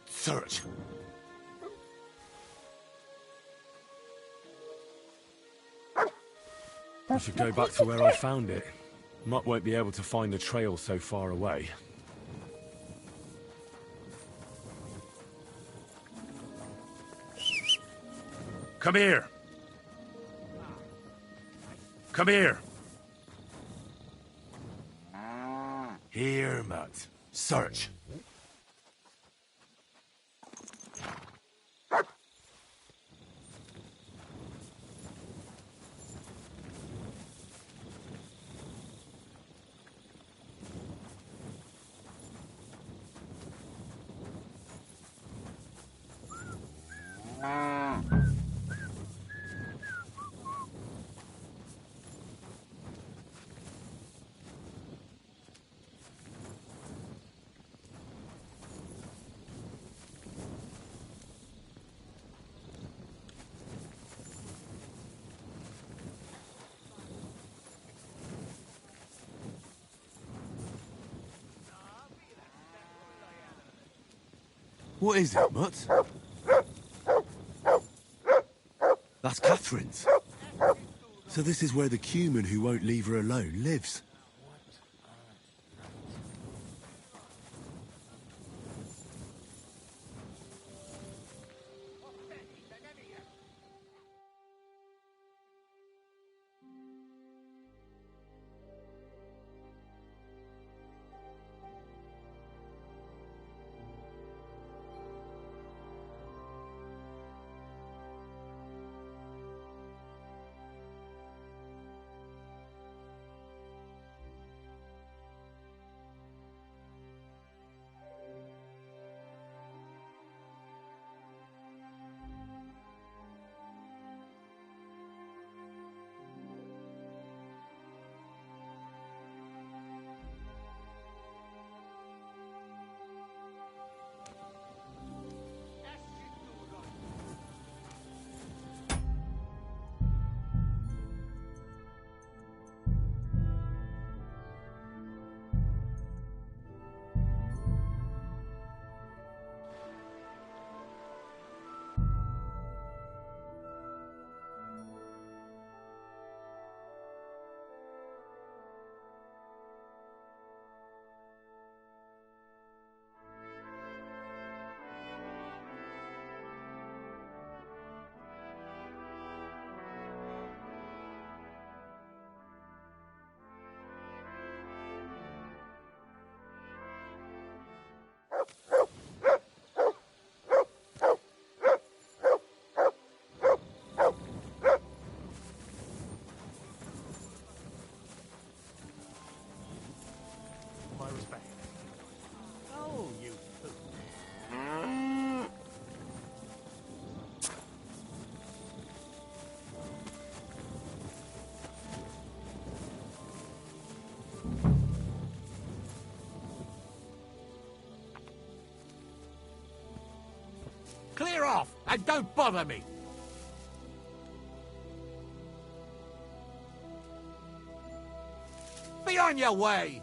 Search. I should go back to where I found it. Mutt won't be able to find the trail so far away. Come here! Come here! Here, Mutt. Search. What is it, Mutt? That's Catherine's. So this is where the Cuman who won't leave her alone lives. And don't bother me! Be on your way!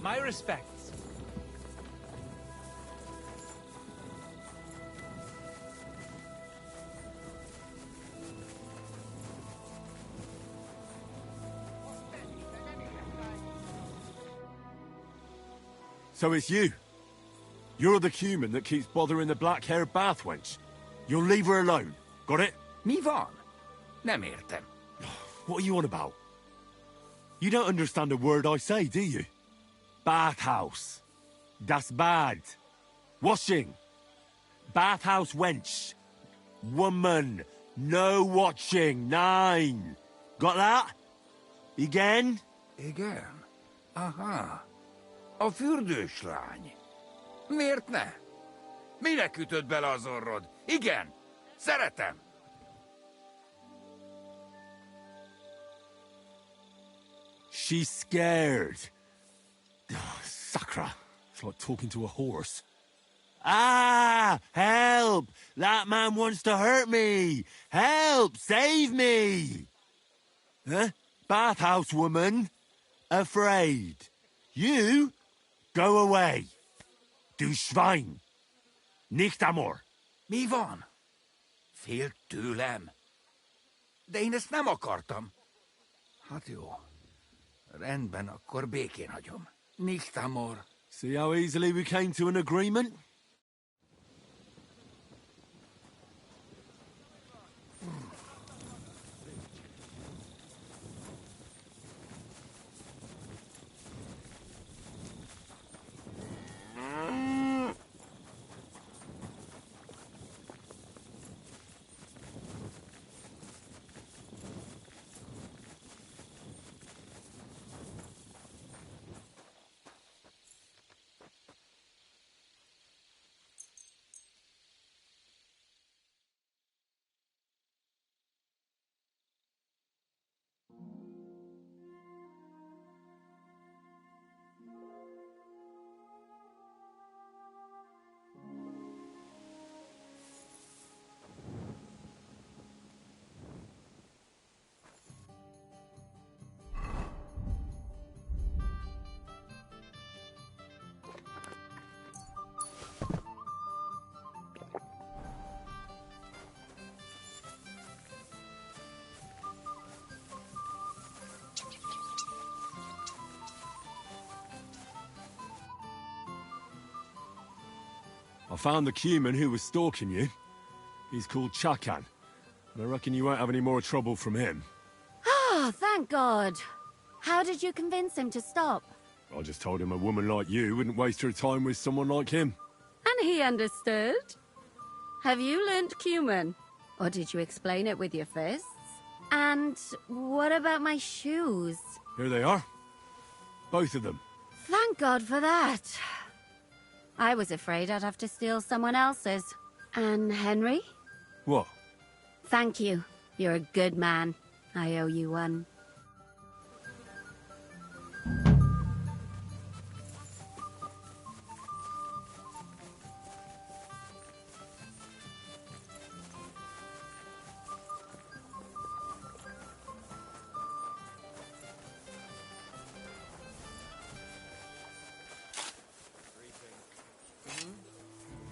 My respects. So it's you. You're the human that keeps bothering the black-haired bath wench. You'll leave her alone. Got it? Mi van? Nem értem. What are you on about? You don't understand a word I say, do you? Bathhouse. Das Bad. Washing. Bathhouse wench. Woman. No watching. 9. Got that? Igen? Igen? Aha. A fürdős lány. Miért ne? Minek ütöd bele az orrod? Igen, szeretem. She's scared. Sakra. It's like talking to a horse. Ah! Help! That man wants to hurt me! Help! Save me! Huh? Bathhouse woman? Afraid. You? Go away. Du Schwein. Nicht amor. Mi van? Félt tőlem. De én ezt nem akartam. Hát jó. Rendben, akkor békén hagyom. Nicht amor. See how easily we came to an agreement? I found the Cuman who was stalking you. He's called Chakan. And I reckon you won't have any more trouble from him. Oh, thank God. How did you convince him to stop? I just told him a woman like you wouldn't waste her time with someone like him. And he understood? Have you learnt Cuman? Or did you explain it with your fists? And what about my shoes? Here they are. Both of them. Thank God for that. I was afraid I'd have to steal someone else's. And Henry? What? Thank you. You're a good man. I owe you one.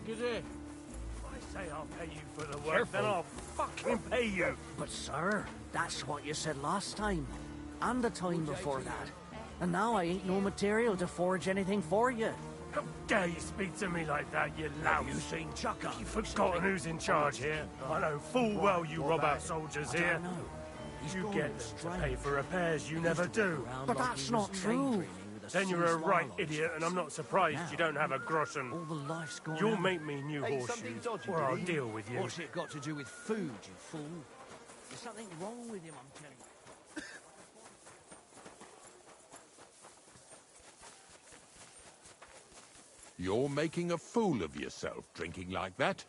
Good day. I say I'll pay you for the work, then I'll fucking pay you. But sir, that's what you said last time. And the time before that. And now I ain't no material to forge anything for you. How dare you speak to me like that, you louse? You seen Chaka? You've forgotten who's in charge here. I know full well you rob our soldiers here. You get them to pay for repairs you never do. But that's not true. Then you're a right idiot, and I'm not surprised you don't have a groschen. You'll make me new horseshoes, or I'll deal with you. What's it got to do with food, you fool? There's something wrong with him, I'm telling you. You're making a fool of yourself drinking like that.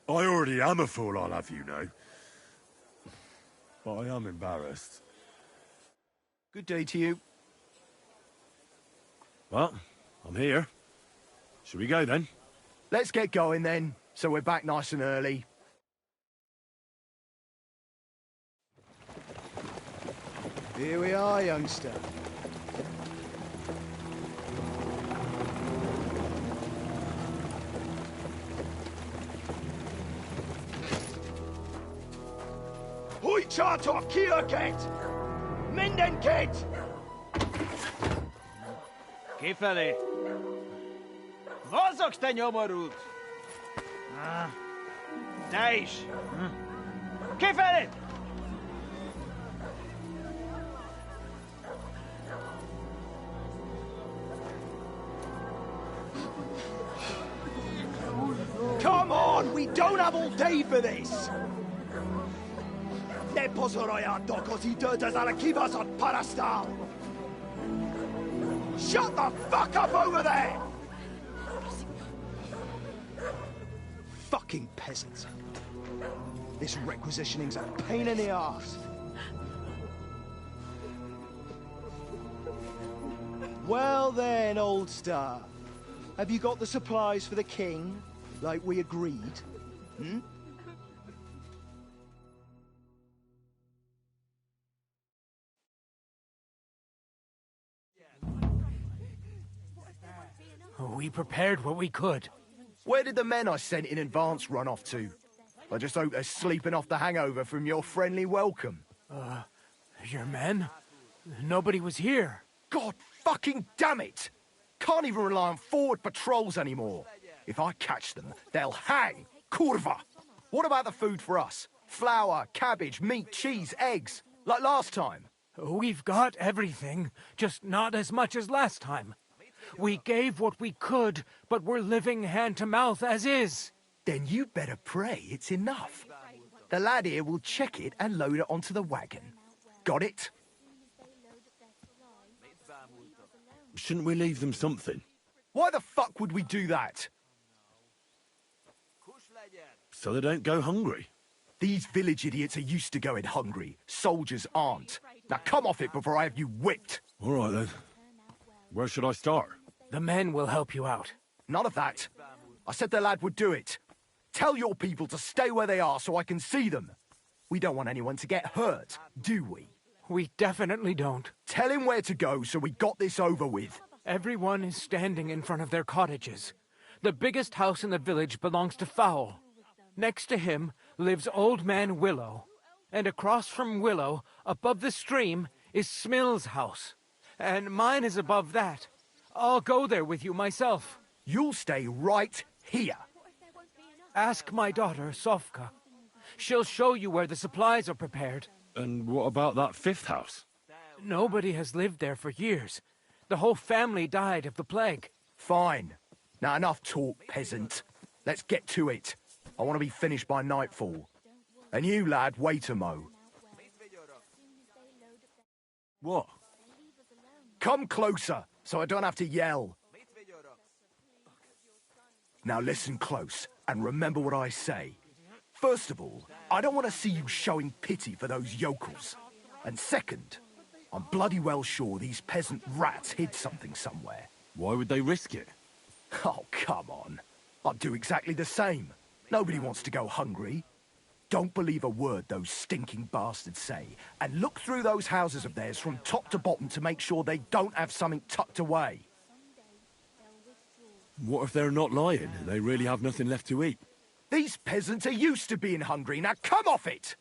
I already am a fool, I'll have you know. But I am embarrassed. Good day to you. Well, I'm here. Should we go then? Let's get going then, so we're back nice and early. Here we are, youngster. Hoi charter Kierket! Mindenket! Kifeli! Mozogsz, te nyomorult! Te is! Kifelé! Come on, we don't have all day for this! Ne pozoraj dokąd i döda zalekivas od parastal! Shut the fuck up over there! Fucking peasants. This requisitioning's a pain in the arse. Well then, old star. Have you got the supplies for the king, like we agreed? Hmm? We prepared what we could. Where did the men I sent in advance run off to? I just hope they're sleeping off the hangover from your friendly welcome. Your men? Nobody was here. God fucking damn it! Can't even rely on forward patrols anymore. If I catch them, they'll hang. Kurva! What about the food for us? Flour, cabbage, meat, cheese, eggs. Like last time. We've got everything, just not as much as last time. We gave what we could, but we're living hand to mouth as is. Then you better pray it's enough. The lad here will check it and load it onto the wagon. Got it? Shouldn't we leave them something? Why the fuck would we do that? So they don't go hungry. These village idiots are used to going hungry. Soldiers aren't. Now come off it before I have you whipped. All right then. Where should I start? The men will help you out. None of that. I said the lad would do it. Tell your people to stay where they are so I can see them. We don't want anyone to get hurt, do we? We definitely don't. Tell him where to go so we got this over with. Everyone is standing in front of their cottages. The biggest house in the village belongs to Fowl. Next to him lives Old Man Willow. And across from Willow, above the stream, is Smill's house. And mine is above that. I'll go there with you myself. You'll stay right here. Ask my daughter, Sofka. She'll show you where the supplies are prepared. And what about that fifth house? Nobody has lived there for years. The whole family died of the plague. Fine. Now enough talk, peasant. Let's get to it. I want to be finished by nightfall. And you, lad, wait a mo. What? Come closer, so I don't have to yell. Now listen close, and remember what I say. First of all, I don't want to see you showing pity for those yokels. And second, I'm bloody well sure these peasant rats hid something somewhere. Why would they risk it? Oh, come on. I'd do exactly the same. Nobody wants to go hungry. Don't believe a word those stinking bastards say, and look through those houses of theirs from top to bottom to make sure they don't have something tucked away. What if they're not lying and they really have nothing left to eat? These peasants are used to being hungry. Now come off it!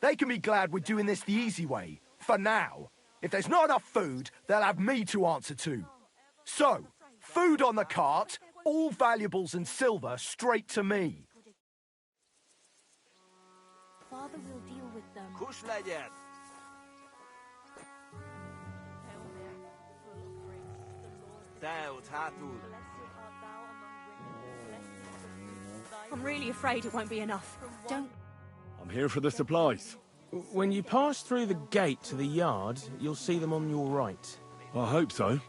They can be glad we're doing this the easy way, for now. If there's not enough food, they'll have me to answer to. So, food on the cart, all valuables and silver straight to me. Father will deal with them. Kush legyen! Te ott hátul. I'm really afraid it won't be enough. Don't... I'm here for the supplies. When you pass through the gate to the yard, you'll see them on your right. I hope so.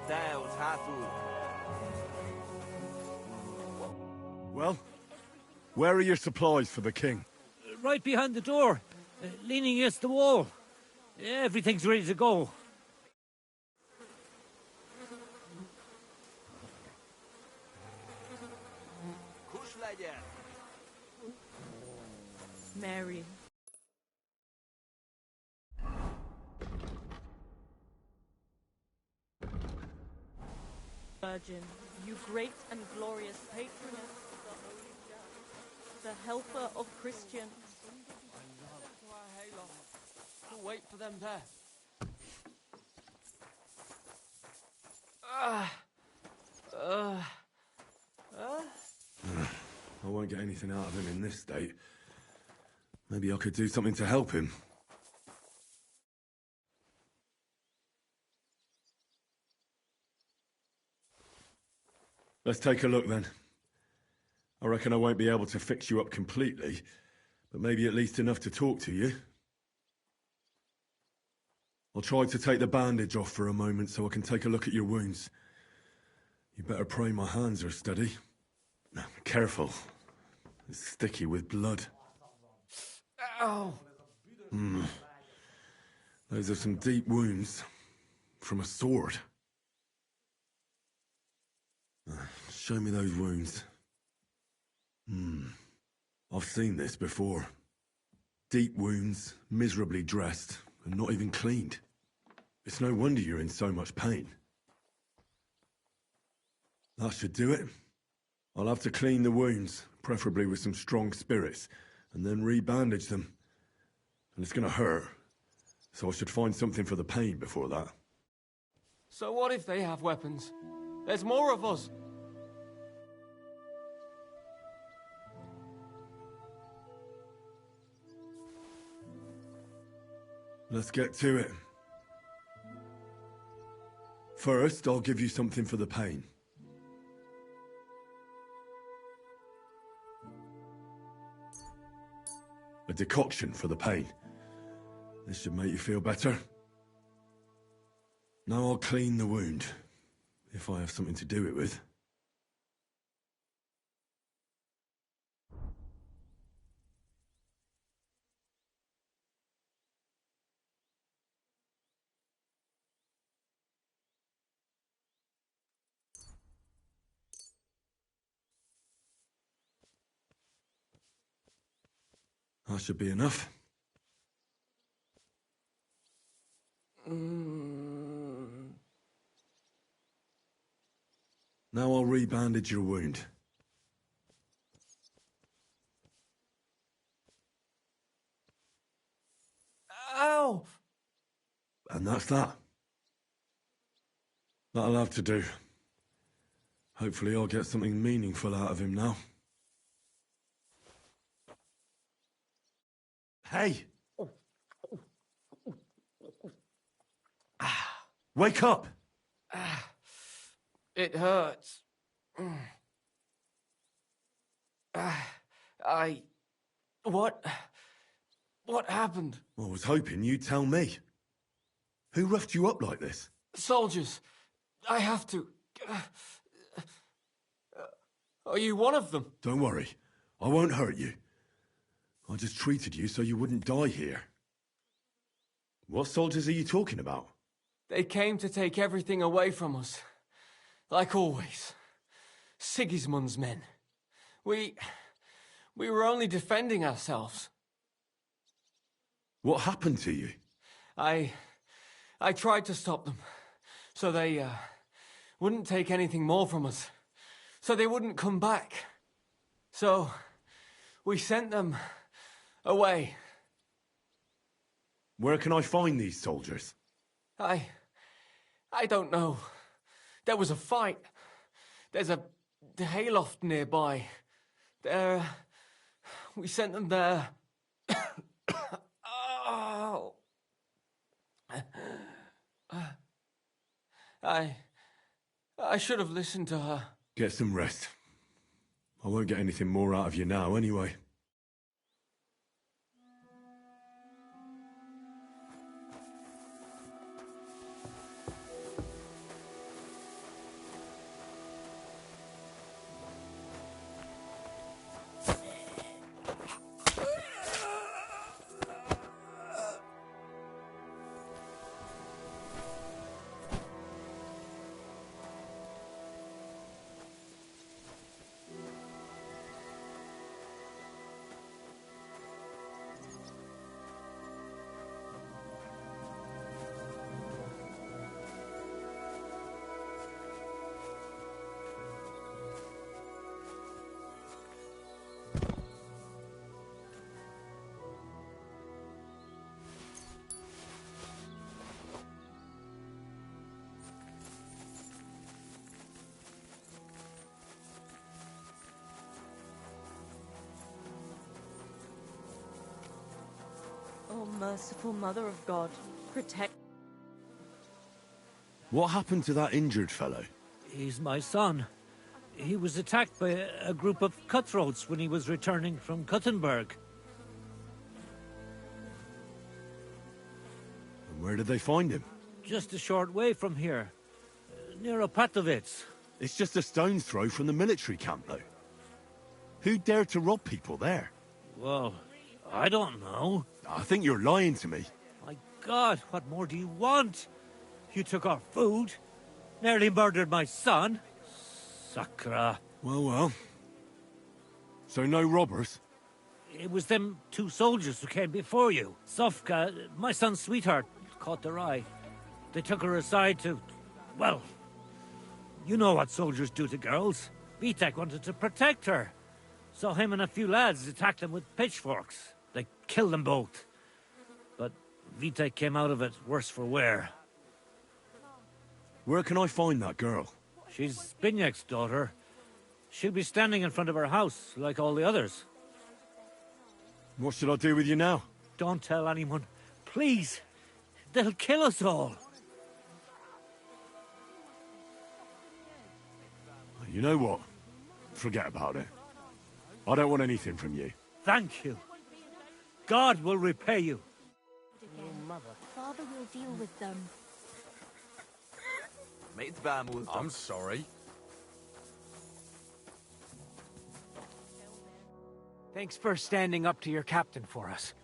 Te ott hátul. Well, where are your supplies for the king? Right behind the door, leaning against the wall. Everything's ready to go. Kush legyen! Mary. Virgin, you great and glorious patroness of the Holy Church, the helper of Christians. Wait for them there. I won't get anything out of him in this state. Maybe I could do something to help him. Let's take a look then. I reckon I won't be able to fix you up completely, but maybe at least enough to talk to you. I'll try to take the bandage off for a moment so I can take a look at your wounds. You better pray my hands are steady. Careful. It's sticky with blood. Ow! Those are some deep wounds. From a sword. Show me those wounds. I've seen this before. Deep wounds, miserably dressed, and not even cleaned. It's no wonder you're in so much pain. That should do it. I'll have to clean the wounds, preferably with some strong spirits, and then re-bandage them. And it's gonna hurt, so I should find something for the pain before that. So what if they have weapons? There's more of us. Let's get to it. First, I'll give you something for the pain. A decoction for the pain. This should make you feel better. Now I'll clean the wound, if I have something to do it with. That should be enough. Now I'll re-bandage your wound. Ow! And that's that. That'll have to do. Hopefully I'll get something meaningful out of him now. Hey! Wake up! It hurts. What happened? I was hoping you'd tell me. Who roughed you up like this? Soldiers. I have to... Are you one of them? Don't worry. I won't hurt you. I just treated you so you wouldn't die here. What soldiers are you talking about? They came to take everything away from us. Like always. Sigismund's men. We were only defending ourselves. What happened to you? I tried to stop them. So they wouldn't take anything more from us. So they wouldn't come back. So we sent them away. Where can I find these soldiers? I don't know. There was a fight. There's a hayloft nearby. We sent them there. Oh. I should have listened to her. Get some rest. I won't get anything more out of you now, anyway. Oh, merciful Mother of God, protect... What happened to that injured fellow? He's my son. He was attacked by a group of cutthroats when he was returning from Kuttenberg. And where did they find him? Just a short way from here, near Opatovitz. It's just a stone's throw from the military camp, though. Who dared to rob people there? Well, I don't know. I think you're lying to me. My God, what more do you want? You took our food, nearly murdered my son. Sakra. Well. So no robbers? It was them two soldiers who came before you. Sofka, my son's sweetheart, caught their eye. They took her aside to... well, you know what soldiers do to girls. Vitek wanted to protect her. So him and a few lads attacked them with pitchforks. They killed them both. But Vitek came out of it worse for wear. Where can I find that girl? She's Binyek's daughter. She'll be standing in front of her house, like all the others. What should I do with you now? Don't tell anyone. Please. They'll kill us all. You know what? Forget about it. I don't want anything from you. Thank you. God will repay you. Father will deal with them. I'm sorry. Thanks for standing up to your captain for us.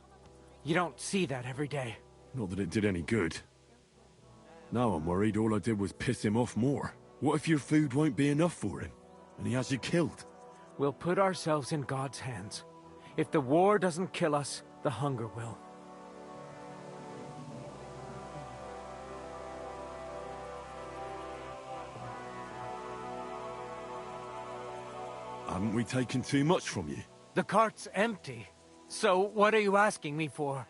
You don't see that every day. Not that it did any good. Now I'm worried all I did was piss him off more. What if your food won't be enough for him, and he has you killed? We'll put ourselves in God's hands. If the war doesn't kill us, the hunger will. Haven't we taken too much from you? The cart's empty. So what are you asking me for?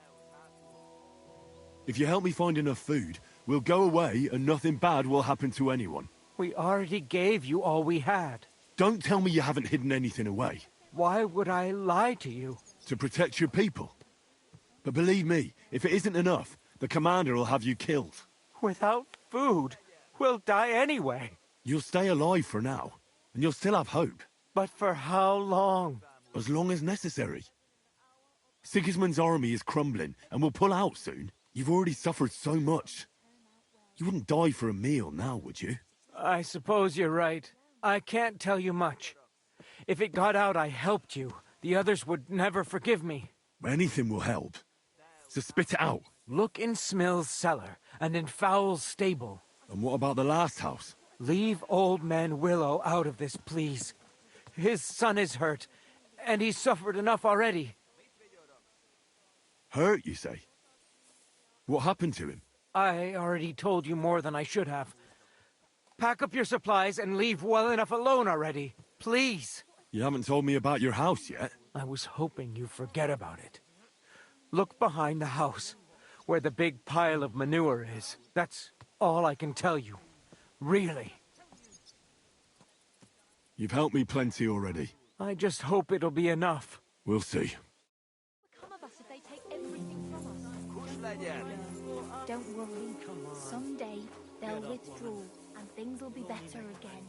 If you help me find enough food, We'll go away and nothing bad will happen to anyone. We already gave you all we had. Don't tell me you haven't hidden anything away. Why would I lie to you? To protect your people. But believe me, if it isn't enough, the commander will have you killed. Without food, we'll die anyway. You'll stay alive for now, and you'll still have hope. But for how long? As long as necessary. Sigismund's army is crumbling, and will pull out soon. You've already suffered so much. You wouldn't die for a meal now, would you? I suppose you're right. I can't tell you much. If it got out I helped you, the others would never forgive me. Anything will help. So spit it out. Look in Smill's cellar, and in Fowl's stable. And what about the last house? Leave old man Willow out of this, please. His son is hurt, and he's suffered enough already. Hurt, you say? What happened to him? I already told you more than I should have. Pack up your supplies and leave well enough alone already. Please. You haven't told me about your house yet. I was hoping you'd forget about it. Look behind the house, where the big pile of manure is. That's all I can tell you. Really. You've helped me plenty already. I just hope it'll be enough. We'll see. Come of us if they take everything from us. Don't worry. Someday they'll withdraw and things will be better again.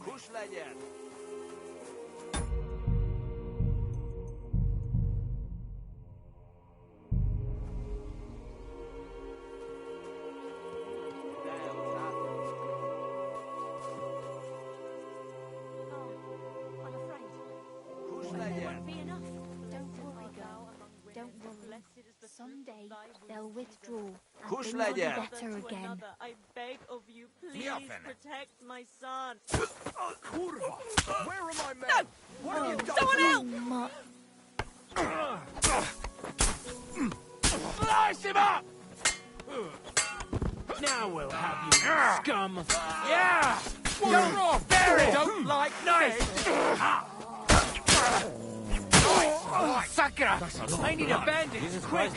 Someday they'll withdraw and things will be better again. I beg of you, please protect my son. Kurva! Where are my men? No! What have you done? Someone help! Slice him up! Now we'll have you, scum. Yeah! What's wrong? Bury! Don't like Nice! Sakura! I need a bandage, quick!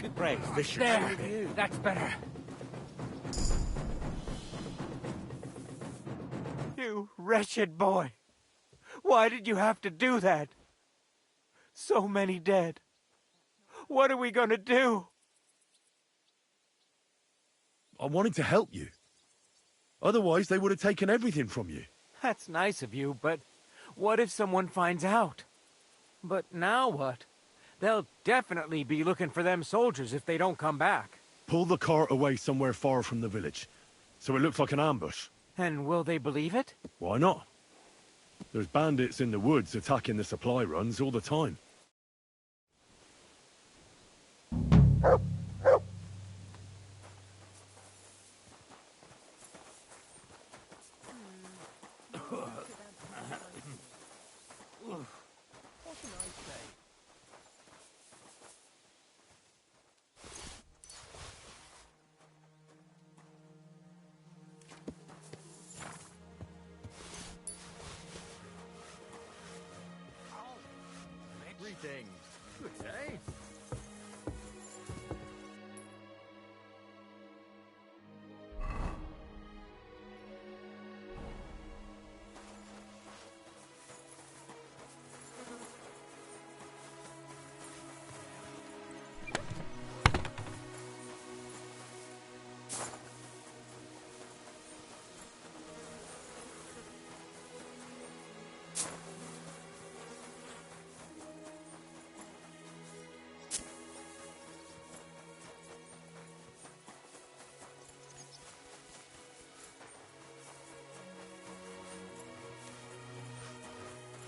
There, that's better. You wretched boy. Why did you have to do that? So many dead. What are we gonna do? I wanted to help you. Otherwise, they would have taken everything from you. That's nice of you, but what if someone finds out? But now what? They'll definitely be looking for them soldiers if they don't come back. Pull the cart away somewhere far from the village, so it looks like an ambush. And will they believe it? Why not? There's bandits in the woods attacking the supply runs all the time. Greetings. Good day.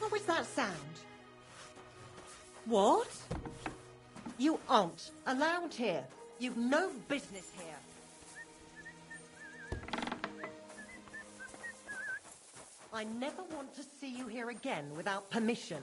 What was that sound? What? You aren't allowed here. You've no business here. I never want to see you here again without permission.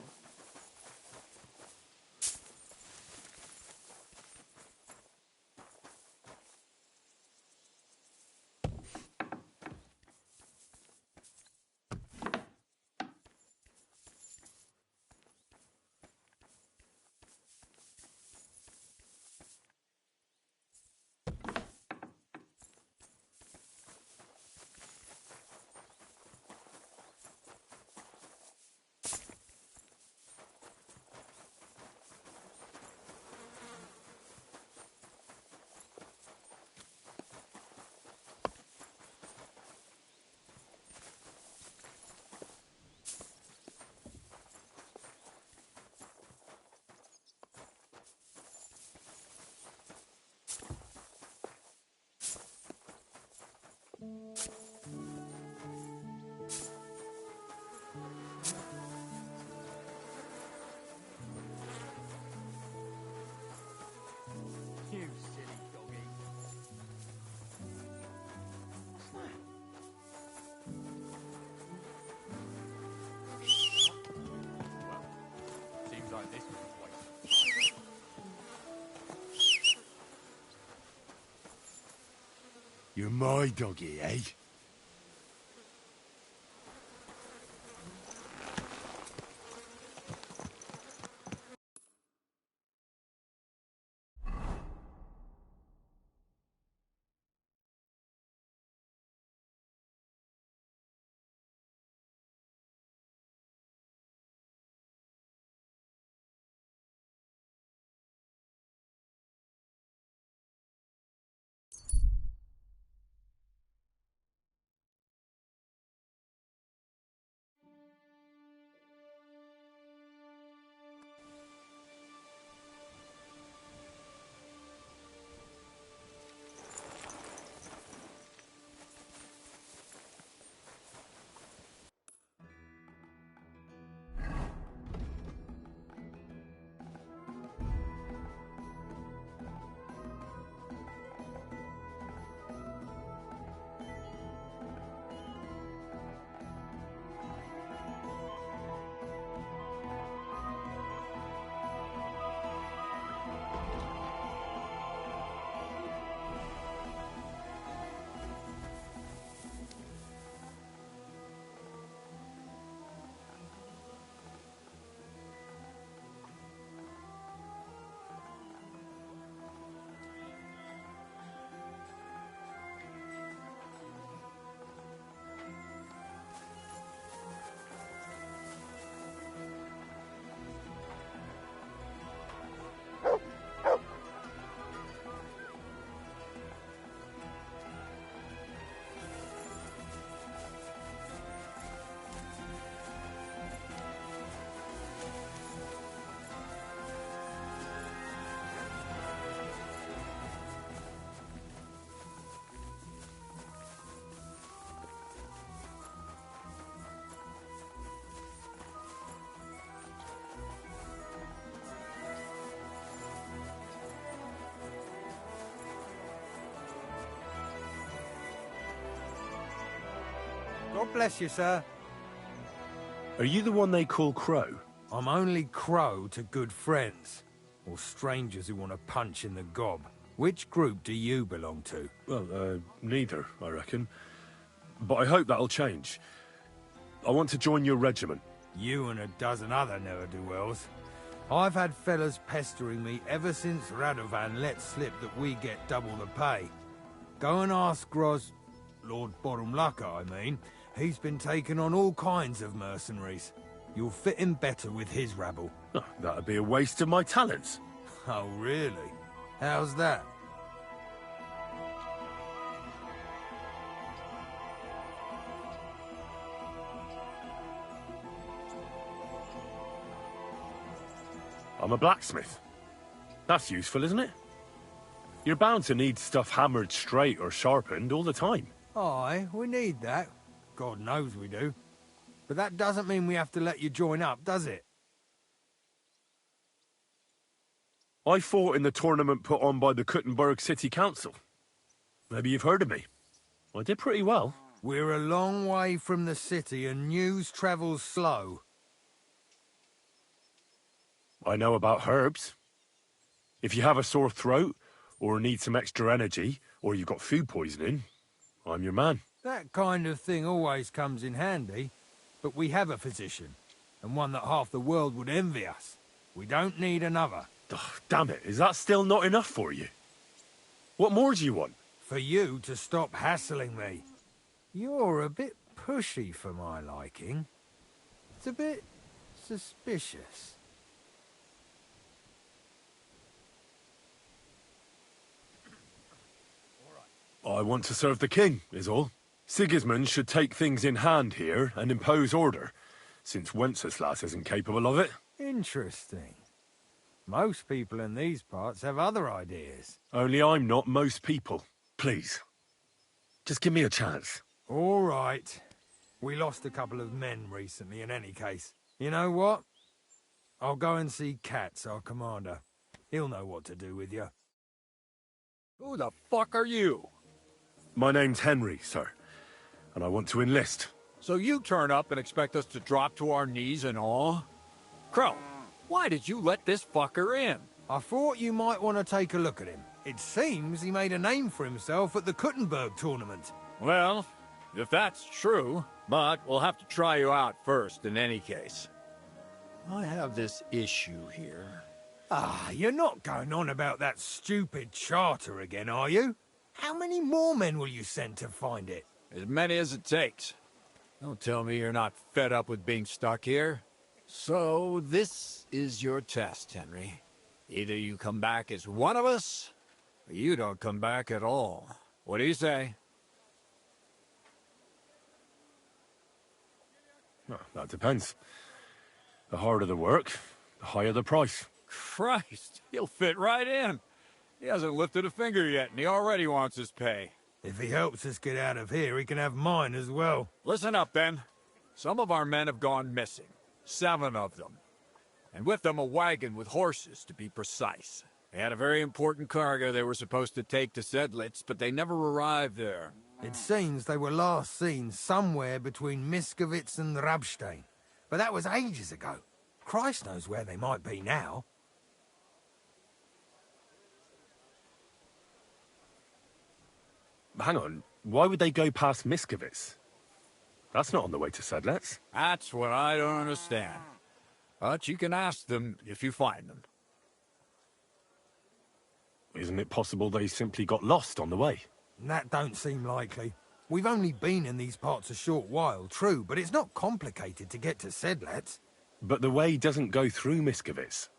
You're my doggy, eh? God bless you, sir. Are you the one they call Crow? I'm only Crow to good friends, or strangers who want to punch in the gob. Which group do you belong to? Well, neither, I reckon. But I hope that'll change. I want to join your regiment. You and a dozen other ne'er-do-wells. I've had fellas pestering me ever since Radovan let slip that we get double the pay. Go and ask Lord Borumlaka, I mean. He's been taking on all kinds of mercenaries. You'll fit in better with his rabble. Oh, that'd be a waste of my talents. Oh, really? How's that? I'm a blacksmith. That's useful, isn't it? You're bound to need stuff hammered straight or sharpened all the time. Aye, we need that. God knows we do. But that doesn't mean we have to let you join up, does it? I fought in the tournament put on by the Kuttenberg City Council. Maybe you've heard of me. I did pretty well. We're a long way from the city and news travels slow. I know about herbs. If you have a sore throat, or need some extra energy, or you've got food poisoning, I'm your man. That kind of thing always comes in handy. But we have a physician, and one that half the world would envy us. We don't need another. Oh, damn it, is that still not enough for you? What more do you want? For you to stop hassling me. You're a bit pushy for my liking. It's a bit suspicious. I want to serve the king, is all. Sigismund should take things in hand here and impose order, since Wenceslas isn't capable of it. Interesting. Most people in these parts have other ideas. Only I'm not most people. Please. Just give me a chance. All right. We lost a couple of men recently in any case. You know what? I'll go and see Katz, our commander. He'll know what to do with you. Who the fuck are you? My name's Henry, sir, and I want to enlist. So you turn up and expect us to drop to our knees in awe? Crow, why did you let this fucker in? I thought you might want to take a look at him. It seems he made a name for himself at the Kuttenberg tournament. Well, if that's true, but we'll have to try you out first in any case. I have this issue here. Ah, you're not going on about that stupid charter again, are you? How many more men will you send to find it? As many as it takes. Don't tell me you're not fed up with being stuck here. So, this is your test, Henry. Either you come back as one of us, or you don't come back at all. What do you say? Well, that depends. The harder the work, the higher the price. Christ, he'll fit right in. He hasn't lifted a finger yet, and he already wants his pay. If he helps us get out of here, he can have mine as well. Listen up, then. Some of our men have gone missing. 7 of them. And with them a wagon with horses, to be precise. They had a very important cargo they were supposed to take to Sedlitz, but they never arrived there. It seems they were last seen somewhere between Miskovitz and Rabstein. But that was ages ago. Christ knows where they might be now. Hang on, why would they go past Miskovitz? That's not on the way to Sedlitz. That's what I don't understand. But you can ask them if you find them. Isn't it possible they simply got lost on the way? That don't seem likely. We've only been in these parts a short while, true, but it's not complicated to get to Sedlitz. But the way doesn't go through Miskovitz.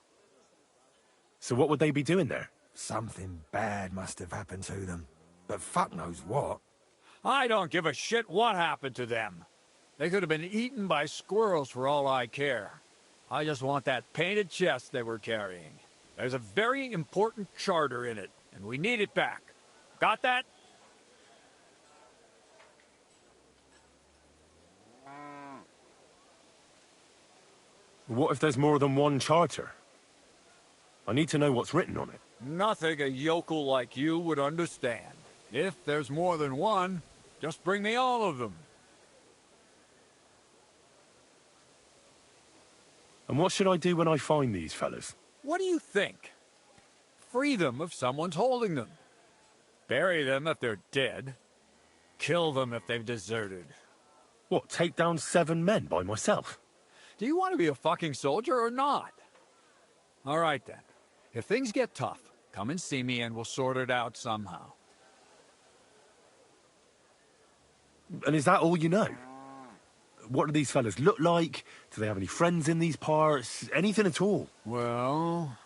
So what would they be doing there? Something bad must have happened to them. But fuck knows what. I don't give a shit what happened to them. They could have been eaten by squirrels for all I care. I just want that painted chest they were carrying. There's a very important charter in it, and we need it back. Got that? What if there's more than one charter? I need to know what's written on it. Nothing a yokel like you would understand. If there's more than one, just bring me all of them. And what should I do when I find these fellas? What do you think? Free them if someone's holding them. Bury them if they're dead. Kill them if they've deserted. What, take down 7 men by myself? Do you want to be a fucking soldier or not? All right then. If things get tough, come and see me and we'll sort it out somehow. And is that all you know? What do these fellas look like? Do they have any friends in these parts? Anything at all? Well,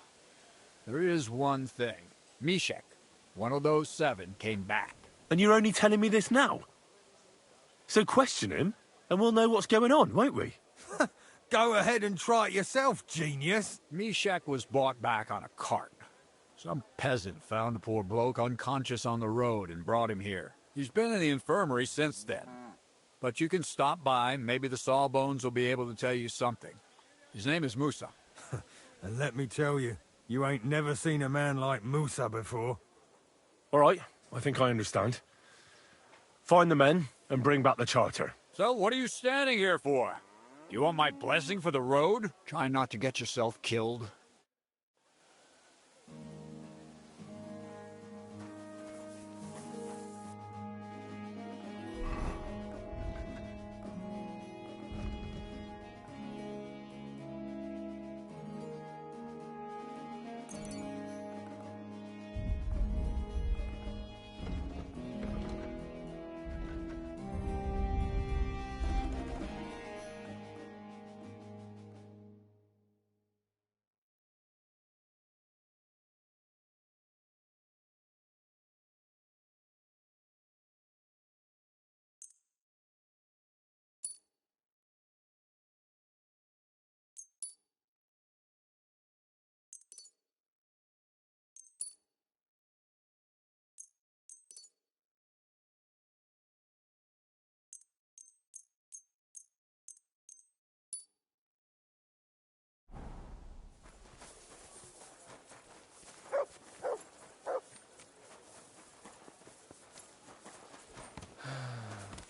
there is one thing. Mishek, one of those 7, came back. And you're only telling me this now? So question him, and we'll know what's going on, won't we? Go ahead and try it yourself, genius. Mishek was brought back on a cart. Some peasant found the poor bloke unconscious on the road and brought him here. He's been in the infirmary since then. But you can stop by, maybe the Sawbones will be able to tell you something. His name is Musa. And let me tell you, you ain't never seen a man like Musa before. All right, I think I understand. Find the men and bring back the charter. So what are you standing here for? You want my blessing for the road? Try not to get yourself killed.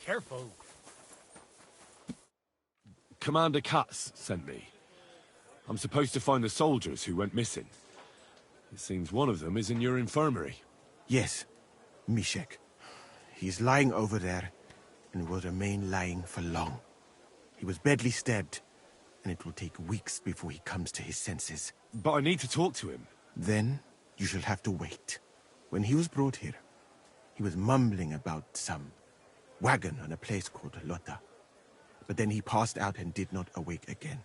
Careful. Commander Katz sent me. I'm supposed to find the soldiers who went missing. It seems one of them is in your infirmary. Yes, Mishek. He is lying over there, and will remain lying for long. He was badly stabbed, and it will take weeks before he comes to his senses. But I need to talk to him. Then you shall have to wait. When he was brought here, he was mumbling about some wagon on a place called Lota. But then he passed out and did not awake again.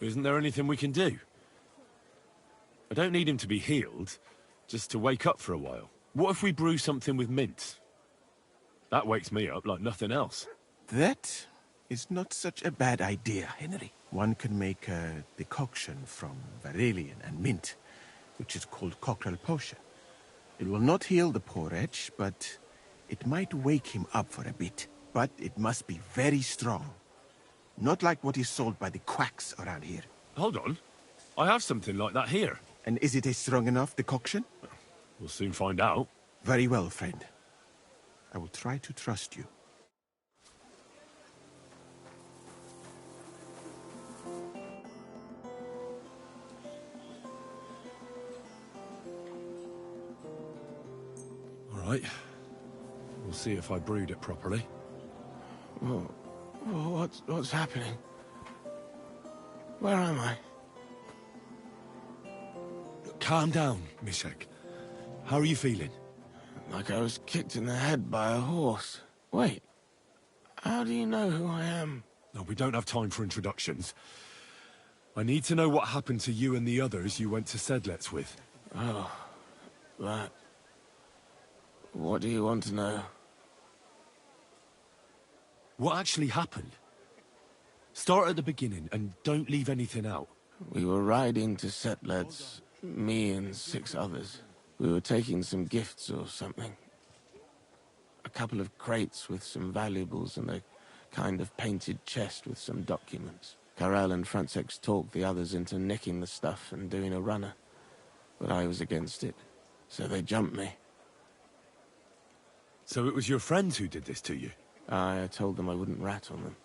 Isn't there anything we can do? I don't need him to be healed, just to wake up for a while. What if we brew something with mint? That wakes me up like nothing else. That is not such a bad idea, Henry. One can make a decoction from Varelian and mint, which is called cockerel potion. It will not heal the poor wretch, but it might wake him up for a bit. But it must be very strong. Not like what is sold by the quacks around here. Hold on. I have something like that here. And is it a strong enough decoction? We'll soon find out. Very well, friend. I will try to trust you. All right. We'll see if I brewed it properly. What's happening? Where am I? Calm down, Mishek. How are you feeling? Like I was kicked in the head by a horse. Wait, how do you know who I am? No, we don't have time for introductions. I need to know what happened to you and the others you went to Sedlets with. Oh, that... What do you want to know? What actually happened? Start at the beginning and don't leave anything out. We were riding to Setleds, me and 6 others. We were taking some gifts or something. A couple of crates with some valuables and a kind of painted chest with some documents. Karel and Francex talked the others into nicking the stuff and doing a runner. But I was against it, so they jumped me. So it was your friends who did this to you? I told them I wouldn't rat on them.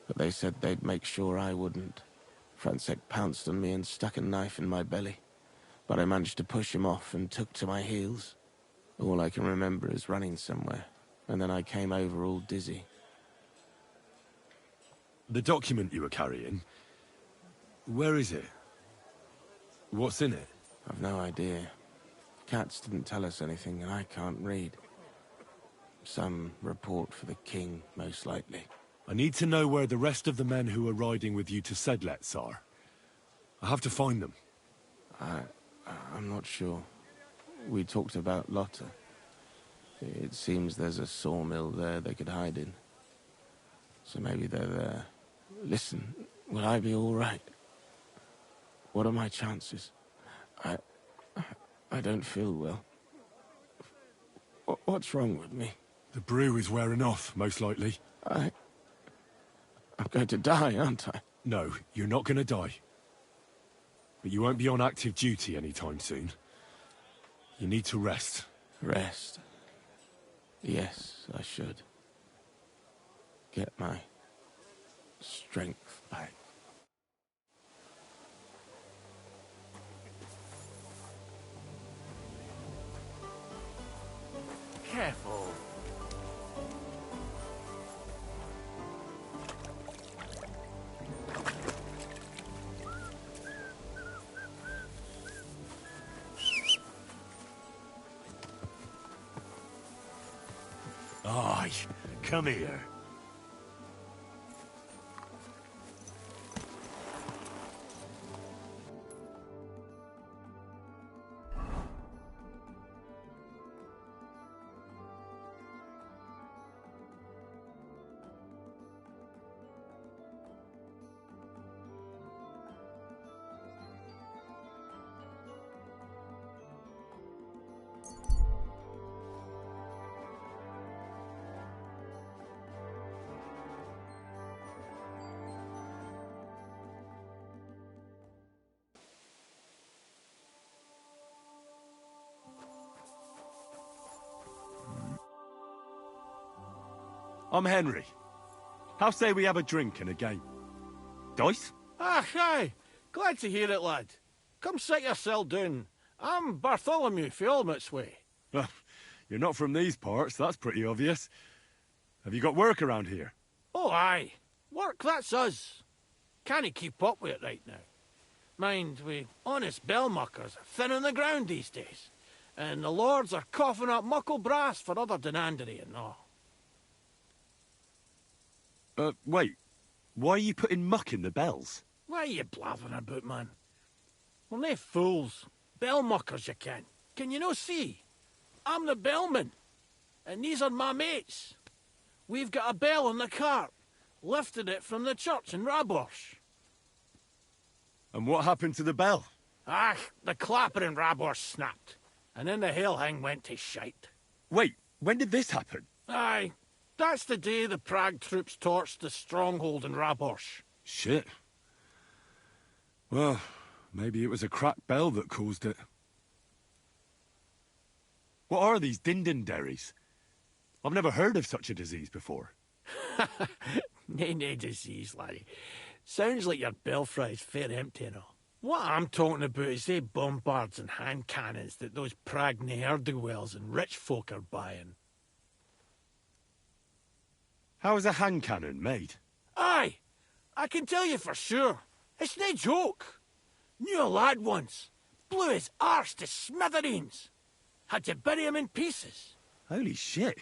But they said they'd make sure I wouldn't. Francex pounced on me and stuck a knife in my belly. But I managed to push him off and took to my heels. All I can remember is running somewhere, and then I came over all dizzy. The document you were carrying, where is it? What's in it? I've no idea. Cats didn't tell us anything, and I can't read. Some report for the king, most likely. I need to know where the rest of the men who are riding with you to Sedlets are. I have to find them. I'm not sure. We talked about Lotta. It seems there's a sawmill there they could hide in. So maybe they're there. Listen, will I be all right? What are my chances? I don't feel well. What's wrong with me? The brew is wearing off, most likely. I'm going to die, aren't I? No, you're not going to die. But you won't be on active duty anytime soon. You need to rest. Rest? Yes, I should. Get my strength back. Careful. Aye, come here. I'm Henry. How say we have a drink and a game? Dice? Ah, aye. Glad to hear it, lad. Come sit yourself down. I'm Bartholomew for Olmut's Way. Well, you're not from these parts, that's pretty obvious. Have you got work around here? Oh, aye. Work, that's us. Can't keep up with it right now. Mind, we honest bellmuckers are thin on the ground these days. And the lords are coughing up muckle brass for other denandery and all. Wait. Why are you putting muck in the bells? What are you blathering about, man? We're nae fools. Bellmuckers, you can. Can you no see? I'm the bellman. And these are my mates. We've got a bell on the cart. Lifted it from the church in Raborsh. And what happened to the bell? Ah, the clapper in Raborsh snapped. And then the hill hang went to shite. Wait, when did this happen? Aye, that's the day the Prague troops torched the stronghold in Raborsh. Shit. Well, maybe it was a cracked bell that caused it. What are these dindinderries? I've never heard of such a disease before. Nae disease, laddie. Sounds like your belfry's fair empty and all. What I'm talking about is they bombards and hand cannons that those Prague ne'er-do-wells and rich folk are buying. How is a hand cannon made? Aye, I can tell you for sure. It's no joke. Knew a lad once. Blew his arse to smithereens. Had to bury him in pieces. Holy shit.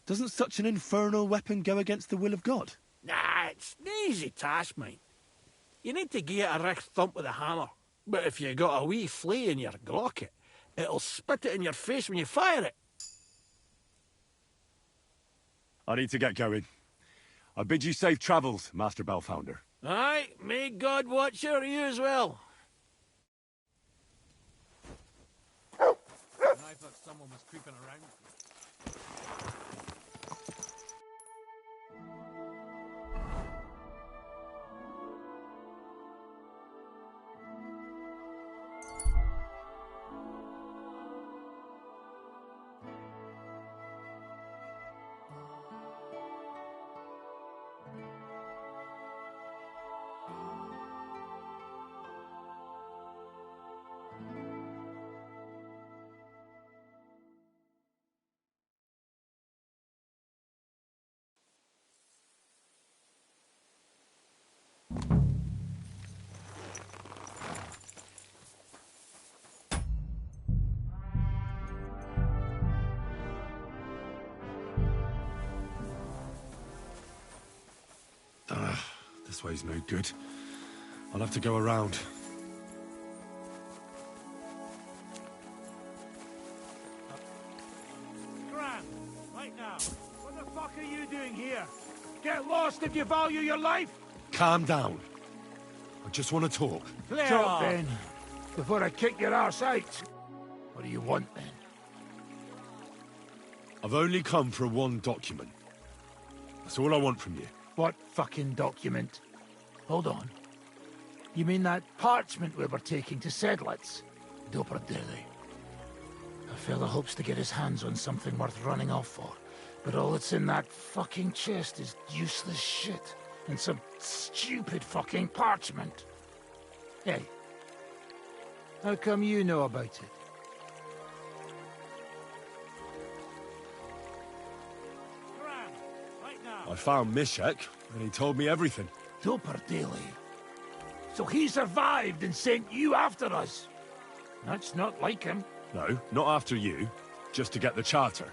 Doesn't such an infernal weapon go against the will of God? Nah, it's an easy task, mate. You need to give it a richt thump with a hammer. But if you got a wee flea in your glocket, it'll spit it in your face when you fire it. I need to get going. I bid you safe travels, Master Bellfounder. Aye, may God watch over you as well. I thought someone was creeping around. This way's no good. I'll have to go around. Grant, right now. What the fuck are you doing here? Get lost if you value your life! Calm down. I just want to talk. Clear Talk off. then, before I kick your arse out. What do you want then? I've only come for one document. That's all I want from you. What fucking document? Hold on. You mean that parchment we were taking to Sedlitz? Doperdele. A fella hopes to get his hands on something worth running off for, but all that's in that fucking chest is useless shit and some stupid fucking parchment. Hey, how come you know about it? I found Mishek, and he told me everything. Doperdele. So he survived and sent you after us? That's not like him. No, not after you. Just to get the charter.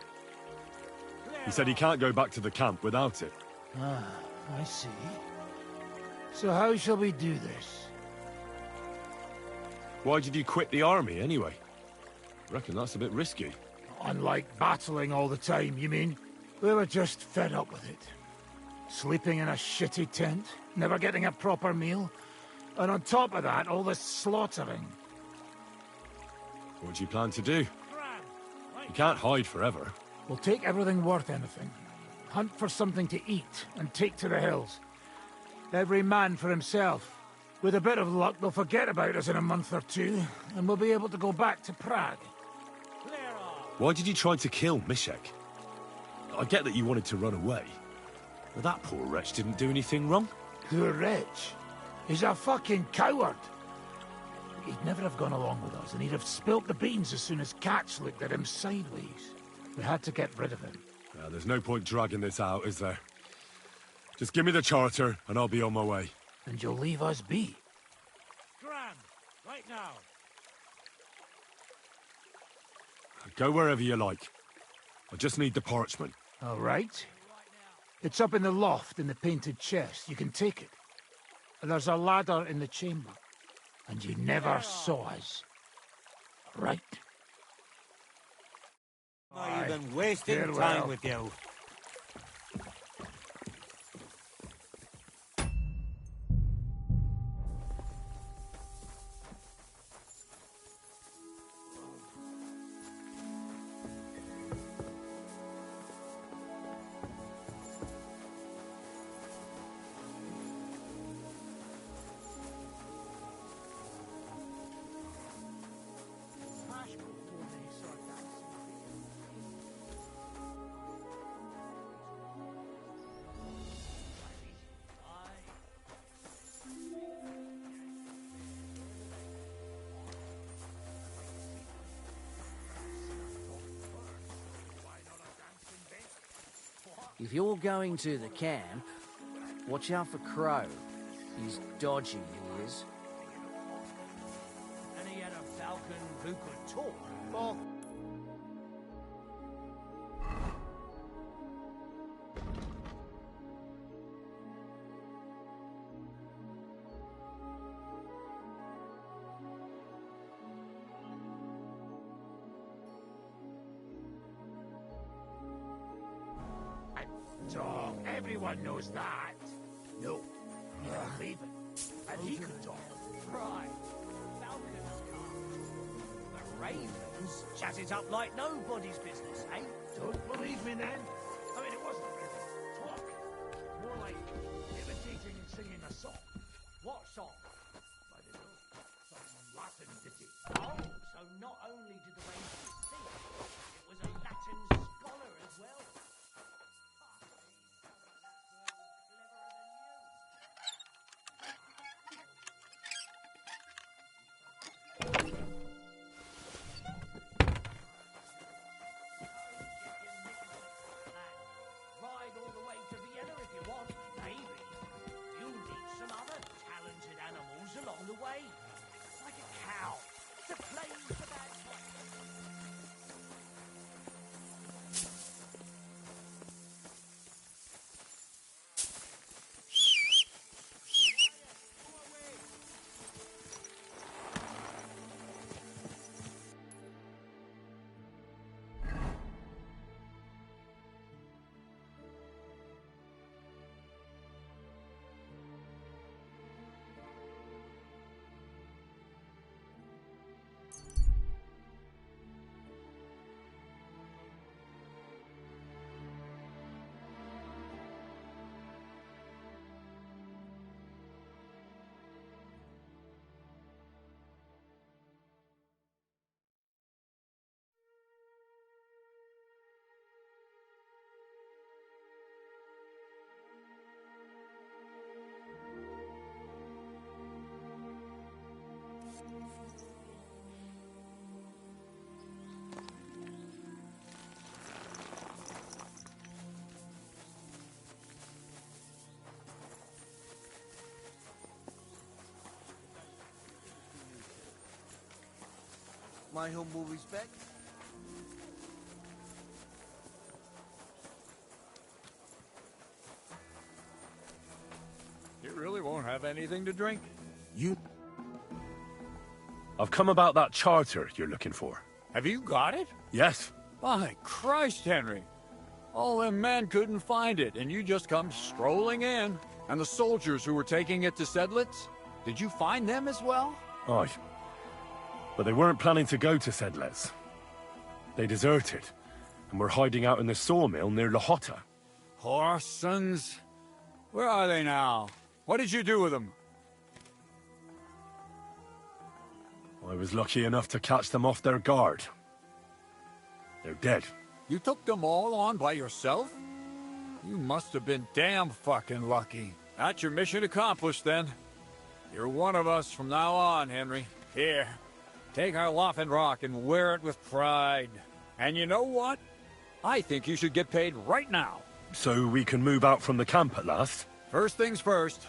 He said he can't go back to the camp without it. Ah, I see. So how shall we do this? Why did you quit the army, anyway? Reckon that's a bit risky. Unlike battling all the time, you mean? We were just fed up with it. Sleeping in a shitty tent, never getting a proper meal, and on top of that, all the slaughtering. What do you plan to do? You can't hide forever. We'll take everything worth anything. Hunt for something to eat, and take to the hills. Every man for himself. With a bit of luck, they'll forget about us in a month or two, and we'll be able to go back to Prague. Why did you try to kill Mishek? I get that you wanted to run away. But that poor wretch didn't do anything wrong. The wretch? He's a fucking coward. He'd never have gone along with us, and he'd have spilt the beans as soon as cats looked at him sideways. We had to get rid of him. There's no point dragging this out, is there? Just give me the charter, and I'll be on my way. And you'll leave us be. Grand, right now. Go wherever you like. I just need the parchment. All right. It's up in the loft in the painted chest. You can take it. And there's a ladder in the chamber. And you never saw us. Right? Not even wasting Farewell. time with you. If you're going to the camp, watch out for Crow. He's dodgy, he is. And he had a falcon who could talk. Well, dog, everyone knows that. No, you can leave it. And he could talk. Right. Falcons come. The ravens chat it up like nobody's business, eh? Don't believe me then? I mean, it wasn't really talk. More like imitating and singing a song. What song? I don't know. Some Latin ditty. Oh, so not only did the ravens sing, it was a Latin scholar as well. Ride all the way to Vienna if you want, maybe. You'll meet some other talented animals along the way. Like a cow. To play the bagpipe. My humble respect. You really won't have anything to drink? I've come about that charter you're looking for. Have you got it? Yes. By Christ, Henry. All them men couldn't find it, and you just come strolling in. And the soldiers who were taking it to Sedlitz? Did you find them as well? Aye. But they weren't planning to go to Sedlitz. They deserted, and were hiding out in the sawmill near Lahota. Horsons? Where are they now? What did you do with them? I was lucky enough to catch them off their guard. They're dead. You took them all on by yourself? You must have been damn fucking lucky. That's your mission accomplished, then. You're one of us from now on, Henry. Here, take our Laughing Rock and wear it with pride. And you know what? I think you should get paid right now. So we can move out from the camp at last? First things first.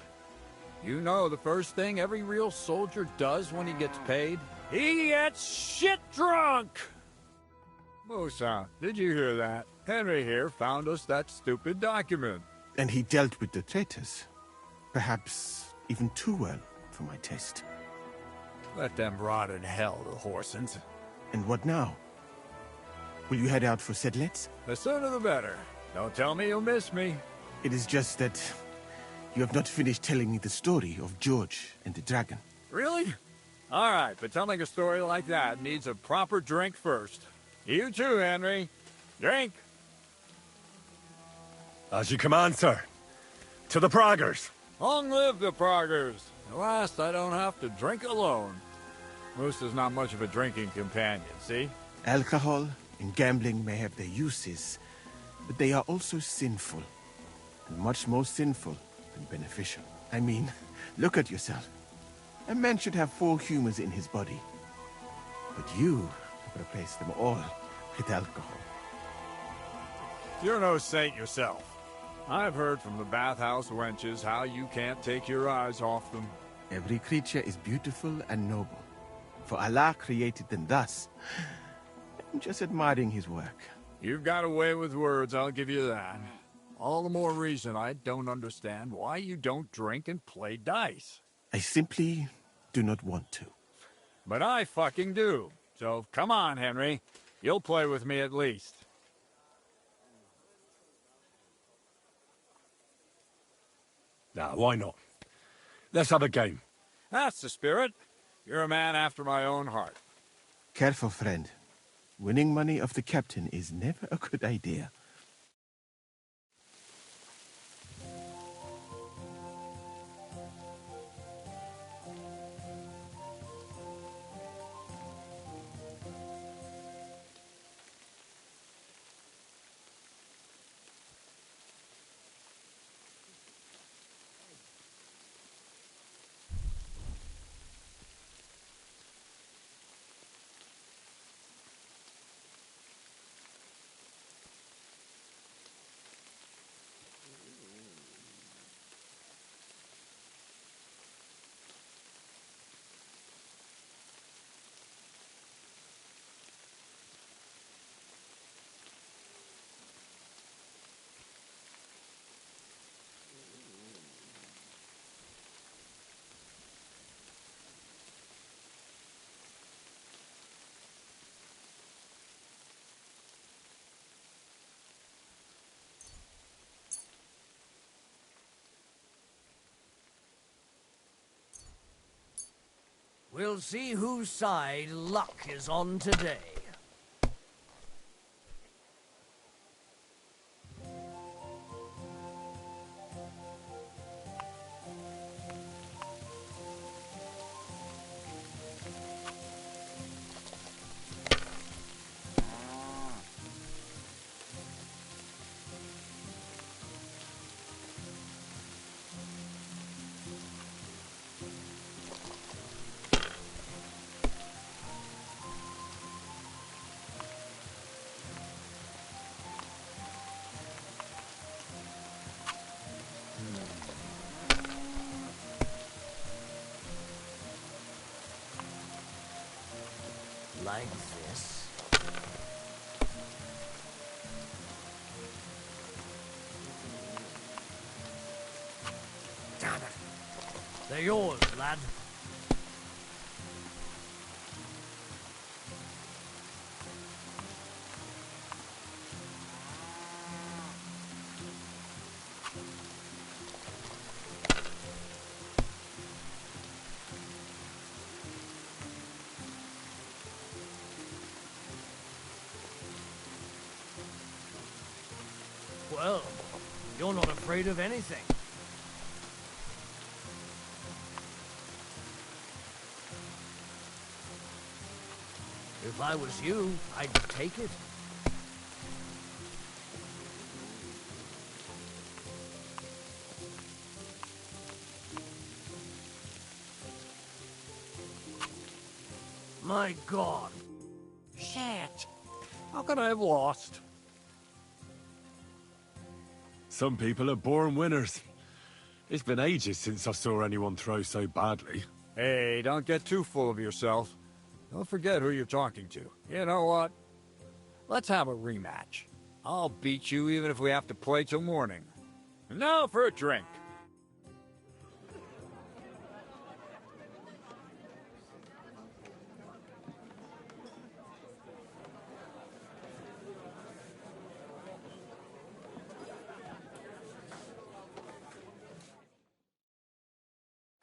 You know the first thing every real soldier does when he gets paid? He gets shit drunk! Musa, did you hear that? Henry here found us that stupid document. And he dealt with the traitors. Perhaps even too well for my taste. Let them rot in hell, the Horsens. And what now? Will you head out for Sedlets? The sooner the better. Don't tell me you'll miss me. It is just that you have not finished telling me the story of George and the dragon. Really? All right, but telling a story like that needs a proper drink first. You too, Henry. Drink. As you command, sir. To the Praggers. Long live the Praggers. At last, I don't have to drink alone. Moose is not much of a drinking companion, see? Alcohol and gambling may have their uses, but they are also sinful. And much more sinful than beneficial. I mean, look at yourself. A man should have 4 humors in his body. But you have replaced them all with alcohol. You're no saint yourself. I've heard from the bathhouse wenches how you can't take your eyes off them. Every creature is beautiful and noble. For Allah created them thus. I'm just admiring his work. You've got a way with words, I'll give you that. All the more reason I don't understand why you don't drink and play dice. I simply do not want to. But I fucking do. So come on, Henry. You'll play with me at least. Nah, why not? Let's have a game. That's the spirit. You're a man after my own heart. Careful, friend. Winning money off the captain is never a good idea. We'll see whose side luck is on today. Like this. Damn it. They're yours, lad. Well, you're not afraid of anything. If I was you, I'd take it. My God. Shit. How could I have lost? Some people are born winners. It's been ages since I saw anyone throw so badly. Hey, don't get too full of yourself. Don't forget who you're talking to. You know what? Let's have a rematch. I'll beat you even if we have to play till morning. And now for a drink.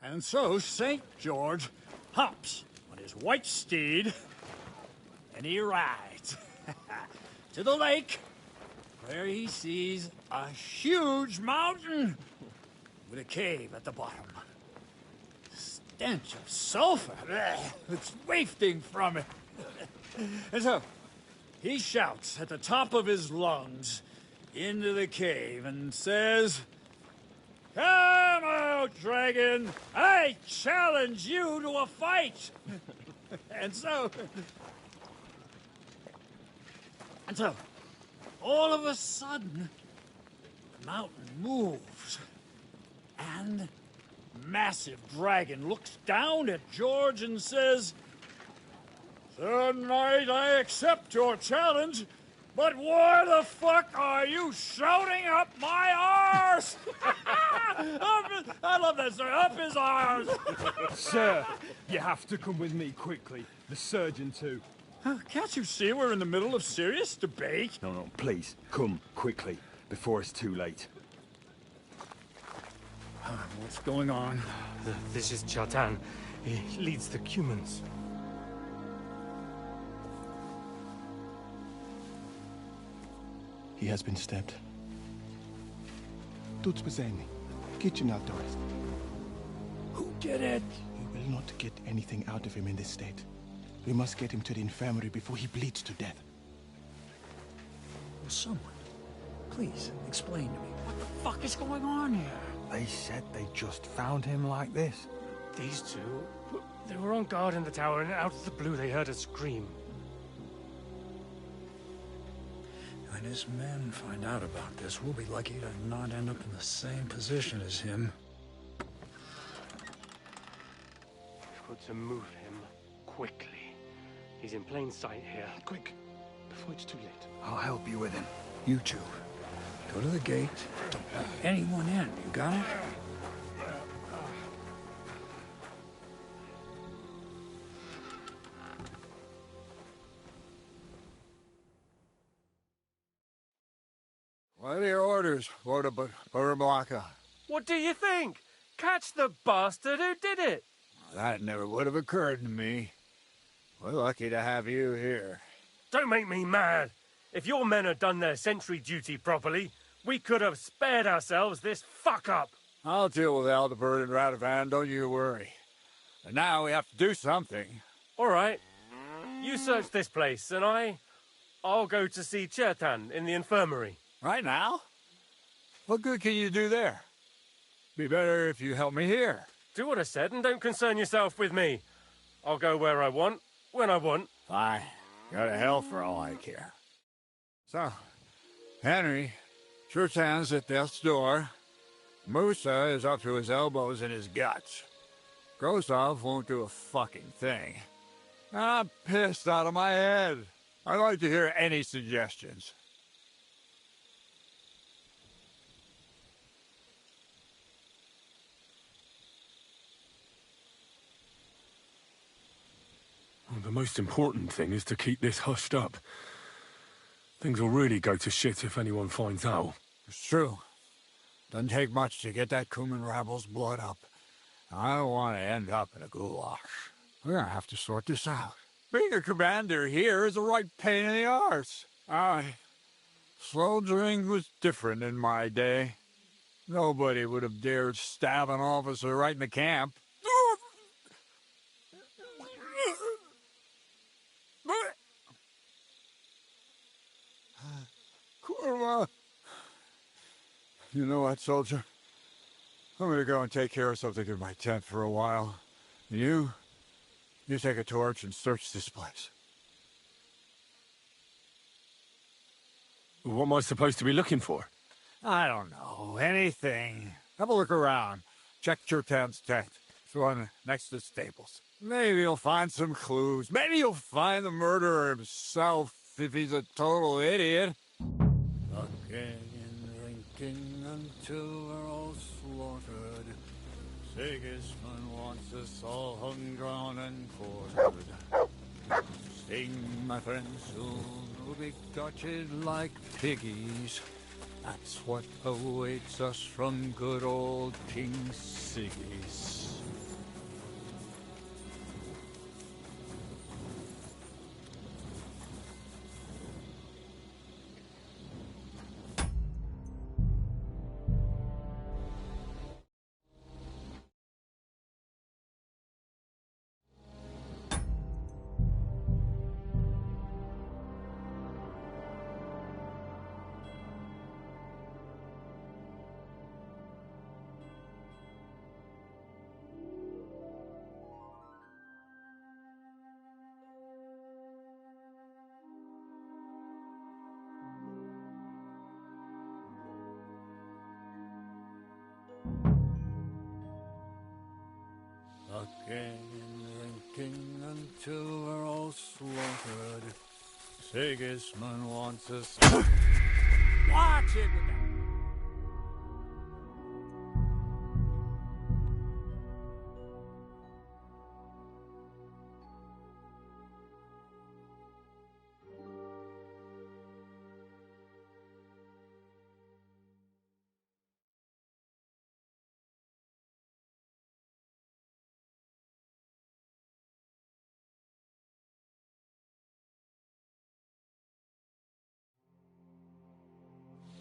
And so St. George hops on his white steed, and he rides to the lake, where he sees a huge mountain with a cave at the bottom. The stench of sulfur, it's wafting from it. And so he shouts at the top of his lungs into the cave and says, "Come out, dragon! I challenge you to a fight!" And so, all of a sudden, the mountain moves, and massive dragon looks down at George and says, "Tonight I accept your challenge, but why the fuck are you shouting up my arse?" I love that, sir. Up his arse. Sir, you have to come with me quickly. The surgeon, too. Can't you see we're in the middle of serious debate? No, please, come quickly, before it's too late. What's going on? This is Chatan. He leads the Cumans. He has been stabbed. Tuts bezeni. Kitchen outdoors. Who did it? We will not get anything out of him in this state. We must get him to the infirmary before he bleeds to death. Will someone please explain to me what the fuck is going on here? They said they just found him like this. These two, they were on guard in the tower, and out of the blue they heard a scream. When his men find out about this, we'll be lucky to not end up in the same position as him. We've got to move him quickly. He's in plain sight here. Quick, before it's too late. I'll help you with him. You two, go to the gate. Don't let anyone in. You got it? What are your orders, Lord Barablaka? What do you think? Catch the bastard who did it! That never would have occurred to me. We're lucky to have you here. Don't make me mad. If your men had done their sentry duty properly, we could have spared ourselves this fuck-up. I'll deal with Aldebert and Radovan, don't you worry. And now we have to do something. All right. You search this place, and I'll go to see Chertan in the infirmary. Right now? What good can you do there? Be better if you help me here. Do what I said and don't concern yourself with me. I'll go where I want, when I want. Fine. Go to hell for all I care. So, Henry, Chertan's at death's door. Musa is up to his elbows in his guts. Grosov won't do a fucking thing. I'm pissed out of my head. I'd like to hear any suggestions. Well, the most important thing is to keep this hushed up. Things will really go to shit if anyone finds out. It's true. Doesn't take much to get that Cuman rabble's blood up. I don't want to end up in a goulash. We're gonna have to sort this out. Being a commander here is a right pain in the arse. Soldiering was different in my day. Nobody would have dared stab an officer right in the camp. Kurva! You know what, soldier? I'm gonna go and take care of something in my tent for a while. You You take a torch and search this place. What am I supposed to be looking for? I don't know. Anything. Have a look around. Check Chertan's tent. It's the one next to the stables. Maybe you'll find some clues. Maybe you'll find the murderer himself if he's a total idiot. Fucking and drinking until we're all slaughtered. Sigismund wants us all hung, drawn, and quartered. Sing, my friends, soon we'll be gutted like piggies. That's what awaits us from good old King Sigis. Fucking and drinking until we're all slaughtered. Sigismund wants us. Watch it with that.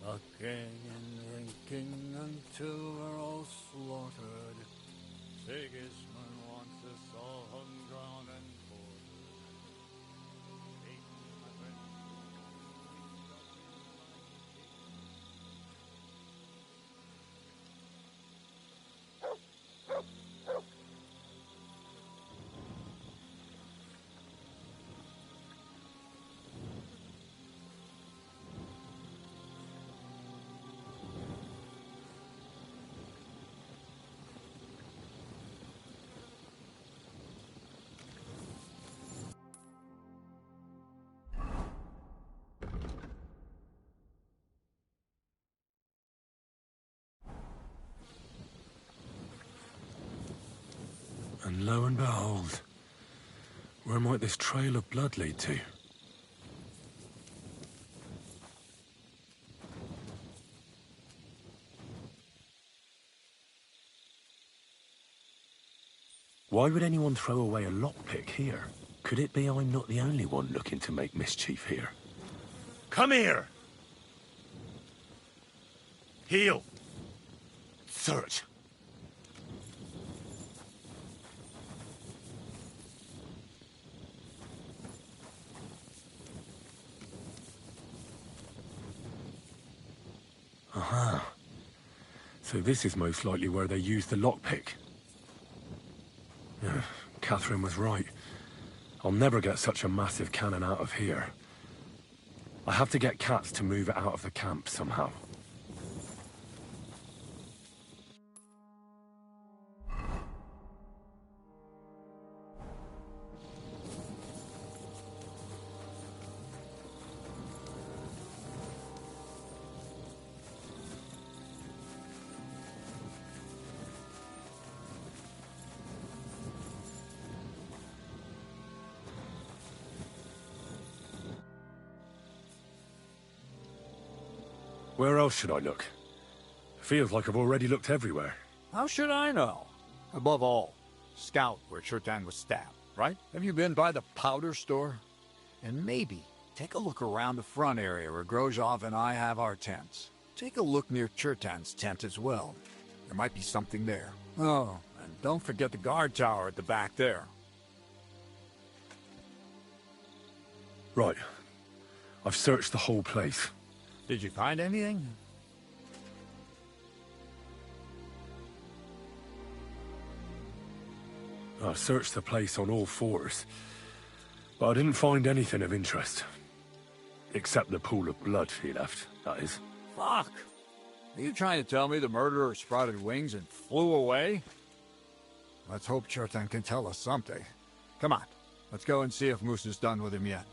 Fucking and drinking until we're all slaughtered. Sigismund wants us all hung, drawn, and quartered. And lo and behold, where might this trail of blood lead to? Why would anyone throw away a lockpick here? Could it be I'm not the only one looking to make mischief here? Come here! Heel! Search! Aha. So this is most likely where they used the lockpick. Yeah, Catherine was right. I'll never get such a massive cannon out of here. I have to get Cats to move it out of the camp somehow. Where else should I look? Feels like I've already looked everywhere. How should I know? Above all, scout where Chertan was stabbed, right? Have you been by the powder store? And maybe take a look around the front area where Grozov and I have our tents. Take a look near Chertan's tent as well. There might be something there. Oh, and don't forget the guard tower at the back there. Right. I've searched the whole place. Did you find anything? I searched the place on all fours, but I didn't find anything of interest. Except the pool of blood he left, that is. Fuck! Are you trying to tell me the murderer sprouted wings and flew away? Let's hope Chertan can tell us something. Come on, let's go and see if Moose is done with him yet.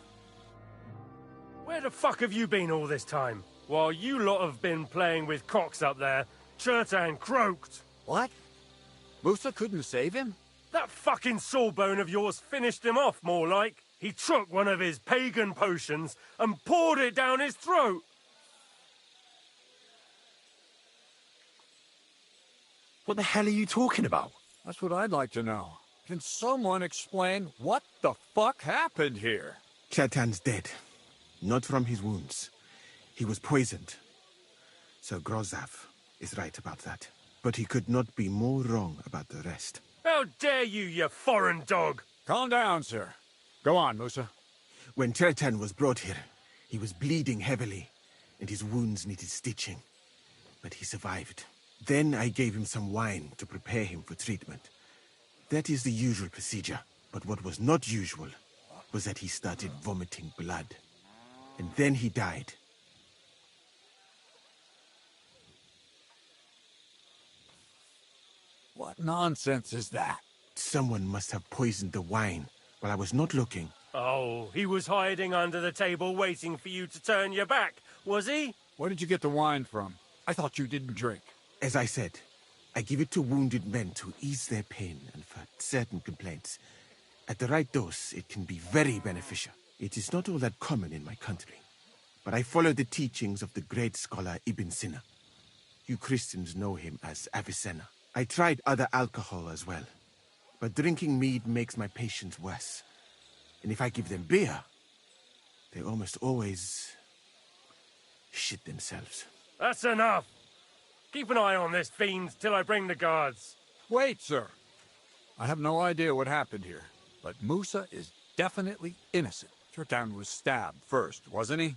Where the fuck have you been all this time? While you lot have been playing with cocks up there, Chertan croaked. What? Musa couldn't save him? That fucking sawbone of yours finished him off, more like. He took one of his pagan potions and poured it down his throat. What the hell are you talking about? That's what I'd like to know. Can someone explain what the fuck happened here? Chertan's dead. Not from his wounds. He was poisoned. Sir Grozav is right about that. But he could not be more wrong about the rest. How dare you, you foreign dog! Calm down, sir. Go on, Musa. When Chertan was brought here, he was bleeding heavily, and his wounds needed stitching. But he survived. Then I gave him some wine to prepare him for treatment. That is the usual procedure. But what was not usual was that he started vomiting blood. And then he died. What nonsense is that? Someone must have poisoned the wine while I was not looking. Oh, he was hiding under the table waiting for you to turn your back, was he? Where did you get the wine from? I thought you didn't drink. As I said, I give it to wounded men to ease their pain and for certain complaints. At the right dose, it can be very beneficial. It is not all that common in my country. But I follow the teachings of the great scholar Ibn Sina. You Christians know him as Avicenna. I tried other alcohol as well, but drinking mead makes my patients worse. And if I give them beer, they almost always shit themselves. That's enough. Keep an eye on this fiend till I bring the guards. Wait, sir. I have no idea what happened here, but Musa is definitely innocent. Chertan was stabbed first, wasn't he?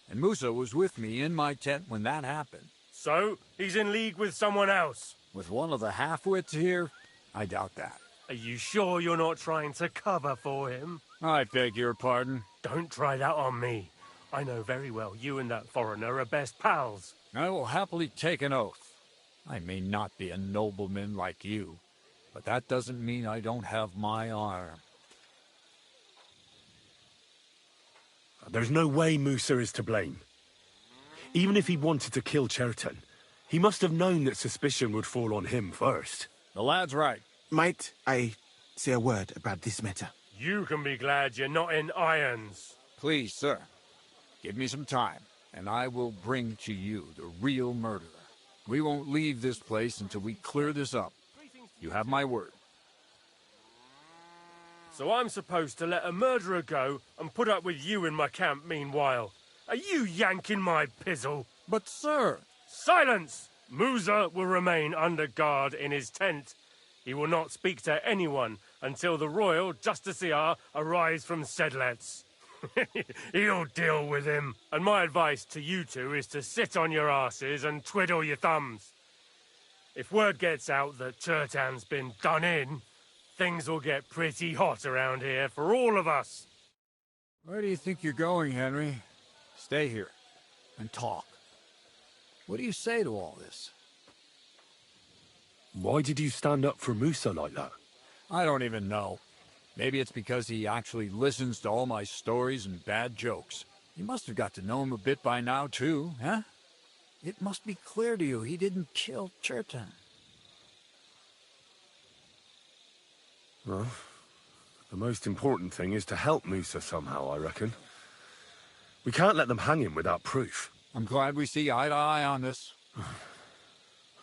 And Musa was with me in my tent when that happened. So, he's in league with someone else? With one of the half-wits here? I doubt that. Are you sure you're not trying to cover for him? I beg your pardon. Don't try that on me. I know very well you and that foreigner are best pals. I will happily take an oath. I may not be a nobleman like you, but that doesn't mean I don't have my arm. There's no way Musa is to blame. Even if he wanted to kill Chertan, he must have known that suspicion would fall on him first. The lad's right. Might I say a word about this matter? You can be glad you're not in irons. Please, sir. Give me some time, and I will bring to you the real murderer. We won't leave this place until we clear this up. You have my word. So I'm supposed to let a murderer go and put up with you in my camp meanwhile. Are you yanking my pizzle? But, sir... Silence! Musa will remain under guard in his tent. He will not speak to anyone until the royal justiciar arrives from Sedlets. He'll deal with him. And my advice to you two is to sit on your asses and twiddle your thumbs. If word gets out that Chertan's been done in, things will get pretty hot around here for all of us. Where do you think you're going, Henry? Stay here and talk. What do you say to all this? Why did you stand up for Musa like that? I don't even know. Maybe it's because he actually listens to all my stories and bad jokes. You must have got to know him a bit by now, too, huh? It must be clear to you he didn't kill Chertan. Well, the most important thing is to help Musa somehow, I reckon. We can't let them hang him without proof. I'm glad we see eye to eye on this.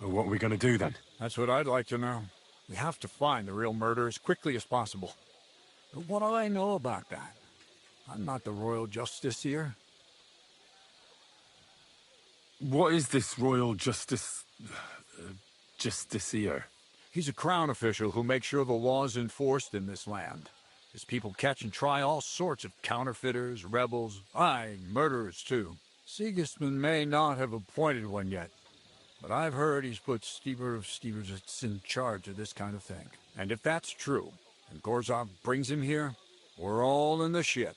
Well, what are we going to do then? That's what I'd like to know. We have to find the real murderer as quickly as possible. But what do I know about that? I'm not the royal justiciar. What is this royal justiciar? He's a crown official who makes sure the law's enforced in this land. His people catch and try all sorts of counterfeiters, rebels, aye, murderers too. Sigismund may not have appointed one yet, but I've heard he's put Stieber of Stiebersitz in charge of this kind of thing. And if that's true, and Gorzov brings him here, we're all in the shit.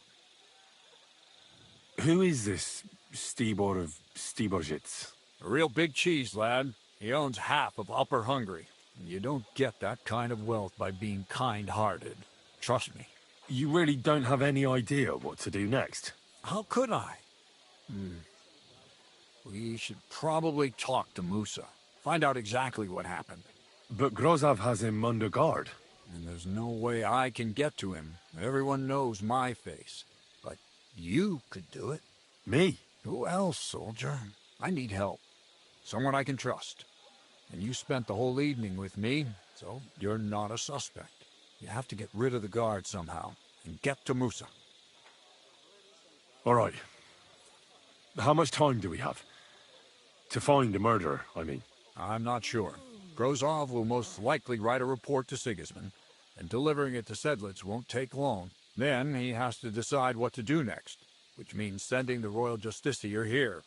Who is this Stibor of Stiborzhitz? A real big cheese, lad. He owns half of Upper Hungary. You don't get that kind of wealth by being kind-hearted. Trust me. You really don't have any idea what to do next? How could I? We should probably talk to Musa. Find out exactly what happened. But Grozov has him under guard. And there's no way I can get to him. Everyone knows my face. But you could do it. Me? Who else, soldier? I need help. Someone I can trust. And you spent the whole evening with me, so you're not a suspect. You have to get rid of the guard somehow, and get to Musa. All right. How much time do we have? To find the murderer, I mean. I'm not sure. Grozov will most likely write a report to Sigismund, and delivering it to Sedlitz won't take long. Then he has to decide what to do next, which means sending the Royal Justiciar here.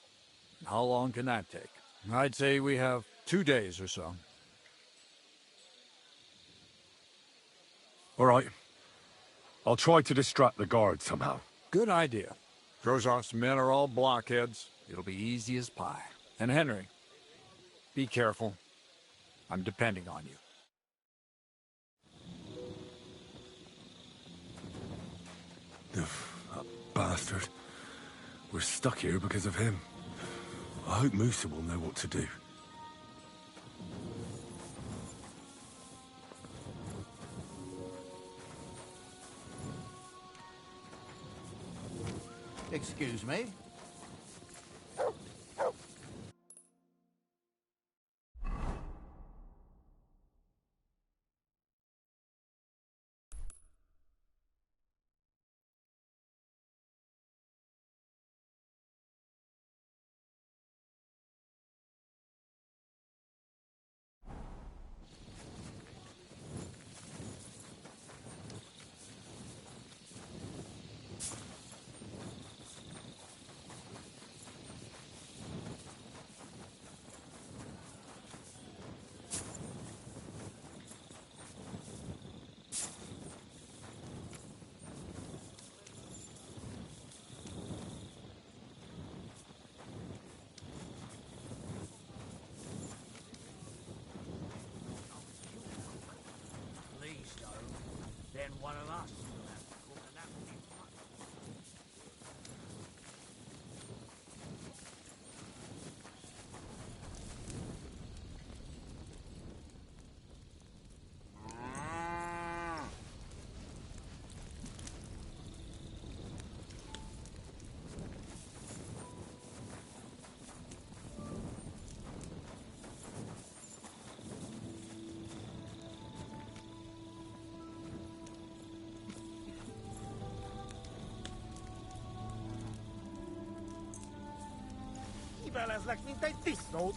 How long can that take? I'd say we have 2 days or so. All right. I'll try to distract the guard somehow. Good idea. Grozov's men are all blockheads. It'll be easy as pie. And Henry, be careful. I'm depending on you. That bastard. We're stuck here because of him. I hope Musa will know what to do. Excuse me? Then one of us will have to cook an apple. Hibelezlek, mint egy disznót!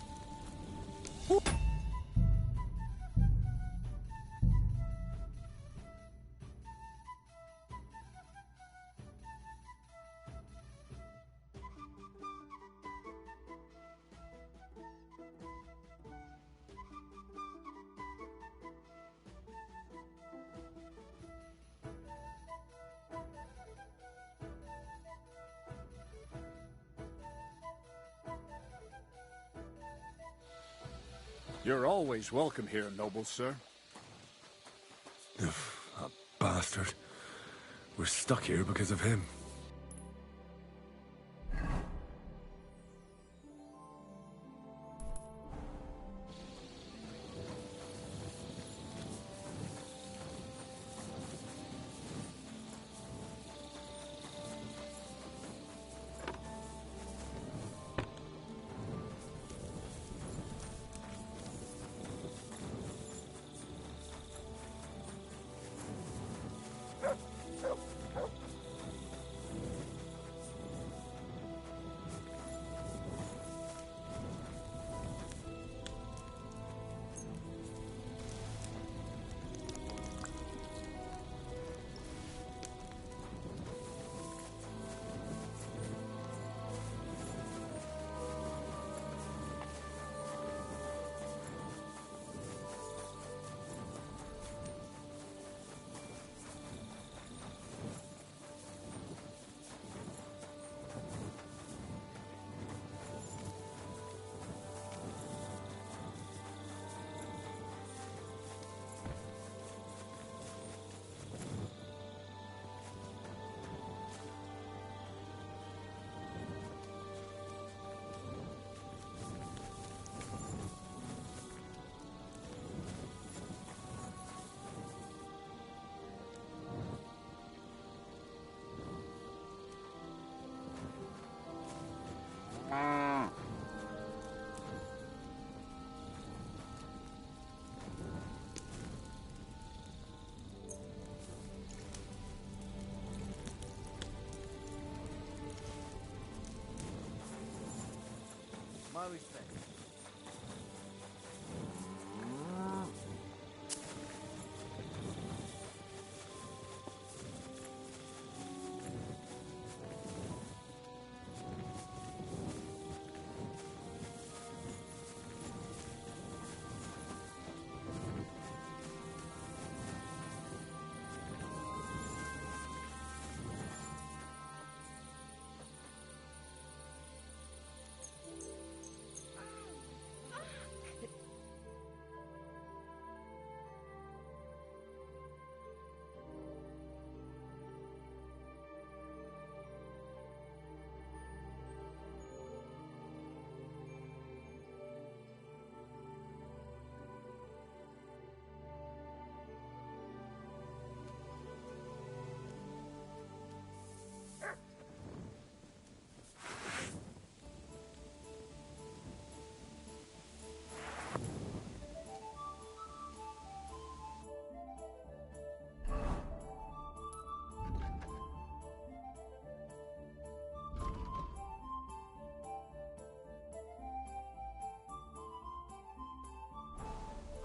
You're always welcome here, noble sir. That bastard. We're stuck here because of him.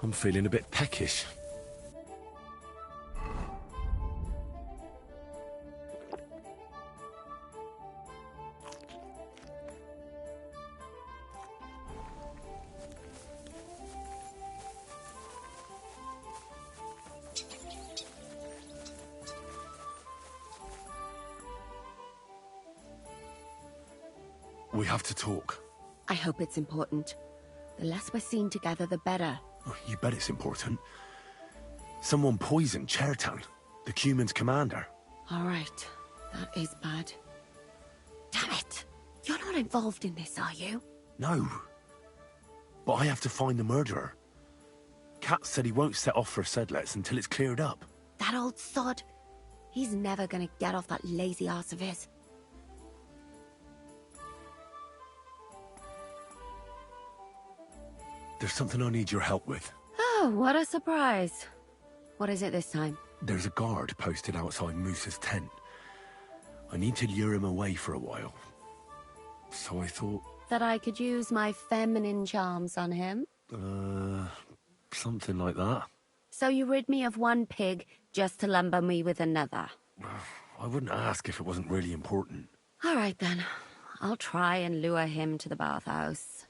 I'm feeling a bit peckish. We have to talk. I hope it's important. The less we're seen together, the better. Oh, you bet it's important. Someone poisoned Chertan, the Cuman's commander. All right. That is bad. Damn it! You're not involved in this, are you? No. But I have to find the murderer. Kat said he won't set off for Sedlets until it's cleared up. That old sod. He's never gonna get off that lazy arse of his. There's something I need your help with. Oh, what a surprise. What is it this time? There's a guard posted outside Moose's tent. I need to lure him away for a while. So I thought... That I could use my feminine charms on him? Something like that. So you rid me of one pig just to lumber me with another? I wouldn't ask if it wasn't really important. All right then. I'll try and lure him to the bathhouse.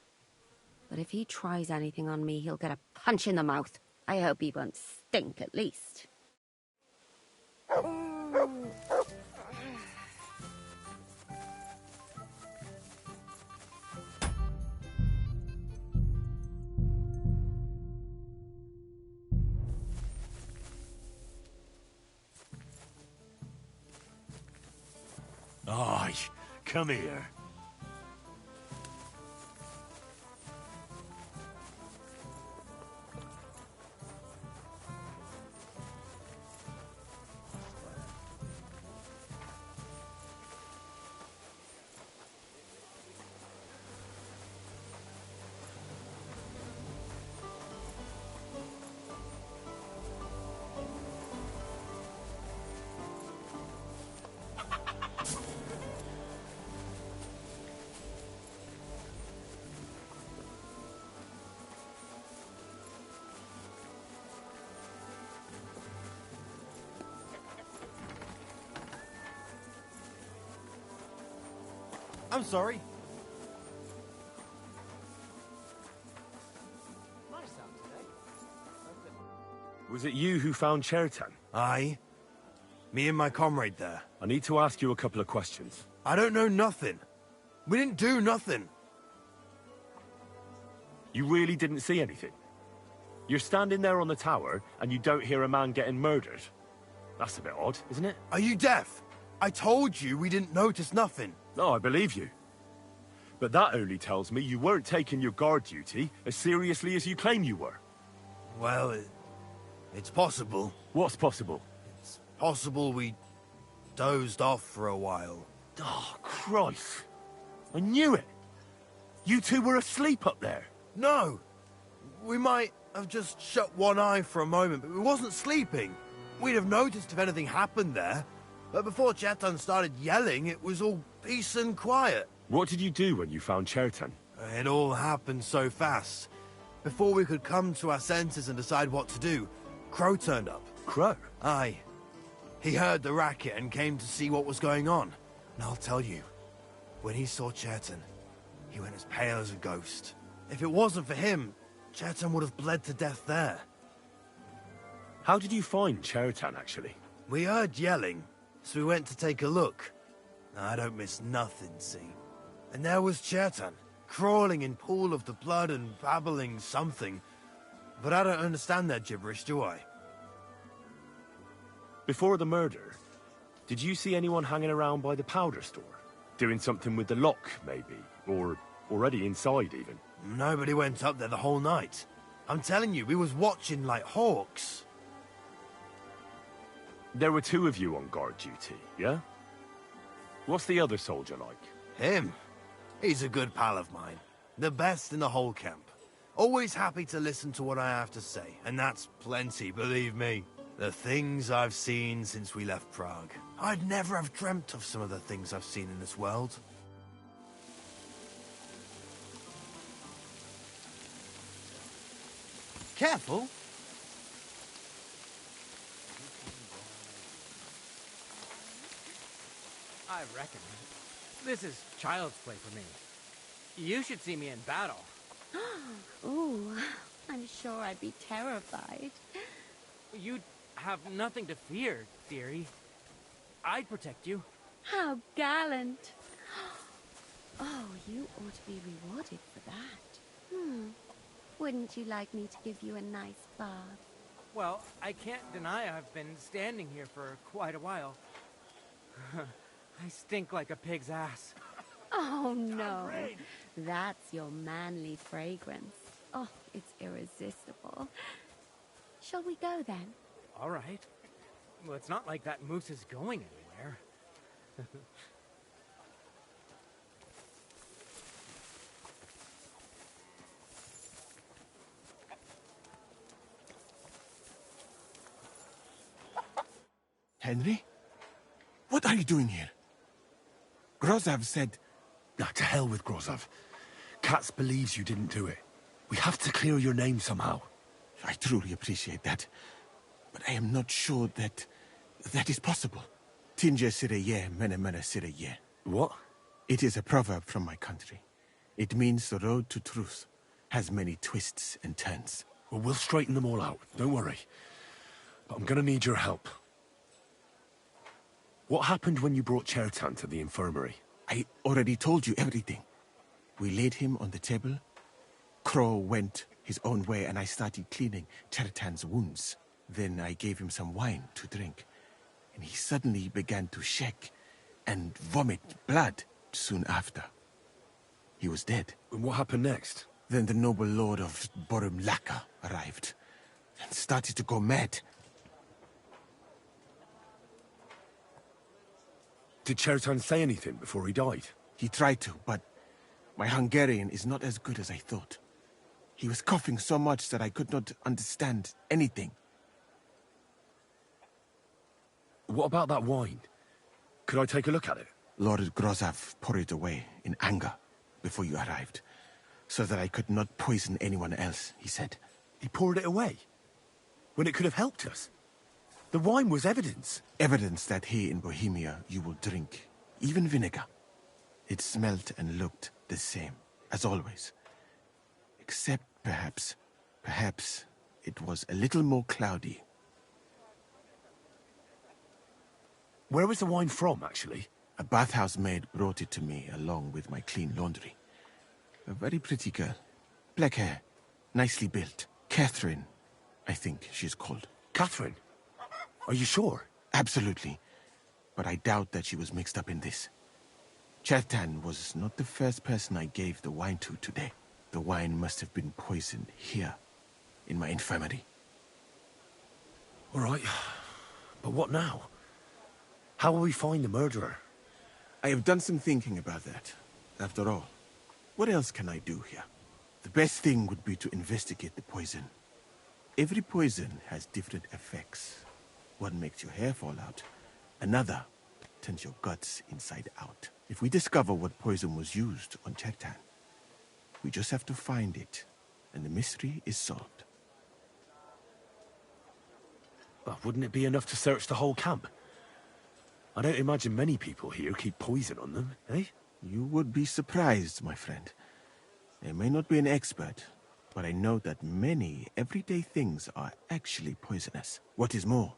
But if he tries anything on me, he'll get a punch in the mouth. I hope he won't stink, at least. Aye, come here. I'm sorry. Was it you who found Chertan? Aye. Me and my comrade there. I need to ask you a couple of questions. I don't know nothing. We didn't do nothing. You really didn't see anything? You're standing there on the tower, and you don't hear a man getting murdered? That's a bit odd, isn't it? Are you deaf? I told you we didn't notice nothing. No, I believe you. But that only tells me you weren't taking your guard duty as seriously as you claim you were. Well, it's possible. What's possible? It's possible we dozed off for a while. Oh, Christ. I knew it. You two were asleep up there. No. We might have just shut one eye for a moment, but we wasn't sleeping. We'd have noticed if anything happened there. But before Chertan started yelling, it was all peace and quiet. What did you do when you found Chertan? It all happened so fast. Before we could come to our senses and decide what to do, Crow turned up. Crow? Aye. He heard the racket and came to see what was going on. And I'll tell you, when he saw Chertan, he went as pale as a ghost. If it wasn't for him, Chertan would have bled to death there. How did you find Chertan, actually? We heard yelling, so we went to take a look. I don't miss nothing, see? And there was Chertan, crawling in pool of the blood and babbling something. But I don't understand their gibberish, do I? Before the murder, did you see anyone hanging around by the powder store? Doing something with the lock, maybe? Or already inside, even? Nobody went up there the whole night. I'm telling you, we was watching like hawks. There were two of you on guard duty, yeah? What's the other soldier like? Him? He's a good pal of mine. The best in the whole camp. Always happy to listen to what I have to say, and that's plenty, believe me. The things I've seen since we left Prague. I'd never have dreamt of some of the things I've seen in this world. Careful. I reckon. This is child's play for me. You should see me in battle. Ooh, I'm sure I'd be terrified. You'd have nothing to fear, dearie. I'd protect you. How gallant. Oh, you ought to be rewarded for that. Wouldn't you like me to give you a nice bath? Well, I can't deny I've been standing here for quite a while. I stink like a pig's ass. Oh, no. That's your manly fragrance. Oh, it's irresistible. Shall we go, then? All right. Well, it's not like that moose is going anywhere. Henry? What are you doing here? Grozav said... Nah, to hell with Grozav. Katz believes you didn't do it. We have to clear your name somehow. I truly appreciate that. But I am not sure that is possible. Tinja sireye, mene mene sireye. What? It is a proverb from my country. It means the road to truth has many twists and turns. Well, we'll straighten them all out. Don't worry. But I'm gonna need your help. What happened when you brought Chertan to the infirmary? I already told you everything. We laid him on the table. Crow went his own way and I started cleaning Chertan's wounds. Then I gave him some wine to drink. And he suddenly began to shake and vomit blood soon after. He was dead. And what happened next? Then the noble lord of Borum Laka arrived and started to go mad. Did Chertan say anything before he died? He tried to, but my Hungarian is not as good as I thought. He was coughing so much that I could not understand anything. What about that wine? Could I take a look at it? Lord Grozav poured it away in anger before you arrived, so that I could not poison anyone else, he said. He poured it away? When it could have helped us? The wine was evidence. Evidence that here in Bohemia you will drink, even vinegar. It smelt and looked the same, as always. Except perhaps it was a little more cloudy. Where was the wine from, actually? A bathhouse maid brought it to me along with my clean laundry. A very pretty girl. Black hair, nicely built. Catherine, I think she's called. Catherine? Are you sure? Absolutely. But I doubt that she was mixed up in this. Chertan was not the first person I gave the wine to today. The wine must have been poisoned here, in my infirmary. All right. But what now? How will we find the murderer? I have done some thinking about that. After all, what else can I do here? The best thing would be to investigate the poison. Every poison has different effects. One makes your hair fall out. Another turns your guts inside out. If we discover what poison was used on Chertan, we just have to find it, and the mystery is solved. But wouldn't it be enough to search the whole camp? I don't imagine many people here keep poison on them, eh? You would be surprised, my friend. I may not be an expert, but I know that many everyday things are actually poisonous. What is more,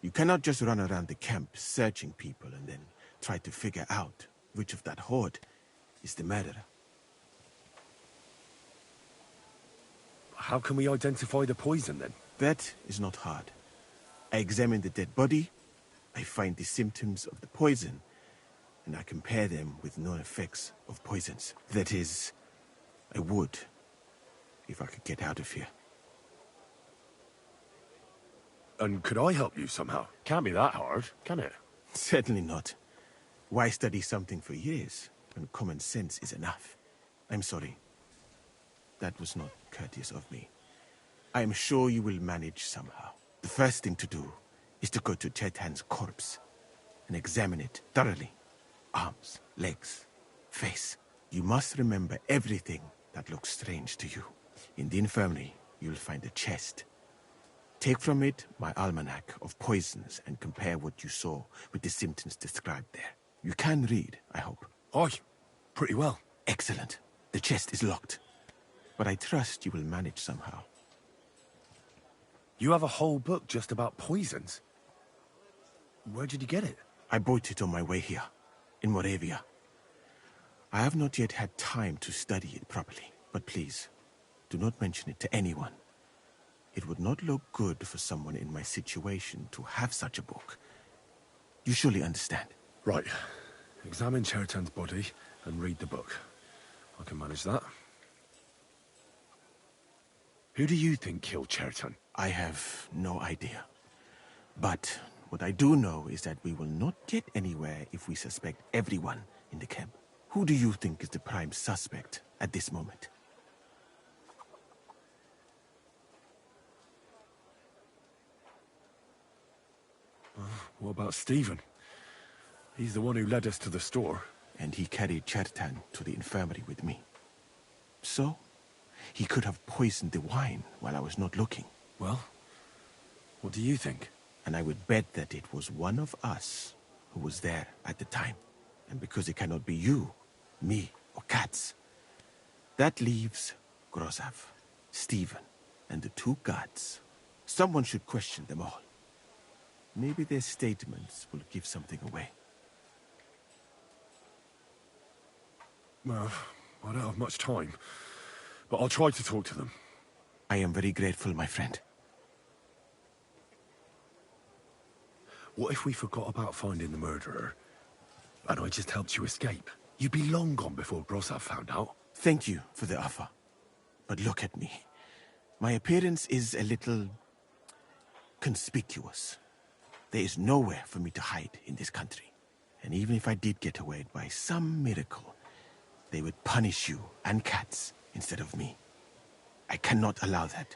you cannot just run around the camp searching people and then try to figure out which of that horde is the murderer. How can we identify the poison, then? That is not hard. I examine the dead body, I find the symptoms of the poison, and I compare them with known effects of poisons. That is, I would, if I could get out of here. And could I help you somehow? Can't be that hard, can it? Certainly not. Why study something for years when common sense is enough? I'm sorry. That was not courteous of me. I am sure you will manage somehow. The first thing to do is to go to Chertan's corpse and examine it thoroughly. Arms, legs, face. You must remember everything that looks strange to you. In the infirmary, you'll find a chest. Take from it my almanac of poisons and compare what you saw with the symptoms described there. You can read, I hope. Aye, pretty well. Excellent. The chest is locked. But I trust you will manage somehow. You have a whole book just about poisons? Where did you get it? I bought it on my way here, in Moravia. I have not yet had time to study it properly, but please, do not mention it to anyone. It would not look good for someone in my situation to have such a book. You surely understand. Right. Examine Cheriton's body and read the book. I can manage that. Who do you think killed Cheriton? I have no idea. But what I do know is that we will not get anywhere if we suspect everyone in the camp. Who do you think is the prime suspect at this moment? What about Stephen? He's the one who led us to the store. And he carried Cheriton to the infirmary with me. So, he could have poisoned the wine while I was not looking. Well, what do you think? And I would bet that it was one of us who was there at the time. And because it cannot be you, me, or Katz, that leaves Grozav, Stephen, and the two guards. Someone should question them all. Maybe their statements will give something away. Well, I don't have much time, but I'll try to talk to them. I am very grateful, my friend. What if we forgot about finding the murderer, and I just helped you escape? You'd be long gone before Grozav found out. Thank you for the offer. But look at me. My appearance is a little conspicuous. There is nowhere for me to hide in this country. And even if I did get away by some miracle, they would punish you and Katz instead of me. I cannot allow that.